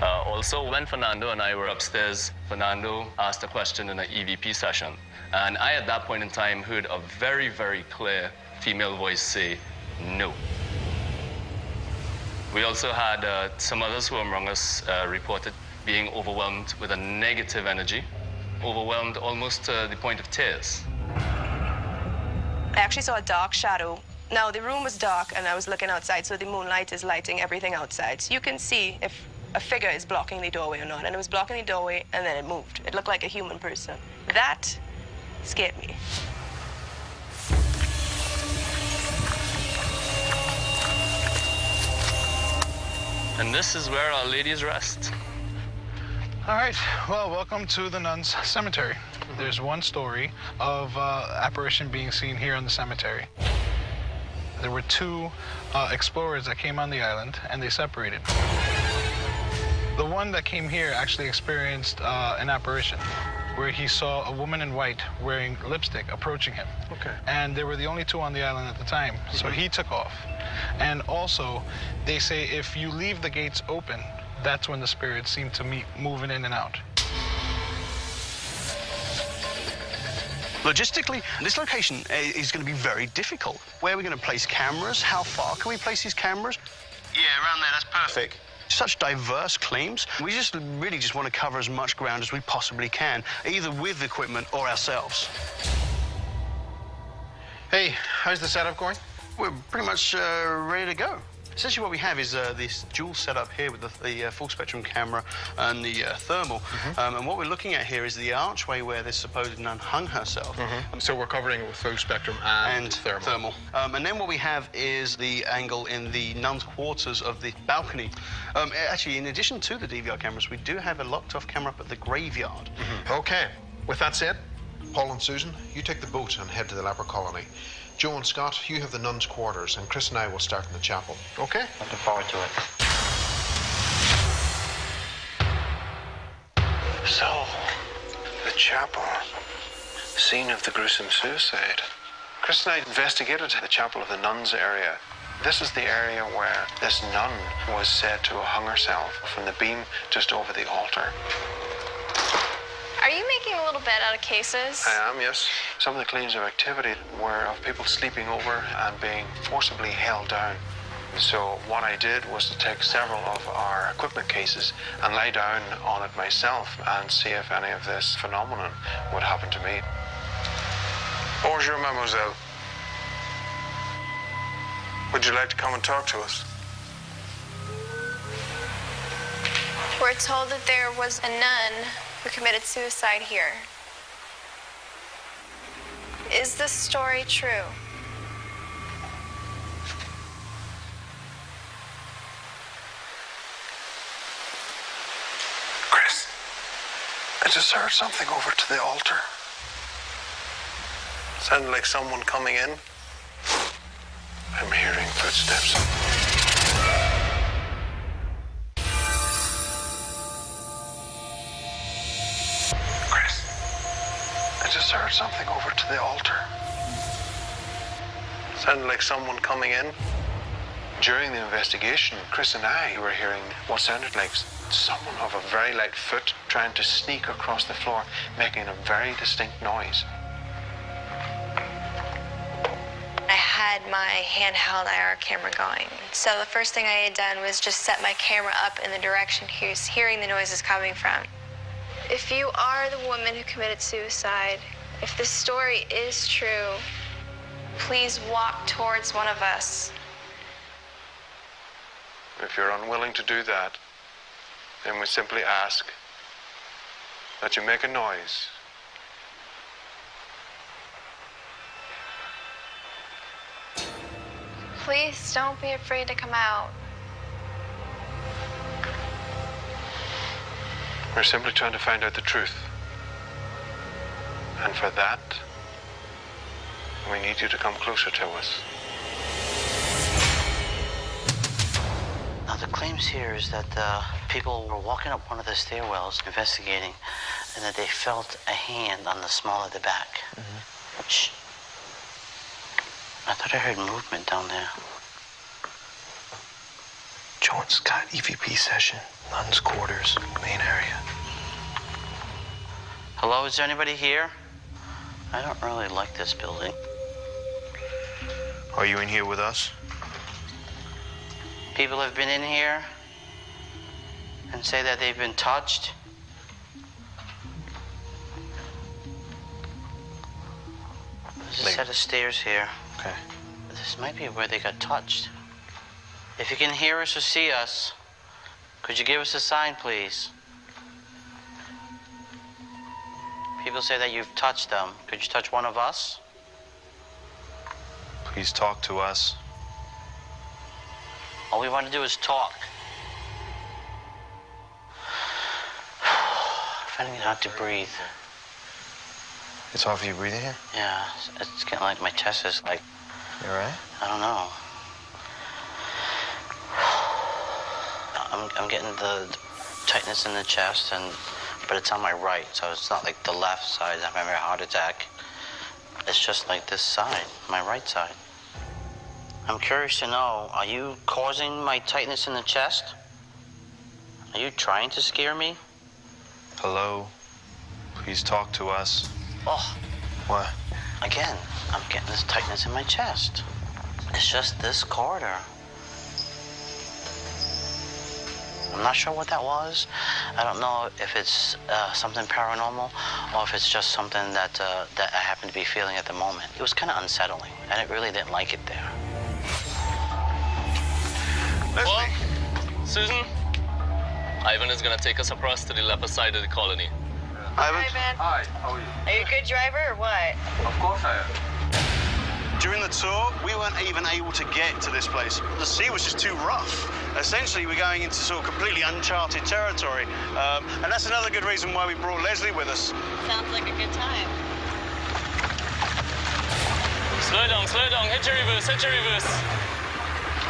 S19: Also, when Fernando and I were upstairs, Fernando asked a question in an EVP session, and I, at that point in time, heard a very, very clear female voice say, no. We also had some others who among us reported being overwhelmed with a negative energy, overwhelmed almost to the point of tears.
S16: I actually saw a dark shadow. Now, the room was dark, and I was looking outside, so the moonlight is lighting everything outside. So you can see if a figure is blocking the doorway or not. And it was blocking the doorway, and then it moved. It looked like a human person. That scared me.
S19: And this is where our ladies rest.
S18: All right, well, welcome to the nuns' cemetery. There's one story of apparition being seen here on the cemetery. There were two explorers that came on the island, and they separated. The one that came here actually experienced an apparition where he saw a woman in white wearing lipstick approaching him.
S1: Okay.
S18: And they were the only two on the island at the time, so he took off. And also, they say if you leave the gates open, that's when the spirits seem to meet moving in and out.
S9: Logistically, this location is going to be very difficult. Where are we going to place cameras? How far can we place these cameras? Yeah, around there, that's perfect. Such diverse claims. We really just want to cover as much ground as we possibly can, either with equipment or ourselves.
S1: Hey, how's the setup going?
S9: We're pretty much ready to go. Essentially what we have is this dual setup here with the full spectrum camera and the thermal. And what we're looking at here is the archway where this supposed nun hung herself.
S1: So we're covering it with full spectrum and thermal.
S9: And then what we have is the angle in the nun's quarters of the balcony. Actually, in addition to the DVR cameras, we do have a locked off camera up at the graveyard.
S1: Okay, with that said,
S14: Paul and Susan, you take the boat and head to the leper colony. Joe and Scott, you have the nuns' quarters, and Chris and I will start in the chapel.
S1: Okay?
S12: Looking forward to it.
S1: So, the chapel, scene of the gruesome suicide. Chris and I investigated the chapel of the nuns area. This is the area where this nun was said to have hung herself from the beam just over the altar.
S7: Are you making a little bit out of cases?
S1: I am, yes. Some of the claims of activity were of people sleeping over and being forcibly held down. So what I did was to take several of our equipment cases and lie down on it myself and see if any of this phenomenon would happen to me. Bonjour, mademoiselle. Would you like to come and talk to us?
S7: We're told that there was a nun who committed suicide here. Is this story true?
S1: Chris, I just heard something over to the altar. Sounded like someone coming in. I'm hearing footsteps. I just heard something over to the altar. Sounded like someone coming in. During the investigation, Chris and I were hearing what sounded like someone of a very light foot trying to sneak across the floor, making a very distinct noise.
S10: I had
S13: had my handheld IR camera going. So the first thing I had done was just set my camera up in the direction he was hearing the noises coming from. If you are the woman who committed suicide, if this story is true, please walk towards one of us.
S8: If you're unwilling to do that, then we simply ask that you make a noise.
S13: Please don't be afraid to come out.
S8: We're simply trying to find out the truth. And for that, we need you to come closer to us.
S12: Now, the claims here is that people were walking up one of the stairwells investigating, and that they felt a hand on the small of the back. Shh. I thought I heard movement down there.
S4: Joan, Scott, EVP session, nuns' quarters, main area.
S12: Hello, is there anybody here? I don't really like this building.
S2: Are you in here with us?
S12: People have been in here and say that they've been touched. There's a set of stairs here.
S2: Okay.
S12: This might be where they got touched. If you can hear us or see us, could you give us a sign, please? People say that you've touched them. Could you touch one of us?
S2: Please talk to us.
S12: All we want to do is talk. Finding it hard to breathe.
S2: It's hard for you breathing here?
S12: Yeah, it's getting like my chest is like...
S2: You all right?
S12: I don't know. I'm getting the tightness in the chest, but it's on my right, so it's not like the left side. I'm having a heart attack. It's just like this side, my right side. I'm curious to know, are you causing my tightness in the chest? Are you trying to scare me?
S2: Hello? Please talk to us.
S12: Oh.
S2: What?
S12: Again, I'm getting this tightness in my chest. It's just this corridor. I'm not sure what that was. I don't know if it's something paranormal or if it's just something that I happen to be feeling at the moment. It was kind of unsettling, and I really didn't like it there.
S19: Well, Susan, Ivan is going to take us across to the leper side of the colony.
S9: Ivan?
S21: Hi, how are you?
S15: Are you a good driver or what?
S21: Of course I am.
S9: During the tour, we weren't even able to get to this place. The sea was just too rough. Essentially, we're going into sort of completely uncharted territory. And that's another good reason why we brought Leslie with us.
S15: Sounds like a good time.
S19: Slow down, hit your reverse,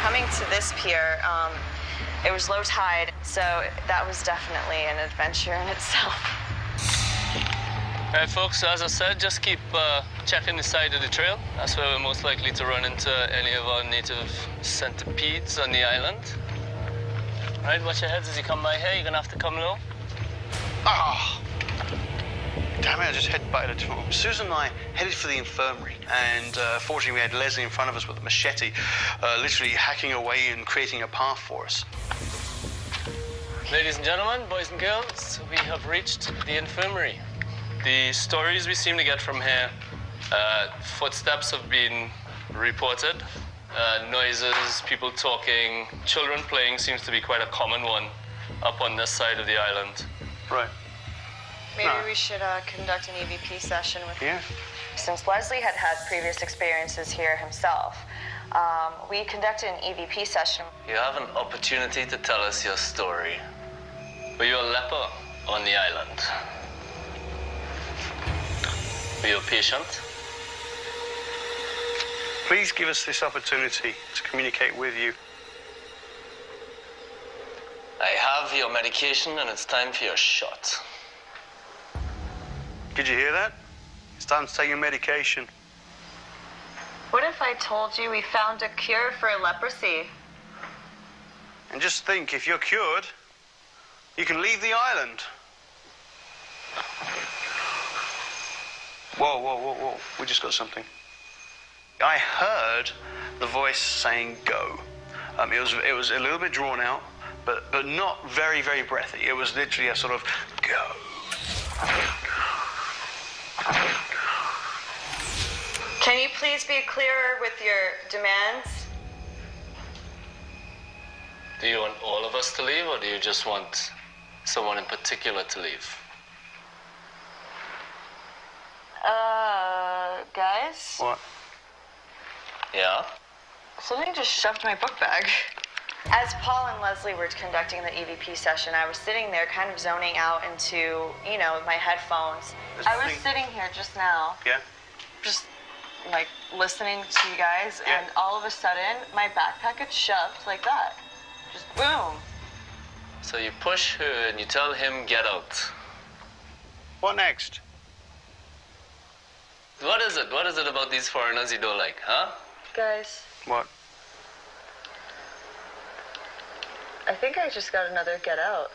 S15: Coming to this pier, it was low tide, so that was definitely an adventure in itself.
S19: All right, folks, as I said, just keep checking the side of the trail. That's where we're most likely to run into any of our native centipedes on the island. All right, watch your heads as you come by here. You're gonna have to come low.
S9: Ah! Damn it, I just head-butted a tour. Susan and I headed for the infirmary, and fortunately we had Leslie in front of us with a machete, literally hacking away and creating a path for us.
S19: Ladies and gentlemen, boys and girls, we have reached the infirmary. The stories we seem to get from here, footsteps have been reported, noises, people talking, children playing seems to be quite a common one up on this side of the island.
S9: Right.
S15: Maybe we should conduct an EVP session with
S9: Yeah.
S15: Since Leslie had previous experiences here himself, we conducted an EVP session.
S19: You have an opportunity to tell us your story. Were you a leper on the island? Were you a patient?
S9: Please give us this opportunity to communicate with you.
S19: I have your medication and it's time for your shot.
S9: Did you hear that? It's time to take your medication.
S15: What if I told you we found a cure for leprosy?
S9: And just think, if you're cured, you can leave the island. Whoa. We just got something. I heard the voice saying go. It was a little bit drawn out, but not very, very breathy. It was literally a sort of go.
S15: Can you please be clearer with your demands?
S19: Do you want all of us to leave, or do you just want someone in particular to leave?
S15: Guys?
S9: What?
S19: Yeah?
S15: Something just shoved my book bag. As Paul and Leslie were conducting the EVP session, I was sitting there kind of zoning out into, you know, my headphones. I was sitting here just now.
S9: Yeah?
S15: Just, like, listening to you guys, and all of a sudden, my backpack gets shoved like that. Just boom.
S19: So you push her and you tell him, get out.
S9: What next?
S19: What is it? What is it about these foreigners you don't like, huh?
S15: Guys,
S9: What?
S15: I think I just got another get out.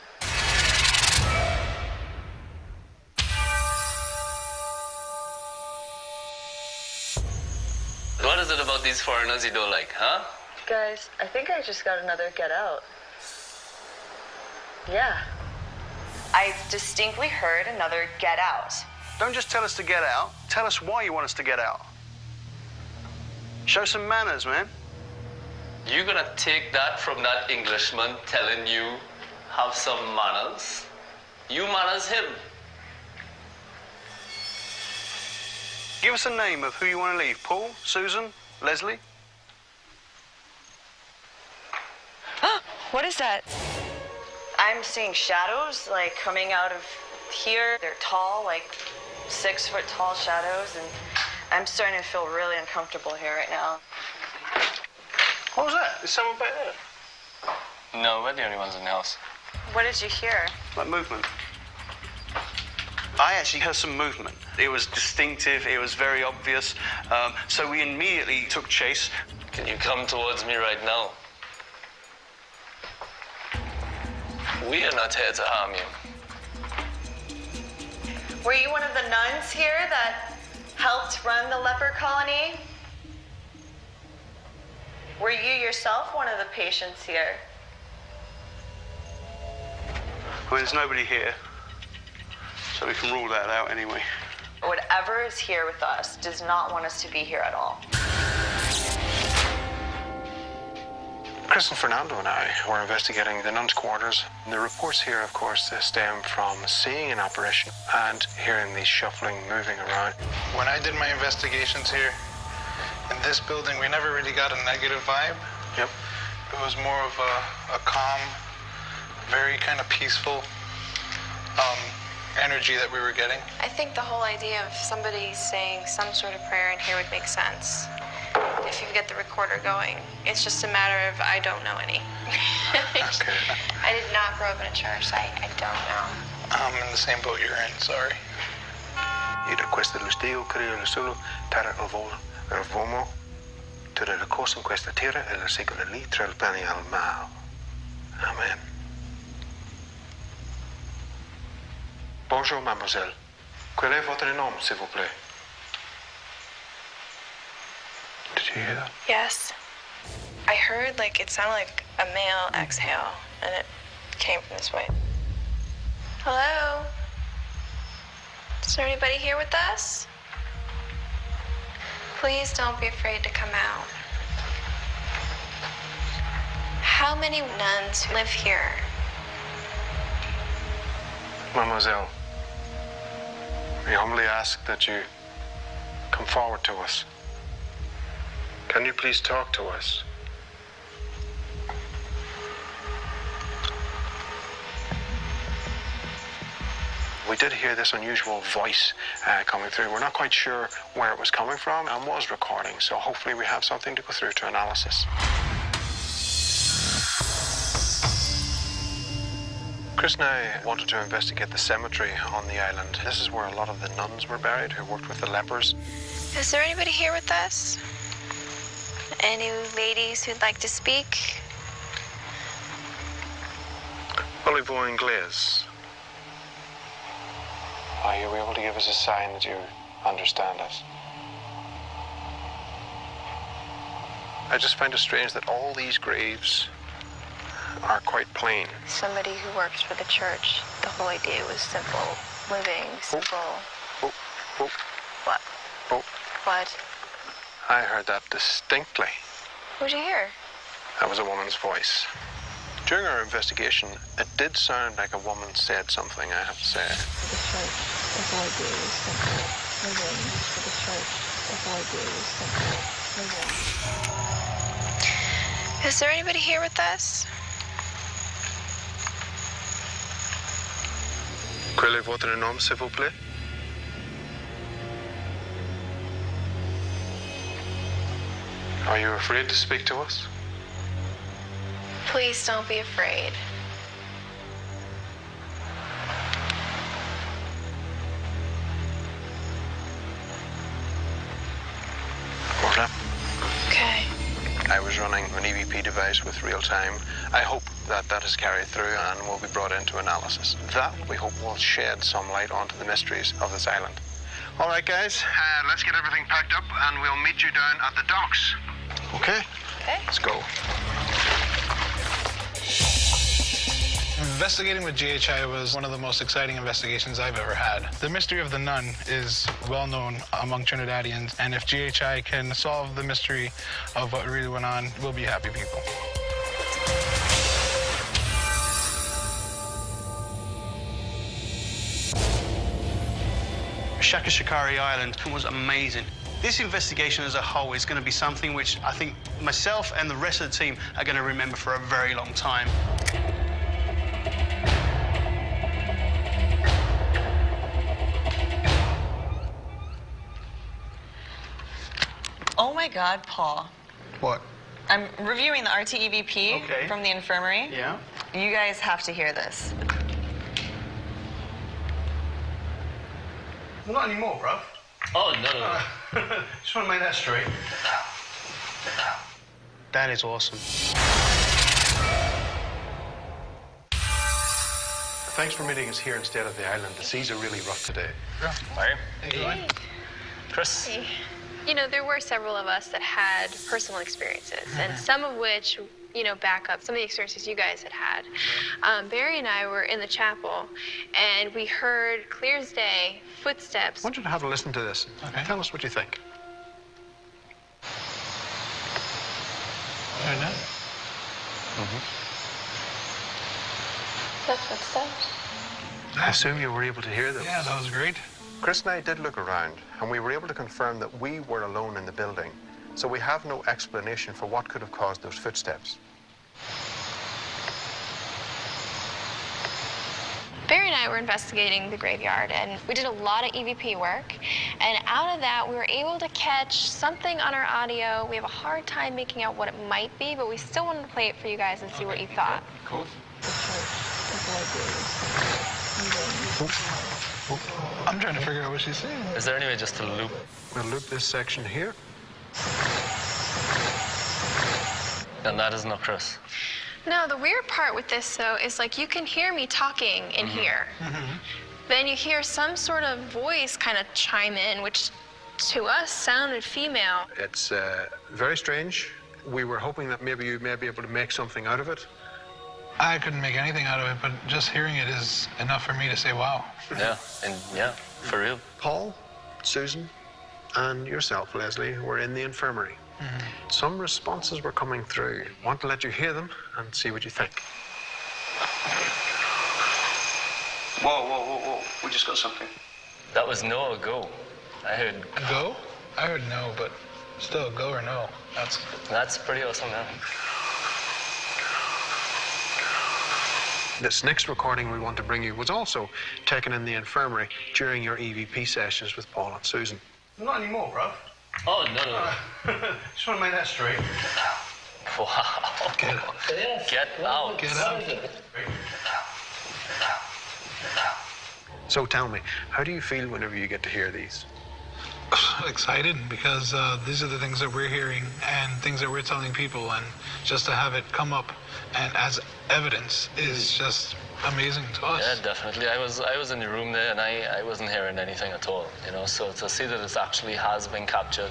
S19: What is it about these foreigners you don't like, huh?
S15: Guys, I think I just got another get out. Yeah. I distinctly heard another get out.
S9: Don't just tell us to get out. Tell us why you want us to get out. Show some manners, man.
S19: You gonna take that from that Englishman telling you have some manners? You manners him.
S9: Give us a name of who you want to leave. Paul, Susan, Leslie?
S15: What is that? I'm seeing shadows, like, coming out of here. They're tall, like 6-foot tall shadows, and I'm starting to feel really uncomfortable here right now.
S9: What was that? Is someone back there?
S19: No, we're the only ones in the house.
S15: What did you hear?
S9: Like movement. I actually heard some movement. It was distinctive, it was very obvious. So we immediately took chase.
S19: Can you come towards me right now? We are not here to harm you.
S15: Were you one of the nuns here that helped run the leper colony? Were you yourself one of the patients here?
S9: Well, there's nobody here, so we can rule that out anyway.
S15: Whatever is here with us does not want us to be here at all.
S17: Chris and Fernando and I were investigating the nuns' quarters. The reports here, of course, stem from seeing an apparition and hearing these shuffling, moving around.
S18: When I did my investigations here in this building, we never really got a negative vibe.
S17: Yep.
S18: It was more of a calm, very kind of peaceful energy that we were getting.
S5: I think the whole idea of somebody saying some sort of prayer in here would make sense. If you get the recorder going. It's just a matter of I don't know any.
S18: Okay.
S5: I did not grow up in a church. I don't know.
S18: I'm in the same boat you're in, sorry.
S17: Ida questa l'ustio credo solo tara al vomo to the course in questa terra e la secola lì tra il pane al mao. Amen. Bonjour, mademoiselle. Quel est votre nom, s'il vous plaît? Did you hear that?
S5: Yes. I heard it sounded like a male exhale, and it came from this way. Hello? Is there anybody here with us? Please don't be afraid to come out. How many nuns live here?
S17: Mademoiselle, we humbly ask that you come forward to us. Can you please talk to us? We did hear this unusual voice coming through. We're not quite sure where it was coming from and was recording, so hopefully we have something to go through to analysis. Chris and I wanted to investigate the cemetery on the island. This is where a lot of the nuns were buried who worked with the lepers.
S5: Is there anybody here with us? Any ladies who'd like to speak?
S17: Parlez-vous anglais? Are you able to give us a sign that you understand us?
S8: I just find it strange that all these graves are quite plain.
S5: Somebody who works for the church, the whole idea was simple living, simple. What? What?
S8: I heard that distinctly.
S5: What'd you hear?
S8: That was a woman's voice. During our investigation, it did sound like a woman said something, I have to say.
S5: For the church, that's all I do is simple living. For the church, that's all I do is simple living. Is there anybody here with us?
S8: Quelle est votre nom, s'il vous plaît? Are you afraid to speak to us?
S5: Please don't be afraid.
S8: Martha?
S5: Okay.
S8: I was running an EVP device with real time. I hope that that is carried through and will be brought into analysis. That, we hope, will shed some light onto the mysteries of this island. All right, guys, let's get everything packed up and we'll meet you down at the docks. Okay?
S5: Okay.
S8: Let's go.
S18: Investigating with GHI was one of the most exciting investigations I've ever had. The mystery of the nun is well known among Trinidadians, and if GHI can solve the mystery of what really went on, we'll be happy people.
S9: Shakashikari Island was amazing. This investigation as a whole is going to be something which I think myself and the rest of the team are going to remember for a very long time.
S15: Oh my God, Paul.
S8: What?
S15: I'm reviewing the RTEVP from the infirmary.
S9: Yeah.
S15: You guys have to hear this.
S9: Well, not anymore, bro.
S12: Oh, no.
S9: Just want to make that straight. That is awesome.
S17: Thanks for meeting us here instead of the island. The seas are really rough today.
S19: Hi.
S5: Hey.
S19: Chris.
S5: Hey. You know, there were several of us that had personal experiences, and some of which, you know, back up some of the experiences you guys had had. Barry and I were in the chapel, and we heard clear as day footsteps.
S17: I want you to have a listen to this. Okay. Tell us what you think.
S18: Heard that?
S5: The footsteps?
S17: I assume you were able to hear them.
S18: Yeah, that was great.
S8: Chris and I did look around, and we were able to confirm that we were alone in the building, so we have no explanation for what could have caused those footsteps.
S5: Barry and I were investigating the graveyard, and we did a lot of EVP work, and out of that, we were able to catch something on our audio. We have a hard time making out what it might be, but we still wanted to play it for you guys and see what you thought.
S17: Cool.
S18: I'm trying to figure out what she's saying.
S19: Is there any way just to loop?
S17: We'll loop this section here.
S19: And that is not Chris.
S5: No, the weird part with this, though, is like you can hear me talking in here. Then you hear some sort of voice kind of chime in, which to us sounded female.
S17: It's very strange. We were hoping that maybe you may be able to make something out of it.
S18: I couldn't make anything out of it, but just hearing it is enough for me to say, wow.
S19: Yeah, and yeah, for real.
S8: Paul, Susan, and yourself, Leslie, were in the infirmary. Some responses were coming through. I want to let you hear them and see what you think.
S9: Whoa. We just got something.
S19: That was no or go. I heard
S18: go. I heard no, but still, go or no.
S19: That's pretty awesome, man.
S8: This next recording we want to bring you was also taken in the infirmary during your EVP sessions with Paul and Susan.
S9: Not anymore, bro.
S19: Oh, no.
S9: Just want to make that straight.
S19: Wow.
S18: Get out.
S19: Get out.
S18: Get out.
S8: So tell me, how do you feel whenever you get to hear these?
S18: Excited, because these are the things that we're hearing and things that we're telling people, and just to have it come up and as evidence is just amazing to us.
S19: Yeah, definitely. I was in the room there, and I wasn't hearing anything at all, you know, so to see that this actually has been captured,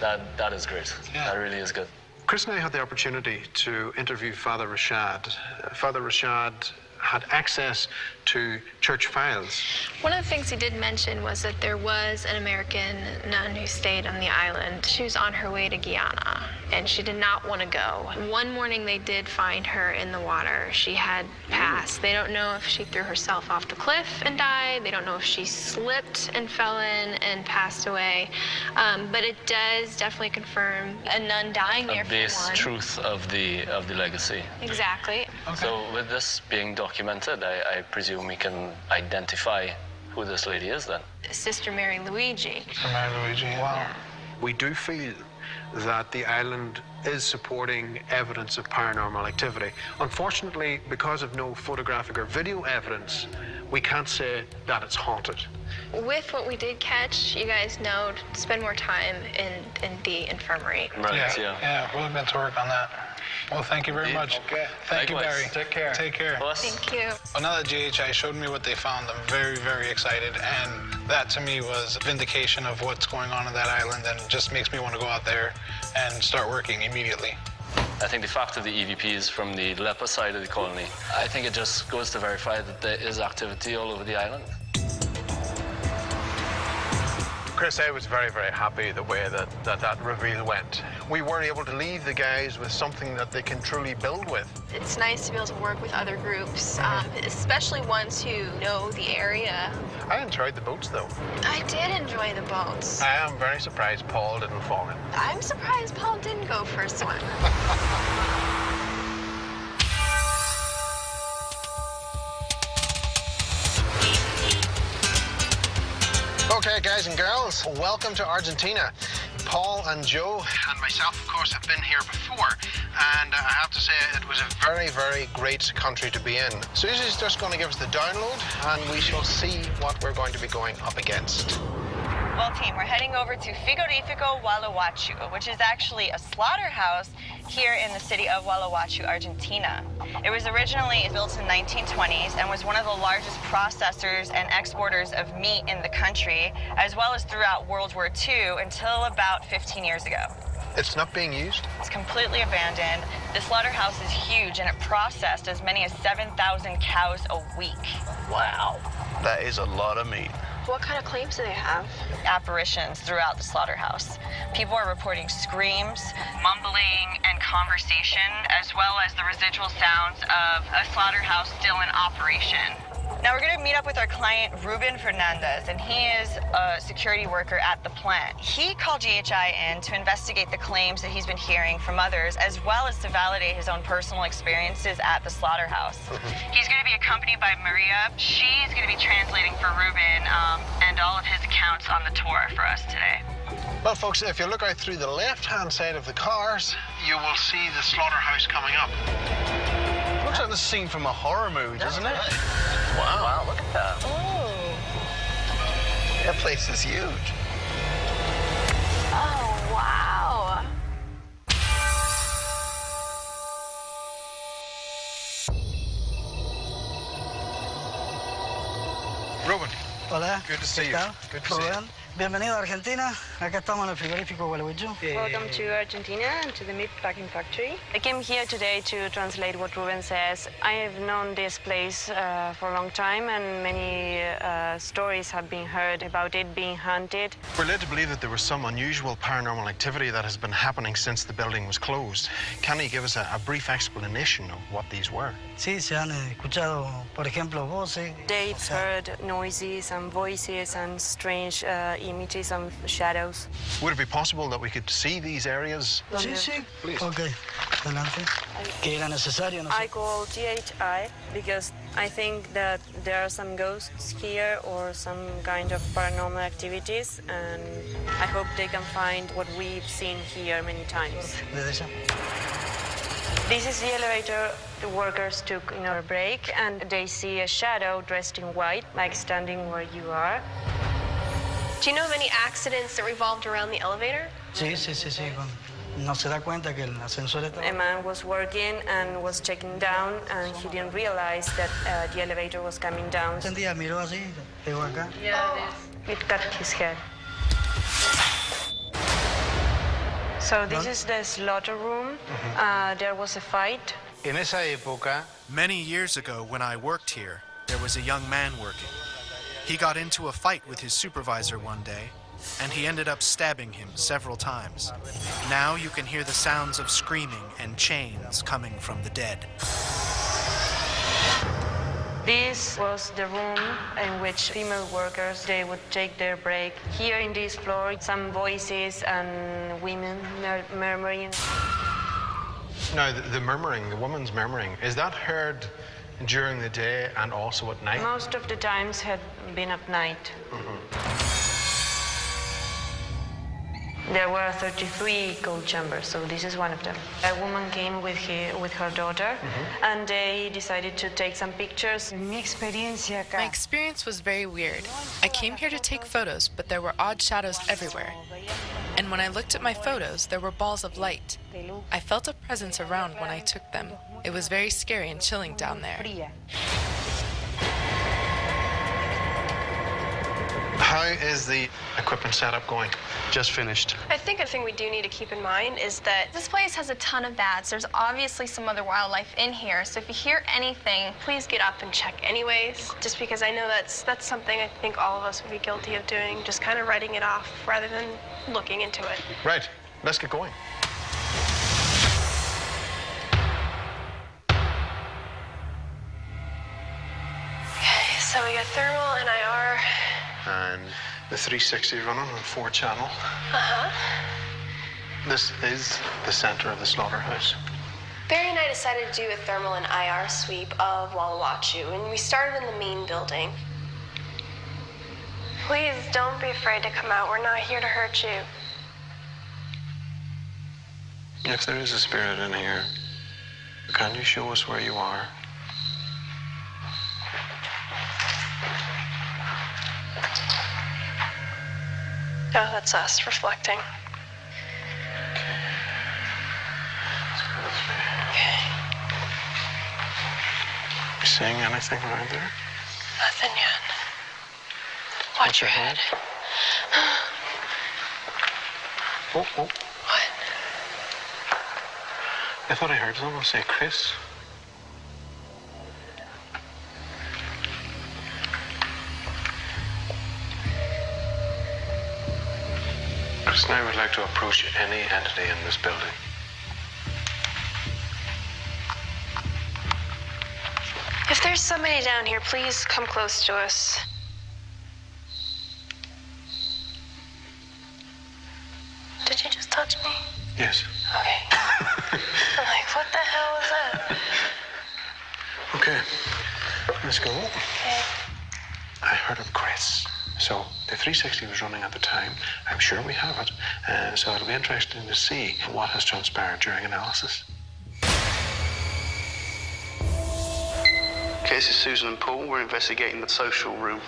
S19: that is great.
S18: Yeah.
S19: That really is good.
S8: Chris and I had the opportunity to interview Father Rashad. Father Rashad had access to church files.
S13: One of the things he did mention was that there was an American nun who stayed on the island. She was on her way to Guyana, and she did not want to go. One morning they did find her in the water. She had passed. They don't know if she threw herself off the cliff and died. They don't know if she slipped and fell in and passed away. But it does definitely confirm a nun dying there.
S19: A base truth of the legacy.
S13: Exactly.
S19: Okay. So with this being documented, I presume we can identify who this lady is then.
S13: Sister Mary Luigi.
S18: Sister Mary Luigi, wow.
S13: Yeah.
S8: We do feel that the island is supporting evidence of paranormal activity. Unfortunately, because of no photographic or video evidence, we can't say that it's haunted.
S13: With what we did catch, you guys know to spend more time in the infirmary.
S19: Right,
S18: yeah, we'll get to work on that. Well, thank you very much.
S19: Okay.
S18: Thank you,
S19: Likewise.
S18: Barry.
S19: Take care.
S18: Take care.
S13: Thank you.
S18: Well, now that GHI showed me what they found, I'm very, very excited. And that, to me, was vindication of what's going on that island, and just makes me want to go out there and start working immediately.
S19: I think the fact of the EVPs from the leper side of the colony, I think it just goes to verify that there is activity all over the island.
S1: Chris, I was very, very happy the way that reveal went. We were able to leave the guys with something that they can truly build with.
S13: It's nice to be able to work with other groups, especially ones who know the area.
S1: I enjoyed the boats, though.
S13: I did enjoy the boats.
S1: I am very surprised Paul didn't fall in.
S13: I'm surprised Paul didn't go for a swim.
S1: Okay, guys and girls, welcome to Argentina. Paul and Joe and myself, of course, have been here before, and I have to say it was a very, very great country to be in. Susie's just going to give us the download, and we shall see what we're going to be going up against.
S15: Well, team, we're heading over to Frigorífico Gualeguaychú, which is actually a slaughterhouse here in the city of Gualeguaychú, Argentina. It was originally built in the 1920s and was one of the largest processors and exporters of meat in the country, as well as throughout World War II until about 15 years ago.
S1: It's not being used?
S15: It's completely abandoned. The slaughterhouse is huge, and it processed as many as 7,000 cows a week.
S2: Wow, that is a lot of meat.
S13: What kind of claims do they have?
S15: Apparitions throughout the slaughterhouse. People are reporting screams, mumbling, and conversation, as well as the residual sounds of a slaughterhouse still in operation. Now we're going to meet up with our client, Ruben Fernandez, and he is a security worker at the plant. He called GHI in to investigate the claims that he's been hearing from others, as well as to validate his own personal experiences at the slaughterhouse. He's going to be accompanied by Maria. She's going to be translating for Ruben and all of his accounts on the tour for us today.
S1: Well, folks, if you look out through the left-hand side of the cars, you will see the slaughterhouse coming up.
S2: Looks like the scene from a horror movie, doesn't it?
S15: Wow, look at that.
S1: Oh. That place is huge.
S13: Oh, wow.
S1: Ruben.
S6: Hola.
S1: Good to see you. Good to see you.
S6: Bienvenido a Argentina. Acá estamos en el frigorífico Gualeguaychú.
S22: Welcome to Argentina and to the meat packing factory. I came here today to translate what Ruben says. I have known this place for a long time, and many stories have been heard about it being haunted.
S1: We're led to believe that there was some unusual paranormal activity that has been happening since the building was closed. Can you give us a brief explanation of what these were?
S6: Sí, se han escuchado, por ejemplo, voces.
S22: They've heard noises and voices and strange images and shadows.
S1: Would it be possible that we could see these areas?
S6: Sí, sí.
S1: Please.
S6: Ok, adelante. Que era necesario, no sé.
S22: I call GHI because I think that there are some ghosts here or some kind of paranormal activities, and I hope they can find what we've seen here many times.
S6: Desde ya.
S22: This is the elevator the workers took in our break, and they see a shadow dressed in white, like standing where you are.
S13: Do you know of any accidents that revolved around the elevator?
S6: Sí, sí, sí, sí. No se da cuenta que el ascensor está...
S22: A man was working and was checking down, and he didn't realize that the elevator was coming down.
S6: Sentía, miró así, llegó acá.
S22: Yeah, it cut his head. So this is the slaughter room. There was a fight.
S3: En esa época,
S11: many years ago when I worked here, there was a young man working. He got into a fight with his supervisor one day, and he ended up stabbing him several times. Now you can hear the sounds of screaming and chains coming from the dead.
S22: This was the room in which female workers, they would take their break. Here in this floor, some voices and women murmuring.
S17: Now, the murmuring, the woman's murmuring, is that heard during the day and also at night?
S22: Most of the times had been at night. There were 33 cold chambers, so this is one of them. A woman came with her daughter, and they decided to take some pictures.
S23: My experience was very weird. I came here to take photos, but there were odd shadows everywhere. And when I looked at my photos, there were balls of light. I felt a presence around when I took them. It was very scary and chilling down there.
S17: How is the equipment setup going?
S2: Just finished.
S5: I think a thing we do need to keep in mind is that
S7: this place has a ton of bats. There's obviously some other wildlife in here, so if you hear anything,
S5: please get up and check anyways, just because I know that's something I think all of us would be guilty of doing, just kind of writing it off rather than looking into it.
S17: Right, let's get going.
S5: Okay, so we got thermal and IR.
S17: And the 360 running on 4-channel. This is the center of the slaughterhouse.
S5: Barry and I decided to do a thermal and IR sweep of Wawachu, and we started in the main building. Please don't be afraid to come out. We're not here to hurt you.
S8: If there is a spirit in here, can you show us where you are?
S5: Oh, that's us reflecting. Okay.
S8: You seeing anything around there?
S5: Nothing yet. Watch your head.
S8: Oh.
S5: What?
S8: I thought I heard someone say Chris. Chris and I would like to approach any entity in this building.
S5: If there's somebody down here, please come close to us. Did you just touch me?
S8: Yes.
S5: Okay. I'm like, what the hell was that?
S8: Okay, let's go.
S5: Okay.
S8: I heard of Chris. So the 360 was running at the time. I'm sure we have it. So it'll be interesting to see what has transpired during analysis.
S9: Okay, this is Susan and Paul. We're investigating the social room.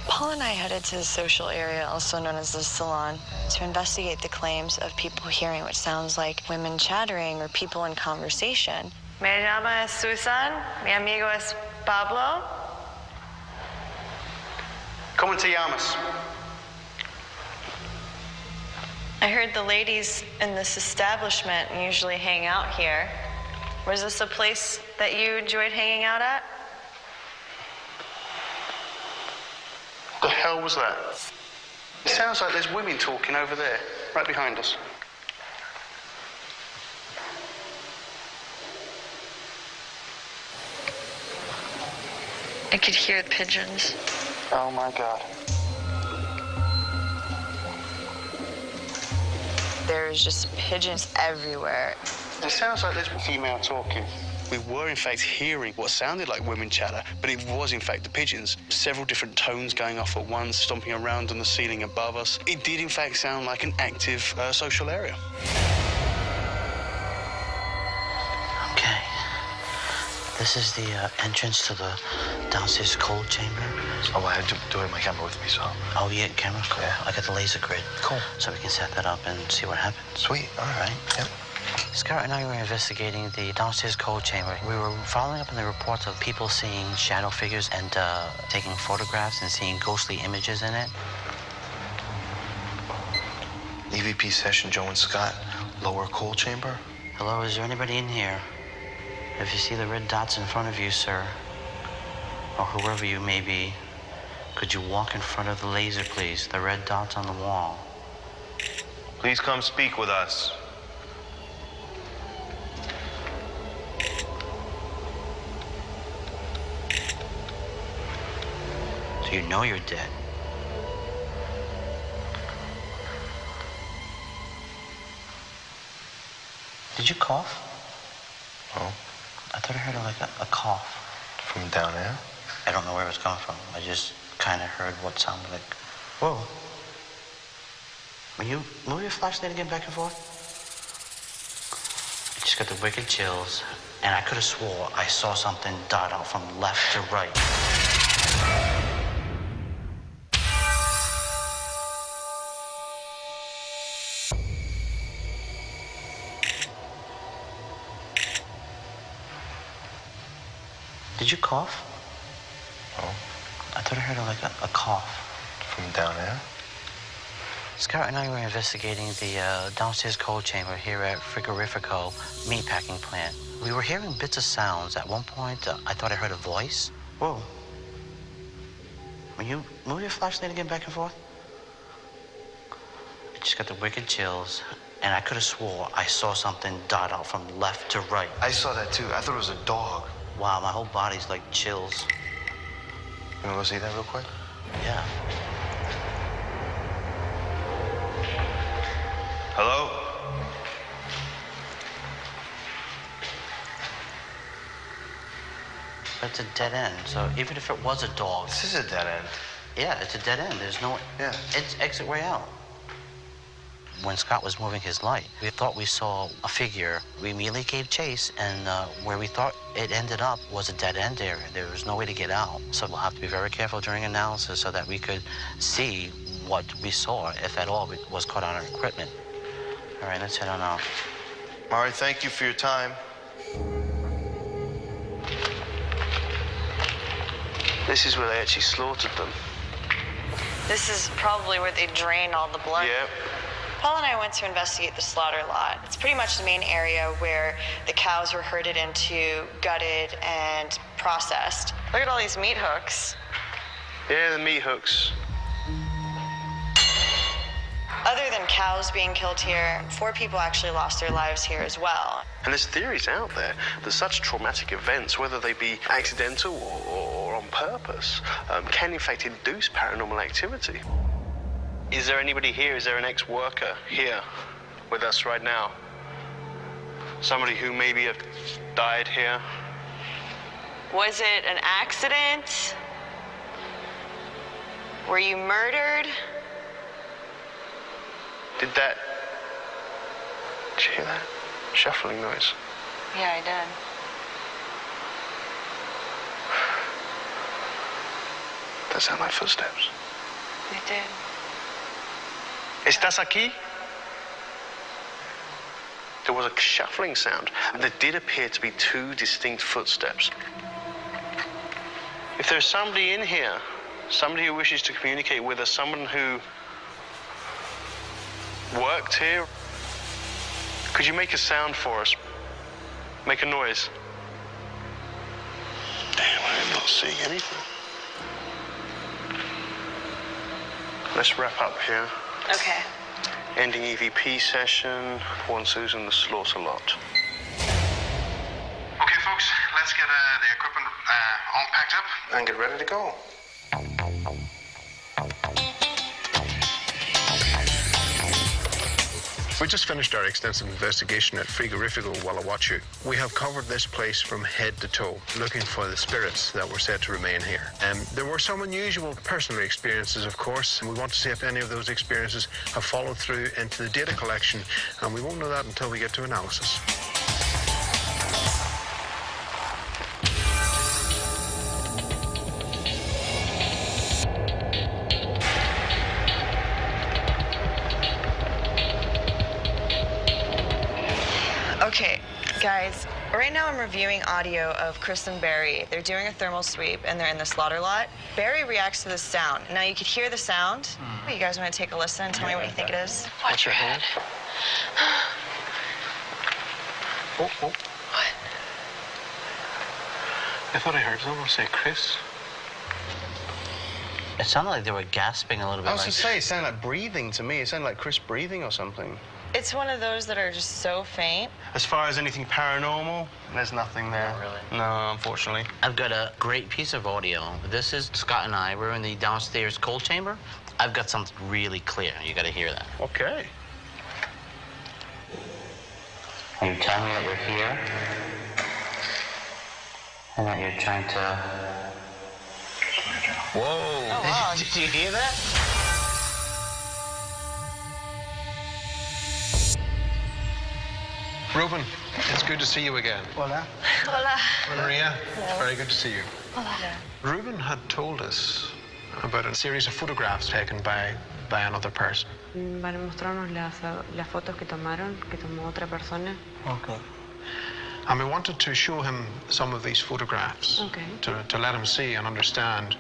S10: Paul and I headed to the social area, also known as the salon, to investigate the claims of people hearing what sounds like women chattering or people in conversation.
S22: Me llamo Susan. Mi amigo es Pablo.
S9: ¿Cómo te llamas?
S10: I heard the ladies in this establishment usually hang out here. Was this a place that you enjoyed hanging out at?
S9: What the hell was that? It sounds like there's women talking over there, right behind us.
S10: I could hear the pigeons.
S9: Oh my God.
S10: There's just pigeons everywhere.
S9: It sounds like there's a female talking. We were, in fact, hearing what sounded like women chatter, but it was, in fact, the pigeons. Several different tones going off at once, stomping around on the ceiling above us. It did, in fact, sound like an active social area.
S12: Okay. This is the entrance to the downstairs cold chamber.
S4: Oh, I do have my camera with me, so.
S12: Oh, yeah, camera? Cool.
S4: Yeah.
S12: I got the laser grid.
S4: Cool.
S12: So we can set that up and see what happens.
S4: Sweet.
S12: All right.
S4: Yep.
S12: Scott and I were investigating the downstairs cold chamber. We were following up on the reports of people seeing shadow figures and taking photographs and seeing ghostly images in it.
S4: EVP session, Joe and Scott.
S2: lower coal chamber?
S12: Hello, is there anybody in here? If you see the red dots in front of you, sir, or whoever you may be, could you walk in front of the laser, please? The red dots on the wall.
S2: Please come speak with us.
S12: Do you know you're dead? Did you cough?
S2: Oh.
S12: I thought I heard like a cough.
S2: From down there?
S12: I don't know where it was coming from. I just kind of heard what sounded like. Whoa. Will you move your flashlight again back and forth? I just got the wicked chills, and I could have swore I saw something dart out from left to right. Did you cough?
S2: Oh.
S12: I thought I heard like a cough.
S2: From down there?
S12: Scott and I were investigating the downstairs cold chamber here at Frigorifico meatpacking plant. We were hearing bits of sounds. At one point, I thought I heard a voice. Whoa. Will you move your flashlight again back and forth? I just got the wicked chills, and I could have swore I saw something dart out from left to right.
S2: I saw that too. I thought it was a dog.
S12: Wow, my whole body's like chills.
S2: You wanna go see that real quick?
S12: Yeah.
S2: Hello?
S12: It's a dead end, so even if it was a dog...
S2: This is a dead end.
S12: Yeah, it's a dead end. There's no...
S2: Yeah.
S12: It's exit way out. When Scott was moving his light, we thought we saw a figure. We immediately gave chase, and where we thought it ended up was a dead-end area. There was no way to get out. So we'll have to be very careful during analysis so that we could see what we saw, if at all, was caught on our equipment. All right, let's head on out.
S2: All right, thank you for your time. This is where they actually slaughtered them.
S10: This is probably where they drain all the blood.
S2: Yep.
S10: Paul and I went to investigate the slaughter lot. It's pretty much the main area where the cows were herded into, gutted, and processed. Look at all these meat hooks.
S2: Yeah, the meat hooks.
S10: Other than cows being killed here, 4 people actually lost their lives here as well.
S9: And there's theories out there that such traumatic events, whether they be accidental or on purpose, can in fact induce paranormal activity. Is there anybody here? Is there an ex-worker here with us right now? Somebody who maybe have died here?
S10: Was it an accident? Were you murdered?
S9: Did you hear that? Shuffling noise.
S10: Yeah, I did.
S9: That sound like footsteps.
S10: They did.
S9: ¿Estás aquí? There was a shuffling sound, and there did appear to be 2 distinct footsteps. If there's somebody in here, somebody who wishes to communicate with us, someone who worked here, could you make a sound for us? Make a noise. Damn, I'm not seeing anything. Let's wrap up here.
S10: Okay.
S9: Ending EVP session, Paul and Susan, the slaughter lot.
S8: Okay, folks, let's get the equipment all packed up and get ready to go. We just finished our extensive investigation at Frigorifico Wallawachu. We have covered this place from head to toe, looking for the spirits that were said to remain here. There were some unusual personal experiences, of course, and we want to see if any of those experiences have followed through into the data collection, and we won't know that until we get to analysis.
S10: Okay, guys, right now I'm reviewing audio of Chris and Barry. They're doing a thermal sweep and they're in the slaughter lot. Barry reacts to the sound. Now you could hear the sound. You guys want to take a listen and tell me what you think it is?
S8: Watch your head. Oh. What? I thought I heard someone say Chris.
S12: It sounded like they were gasping a little bit.
S2: I was going to say, it sounded like breathing to me. It sounded like Chris breathing or something.
S15: It's one of those that are just so faint.
S2: As far as anything paranormal, there's nothing there.
S12: Not really?
S2: No, unfortunately.
S12: I've got a great piece of audio. This is Scott and I. We're in the downstairs cold chamber. I've got something really clear. You got to hear that.
S2: Okay.
S12: Are you telling me that you're here? And that you're trying to...
S2: Whoa.
S12: Oh, wow. Did you hear that?
S8: Ruben, it's good to see you again.
S6: Hola.
S5: Hola.
S8: Maria, it's very good to see you.
S5: Hola.
S8: Ruben had told us about a series of photographs taken by another person.
S22: Van a mostrarnos las fotos que tomó otra persona.
S6: Okay.
S8: And we wanted to show him some of these photographs
S22: Okay.
S8: to let him see and understand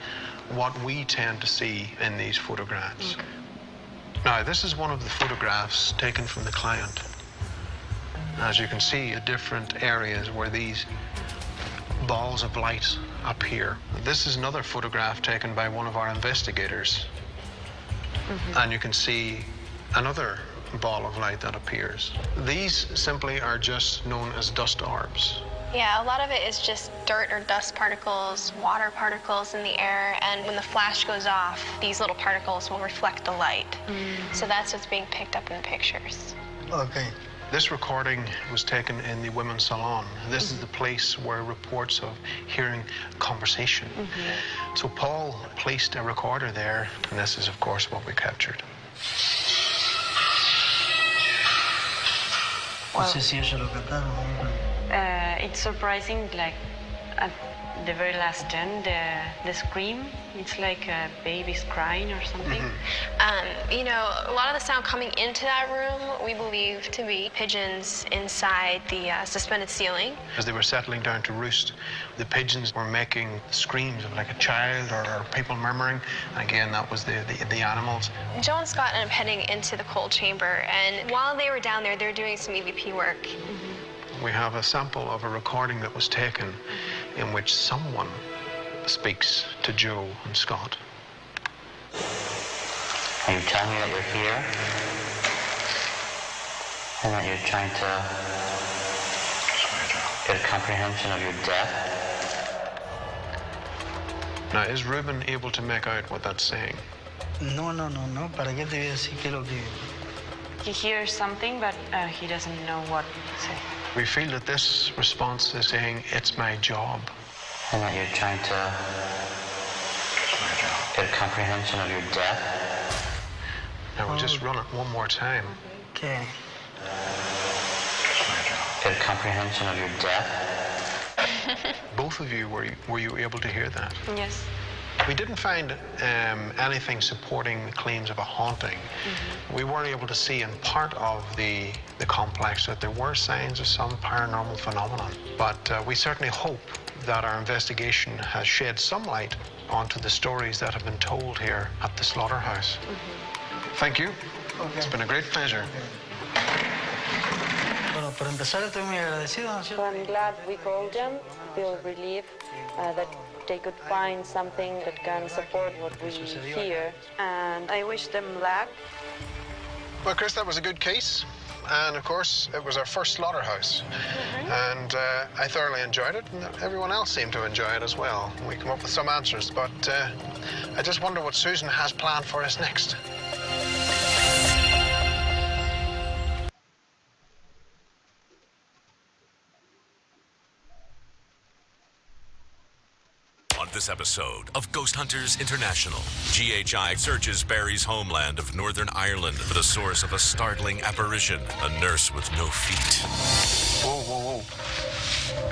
S8: what we tend to see in these photographs.
S22: Okay.
S8: Now, this is one of the photographs taken from the client. As you can see, different areas where these balls of light appear. This is another photograph taken by one of our investigators. And you can see another ball of light that appears. These simply are just known as dust orbs.
S5: Yeah, a lot of it is just dirt or dust particles, water particles in the air, and when the flash goes off, these little particles will reflect the light. So that's what's being picked up in the pictures.
S6: Okay.
S8: This recording was taken in the women's salon. This is the place where reports of hearing conversation. So Paul placed a recorder there, and this is, of course, what we captured.
S6: No sé si eso lo captaron.
S22: It's surprising, like at the very last gen, the scream. It's like a baby's crying or something.
S5: You know, a lot of the sound coming into that room, we believe to be pigeons inside the suspended ceiling.
S8: As they were settling down to roost, the pigeons were making screams of like a child or people murmuring. And again, that was the animals.
S5: Joe and Scott ended up heading into the cold chamber, and while they were down there, they were doing some EVP work.
S8: We have a sample of a recording that was taken in which someone speaks to Joe and Scott.
S12: Are you telling me that you're here? And that you're trying to get a comprehension of your death?
S8: Now, is Ruben able to make out what that's saying?
S6: No. ¿Para qué te voy a decir qué es lo que...
S22: He hears something, but he doesn't know what to say.
S8: We feel that this response is saying, it's my job.
S12: And that you're trying to get a comprehension of your death?
S8: Now we'll just run it one more time.
S6: Okay.
S12: Get a comprehension of your death?
S8: Both of you, were you able to hear that?
S22: Yes.
S8: We didn't find anything supporting the claims of a haunting. We were able to see in part of the complex that there were signs of some paranormal phenomenon. But we certainly hope that our investigation has shed some light onto the stories that have been told here at the slaughterhouse. Thank you. Okay. It's been a great pleasure.
S6: Bueno, por empezar, estoy muy agradecido, ¿no es cierto?
S22: I'm glad we called them. Feel relieved that they could find something that can support what we hear. And I wish them luck.
S8: Well, Chris, that was a good case. And of course, it was our first slaughterhouse. And I thoroughly enjoyed it, and everyone else seemed to enjoy it as well. We come up with some answers, but I just wonder what Susan has planned for us next.
S3: On this episode of Ghost Hunters International, GHI searches Barry's homeland of Northern Ireland for the source of a startling apparition, a nurse with no feet.
S9: Whoa.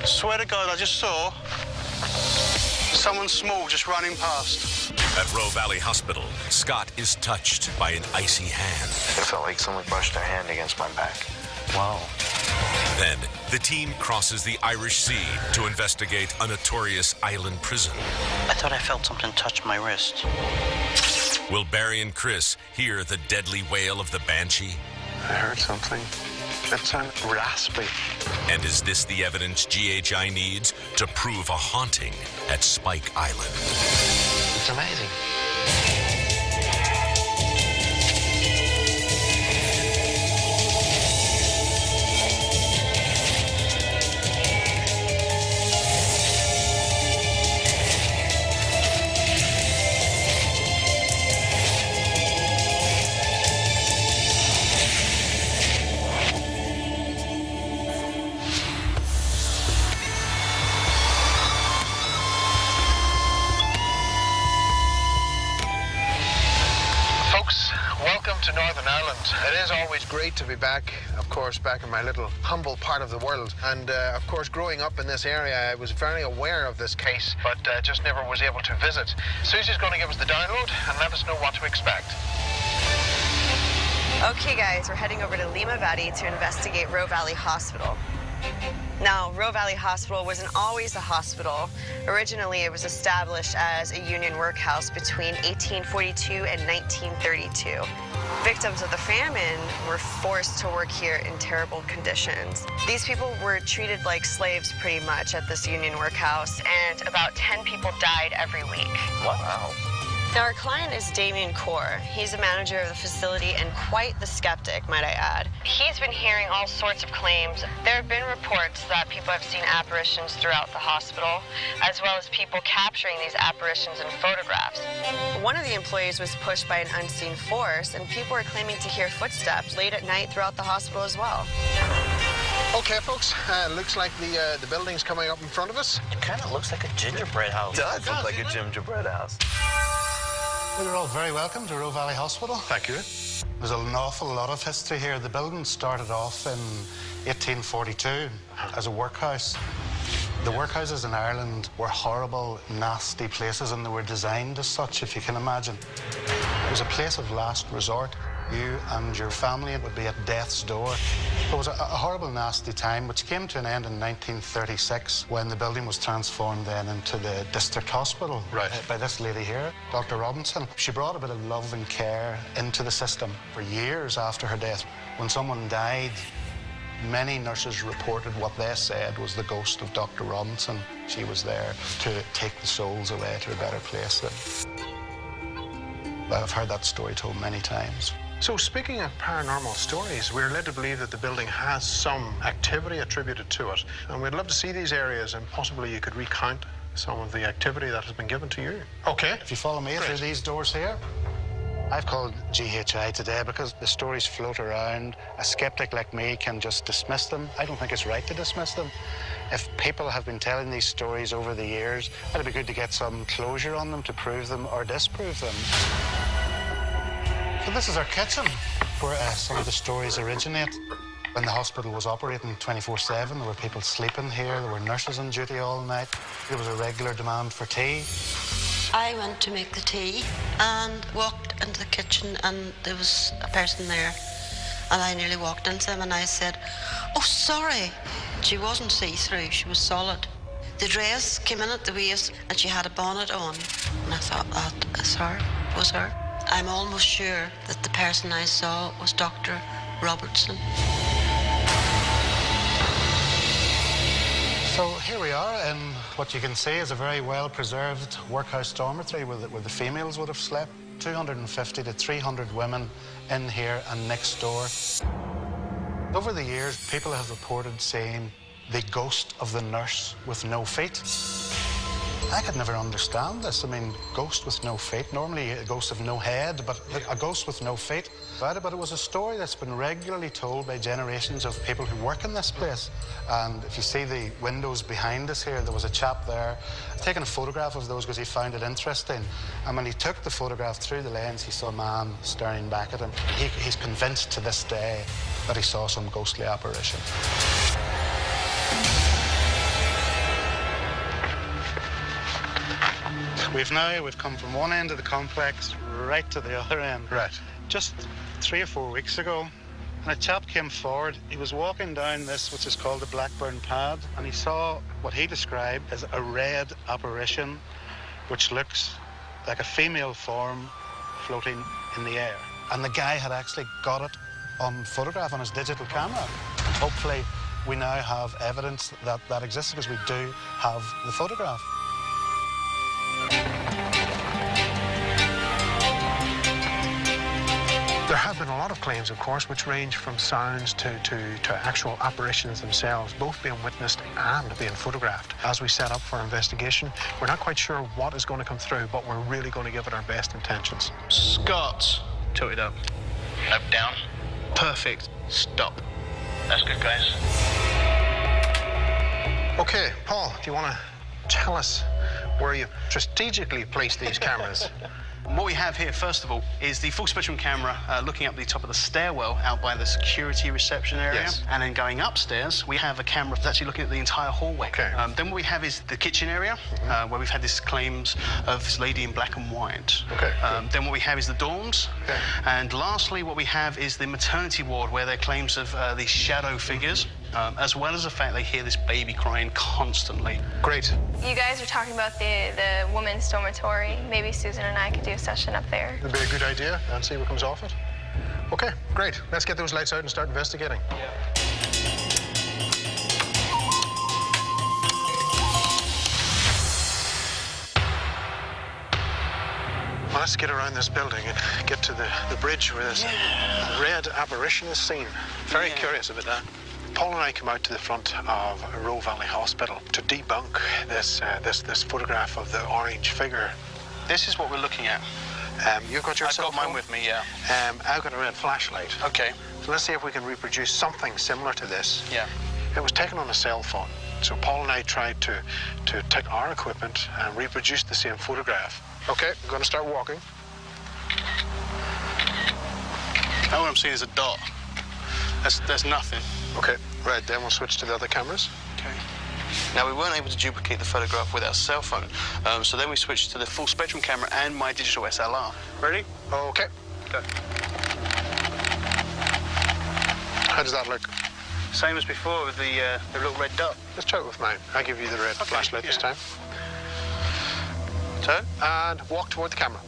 S9: Swear to God, I just saw someone small just running past.
S3: At Roe Valley Hospital, Scott is touched by an icy hand.
S2: It felt like someone brushed their hand against my back.
S12: Wow.
S3: Then, the team crosses the Irish Sea to investigate a notorious island prison.
S12: I thought I felt something touch my wrist.
S3: Will Barry and Chris hear the deadly wail of the Banshee?
S8: I heard something. It sounds raspy.
S3: And is this the evidence GHI needs to prove a haunting at Spike Island?
S4: It's amazing.
S1: To Northern Ireland. It is always great to be back, of course, back in my little humble part of the world. And of course, growing up in this area, I was very aware of this case, but just never was able to visit. Susie's going to give us the download and let us know what to expect.
S10: Okay, guys, we're heading over to Lima Valley to investigate Roe Valley Hospital. Now, Roe Valley Hospital wasn't always a hospital. Originally, it was established as a union workhouse between 1842 and 1932. Victims of the famine were forced to work here in terrible conditions. These people were treated like slaves pretty much at this union workhouse, and about 10 people died every week.
S4: Wow.
S10: Now, our client is Damien Kaur. He's the manager of the facility and quite the skeptic, might I add. He's been hearing all sorts of claims. There have been reports that people have seen apparitions throughout the hospital, as well as people capturing these apparitions in photographs. One of the employees was pushed by an unseen force, and people are claiming to hear footsteps late at night throughout the hospital as well.
S1: Okay, folks, looks like the building's coming up in front of us.
S4: It kind of looks like a gingerbread house. It does look like a gingerbread house.
S14: Well, you're all very welcome to Roe Valley Hospital.
S1: Thank you.
S14: There's an awful lot of history here. The building started off in 1842 as a workhouse. The workhouses in Ireland were horrible, nasty places, and they were designed as such, if you can imagine. It was a place of last resort. You and your family would be at death's door. It was a horrible, nasty time, which came to an end in 1936 when the building was transformed then into the district hospital by this lady here, Dr. Robinson. She brought a bit of love and care into the system for years after her death. When someone died, many nurses reported what they said was the ghost of Dr. Robinson. She was there to take the souls away to a better place. I've heard that story told many times.
S1: So speaking of paranormal stories, we're led to believe that the building has some activity attributed to it. And we'd love to see these areas, and possibly you could recount some of the activity that has been given to you. Okay.
S14: If you follow me through these doors here. I've called GHI today because the stories float around. A skeptic like me can just dismiss them. I don't think it's right to dismiss them. If people have been telling these stories over the years, it'd be good to get some closure on them to prove them or disprove them. So this is our kitchen, where some of the stories originate. When the hospital was operating 24/7, there were people sleeping here, there were nurses on duty all night. There was a regular demand for tea.
S16: I went to make the tea and walked into the kitchen, and there was a person there, and I nearly walked into him, and I said, "Oh, sorry." She wasn't see-through, she was solid. The dress came in at the waist, and she had a bonnet on, and I thought, that is her, was her. I'm almost sure that the person I saw was Dr. Robertson.
S14: So here we are, and what you can see is a very well-preserved workhouse dormitory where the females would have slept. 250 to 300 women in here and next door. Over the years, people have reported seeing the ghost of the nurse with no feet. I could never understand this. I mean, ghost with no feet. Normally a ghost of no head, but a ghost with no feet. But it was a story that's been regularly told by generations of people who work in this place. And if you see the windows behind us here, there was a chap there taking a photograph of those because he found it interesting. And when he took the photograph through the lens, he saw a man staring back at him. He's convinced to this day that he saw some ghostly apparition. We've come from one end of the complex right to the other end.
S1: Right.
S14: Just 3 or 4 weeks ago, and a chap came forward. He was walking down this, which is called the Blackburn Pad, and he saw what he described as a red apparition, which looks like a female form floating in the air. And the guy had actually got it on photograph on his digital camera. Hopefully, we now have evidence that that exists because we do have the photograph.
S8: There have been a lot of claims, of course, which range from sounds to actual apparitions themselves, both being witnessed and being photographed. As we set up for our investigation, we're not quite sure what is going to come through, but we're really going to give it our best intentions.
S9: Scott, tilt it up.
S18: Up, down.
S9: Perfect. Stop.
S18: That's good, guys.
S8: Okay, Paul, do you want to tell us where you strategically placed these cameras?
S9: What we have here, first of all, is the full spectrum camera looking up the top of the stairwell out by the security reception area.
S8: Yes.
S9: And then going upstairs, we have a camera that's actually looking at the entire hallway.
S8: Okay.
S9: Then what we have is the kitchen area, where we've had these claims of this lady in black and white.
S8: Okay.
S9: Then what we have is the dorms.
S8: Okay.
S9: And lastly, what we have is the maternity ward, where there are claims of these shadow figures, as well as the fact they hear this baby crying constantly.
S8: Great.
S5: You guys are talking about the women's dormitory. Maybe Susan and I could do a session up there.
S8: It'd be a good idea and see what comes off it. Okay, great. Let's get those lights out and start investigating. Well, let's get around this building and get to the bridge where this red apparition is seen. Very curious about that. Paul and I come out to the front of Roe Valley Hospital to debunk this photograph of the orange figure.
S9: This is what we're looking at.
S8: You've got your
S9: I've
S8: cell
S9: got mine
S8: phone?
S9: with me, yeah.
S8: I've got a red flashlight.
S9: Okay.
S8: So let's see if we can reproduce something similar to this.
S9: Yeah.
S8: It was taken on a cell phone. So Paul and I tried to take our equipment and reproduce the same photograph. Okay, I'm going to start walking.
S9: Now what I'm seeing is a dot. There's nothing.
S8: Okay, right, then we'll switch to the other cameras.
S9: Okay. Now, we weren't able to duplicate the photograph with our cell phone, so then we switched to the full spectrum camera and my digital SLR.
S8: Ready? Okay.
S9: Go.
S8: How does that look?
S9: Same as before with the little red dot.
S8: Let's try it with mine. I'll give you the red flashlight this time.
S9: Turn.
S8: And walk toward the camera.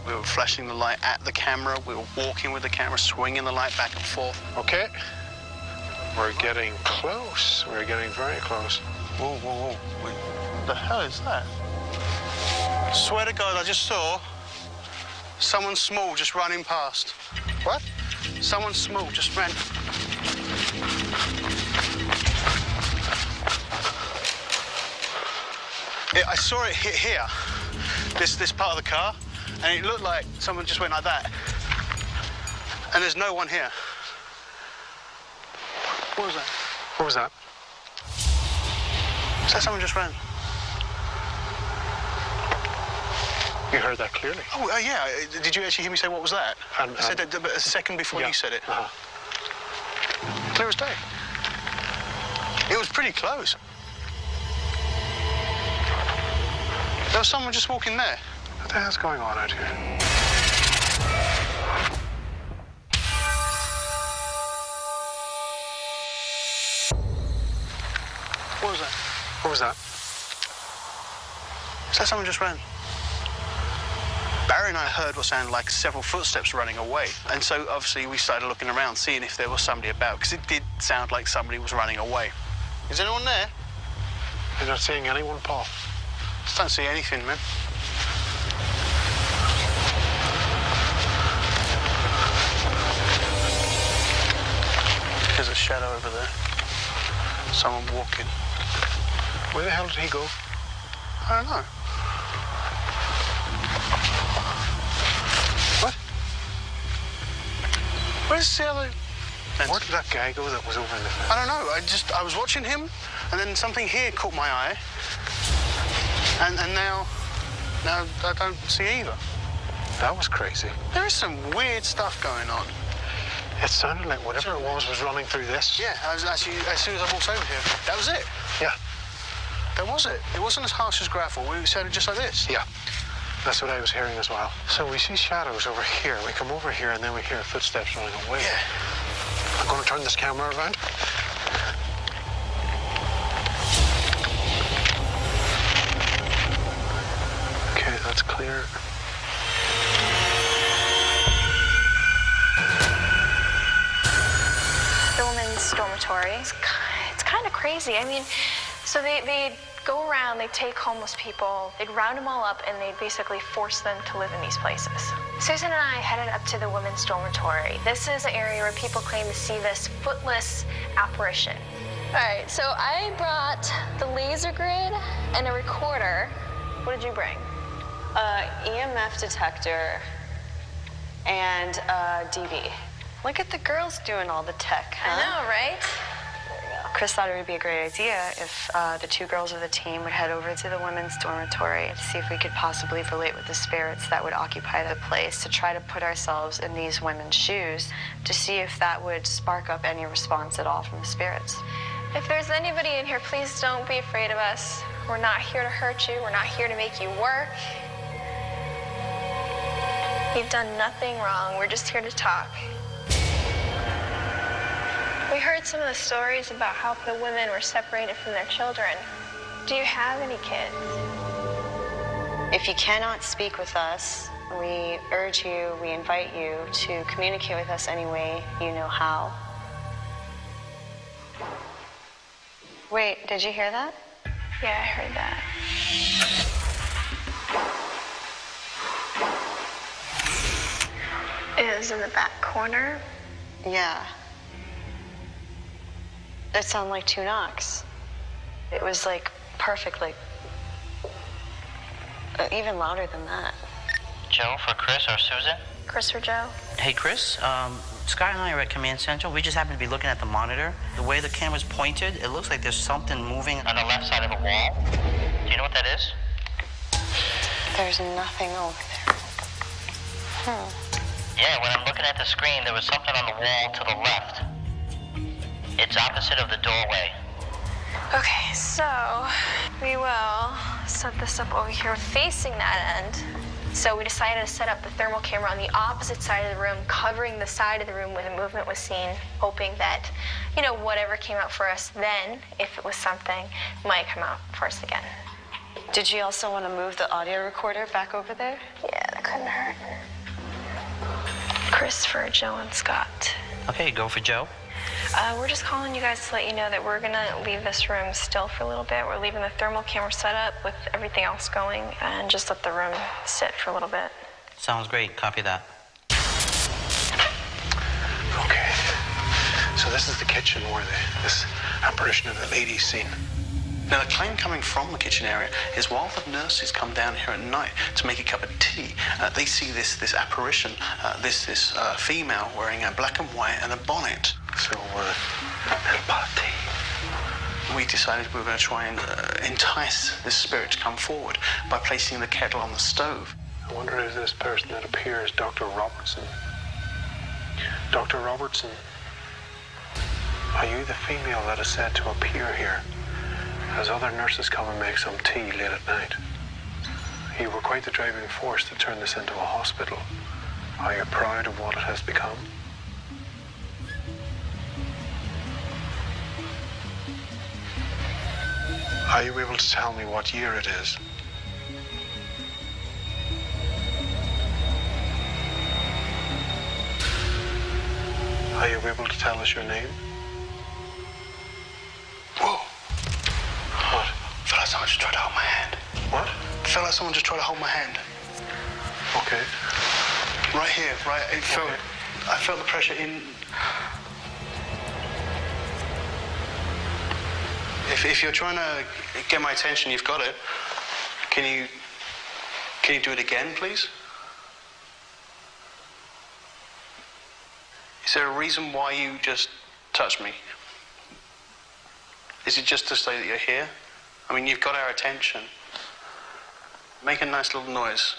S9: We were flashing the light at the camera. We were walking with the camera, swinging the light back and forth.
S8: Okay. We're getting close. We're getting very close.
S9: Whoa, whoa, whoa. What the hell is that? Swear to God, I just saw someone small just running past.
S8: What?
S9: Someone small just ran. Yeah, I saw it hit here, this part of the car, and it looked like someone just went like that. And there's no one here. What was that?
S8: What was that?
S9: Is that someone just ran?
S8: You heard that clearly.
S9: Oh, yeah. Did you actually hear me say what was that? I said that a second before you said it. Clear as day. It was pretty close. There was someone just walking there.
S8: What the hell's going on out here?
S9: What was that?
S8: What was that?
S9: Is that someone just ran? Barry and I heard what sounded like several footsteps running away. And so, obviously, we started looking around, seeing if there was somebody about, because it did sound like somebody was running away. Is anyone there?
S8: You're not seeing anyone, Paul?
S9: Just don't see anything, man. There's a shadow over there. Someone walking.
S8: Where the hell did he go?
S9: I don't know.
S8: What?
S9: Where's the other...
S8: Where did that guy go that was over in the...
S9: I don't know. I was watching him, and then something here caught my eye. And now I don't see either.
S8: That was crazy.
S9: There is some weird stuff going on.
S8: It sounded like whatever it was running through this.
S9: Yeah, actually, as soon as I walked over here, that was it.
S8: Yeah.
S9: That was it. It wasn't as harsh as gravel. It sounded just like this.
S8: Yeah. That's what I was hearing as well. So we see shadows over here. We come over here, and then we hear footsteps running away.
S9: Yeah.
S8: I'm going to turn this camera around. Okay, that's clear.
S5: The women's dormitory. kind of crazy. I mean, so they go around, they take homeless people, they'd round them all up, and they'd basically force them to live in these places. Susan and I headed up to the women's dormitory. This is an area where people claim to see this footless apparition. All right, so I brought the laser grid and a recorder. What did you bring?
S15: EMF detector and DV. Look at the girls doing all the tech, huh?
S5: I know, right?
S10: Chris thought it would be a great idea if the two girls of the team would head over to the women's dormitory to see if we could possibly relate with the spirits that would occupy the place, to try to put ourselves in these women's shoes, to see if that would spark up any response at all from the spirits.
S5: If there's anybody in here, please don't be afraid of us. We're not here to hurt you. We're not here to make you work. You've done nothing wrong. We're just here to talk. We heard some of the stories about how the women were separated from their children. Do you have any kids?
S10: If you cannot speak with us, we urge you, we invite you to communicate with us any way you know how. Wait, did you hear that?
S5: Yeah, I heard that. It was in the back corner?
S10: Yeah. It sounded like 2 knocks. It was like perfect, like even louder than that.
S12: Joe for Chris or Susan?
S5: Chris for Joe.
S12: Hey, Chris. Scott and I are at Command Central. We just happen to be looking at the monitor. The way the camera's pointed, it looks like there's something moving on the left side of the wall. Do you know what that is?
S10: There's nothing over there.
S12: Yeah, when I'm looking at the screen, there was something on the wall to the left. It's opposite of the doorway.
S5: Okay, so we will set this up over here facing that end. So we decided to set up the thermal camera on the opposite side of the room, covering the side of the room where the movement was seen, hoping that, you know, whatever came out for us then, if it was something, might come out for us again.
S10: Did you also want to move the audio recorder back over there?
S5: Yeah, that couldn't hurt. Chris for Joe and Scott.
S12: Okay, go for Joe.
S5: We're just calling you guys to let you know that we're gonna leave this room still for a little bit. We're leaving the thermal camera set up with everything else going and just let the room sit for a little bit.
S12: Sounds great. Copy that.
S8: Okay. So this is the kitchen where this apparition of the lady's seen.
S9: Now, the claim coming from the kitchen area is while the nurses come down here at night to make a cup of tea, they see this apparition, this female wearing a black and white and a bonnet.
S8: So, a pot of tea.
S9: We decided we were going to try and entice this spirit to come forward by placing the kettle on the stove.
S8: I wonder if this person that appears, Dr. Robertson. Dr. Robertson, are you the female that is said to appear here as other nurses come and make some tea late at night? You were quite the driving force to turn this into a hospital. Are you proud of what it has become? Are you able to tell me what year it is? Are you able to tell us your name?
S9: Whoa. What? Felt like someone just tried to hold my hand.
S8: What?
S9: Felt like someone just tried to hold my hand.
S8: Okay.
S9: Right here, right. I felt the pressure in. If you're trying to get my attention, you've got it. Can you do it again, please? Is there a reason why you just touched me? Is it just to say that you're here? I mean, you've got our attention. Make a nice little noise.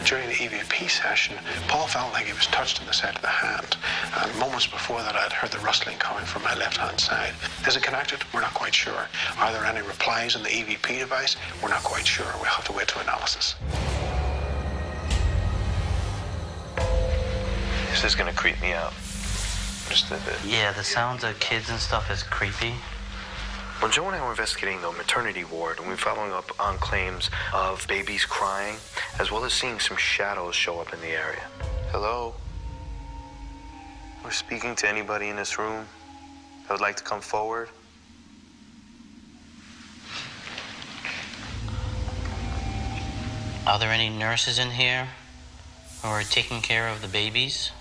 S8: During the EVP session, Paul felt like he was touched on the side of the hand. And moments before that, I'd heard the rustling coming from my left-hand side. Is it connected? We're not quite sure. Are there any replies on the EVP device? We're not quite sure. We'll have to wait to analysis.
S4: This is going to creep me out.
S12: Yeah, the sounds of kids and stuff is creepy.
S4: Well, Joe and I were investigating the maternity ward, and we were following up on claims of babies crying, as well as seeing some shadows show up in the area.
S9: Hello?
S2: We're speaking to anybody in this room that would like to come forward.
S12: Are there any nurses in here who are taking care of the babies?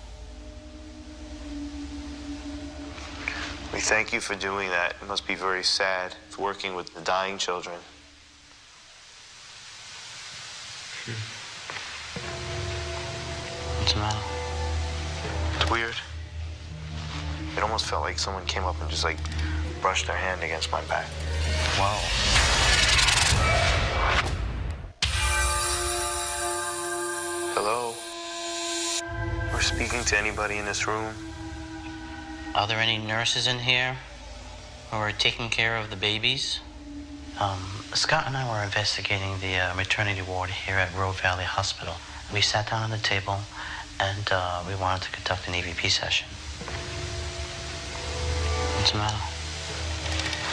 S2: We thank you for doing that. It must be very sad working with the dying children.
S12: What's the matter?
S2: It's weird. It almost felt like someone came up and just like brushed their hand against my back.
S12: Wow.
S2: Hello? We're speaking to anybody in this room.
S12: Are there any nurses in here who are taking care of the babies? Scott and I were investigating the maternity ward here at Roe Valley Hospital. We sat down on the table and we wanted to conduct an EVP session. What's the matter?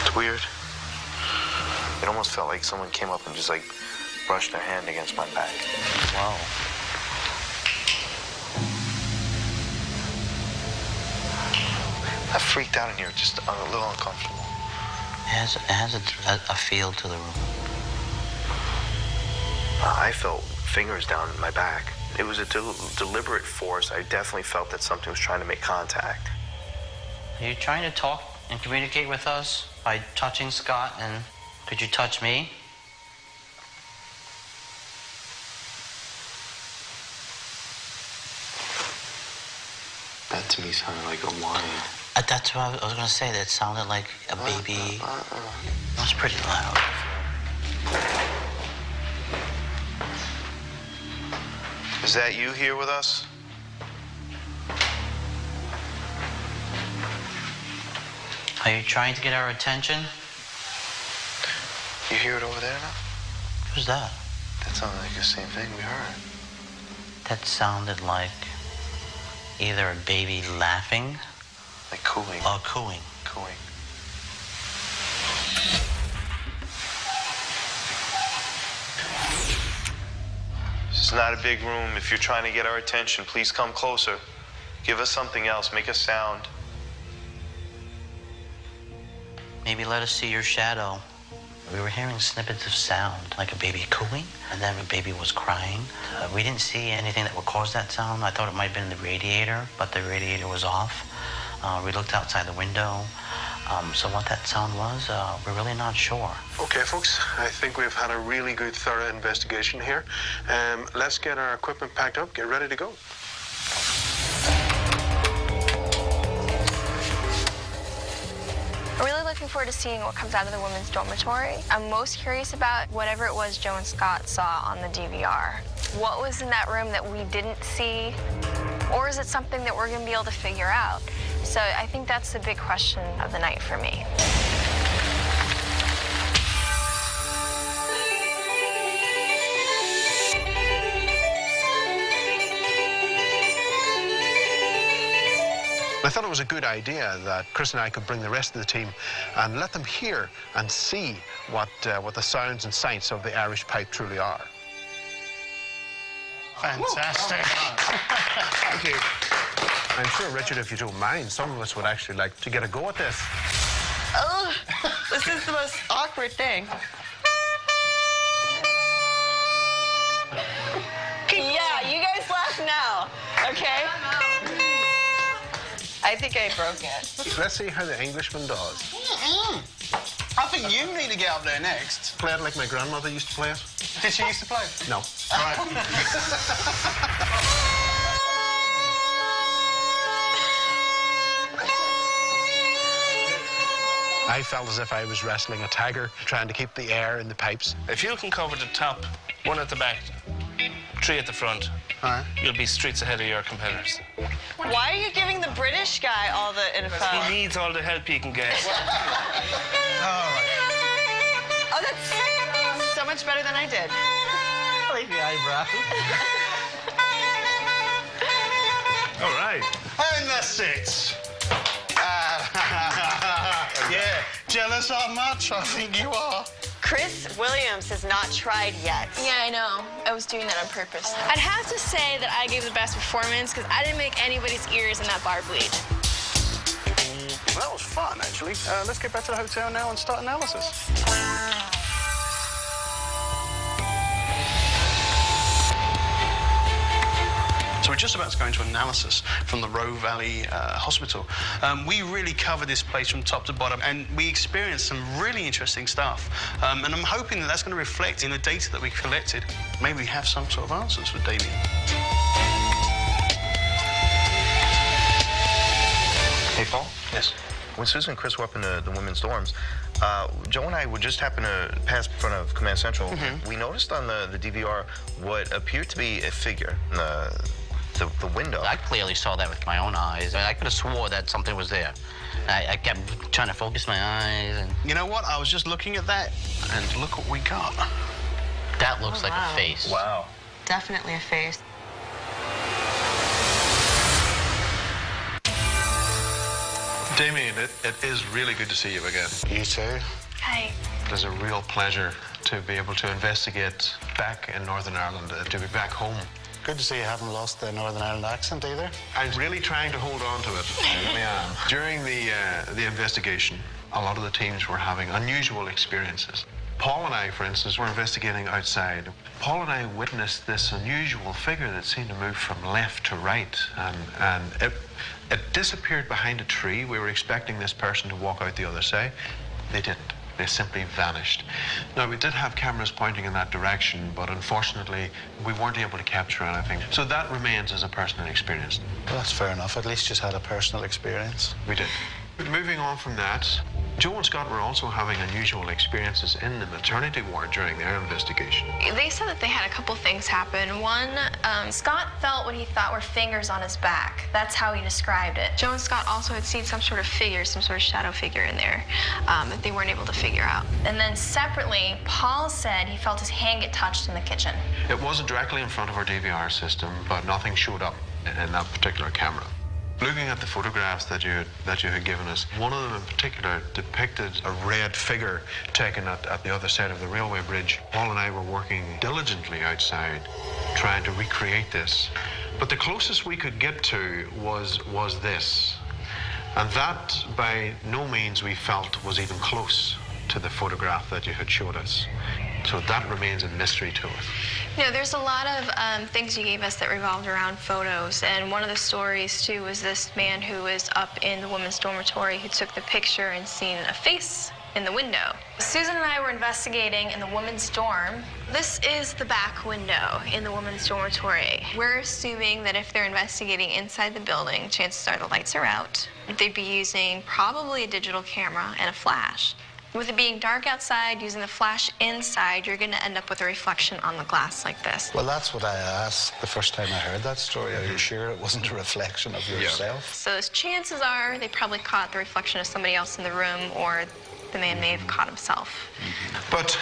S2: It's weird. It almost felt like someone came up and just like brushed their hand against my back.
S12: Wow.
S2: I freaked out in here, just a little uncomfortable.
S12: It has a feel to the room.
S2: I felt fingers down my back. It was a deliberate force. I definitely felt that something was trying to make contact.
S12: Are you trying to talk and communicate with us by touching Scott, and could you touch me?
S2: That to me sounded like a whine.
S12: That's what I was going to say. That sounded like a baby. It was pretty loud.
S2: Is that you here with us?
S12: Are you trying to get our attention?
S2: You hear it over there now?
S12: Who's that?
S2: That sounded like the same thing we heard.
S12: That sounded like either a baby laughing.
S2: Like cooing.
S12: Or cooing.
S2: Cooing. This is not a big room. If you're trying to get our attention, please come closer. Give us something else. Make a sound.
S12: Maybe let us see your shadow. We were hearing snippets of sound, like a baby cooing, and then a baby was crying. We didn't see anything that would cause that sound. I thought it might have been the radiator, but the radiator was off. We looked outside the window. So what that sound was, we're really not sure.
S8: Okay, folks, I think we've had a really good, thorough investigation here. Let's get our equipment packed up, get ready to go.
S5: I'm really looking forward to seeing what comes out of the women's dormitory. I'm most curious about whatever it was Joe and Scott saw on the DVR. What was in that room that we didn't see? Or is it something that we're going to be able to figure out? So I think that's the big question of the night for me.
S1: I thought it was a good idea that Chris and I could bring the rest of the team and let them hear and see what the sounds and sights of the Irish pipe truly are.
S9: Fantastic.
S1: Thank you. I'm sure, Richard, if you don't mind, some of us would actually like to get a go at this.
S19: Oh, this is the most awkward thing. Yeah, you guys laugh now, okay? I think I broke it.
S1: Let's see how the Englishman does.
S9: I think you need to get up there next.
S1: Play it like my grandmother used to play it.
S9: Did she used to play?
S1: No.
S9: Right.
S1: I felt as if I was wrestling a tiger, trying to keep the air in the pipes.
S20: If you can cover the top, one at the back, 3 at the front, you'll be streets ahead of your competitors.
S19: Why are you giving the British guy all the info?
S20: He needs all the help he can get.
S9: All right.
S19: Oh, that's so much better than I did.
S9: Leave the eyebrow.
S20: All right.
S9: And that's it. Yeah, jealous how much? I think you are.
S15: Chris Williams has not tried yet.
S7: Yeah, I know. I was doing that on purpose. I'd have to say that I gave the best performance because I didn't make anybody's ears in that bar bleed.
S9: Well, that was fun, actually. Let's get back to the hotel now and start analysis. So we're just about to go into analysis from the Roe Valley Hospital. We really covered this place from top to bottom, and we experienced some really interesting stuff. And I'm hoping that that's going to reflect in the data that we collected. Maybe we have some sort of answers for Damien.
S2: Hey, Paul?
S9: Yes?
S2: When Susan and Chris were up in the women's dorms, Joe and I would just happen to pass in front of Command Central. We noticed on the DVR what appeared to be a figure in the window.
S12: I clearly saw that with my own eyes. I could have swore that something was there. I kept trying to focus my eyes. And
S9: you know what? I was just looking at that, and look what we got.
S12: That looks like a face.
S9: Wow.
S15: Definitely a face.
S8: Damien, it is really good to see you again.
S14: You too.
S7: Hi.
S8: It is a real pleasure to be able to investigate back in Northern Ireland, to be back home.
S14: Good to see you haven't lost the Northern Ireland accent either.
S8: I'm really trying to hold on to it. I really am. During the investigation, a lot of the teams were having unusual experiences. Paul and I, for instance, were investigating outside. Paul and I witnessed this unusual figure that seemed to move from left to right, and it disappeared behind a tree. We were expecting this person to walk out the other side. They didn't. They simply vanished. Now, we did have cameras pointing in that direction, but unfortunately, we weren't able to capture anything. So that remains as a personal experience.
S14: Well, that's fair enough. At least you had a personal experience.
S8: We did. Moving on from that, Joe and Scott were also having unusual experiences in the maternity ward during their investigation.
S7: They said that they had a couple things happen. One, Scott felt what he thought were fingers on his back. That's how he described it. Joe and Scott also had seen some sort of figure, some sort of shadow figure in there that they weren't able to figure out. And then separately, Paul said he felt his hand get touched in the kitchen.
S8: It wasn't directly in front of our DVR system, but nothing showed up in that particular camera. Looking at the photographs that you had given us, one of them in particular depicted a red figure taken at the other side of the railway bridge. Paul and I were working diligently outside, trying to recreate this. But the closest we could get to was this. And that, by no means, we felt was even close to the photograph that you had showed us. So that remains a mystery to us.
S7: You know, there's a lot of things you gave us that revolved around photos, and one of the stories, too, was this man who was up in the women's dormitory who took the picture and seen a face in the window. Susan and I were investigating in the women's dorm. This is the back window in the women's dormitory. We're assuming that if they're investigating inside the building, chances are the lights are out. They'd be using probably a digital camera and a flash. With it being dark outside, using the flash inside, you're going to end up with a reflection on the glass like this.
S14: Well, that's what I asked the first time I heard that story. Are you sure it wasn't a reflection of yourself?
S7: So chances are they probably caught the reflection of somebody else in the room, or the man may have caught himself.
S8: But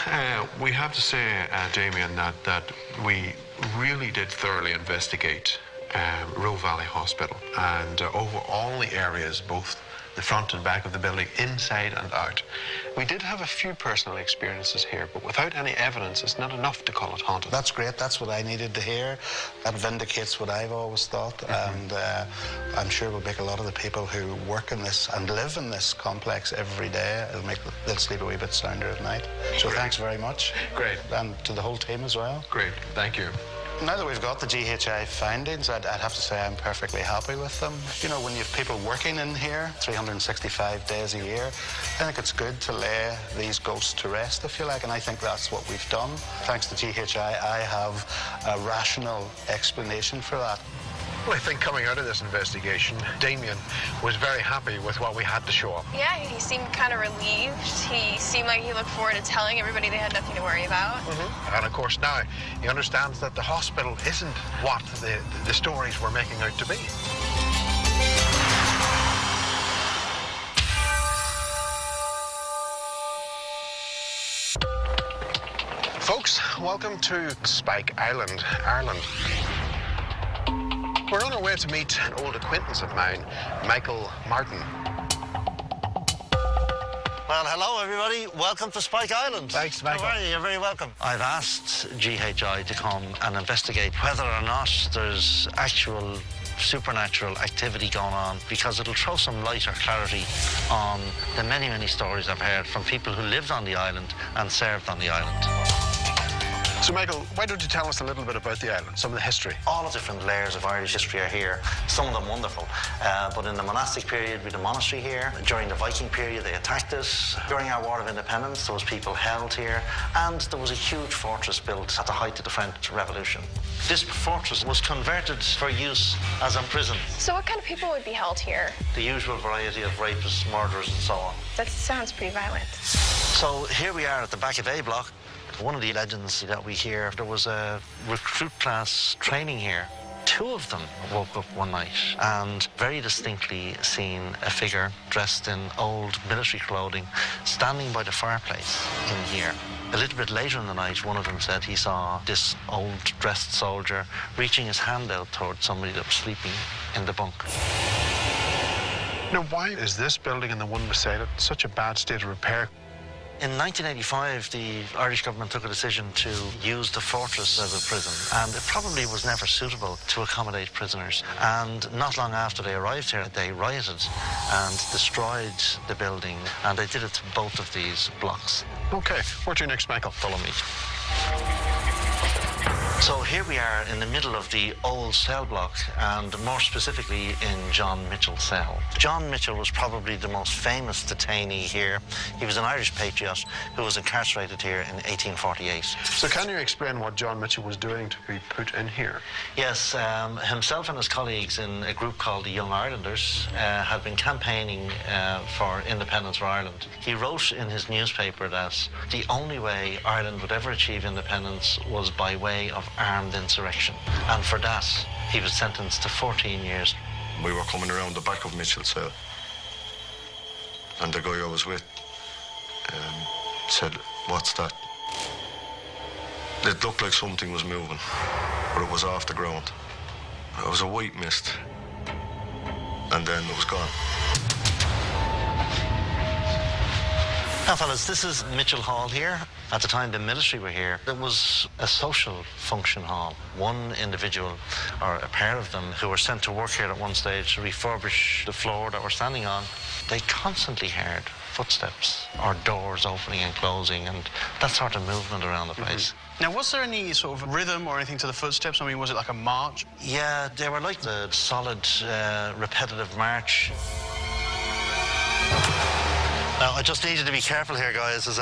S8: we have to say, Damien, that we really did thoroughly investigate Roe Valley Hospital and over all the areas, both the front and back of the building, inside and out. We did have a few personal experiences here, but without any evidence, it's not enough to call it haunted.
S14: That's great. That's what I needed to hear. That vindicates what I've always thought. And I'm sure will make a lot of the people who work in this and live in this complex every day, they'll sleep a wee bit sounder at night. So thanks very much.
S8: Great.
S14: And to the whole team as well.
S8: Great. Thank you.
S14: Now that we've got the GHI findings, I'd have to say I'm perfectly happy with them. You know, when you have people working in here 365 days a year, I think it's good to lay these ghosts to rest, if you like, and I think that's what we've done. Thanks to GHI, I have a rational explanation for that.
S8: Well, I think coming out of this investigation, Damien was very happy with what we had to show up.
S7: Yeah, he seemed kind of relieved. He seemed like he looked forward to telling everybody they had nothing to worry about.
S8: And of course now he understands that the hospital isn't what the stories were making out to be. Folks, welcome to Spike Island, Ireland. We're on our way to meet an old acquaintance of mine, Michael Martin.
S11: Well, hello, everybody. Welcome to Spike Island.
S14: Thanks, Michael.
S11: How are you? You're very welcome. I've asked GHI to come and investigate whether or not there's actual supernatural activity going on, because it'll throw some light or clarity on the many, many stories I've heard from people who lived on the island and served on the island.
S1: So, Michael, why don't you tell us a little bit about the island, some of the history?
S11: All the different layers of Irish history are here, some of them wonderful. But in the monastic period, we had a monastery here. During the Viking period, they attacked us. During our War of Independence, there was people held here. And there was a huge fortress built at the height of the French Revolution. This fortress was converted for use as a prison.
S7: So what kind of people would be held here?
S11: The usual variety of rapists, murderers, and so on.
S7: That sounds pretty violent.
S11: So here we are at the back of A block. One of the legends that we hear, there was a recruit class training here. Two of them woke up one night and very distinctly seen a figure dressed in old military clothing standing by the fireplace in here. A little bit later in the night, one of them said he saw this old dressed soldier reaching his hand out towards somebody that was sleeping in the bunk.
S1: Now, why is this building and the one beside it in such a bad state of repair?
S11: In 1985, the Irish government took a decision to use the fortress as a prison, and it probably was never suitable to accommodate prisoners. And not long after they arrived here, they rioted and destroyed the building, and they did it to both of these blocks.
S1: Okay, where to next, Michael?
S11: Follow me. So here we are in the middle of the old cell block, and more specifically in John Mitchell's cell. John Mitchell was probably the most famous detainee here. He was an Irish patriot who was incarcerated here in 1848.
S1: So can you explain what John Mitchell was doing to be put in here?
S11: Yes, himself and his colleagues in a group called the Young Irelanders had been campaigning for independence for Ireland. He wrote in his newspaper that the only way Ireland would ever achieve independence was by way of armed insurrection, and for that he was sentenced to 14 years.
S13: We were coming around the back of Mitchell's cell, and the guy I was with said, "What's that?" It looked like something was moving, but it was off the ground. It was a white mist, and then it was gone.
S11: Now, fellas, this is Mitchell Hall here. At the time the military were here, it was a social function hall. One individual, or a pair of them, who were sent to work here at one stage to refurbish the floor that we're standing on, they constantly heard footsteps or doors opening and closing and that sort of movement around the place.
S9: Now, was there any sort of rhythm or anything to the footsteps? I mean, was it like a march?
S11: Yeah, they were like the solid, repetitive march. Now, I just need you to be careful here, guys. There's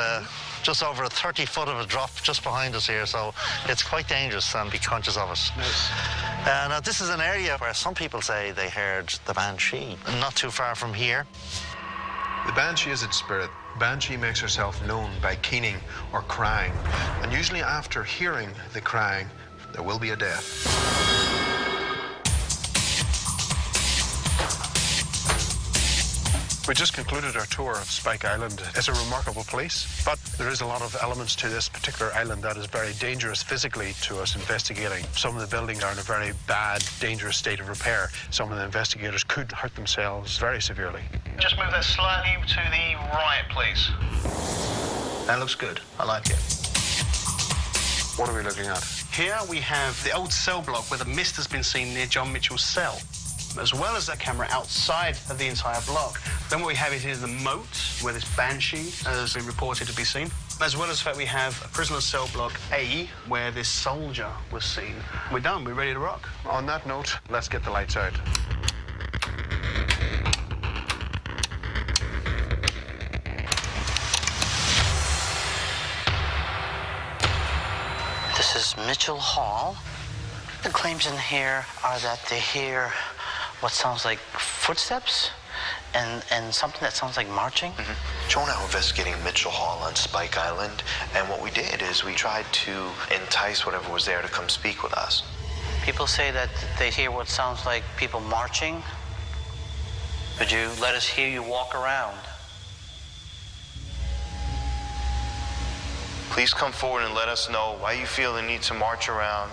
S11: just over a 30-foot of a drop just behind us here, so it's quite dangerous, and be conscious of it.
S1: Yes.
S11: Now, this is an area where some people say they heard the banshee, not too far from here.
S1: The banshee is its spirit. Banshee makes herself known by keening or crying, and usually after hearing the crying, there will be a death. We just concluded our tour of Spike Island. It's a remarkable place, but there is a lot of elements to this particular island that is very dangerous physically to us investigating. Some of the buildings are in a very bad, dangerous state of repair. Some of the investigators could hurt themselves very severely.
S9: Just move that slightly to the right, please. That looks good. I like it.
S1: What are we looking at?
S9: Here we have the old cell block where the mist has been seen near John Mitchell's cell, as well as that camera outside of the entire block. Then what we have is the moat, where this banshee has been reported to be seen, as well as the fact we have a prisoner cell block A, where this soldier was seen. We're done. We're ready to rock.
S1: On that note, let's get the lights out.
S12: This is Mitchell Hall. The claims in here are that they hear what sounds like footsteps and something that sounds like marching.
S2: Joe and I were investigating Mitchell Hall on Spike Island, and what we did is we tried to entice whatever was there to come speak with us.
S12: People say that they hear what sounds like people marching. Could you let us hear you walk around?
S2: Please come forward and let us know why you feel the need to march around.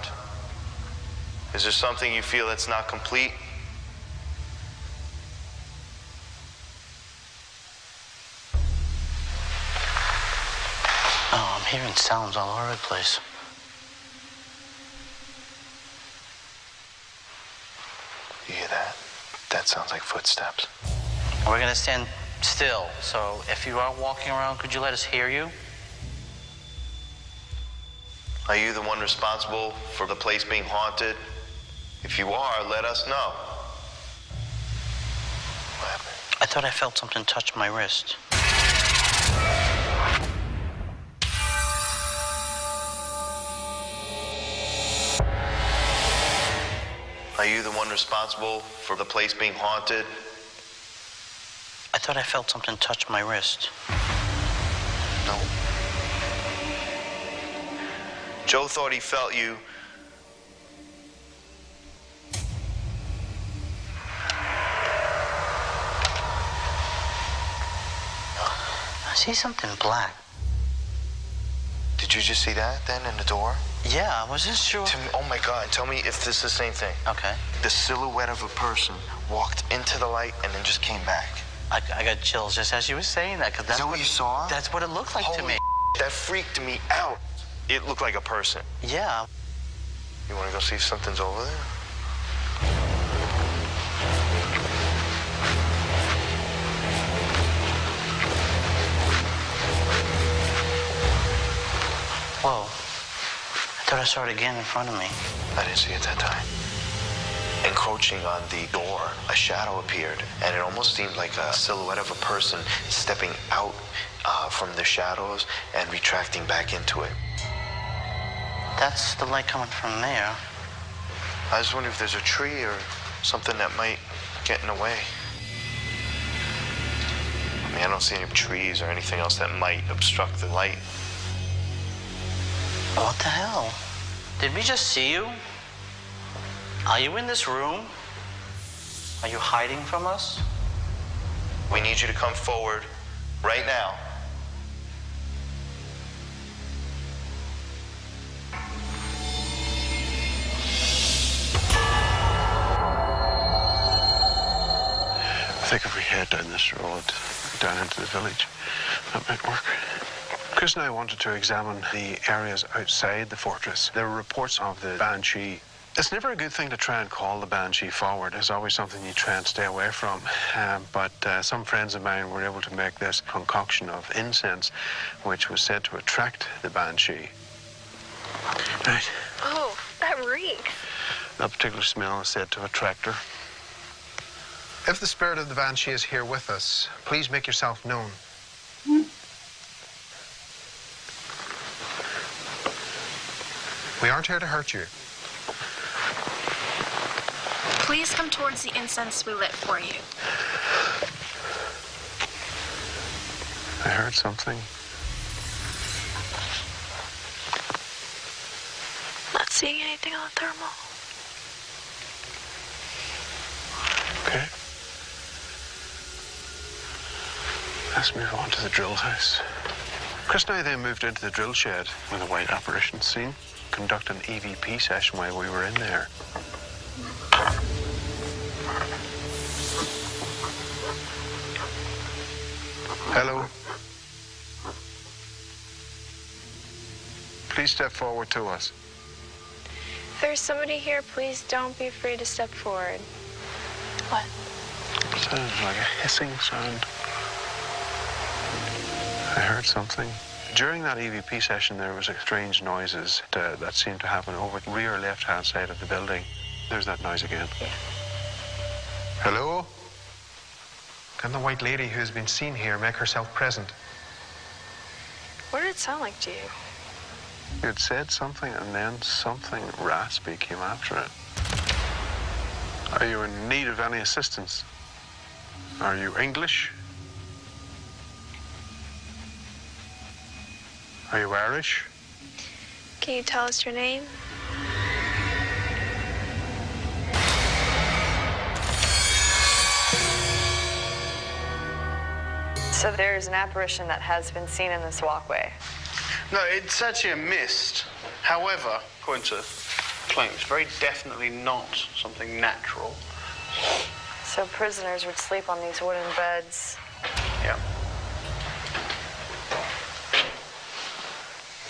S2: Is there something you feel that's not complete?
S12: hearing sounds all over the place.
S2: You hear that? That sounds like footsteps.
S12: We're gonna stand still, so if you are walking around, could you let us hear you?
S2: Are you the one responsible for the place being haunted? If you are, let us know. What happened?
S12: I thought I felt something touch my wrist.
S2: Are you the one responsible for the place being haunted?
S12: I thought I felt something touch my wrist.
S2: No. Joe thought he felt you.
S12: I see something black.
S2: Did you just see that then in the door?
S12: Yeah, I wasn't sure.
S2: Oh my God, tell me if this is the same thing.
S12: Okay.
S2: The silhouette of a person walked into the light and then just came back.
S12: I got chills just as you were saying that. Cause that's
S2: is that what you saw?
S12: That's what it looked like to me.
S2: That freaked me out. It looked like a person.
S12: Yeah.
S2: You want to go see if something's over there?
S12: Whoa. I thought I saw it again in front of me.
S2: I didn't see it that time. Encroaching on the door, a shadow appeared, and it almost seemed like a silhouette of a person stepping out from the shadows and retracting back into it.
S12: That's the light coming from there.
S2: I just wonder if there's a tree or something that might get in the way. I mean, I don't see any trees or anything else that might obstruct the light.
S12: What the hell? Did we just see you? Are you in this room? Are you hiding from us?
S2: We need you to come forward right now.
S8: I think if we head down this road, down into the village, that might work. Chris and I wanted to examine the areas outside the fortress. There were reports of the Banshee. It's never a good thing to try and call the Banshee forward. It's always something you try and stay away from. But some friends of mine were able to make this concoction of incense, which was said to attract the Banshee. Right.
S7: Oh, that reek.
S8: That particular smell is said to attract her. If the spirit of the Banshee is here with us, please make yourself known. We aren't here to hurt you.
S7: Please come towards the incense we lit for you.
S8: I heard something.
S7: Not seeing anything on the thermal.
S8: Okay. Let's move on to the drill house. Chris and I then moved into the drill shed with a white apparition scene, conduct an EVP session while we were in there. Hello. Please step forward to us.
S7: If there's somebody here, please don't be afraid to step forward. What?
S8: Sounds like a hissing sound. I heard something. During that EVP session, there was strange noises that seemed to happen over the rear left-hand side of the building. There's that noise again.
S7: Yeah.
S8: Hello? Can the white lady who has been seen here make herself present?
S7: What did it sound like to you?
S8: You had said something, and then something raspy came after it. Are you in need of any assistance? Are you English? Are you Irish?
S7: Can you tell us your name?
S10: So there's an apparition that has been seen in this walkway.
S9: No, it's actually a mist. However, according to claims, very definitely not something natural.
S10: So prisoners would sleep on these wooden beds.
S9: Yeah.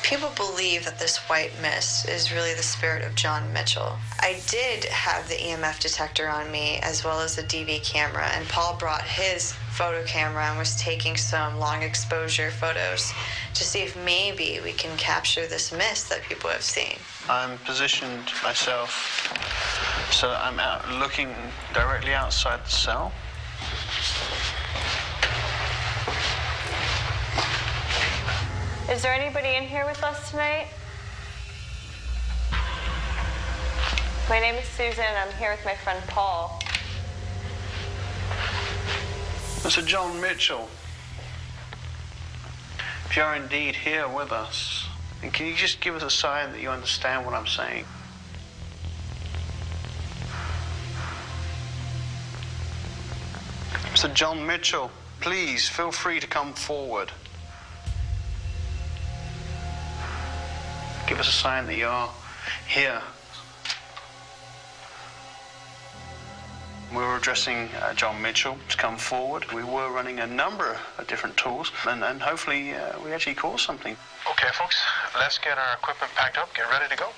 S10: People believe that this white mist is really the spirit of John Mitchell. I did have the EMF detector on me as well as the DV camera, and Paul brought his photo camera and was taking some long exposure photos to see if maybe we can capture this mist that people have seen.
S9: I'm positioned myself so that I'm out looking directly outside the cell.
S22: Is there anybody in here with us tonight? My name is Susan, and I'm here with my friend Paul.
S9: Mr. John Mitchell, if you're indeed here with us, then can you just give us a sign that you understand what I'm saying? Mr. John Mitchell, please feel free to come forward. Give us a sign that you're here. We were addressing John Mitchell to come forward. We were running a number of different tools, and hopefully we actually caught something.
S8: Okay, folks, let's get our equipment packed up, get ready to go.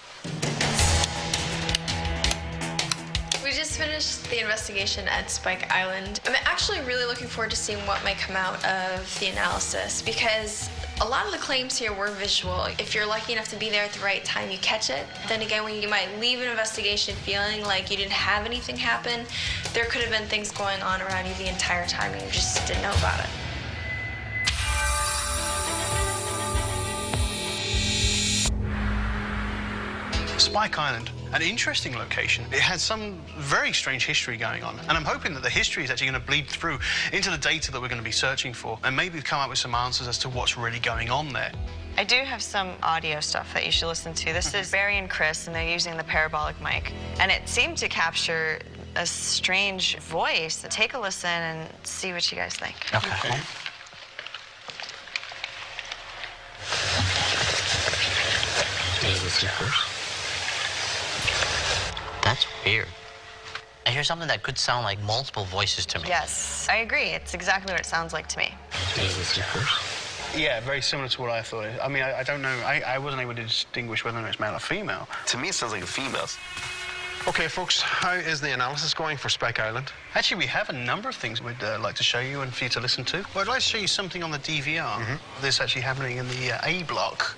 S7: We just finished the investigation at Spike Island. I'm actually really looking forward to seeing what might come out of the analysis, because a lot of the claims here were visual. If you're lucky enough to be there at the right time, you catch it. Then again, when you might leave an investigation feeling like you didn't have anything happen, there could have been things going on around you the entire time and you just didn't know about it.
S9: Spike Island, an interesting location. It has some very strange history going on, and I'm hoping that the history is actually going to bleed through into the data that we're going to be searching for, and maybe come up with some answers as to what's really going on there.
S10: I do have some audio stuff that you should listen to. This is Barry and Chris, and they're using the parabolic mic, and it seemed to capture a strange voice. Take a listen and see what you guys think.
S11: Okay.
S12: That's weird. I hear something that could sound like multiple voices to me.
S10: Yes, I agree. It's exactly what it sounds like to me.
S9: Yeah, very similar to what I thought. I mean, I don't know. I wasn't able to distinguish whether or not it's male or female.
S2: To me, it sounds like a female.
S8: Okay, folks, how is the analysis going for Spike Island?
S9: Actually, we have a number of things we'd like to show you and for you to listen to. Well, I'd like to show you something on the DVR. This actually happening in the A block.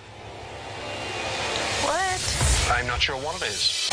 S10: What?
S8: I'm not sure what it is.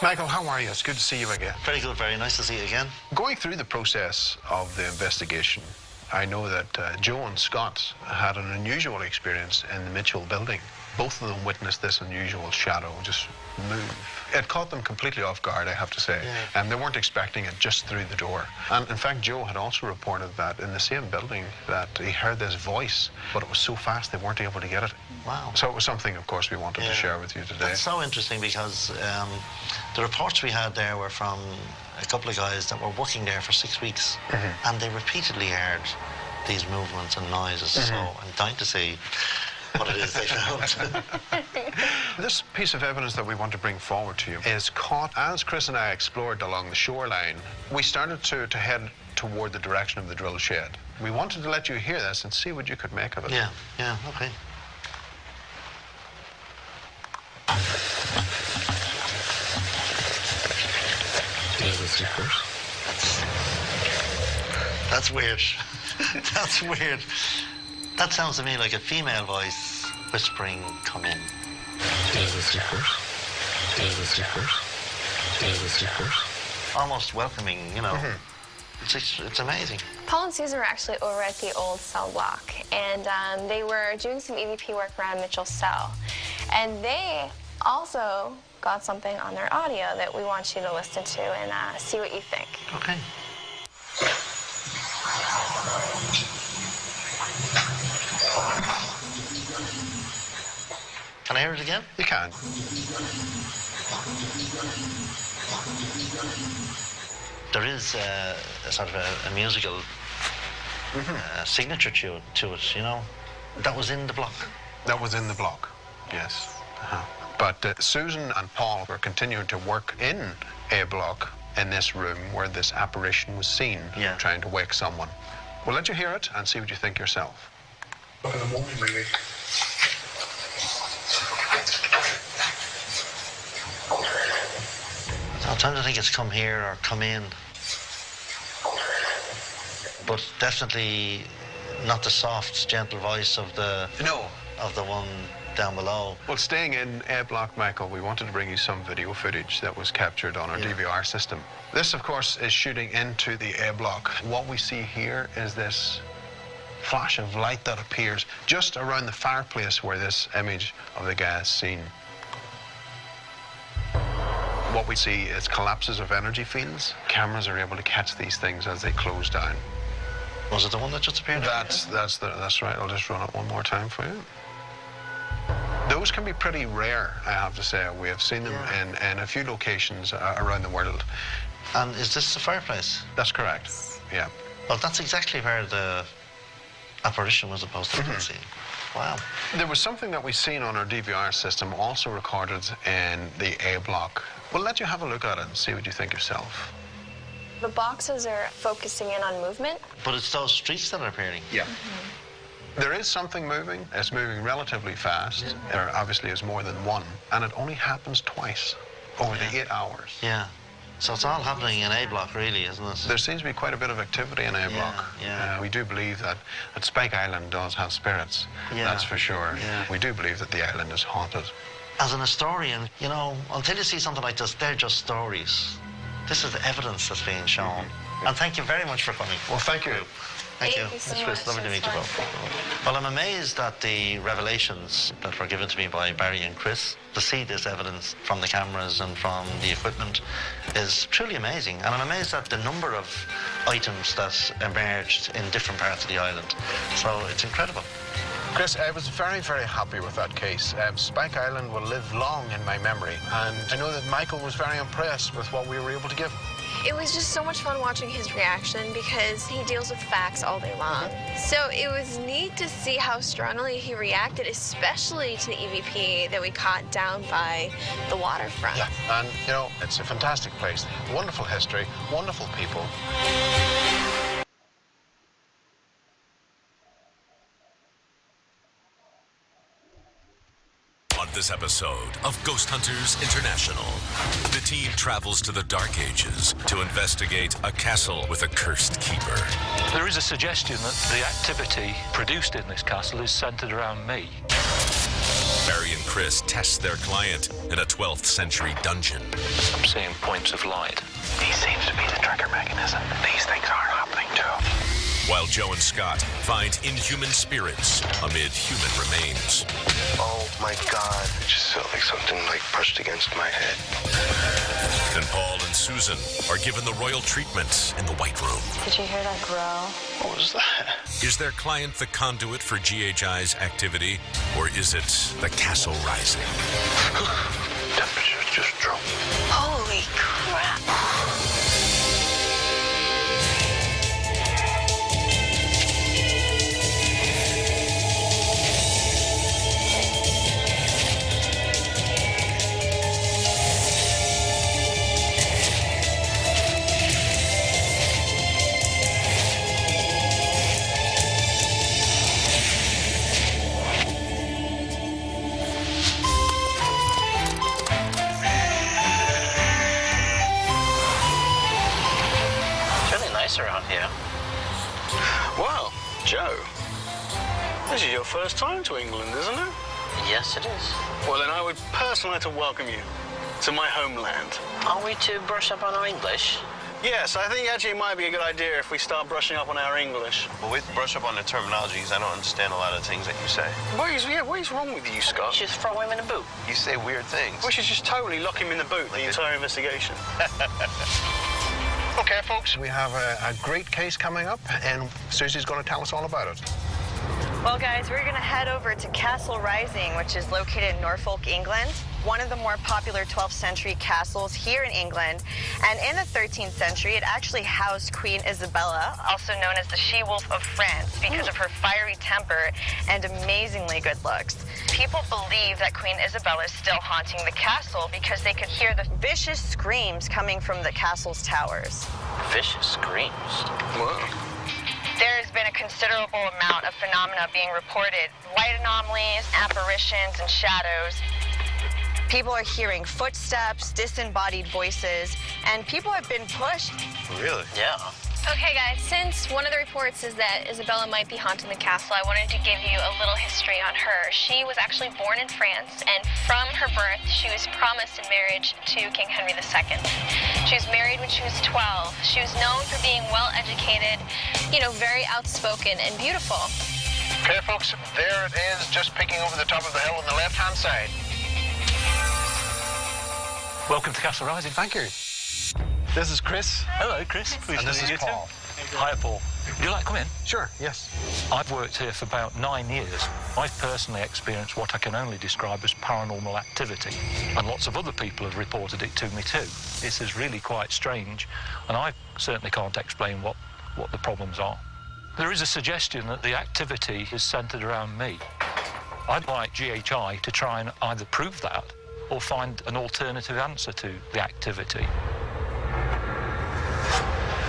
S8: Michael, how are you? It's good to see you again.
S11: Very good, very nice to see you again.
S8: Going through the process of the investigation, I know that Joe and Scott had an unusual experience in the Mitchell building. Both of them witnessed this unusual shadow just move. It caught them completely off guard, I have to say.
S11: Yeah.
S8: And they weren't expecting it just through the door. And in fact, Joe had also reported that in the same building that he heard this voice, but it was so fast they weren't able to get it.
S11: Wow.
S8: So it was something, of course, we wanted to share with you today.
S11: That's so interesting because the reports we had there were from a couple of guys that were working there for 6 weeks, and they repeatedly heard these movements and noises. So I'm dying to see what it is they found.
S8: This piece of evidence that we want to bring forward to you is caught as Chris and I explored along the shoreline. We started to head toward the direction of the drill shed. We wanted to let you hear this and see what you could make of it.
S11: Yeah, okay. That's weird. That's weird. That sounds to me like a female voice whispering, "Come in." Almost welcoming, you know. It's amazing.
S7: Paul and Susan were actually over at the old cell block, and they were doing some EVP work around Mitchell's cell. And they also got something on their audio that we want you to listen to and see what you think.
S11: Okay. Can I hear it again?
S8: You can.
S11: There is a sort of a musical signature to it, you know. That was in the block.
S8: That was in the block, yes. But Susan and Paul were continuing to work in a block in this room where this apparition was seen, trying to wake someone. We'll let you hear it and see what you think yourself.
S13: In the morning, maybe.
S11: I'm trying to think it's come here or come in. But definitely not the soft, gentle voice of the one down below.
S8: Well, staying in A Block, Michael, we wanted to bring you some video footage that was captured on our DVR system. This, of course, is shooting into the A Block. What we see here is this flash of light that appears just around the fireplace where this image of the guy is seen. What we see is collapses of energy fields. Cameras are able to catch these things as they close down.
S11: Was it the one that just appeared?
S8: That's right. I'll just run it one more time for you. Those can be pretty rare, I have to say. We have seen them in a few locations around the world.
S11: And is this the fireplace?
S8: That's correct, yeah.
S11: Well, that's exactly where the apparition was supposed to be seen. Wow.
S8: There was something that we've seen on our DVR system also recorded in the A Block. We'll let you have a look at it and see what you think yourself.
S7: The boxes are focusing in on movement.
S11: But it's those streets that are appearing.
S8: Yeah. There is something moving. It's moving relatively fast. There obviously is more than one. And it only happens twice over the 8 hours.
S11: Yeah. So it's all happening in A Block, really, isn't it?
S8: There seems to be quite a bit of activity in A Block.
S11: Yeah.
S8: We do believe that Spike Island does have spirits.
S11: Yeah.
S8: That's for sure.
S11: Yeah.
S8: We do believe that the island is haunted.
S11: As an historian, you know, until you see something like this, they're just stories. This is the evidence that's being shown. And thank you very much for coming.
S8: Well, thank you.
S11: Thank you.
S7: So
S11: It's lovely to meet you both. Well, I'm amazed at the revelations that were given to me by Barry and Chris. To see this evidence from the cameras and from the equipment is truly amazing. And I'm amazed at the number of items that emerged in different parts of the island. So it's incredible.
S8: Chris, I was very, very happy with that case. Spike Island will live long in my memory. And I know that Michael was very impressed with what we were able to give him.
S7: It was just so much fun watching his reaction because he deals with facts all day long. So it was neat to see how strongly he reacted, especially to the EVP that we caught down by the waterfront.
S8: Yeah, and you know, it's a fantastic place. Wonderful history, wonderful people.
S3: On this episode of Ghosthunters International, the team travels to the Dark Ages to investigate a castle with a cursed keeper.
S17: There is a suggestion that the activity produced in this castle is centered around me.
S3: Barry and Chris test their client in a 12th century dungeon.
S17: I'm seeing points of light.
S8: He seems to be the trigger mechanism. These things are happening too.
S3: While Joe and Scott find inhuman spirits amid human remains.
S13: Oh my God. It just felt like something brushed against my head.
S3: And Paul and Susan are given the royal treatment in the White Room.
S10: Did you hear that growl?
S8: What was that?
S3: Is their client the conduit for GHI's activity, or is it the castle rising?
S13: Temperature just dropped.
S10: Holy crap.
S12: Around here.
S9: Wow, Joe. This is your first time to England, isn't it?
S12: Yes, it is.
S9: Well, then I would personally like to welcome you to my homeland.
S12: Are we to brush up on our English?
S9: Yes, I think actually it might be a good idea if we start brushing up on our English.
S2: Well, we brush up on the terminology because I don't understand a lot of things that you say.
S9: What is wrong with you, Scott?
S12: You should throw him in a boot.
S2: You say weird things.
S9: We should just totally lock him in the boot the entire investigation.
S8: Okay, folks, we have a great case coming up, and Susie's going to tell us all about it.
S10: Well, guys, we're going to head over to Castle Rising, which is located in Norfolk, England. One of the more popular 12th century castles here in England. And in the 13th century, it actually housed Queen Isabella, also known as the She-Wolf of France, because of her fiery temper and amazingly good looks. People believe that Queen Isabella is still haunting the castle because they could hear the vicious screams coming from the castle's towers.
S12: Vicious screams?
S9: Whoa.
S15: There's been a considerable amount of phenomena being reported. Light anomalies, apparitions, and shadows. People are hearing footsteps, disembodied voices, and people have been pushed.
S2: Really?
S15: Yeah.
S7: Okay, guys, since one of the reports is that Isabella might be haunting the castle, I wanted to give you a little history on her. She was actually born in France, and from her birth, she was promised in marriage to King Henry II. She was married when she was 12. She was known for being well-educated, you know, very outspoken and beautiful.
S8: Okay, folks, there it is, just peeking over the top of the hill on the left-hand side.
S17: Welcome to Castle Rising.
S14: Thank you. This is Chris.
S17: Hello, Chris. Pleased
S14: And
S17: to
S14: this
S17: meet
S14: is
S17: you
S14: Paul.
S17: too. Hi, Paul. Would you like to come in?
S14: Sure, yes.
S17: I've worked here for about 9 years. I've personally experienced what I can only describe as paranormal activity, and lots of other people have reported it to me too. This is really quite strange, and I certainly can't explain what the problems are. There is a suggestion that the activity is centred around me. I'd like GHI to try and either prove that or find an alternative answer to the activity.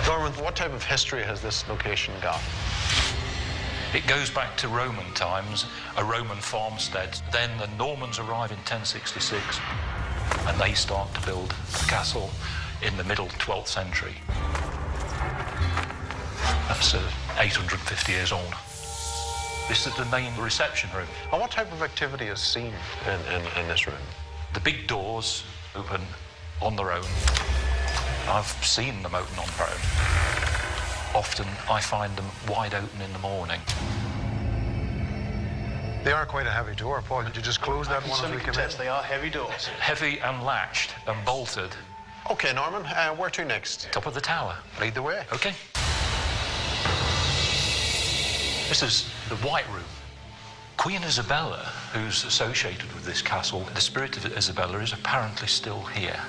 S14: Norman, what type of history has this location got?
S17: It goes back to Roman times, a Roman farmstead. Then the Normans arrive in 1066, and they start to build the castle in the middle 12th century. That's 850 years old. This is the main reception room.
S14: And what type of activity is seen in this room?
S17: The big doors open on their own. I've seen them open on their own. Often I find them wide open in the morning.
S14: They are quite a heavy door, Paul. Did you just close that one as we come in?
S9: They are heavy doors.
S17: Heavy and latched and bolted.
S14: Okay, Norman, where to next?
S17: Top of the tower.
S14: Lead the way.
S17: Okay. This is the White Room. Queen Isabella, who's associated with this castle, the spirit of Isabella is apparently still here.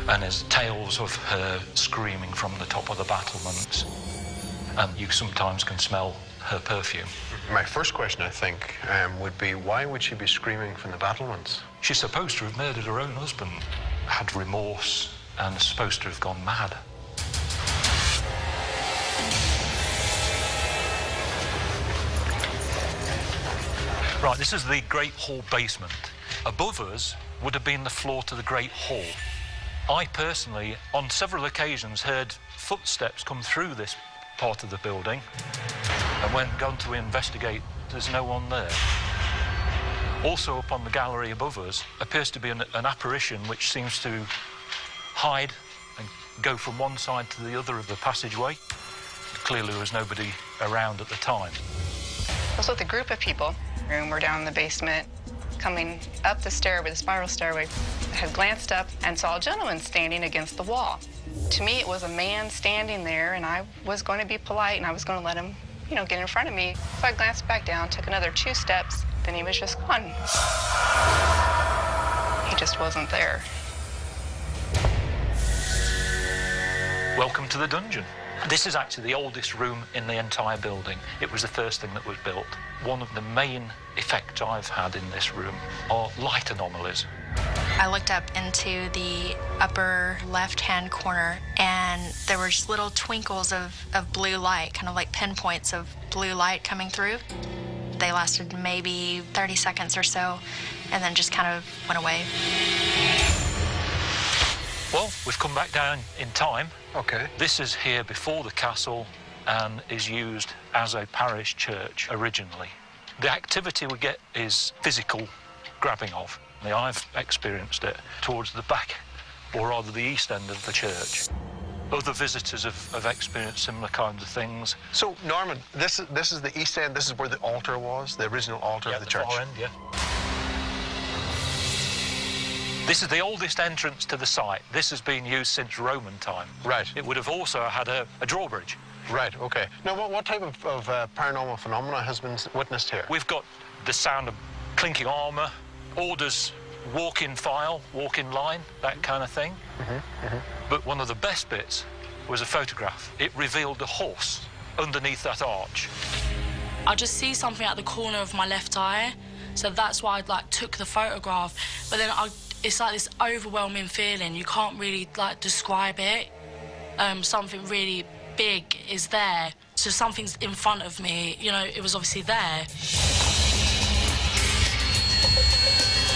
S17: And there's tales of her screaming from the top of the battlements. And you sometimes can smell her perfume.
S14: My first question, I think, would be, why would she be screaming from the battlements?
S17: She's supposed to have murdered her own husband, had remorse, and is supposed to have gone mad. Right, this is the Great Hall basement. Above us would have been the floor to the Great Hall. I personally, on several occasions, heard footsteps come through this part of the building, and when gone to investigate, there's no one there. Also up on the gallery above us appears to be an apparition which seems to hide and go from one side to the other of the passageway. Clearly there was nobody around at the time.
S6: I was with a group of people. We're down in the basement, coming up the stairway, the spiral stairway. I had glanced up and saw a gentleman standing against the wall. To me, it was a man standing there, and I was going to be polite, and I was going to let him, you know, get in front of me. So I glanced back down, took another 2 steps, then he was just gone. He just wasn't there.
S17: Welcome to the dungeon. This is actually the oldest room in the entire building. It was the first thing that was built. One of the main effects I've had in this room are light anomalies.
S7: I looked up into the upper left-hand corner, and there were just little twinkles of blue light, kind of like pinpoints of blue light coming through. They lasted maybe 30 seconds or so, and then just kind of went away.
S17: Well, we've come back down in time.
S14: Okay.
S17: This is here before the castle and is used as a parish church originally. The activity we get is physical grabbing of. I've experienced it towards the back, or rather the east end of the church. Other visitors have experienced similar kinds of things.
S14: So, Norman, this is the east end. This is where the altar was, the original altar of the church.
S17: Far end, yeah. This is the oldest entrance to the site. This has been used since Roman time.
S14: Right.
S17: It would have also had a drawbridge.
S14: Right, okay. Now, what type of paranormal phenomena has been witnessed here?
S17: We've got the sound of clinking armour, orders, walk in file, walk in line, that kind of thing. But one of the best bits was a photograph. It revealed a horse underneath that arch.
S21: I just see something at the corner of my left eye, so that's why I took the photograph. But then it's like this overwhelming feeling. You can't really describe it. Something really big is there. So something's in front of me, you know, it was obviously there.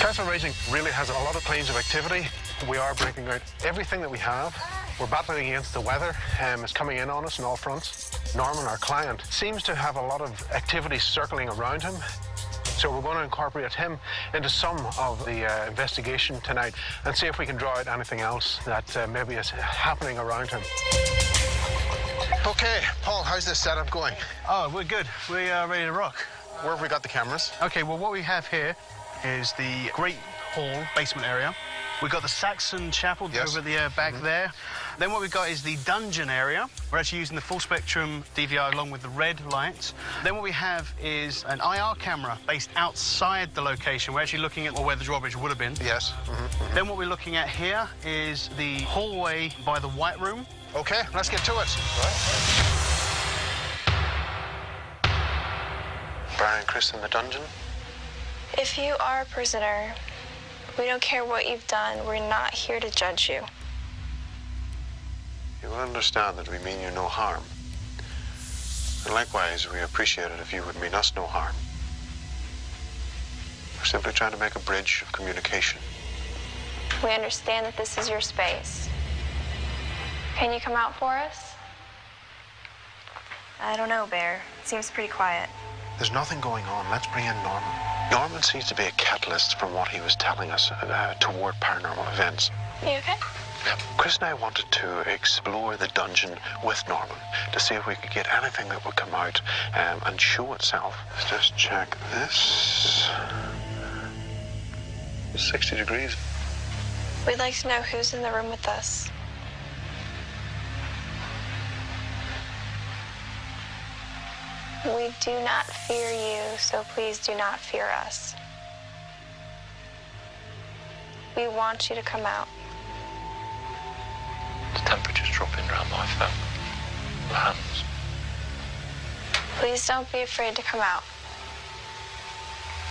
S8: Castle Rising really has a lot of planes of activity. We are breaking out everything that we have. We're battling against the weather. It's coming in on us on all fronts. Norman, our client, seems to have a lot of activity circling around him. So we're going to incorporate him into some of the investigation tonight and see if we can draw out anything else that maybe is happening around him. Okay, Paul, how's this setup going?
S9: Oh, we're good. We are ready to rock.
S8: Where have we got the cameras?
S9: Okay, well, what we have here is the Great Hall basement area. We've got the Saxon Chapel over the back there. Then what we've got is the dungeon area. We're actually using the full spectrum DVR along with the red lights. Then what we have is an IR camera based outside the location. We're actually looking at where the drawbridge would have been.
S8: Yes.
S9: Then what we're looking at here is the hallway by the White Room.
S8: Okay, let's get to it. Brian and Chris in the dungeon.
S5: If you are a prisoner, we don't care what you've done. We're not here to judge you.
S8: You will understand that we mean you no harm. And likewise, we appreciate it if you would mean us no harm. We're simply trying to make a bridge of communication.
S5: We understand that this is your space. Can you come out for us? I don't know, Bear. It seems pretty quiet.
S8: There's nothing going on. Let's bring in Norman. Norman seems to be a catalyst from what he was telling us toward paranormal events.
S5: You okay?
S8: Chris and I wanted to explore the dungeon with Norman to see if we could get anything that would come out and show itself. Let's just check this. It's 60 degrees.
S5: We'd like to know who's in the room with us. We do not fear you, so please do not fear us. We want you to come out.
S4: The temperature's dropping around my hands.
S5: Please don't be afraid to come out.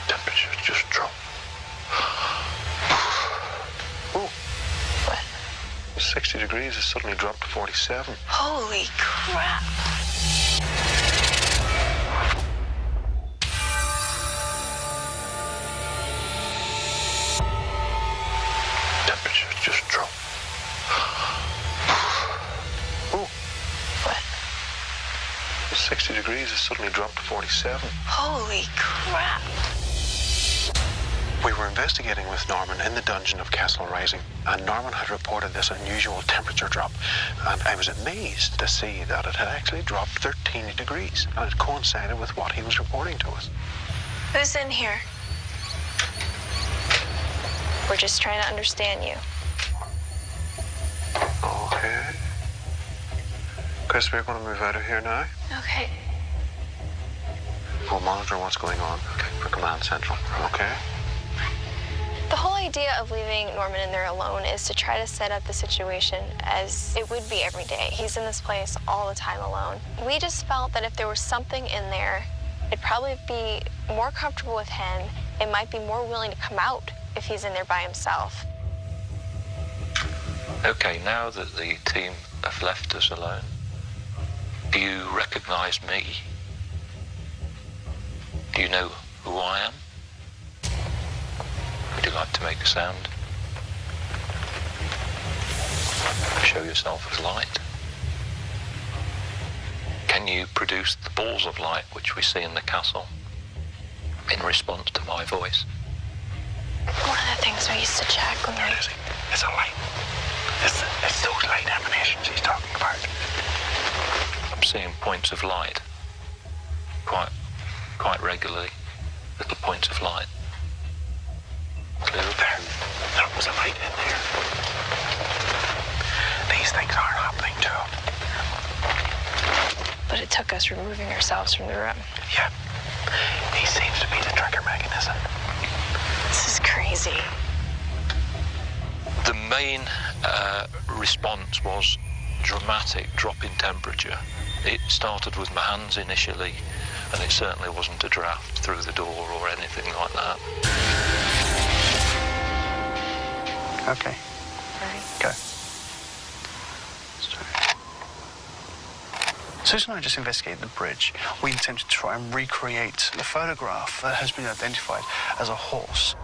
S8: Temperature's just dropped. Oh.
S5: What?
S8: 60 degrees has suddenly dropped to 47.
S5: Holy crap.
S8: Temperature's just dropped. Oh.
S5: What?
S8: 60 degrees has suddenly dropped to 47.
S5: Holy crap.
S8: We were investigating with Norman in the dungeon of Castle Rising, and Norman had reported this unusual temperature drop, and I was amazed to see that it had actually dropped 13 degrees, and it coincided with what he was reporting to us.
S5: Who's in here? We're just trying to understand you.
S8: Okay. Chris, we're going to move out of here now.
S5: Okay.
S8: We'll monitor what's going on for Command Central, okay?
S5: The whole idea of leaving Norman in there alone is to try to set up the situation as it would be every day. He's in this place all the time alone. We just felt that if there was something in there, it'd probably be more comfortable with him. It might be more willing to come out if he's in there by himself.
S4: Okay, now that the team have left us alone, do you recognize me? Do you know who I am? Would you like to make a sound? Show yourself as light. Can you produce the balls of light which we see in the castle in response to my voice?
S5: One of the things we used to check when we...
S8: It's a light. It's those light emanations he's talking about.
S4: I'm seeing points of light quite regularly. Little points of light.
S8: There was a light in there. These things aren't happening to him.
S5: But it took us removing ourselves from the room.
S8: Yeah. He seems to be the trigger mechanism.
S5: This is crazy.
S4: The main response was dramatic drop in temperature. It started with my hands initially, and it certainly wasn't a draft through the door or anything like that.
S9: Okay. Go. Susan and I just investigated the bridge. We attempted to try and recreate the photograph that has been identified as a horse.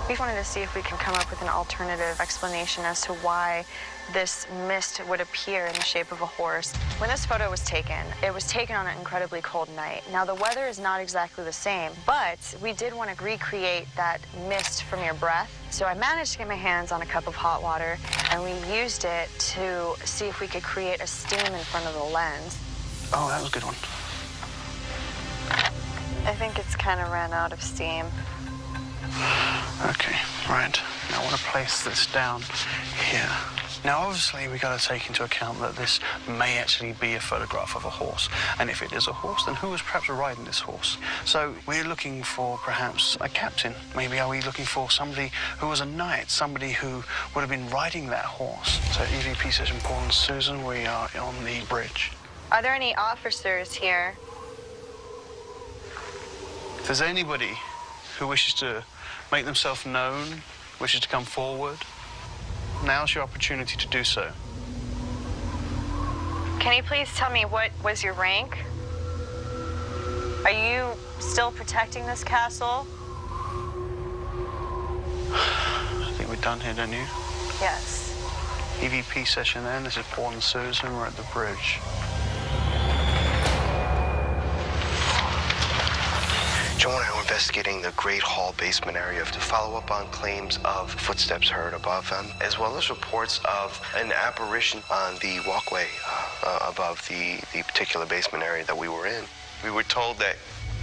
S10: We wanted to see if we can come up with an alternative explanation as to why this mist would appear in the shape of a horse. When this photo was taken, it was taken on an incredibly cold night. Now, the weather is not exactly the same, but we did want to recreate that mist from your breath. So I managed to get my hands on a cup of hot water, and we used it to see if we could create a steam in front of the lens.
S9: Oh, that was a good one.
S10: I think it's kind of ran out of steam.
S9: Okay, right. Now I want to place this down here. Now, obviously, we've got to take into account that this may actually be a photograph of a horse. And if it is a horse, then who was perhaps riding this horse? So we're looking for perhaps a captain. Maybe are we looking for somebody who was a knight, somebody who would have been riding that horse? So EVP session Paul and Susan, we are on the bridge.
S10: Are there any officers here?
S9: If there's anybody who wishes to make themselves known, wishes to come forward, now's your opportunity to do so.
S10: Can you please tell me what was your rank? Are you still protecting this castle?
S9: I think we're done here, don't you?
S10: Yes.
S9: EVP session then. This is Paul and Susan. We're at the bridge.
S2: Joe and I were investigating the Great Hall basement area to follow up on claims of footsteps heard above them, as well as reports of an apparition on the walkway above the particular basement area that we were in. We were told that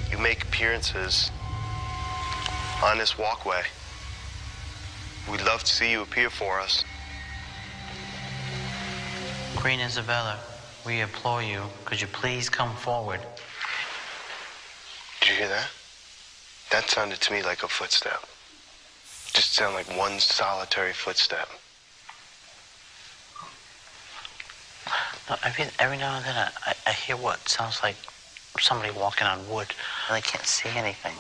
S2: you make appearances on this walkway. We'd love to see you appear for us.
S12: Queen Isabella, we implore you, could you please come forward?
S2: Did you hear that? That sounded to me like a footstep. Just sounded like one solitary footstep.
S12: No, every now and then I hear what sounds like somebody walking on wood, and I can't see anything.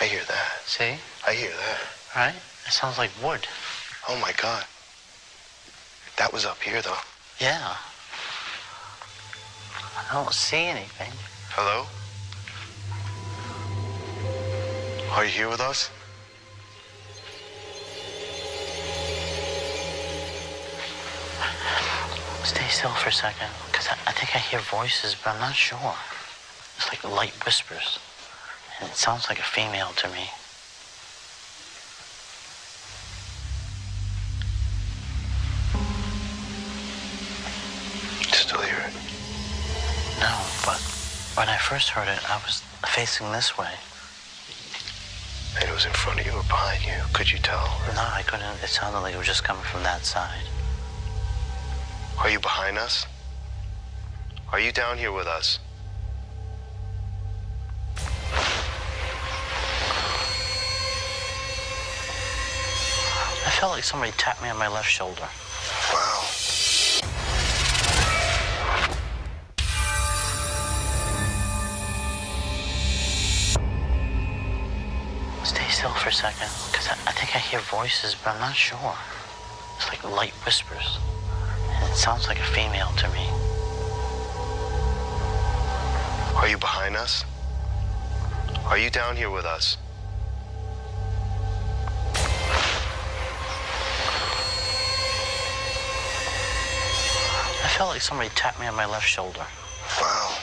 S2: I hear that.
S12: See?
S2: I hear that.
S12: Right? It sounds like wood.
S2: Oh my God. That was up here though.
S12: Yeah. I don't see anything.
S2: Hello? Are you here with us?
S12: Stay still for a second, because I think I hear voices, but I'm not sure. It's like light whispers, and it sounds like a female to me.
S2: Still hear it?
S12: No, but when I first heard it, I was facing this way.
S2: And it was in front of you or behind you? Could you tell?
S12: No, I couldn't. It sounded like it was just coming from that side.
S2: Are you behind us? Are you down here with us?
S12: I felt like somebody tapped me on my left shoulder.
S2: Wow.
S12: Stay still for a second, because I think I hear voices, but I'm not sure. It's like light whispers, and it sounds like a female to me.
S2: Are you behind us? Are you down here with us?
S12: I felt like somebody tapped me on my left shoulder.
S2: Wow.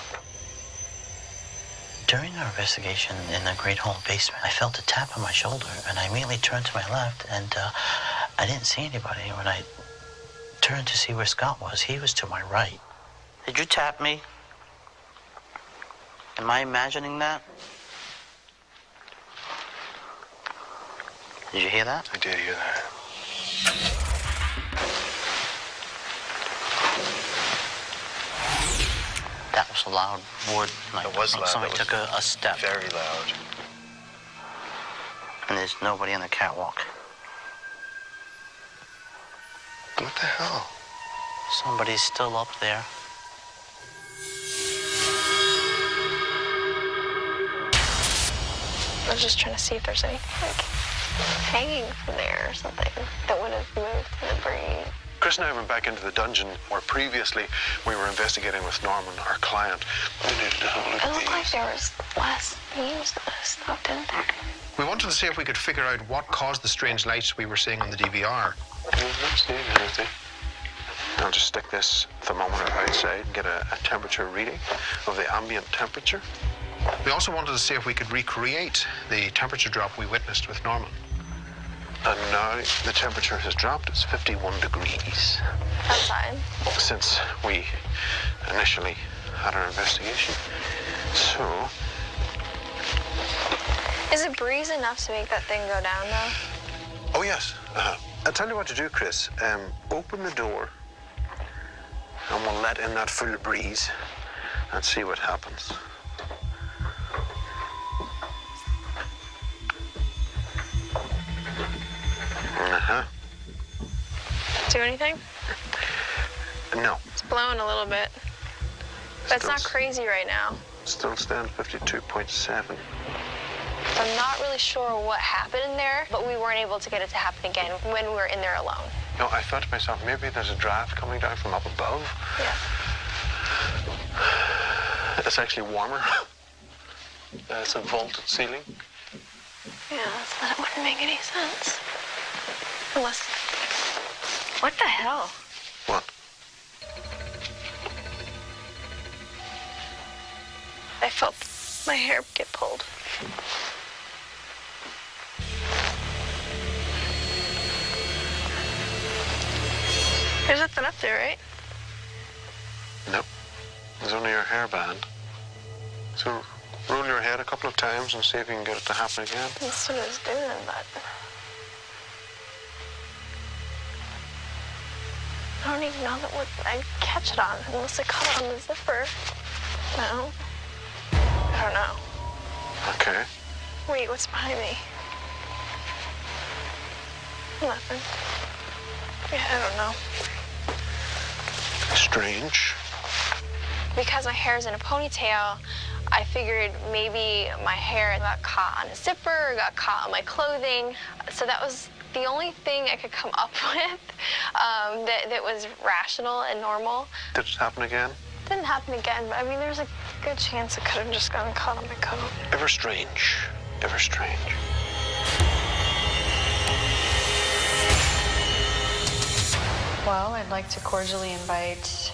S12: During our investigation in the Great Hall basement, I felt a tap on my shoulder, and I immediately turned to my left, and I didn't see anybody. When I turned to see where Scott was, he was to my right. Did you tap me? Am I imagining that? Did you hear that?
S2: I did hear that.
S12: That was a loud wood. Like,
S2: it was loud.
S12: Somebody took a step.
S2: Very loud.
S12: And there's nobody on the catwalk.
S2: What the hell?
S12: Somebody's still up there.
S5: I was just trying to see if there's anything like hanging from there or something that would have was moved to the breeze.
S8: Chris and I went back into the dungeon where previously we were investigating with Norman, our client. We needed to have a look
S5: It
S8: at
S5: looked like
S8: these.
S5: there was less beams of stuff, didn't there?
S1: We wanted to see if we could figure out what caused the strange lights we were seeing on the DVR.
S8: I'm not seeing anything. I'll just stick this thermometer outside and get a temperature reading of the ambient temperature.
S1: We also wanted to see if we could recreate the temperature drop we witnessed with Norman.
S8: And now the temperature has dropped. It's 51 degrees.
S5: Outside.
S8: Since we initially had our investigation. So...
S5: Is it breeze enough to make that thing go down, though?
S8: Oh, yes. I'll tell you what to do, Chris. Open the door, and we'll let in that full breeze and see what happens. Uh-huh.
S5: Do anything?
S8: No.
S5: It's blowing a little bit. But it's not crazy right now.
S8: Still stand 52.7.
S5: I'm not really sure what happened in there, but we weren't able to get it to happen again when we were in there alone.
S8: No, I thought to myself, maybe there's a draft coming down from up above.
S5: Yeah.
S8: It's actually warmer. It's a vaulted ceiling.
S5: Yeah, that wouldn't make any sense. Unless... What the hell?
S8: What?
S5: I felt my hair get pulled. There's nothing up there, right?
S8: Nope. There's only your hairband. So roll your head a couple of times and see if you can get it to happen again.
S5: That's what I was doing, but... I don't even know what I'd catch it on, unless I caught it on the zipper. No. I don't know.
S8: Okay.
S5: Wait, what's behind me? Nothing. Yeah, I don't know.
S8: Strange.
S5: Because my hair's in a ponytail, I figured maybe my hair got caught on a zipper or got caught on my clothing. So that was the only thing I could come up with that was rational and normal.
S8: Did it happen again?
S5: Didn't happen again, but I mean, there's a good chance it could have just gotten caught on my coat.
S8: Ever strange. Ever strange.
S10: Well, I'd like to cordially invite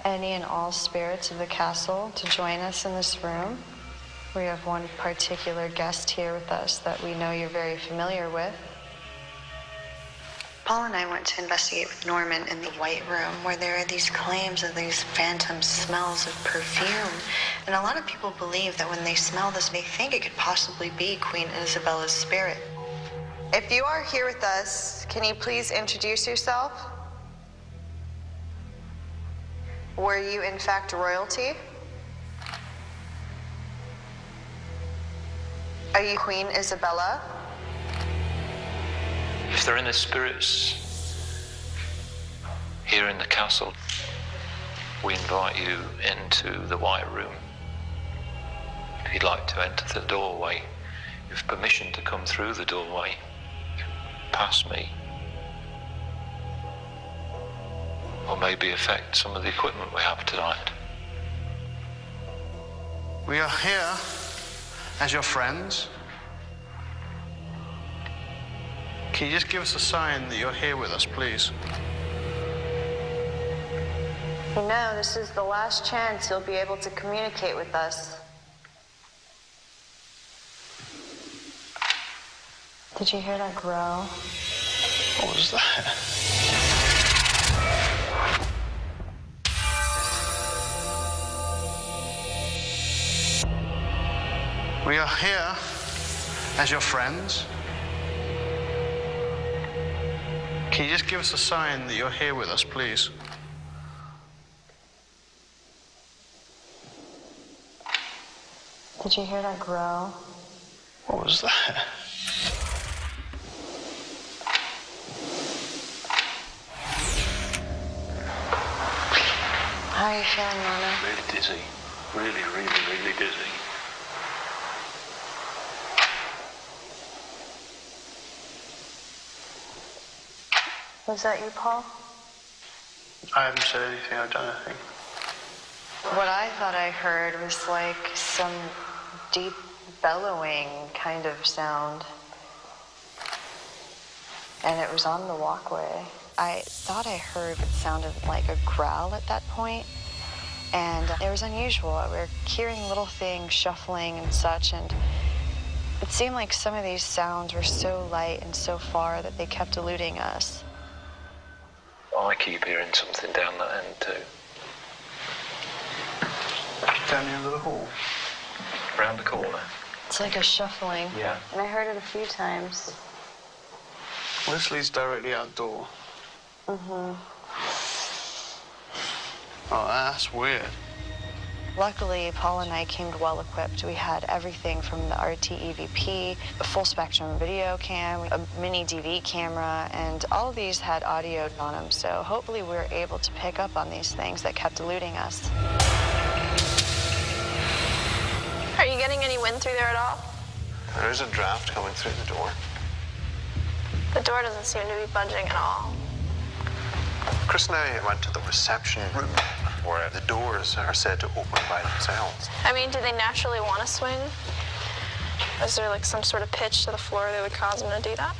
S10: any and all spirits of the castle to join us in this room. We have one particular guest here with us that we know you're very familiar with. Paul and I went to investigate with Norman in the White Room, where there are these claims of these phantom smells of perfume. And a lot of people believe that when they smell this, they think it could possibly be Queen Isabella's spirit. If you are here with us, can you please introduce yourself? Were you in fact royalty? Are you Queen Isabella?
S17: If there are any spirits here in the castle, we invite you into the White Room. If you'd like to enter the doorway, you have permission to come through the doorway, past me, or maybe affect some of the equipment we have tonight.
S9: We are here as your friends. Can you just give us a sign that you're here with us, please?
S10: You know, this is the last chance you'll be able to communicate with us. Did you hear that growl?
S9: What was that? We are here as your friends. Can you just give us a sign that you're here with us, please?
S10: Did you hear that growl?
S9: What was that?
S10: How are you feeling, Mona?
S17: Really dizzy. Really dizzy.
S10: Was that you, Paul?
S9: I haven't said anything, I've done anything.
S10: What I thought I heard was like some deep bellowing kind of sound. And it was on the walkway. I thought I heard what sounded like a growl at that point. And it was unusual. We were hearing little things shuffling and such, and it seemed like some of these sounds were so light and so far that they kept eluding us.
S16: I keep hearing something down that end too.
S9: Down the end of the hall?
S16: Round the corner.
S10: It's like a shuffling.
S16: Yeah.
S10: And I heard it a few times.
S9: Well, this leads directly outdoor.
S10: Mm-hmm.
S9: Oh, that's weird.
S10: Luckily, Paul and I came well equipped. We had everything from the RT-EVP, a full spectrum video cam, a mini DV camera, and all of these had audio on them. So hopefully we were able to pick up on these things that kept eluding us.
S5: Are you getting any wind through there at all?
S8: There is a draft coming through the door.
S5: The door doesn't seem to be budging at all.
S8: Chris and I went to the reception room where the doors are said to open by themselves.
S5: I mean, do they naturally want to swing? Is there like some sort of pitch to the floor that would cause them to do that?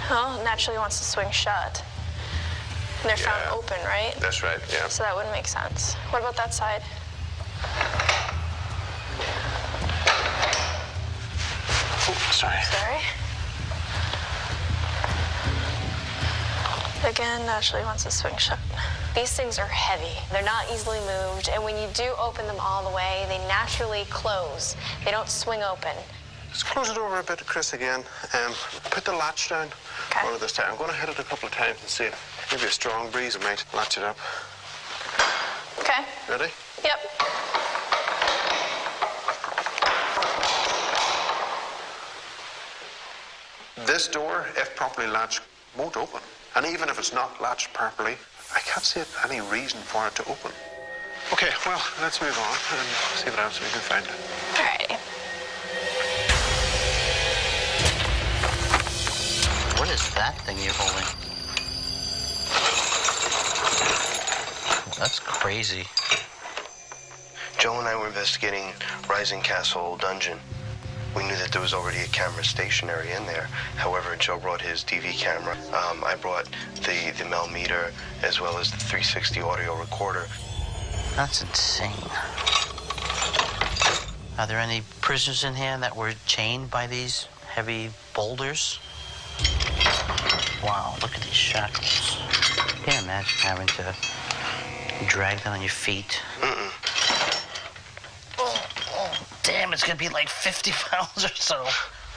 S5: Well, it naturally wants to swing shut. And they're found open, right?
S8: That's right, yeah.
S5: So that wouldn't make sense. What about that side?
S8: Oh, sorry.
S5: Sorry. Again, naturally wants to swing shut. These things are heavy. They're not easily moved, and when you do open them all the way, they naturally close. They don't swing open.
S8: Just close it over a bit, Chris, again. Put the latch down over this time. I'm going to hit it a couple of times and see if maybe a strong breeze might latch it up.
S5: Okay.
S8: Ready?
S5: Yep.
S8: This door, if properly latched, won't open. And even if it's not latched properly, I can't see any reason for it to open. Okay, well, let's move on and see what else we can find.
S5: Alrighty.
S12: What is that thing you're holding? That's crazy.
S2: Joe and I were investigating Rising Castle Dungeon. We knew that there was already a camera stationary in there. However, Joe brought his DV camera. I brought the Mel meter as well as the 360 audio recorder.
S12: That's insane. Are there any prisoners in here that were chained by these heavy boulders? Wow, look at these shackles. Can't imagine having to drag them on your feet. Damn, it's gonna be like 50 pounds or so.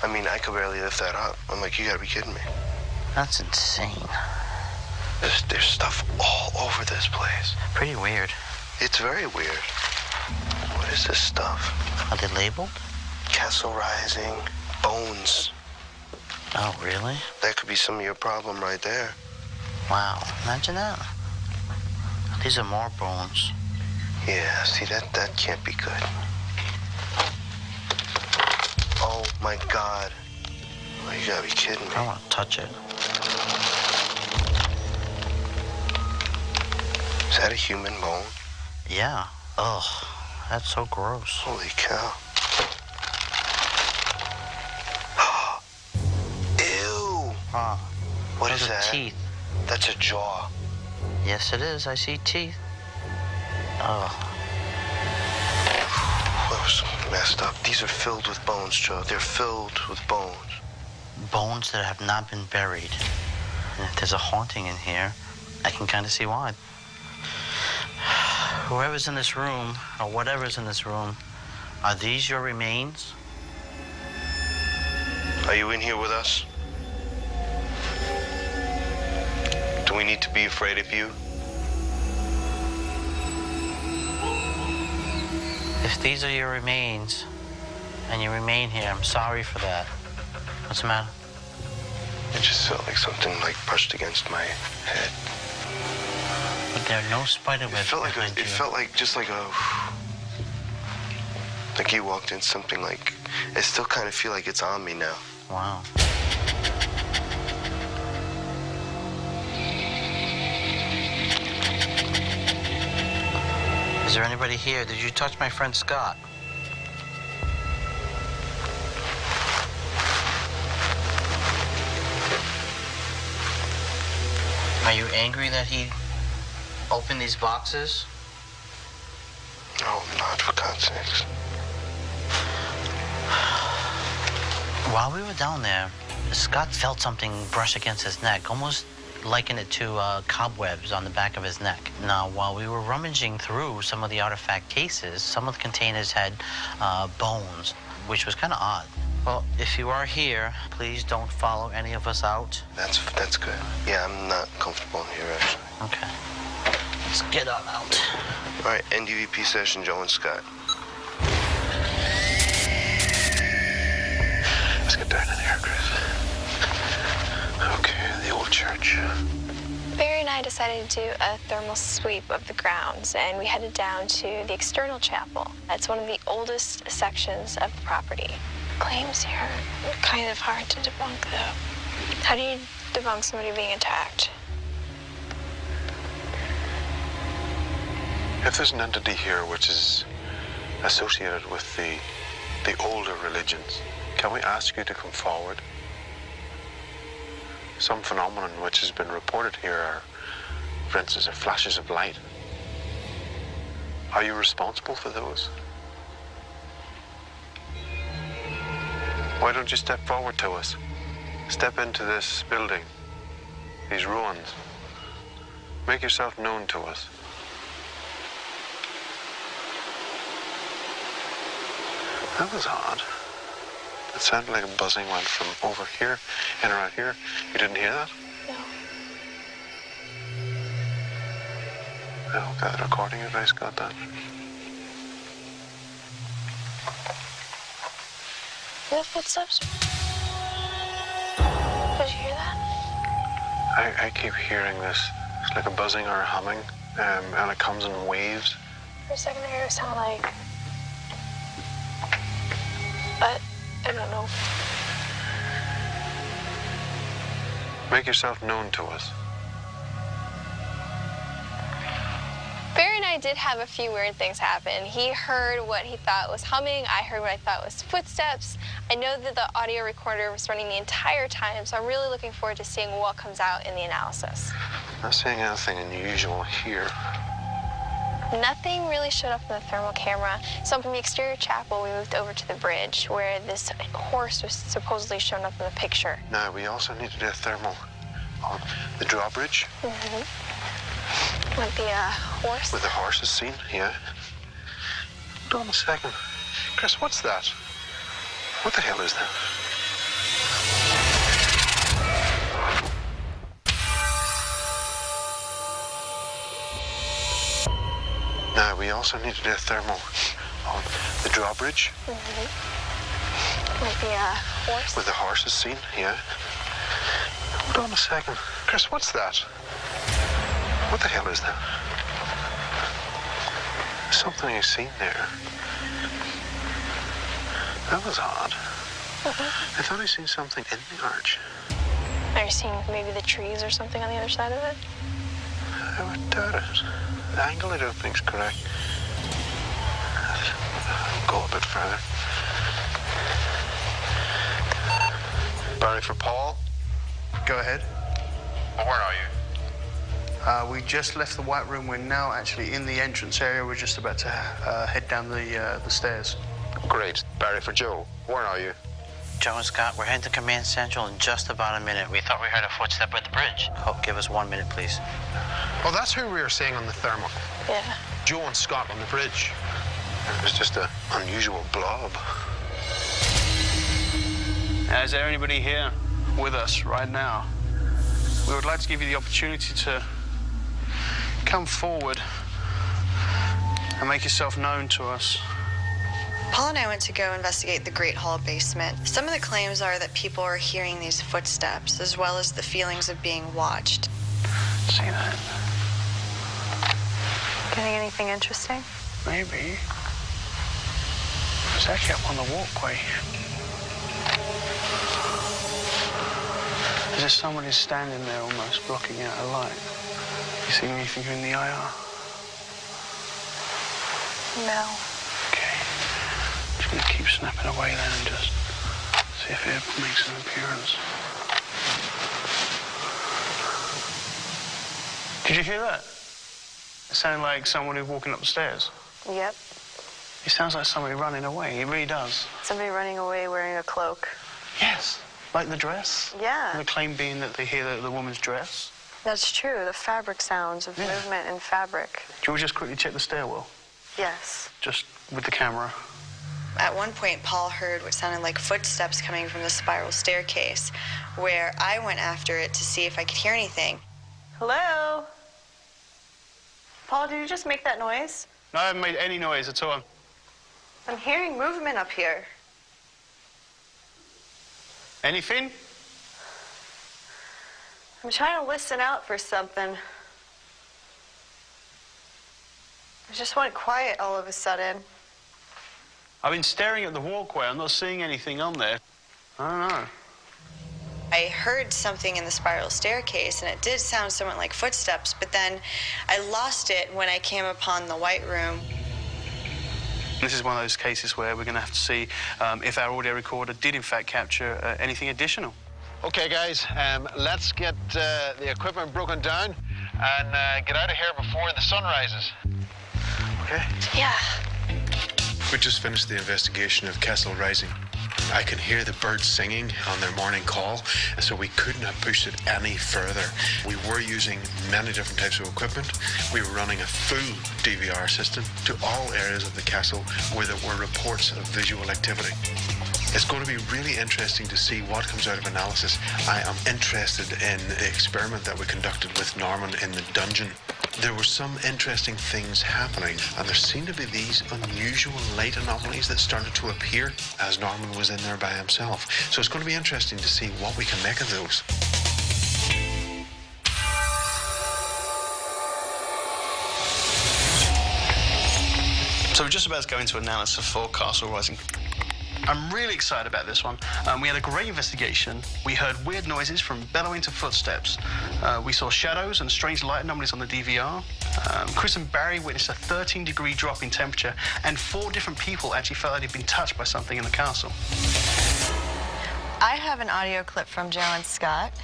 S2: I mean, I could barely lift that up. I'm like, you gotta be kidding me.
S12: That's insane.
S2: There's stuff all over this place.
S12: Pretty weird.
S2: It's very weird. What is this stuff?
S12: Are they labeled?
S2: Castle Rising, bones.
S12: Oh, really?
S2: That could be some of your problem right there.
S12: Wow, imagine that. These are more bones.
S2: Yeah, see, that can't be good. Oh, my God. Oh, you gotta be kidding me.
S12: I don't want to touch it.
S2: Is that a human bone?
S12: Yeah. Ugh, that's so gross.
S2: Holy cow. Ew.
S12: Huh.
S2: What
S12: Those
S2: is
S12: are
S2: that?
S12: Teeth.
S2: That's a jaw.
S12: Yes, it is. I see teeth. Oh.
S2: That was messed up. These are filled with bones, Joe. They're filled with bones.
S12: Bones that have not been buried. And if there's a haunting in here, I can kind of see why. Whoever's in this room, or whatever's in this room, are these your remains?
S2: Are you in here with us? Do we need to be afraid of you?
S12: If these are your remains, and you remain here, I'm sorry for that. What's the matter?
S2: It just felt like something brushed against my head.
S12: But there are no spider webs behind you.
S2: It felt like just like you walked in something like. I still kind of feel like it's on me now.
S12: Wow. Is there anybody here? Did you touch my friend Scott? Are you angry that he opened these boxes?
S13: No, I'm not, for God's sakes.
S12: While we were down there, Scott felt something brush against his neck, almost liken it to cobwebs on the back of his neck. Now, while we were rummaging through some of the artifact cases, some of the containers had bones, which was kind of odd. Well, if you are here, please don't follow any of us out.
S13: That's good. Yeah, I'm not comfortable in here, actually.
S12: Okay. Let's get on out.
S13: All right, NDVP session, Joe and Scott.
S8: Let's get down in here, Chris. Okay, the old church.
S5: Barry and I decided to do a thermal sweep of the grounds, and we headed down to the external chapel. It's one of the oldest sections of the property. Claims here are kind of hard to debunk, though. How do you debunk somebody being attacked?
S8: If there's an entity here which is associated with the older religions, can we ask you to come forward? Some phenomenon which has been reported here are, for instance, are flashes of light. Are you responsible for those? Why don't you step forward to us? Step into this building, these ruins. Make yourself known to us. That was odd. It sounded like a buzzing went from over here and around here. You didn't hear that?
S5: No.
S8: I hope that recording device got that.
S5: No footsteps? Did you hear that?
S8: I keep hearing this. It's like a buzzing or a humming, and it comes in waves.
S5: For a second there, it sounded like... But I don't know.
S8: Make yourself known to us.
S5: Barry and I did have a few weird things happen. He heard what he thought was humming. I heard what I thought was footsteps. I know that the audio recorder was running the entire time, so I'm really looking forward to seeing what comes out in the analysis.
S8: Not seeing anything unusual here.
S5: Nothing really showed up in the thermal camera. So from the exterior chapel, we moved over to the bridge where this horse was supposedly shown up in the picture.
S8: Now, we also need to do a thermal on the drawbridge.
S5: Mm-hmm. With the horse?
S8: With the horse is seen, yeah. Hold on a second. Chris, what's that? What the hell is that? Now, we also need to do a thermal on the drawbridge.
S5: Mm-hmm. With the horse?
S8: With the horse is seen, yeah. Hold on a second. Chris, what's that? What the hell is that? Something I seen there. That was odd.
S5: Mm-hmm.
S8: I thought I seen something in the arch.
S5: Are you seeing maybe the trees or something on the other side of it?
S8: I would doubt it. The angle I don't think's correct. Go a bit further. Barry for Paul.
S9: Go ahead.
S18: Well, where are you?
S9: We just left the White Room. We're now actually in the entrance area. We're just about to head down the stairs.
S8: Great. Barry for Joe. Where are you?
S12: Joe and Scott, we're heading to Command Central in just about a minute. We thought we heard a footstep at the bridge. Oh, give us 1 minute, please.
S1: Oh, that's who we were seeing on the thermal.
S5: Yeah.
S1: Joe and Scott on the bridge.
S8: It was just an unusual blob.
S9: Is there anybody here with us right now? We would like to give you the opportunity to come forward and make yourself known to us.
S10: Paul and I went to go investigate the Great Hall basement. Some of the claims are that people are hearing these footsteps, as well as the feelings of being watched.
S9: See that?
S10: Getting anything interesting?
S9: Maybe. It's actually up on the walkway. There's just somebody standing there almost blocking out a light. You see anything in the IR?
S5: No.
S9: Okay. Just going to keep snapping away then and just see if it makes an appearance. Did you hear that? It sounded like someone who's walking up the stairs.
S10: Yep.
S9: It sounds like somebody running away. It really does.
S10: Somebody running away wearing a cloak.
S9: Yes. Like the dress.
S10: Yeah.
S9: And the claim being that they hear the woman's dress.
S10: That's true. The fabric sounds of movement and fabric.
S9: Do you just quickly check the stairwell?
S10: Yes.
S9: Just with the camera.
S10: At one point, Paul heard what sounded like footsteps coming from the spiral staircase, where I went after it to see if I could hear anything. Hello? Paul, did you just make that noise?
S9: No, I haven't made any noise at all.
S10: I'm hearing movement up here.
S9: Anything?
S10: I'm trying to listen out for something. I just went quiet all of a sudden.
S9: I've been staring at the walkway. I'm not seeing anything on there. I don't know.
S10: I heard something in the spiral staircase, and it did sound somewhat like footsteps, but then I lost it when I came upon the white room.
S9: This is one of those cases where we're going to have to see if our audio recorder did, in fact, capture anything additional.
S1: Okay, guys, let's get the equipment broken down and get out of here before the sun rises. Okay?
S10: Yeah.
S8: We just finished the investigation of Kessel Rising. I can hear the birds singing on their morning call, so we couldn't have pushed it any further. We were using many different types of equipment. We were running a full DVR system to all areas of the castle where there were reports of visual activity. It's going to be really interesting to see what comes out of analysis. I am interested in the experiment that we conducted with Norman in the dungeon. There were some interesting things happening, and there seemed to be these unusual light anomalies that started to appear as Norman was in there by himself. So it's going to be interesting to see what we can make of those.
S9: So we're just about to go into analysis for Castle Rising. I'm really excited about this one. We had a great investigation. We heard weird noises from bellowing to footsteps. We saw shadows and strange light anomalies on the DVR. Chris and Barry witnessed a 13-degree drop in temperature, and 4 different people actually felt like they'd been touched by something in the castle.
S10: I have an audio clip from Joe and Scott.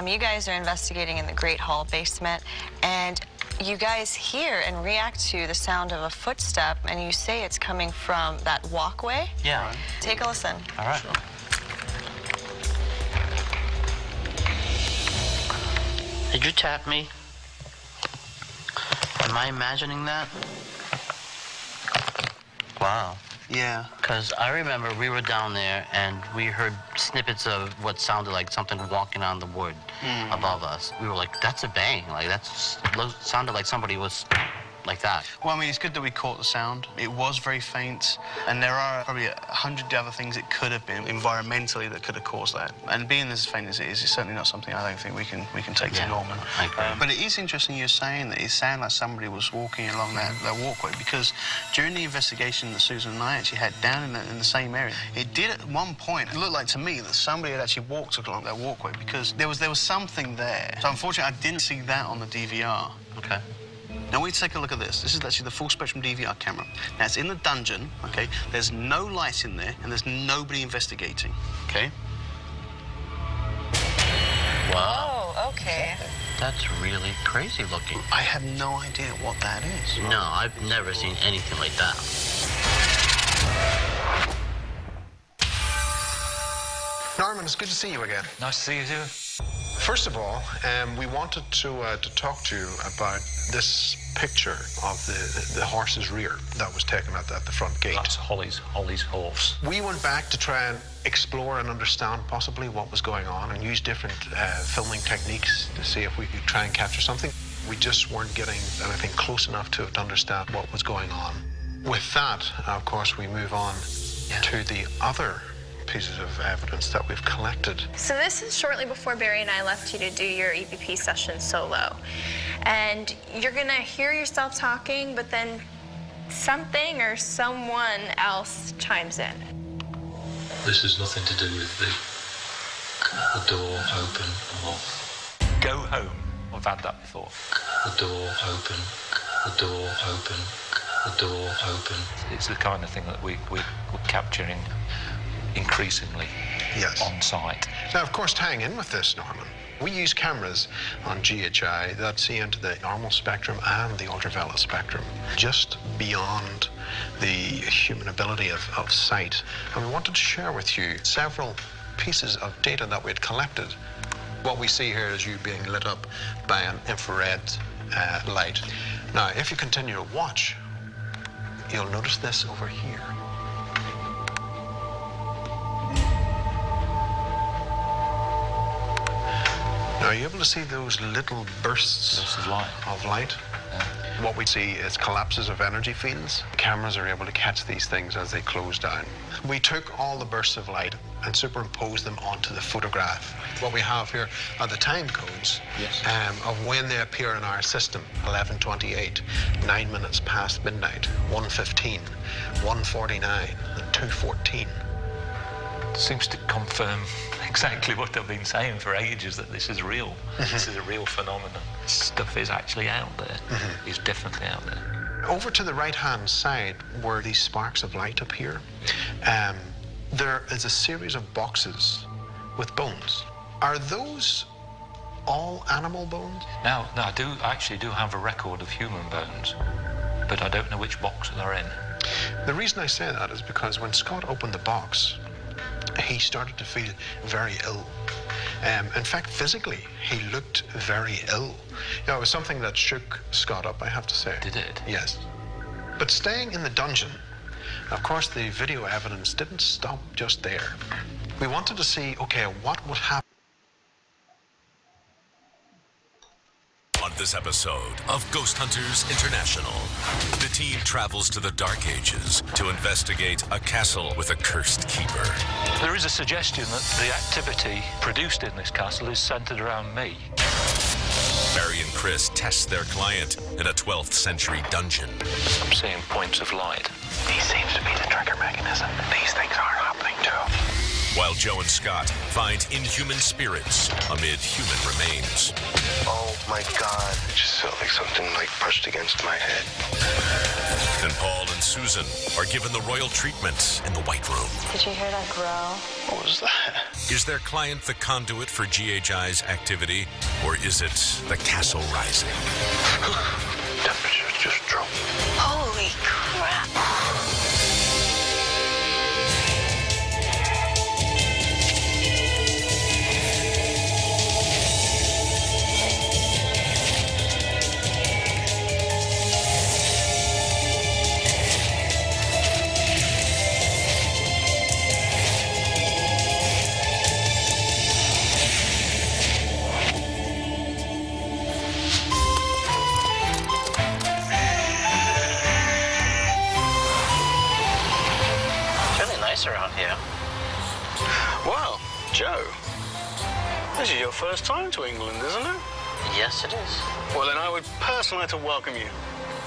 S10: You guys are investigating in the Great Hall basement, and you guys hear and react to the sound of a footstep, and you say it's coming from that walkway?
S12: Yeah. Right.
S10: Take a listen.
S12: All right. Sure. Did you tap me? Am I imagining that? Wow.
S9: Yeah.
S12: Because I remember we were down there and we heard snippets of what sounded like something walking on the wood above us. We were like, that's a bang. Like, that sounded like somebody was like that.
S9: Well, I mean, it's good that we caught the sound. It was very faint, and there are probably 100 other things it could have been environmentally that could have caused that. And being as faint as it is, it's certainly not something I don't think we can take to Norman. But it is interesting you're saying that it sounded like somebody was walking along that walkway, because during the investigation that Susan and I actually had down in the same area, it did at one point, it looked like to me that somebody had actually walked along that walkway, because there was something there. So unfortunately, I didn't see that on the DVR.
S12: Okay.
S9: Now we take a look at this. This is actually the full spectrum DVR camera. Now it's in the dungeon, okay? There's no lights in there, and there's nobody investigating, okay?
S12: Wow.
S10: Oh, okay.
S12: That's really crazy looking.
S9: I have no idea what that is.
S12: No, I've never seen anything like that.
S1: Norman, it's good to see you again.
S17: Nice to see you too.
S1: First of all, we wanted to talk to you about this picture of the horse's rear that was taken at the front gate.
S17: That's Holly's horse.
S1: We went back to try and explore and understand possibly what was going on and use different filming techniques to see if we could try and capture something. We just weren't getting anything close enough to it to understand what was going on. With that, of course, we move on to the other pieces of evidence that we've collected.
S7: So this is shortly before Barry and I left you to do your EVP session solo. And you're gonna hear yourself talking, but then something or someone else chimes in.
S16: This has nothing to do with the door open or...
S17: Go home. I've had that before.
S16: The door open, the door open, a door open.
S17: It's the kind of thing that we're capturing increasingly on site.
S1: Now, of course, tying in with this, Norman, we use cameras on GHI that see into the normal spectrum and the ultraviolet spectrum, just beyond the human ability of sight. And we wanted to share with you several pieces of data that we had collected. What we see here is you being lit up by an infrared light. Now, if you continue to watch, you'll notice this over here. Now, are you able to see those little bursts of light? Yeah. What we see is collapses of energy fields. Cameras are able to catch these things as they close down. We took all the bursts of light and superimposed them onto the photograph. What we have here are the time codes of when they appear in our system. 11:28, 9 minutes past midnight, 1:15, 1:49, and 2:14.
S17: Seems to confirm exactly what I've been saying for ages, that this is real. This is a real phenomenon. Stuff is actually out there. It's definitely out there.
S1: Over to the right-hand side, where these sparks of light appear, there is a series of boxes with bones. Are those all animal bones?
S17: Now, I actually do have a record of human bones, but I don't know which box they're in.
S1: The reason I say that is because when Scott opened the box, he started to feel very ill. In fact, physically, he looked very ill. You know, it was something that shook Scott up, I have to say.
S17: Did it?
S1: Yes. But staying in the dungeon, of course, the video evidence didn't stop just there. We wanted to see, okay, what would happen.
S3: On this episode of Ghosthunters International, the team travels to the Dark Ages to investigate a castle with a cursed keeper.
S17: There is a suggestion that the activity produced in this castle is centered around me.
S3: Barry and Chris test their client in a 12th century dungeon.
S17: I'm seeing points of light.
S1: These seems to be the trigger mechanism. These things are happening too.
S3: While Joe and Scott find inhuman spirits amid human remains.
S13: Oh my God, it just felt like something brushed against my head.
S3: And Paul and Susan are given the royal treatment in the White Room.
S10: Did you hear that growl?
S13: What was that?
S3: Is their client the conduit for GHI's activity, or is it the castle rising?
S13: Temperature's just dropped.
S10: Holy crap.
S12: Around here.
S9: Wow, Joe, this is your first time to England, isn't it?
S12: Yes, it is.
S9: Well, then I would personally like to welcome you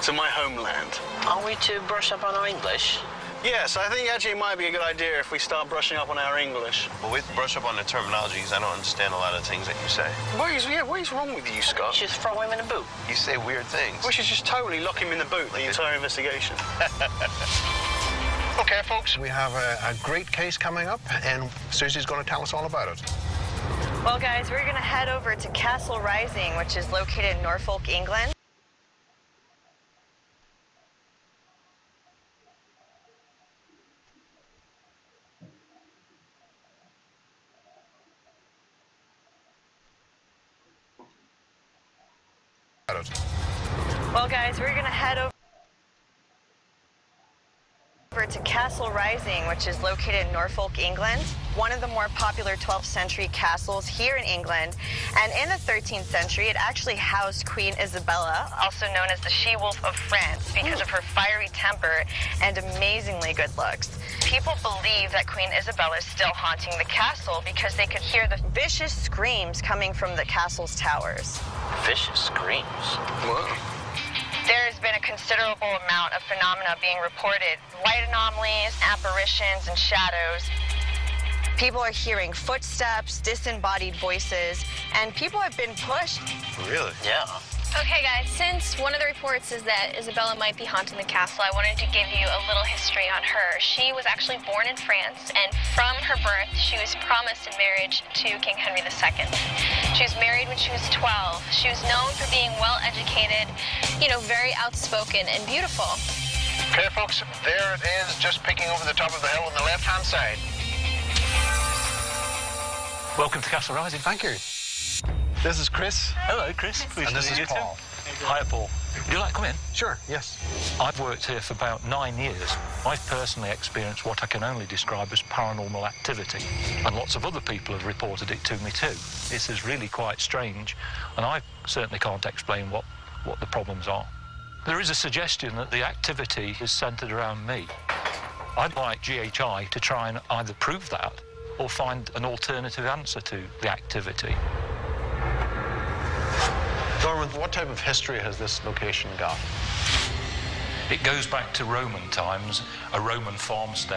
S9: to my homeland.
S12: Are we to brush up on our English?
S9: Yes, I think actually it might be a good idea if we start brushing up on our English.
S2: Well, we brush up on the terminology because I don't understand a lot of things that you say.
S9: What is wrong with you, Scott?
S12: You should throw him in a boot.
S2: You say weird things.
S9: We should just totally lock him in the boot the entire investigation.
S1: Okay, folks, we have a great case coming up, and Susie's going to tell us all about it.
S10: Well, guys, we're going to head over to Castle Rising, which is located in Norfolk, England. Well, guys, we're going to head over to Castle Rising, which is located in Norfolk, England, one of the more popular 12th century castles here in England. And in the 13th century, it actually housed Queen Isabella, also known as the She-Wolf of France, because of her fiery temper and amazingly good looks. People believe that Queen Isabella is still haunting the castle because they could hear the vicious screams coming from the castle's towers.
S12: Vicious screams?
S9: Whoa.
S10: There has been a considerable amount of phenomena being reported. Light anomalies, apparitions, and shadows. People are hearing footsteps, disembodied voices, and people have been pushed.
S2: Really?
S12: Yeah.
S7: Okay, guys, since one of the reports is that Isabella might be haunting the castle, I wanted to give you a little history on her. She was actually born in France, and from her birth, she was promised in marriage to King Henry II. She was married when she was 12. She was known for being well-educated, you know, very outspoken and beautiful.
S1: Okay, folks, there it is, just peeking over the top of the hill on the left-hand side.
S17: Welcome to Castle Rising.
S14: Thank you. This is Chris.
S17: Hello, Chris. Pleased
S14: And
S17: to
S14: this
S17: meet
S14: is
S17: you
S14: Paul.
S17: too. Hiya, Paul. Would you like to come in?
S14: Sure, yes.
S17: I've worked here for about 9 years. I've personally experienced what I can only describe as paranormal activity, and lots of other people have reported it to me too. This is really quite strange, and I certainly can't explain what the problems are. There is a suggestion that the activity is centred around me. I'd like GHI to try and either prove that or find an alternative answer to the activity.
S14: Norman, what type of history has this location got?
S17: It goes back to Roman times, a Roman farmstead.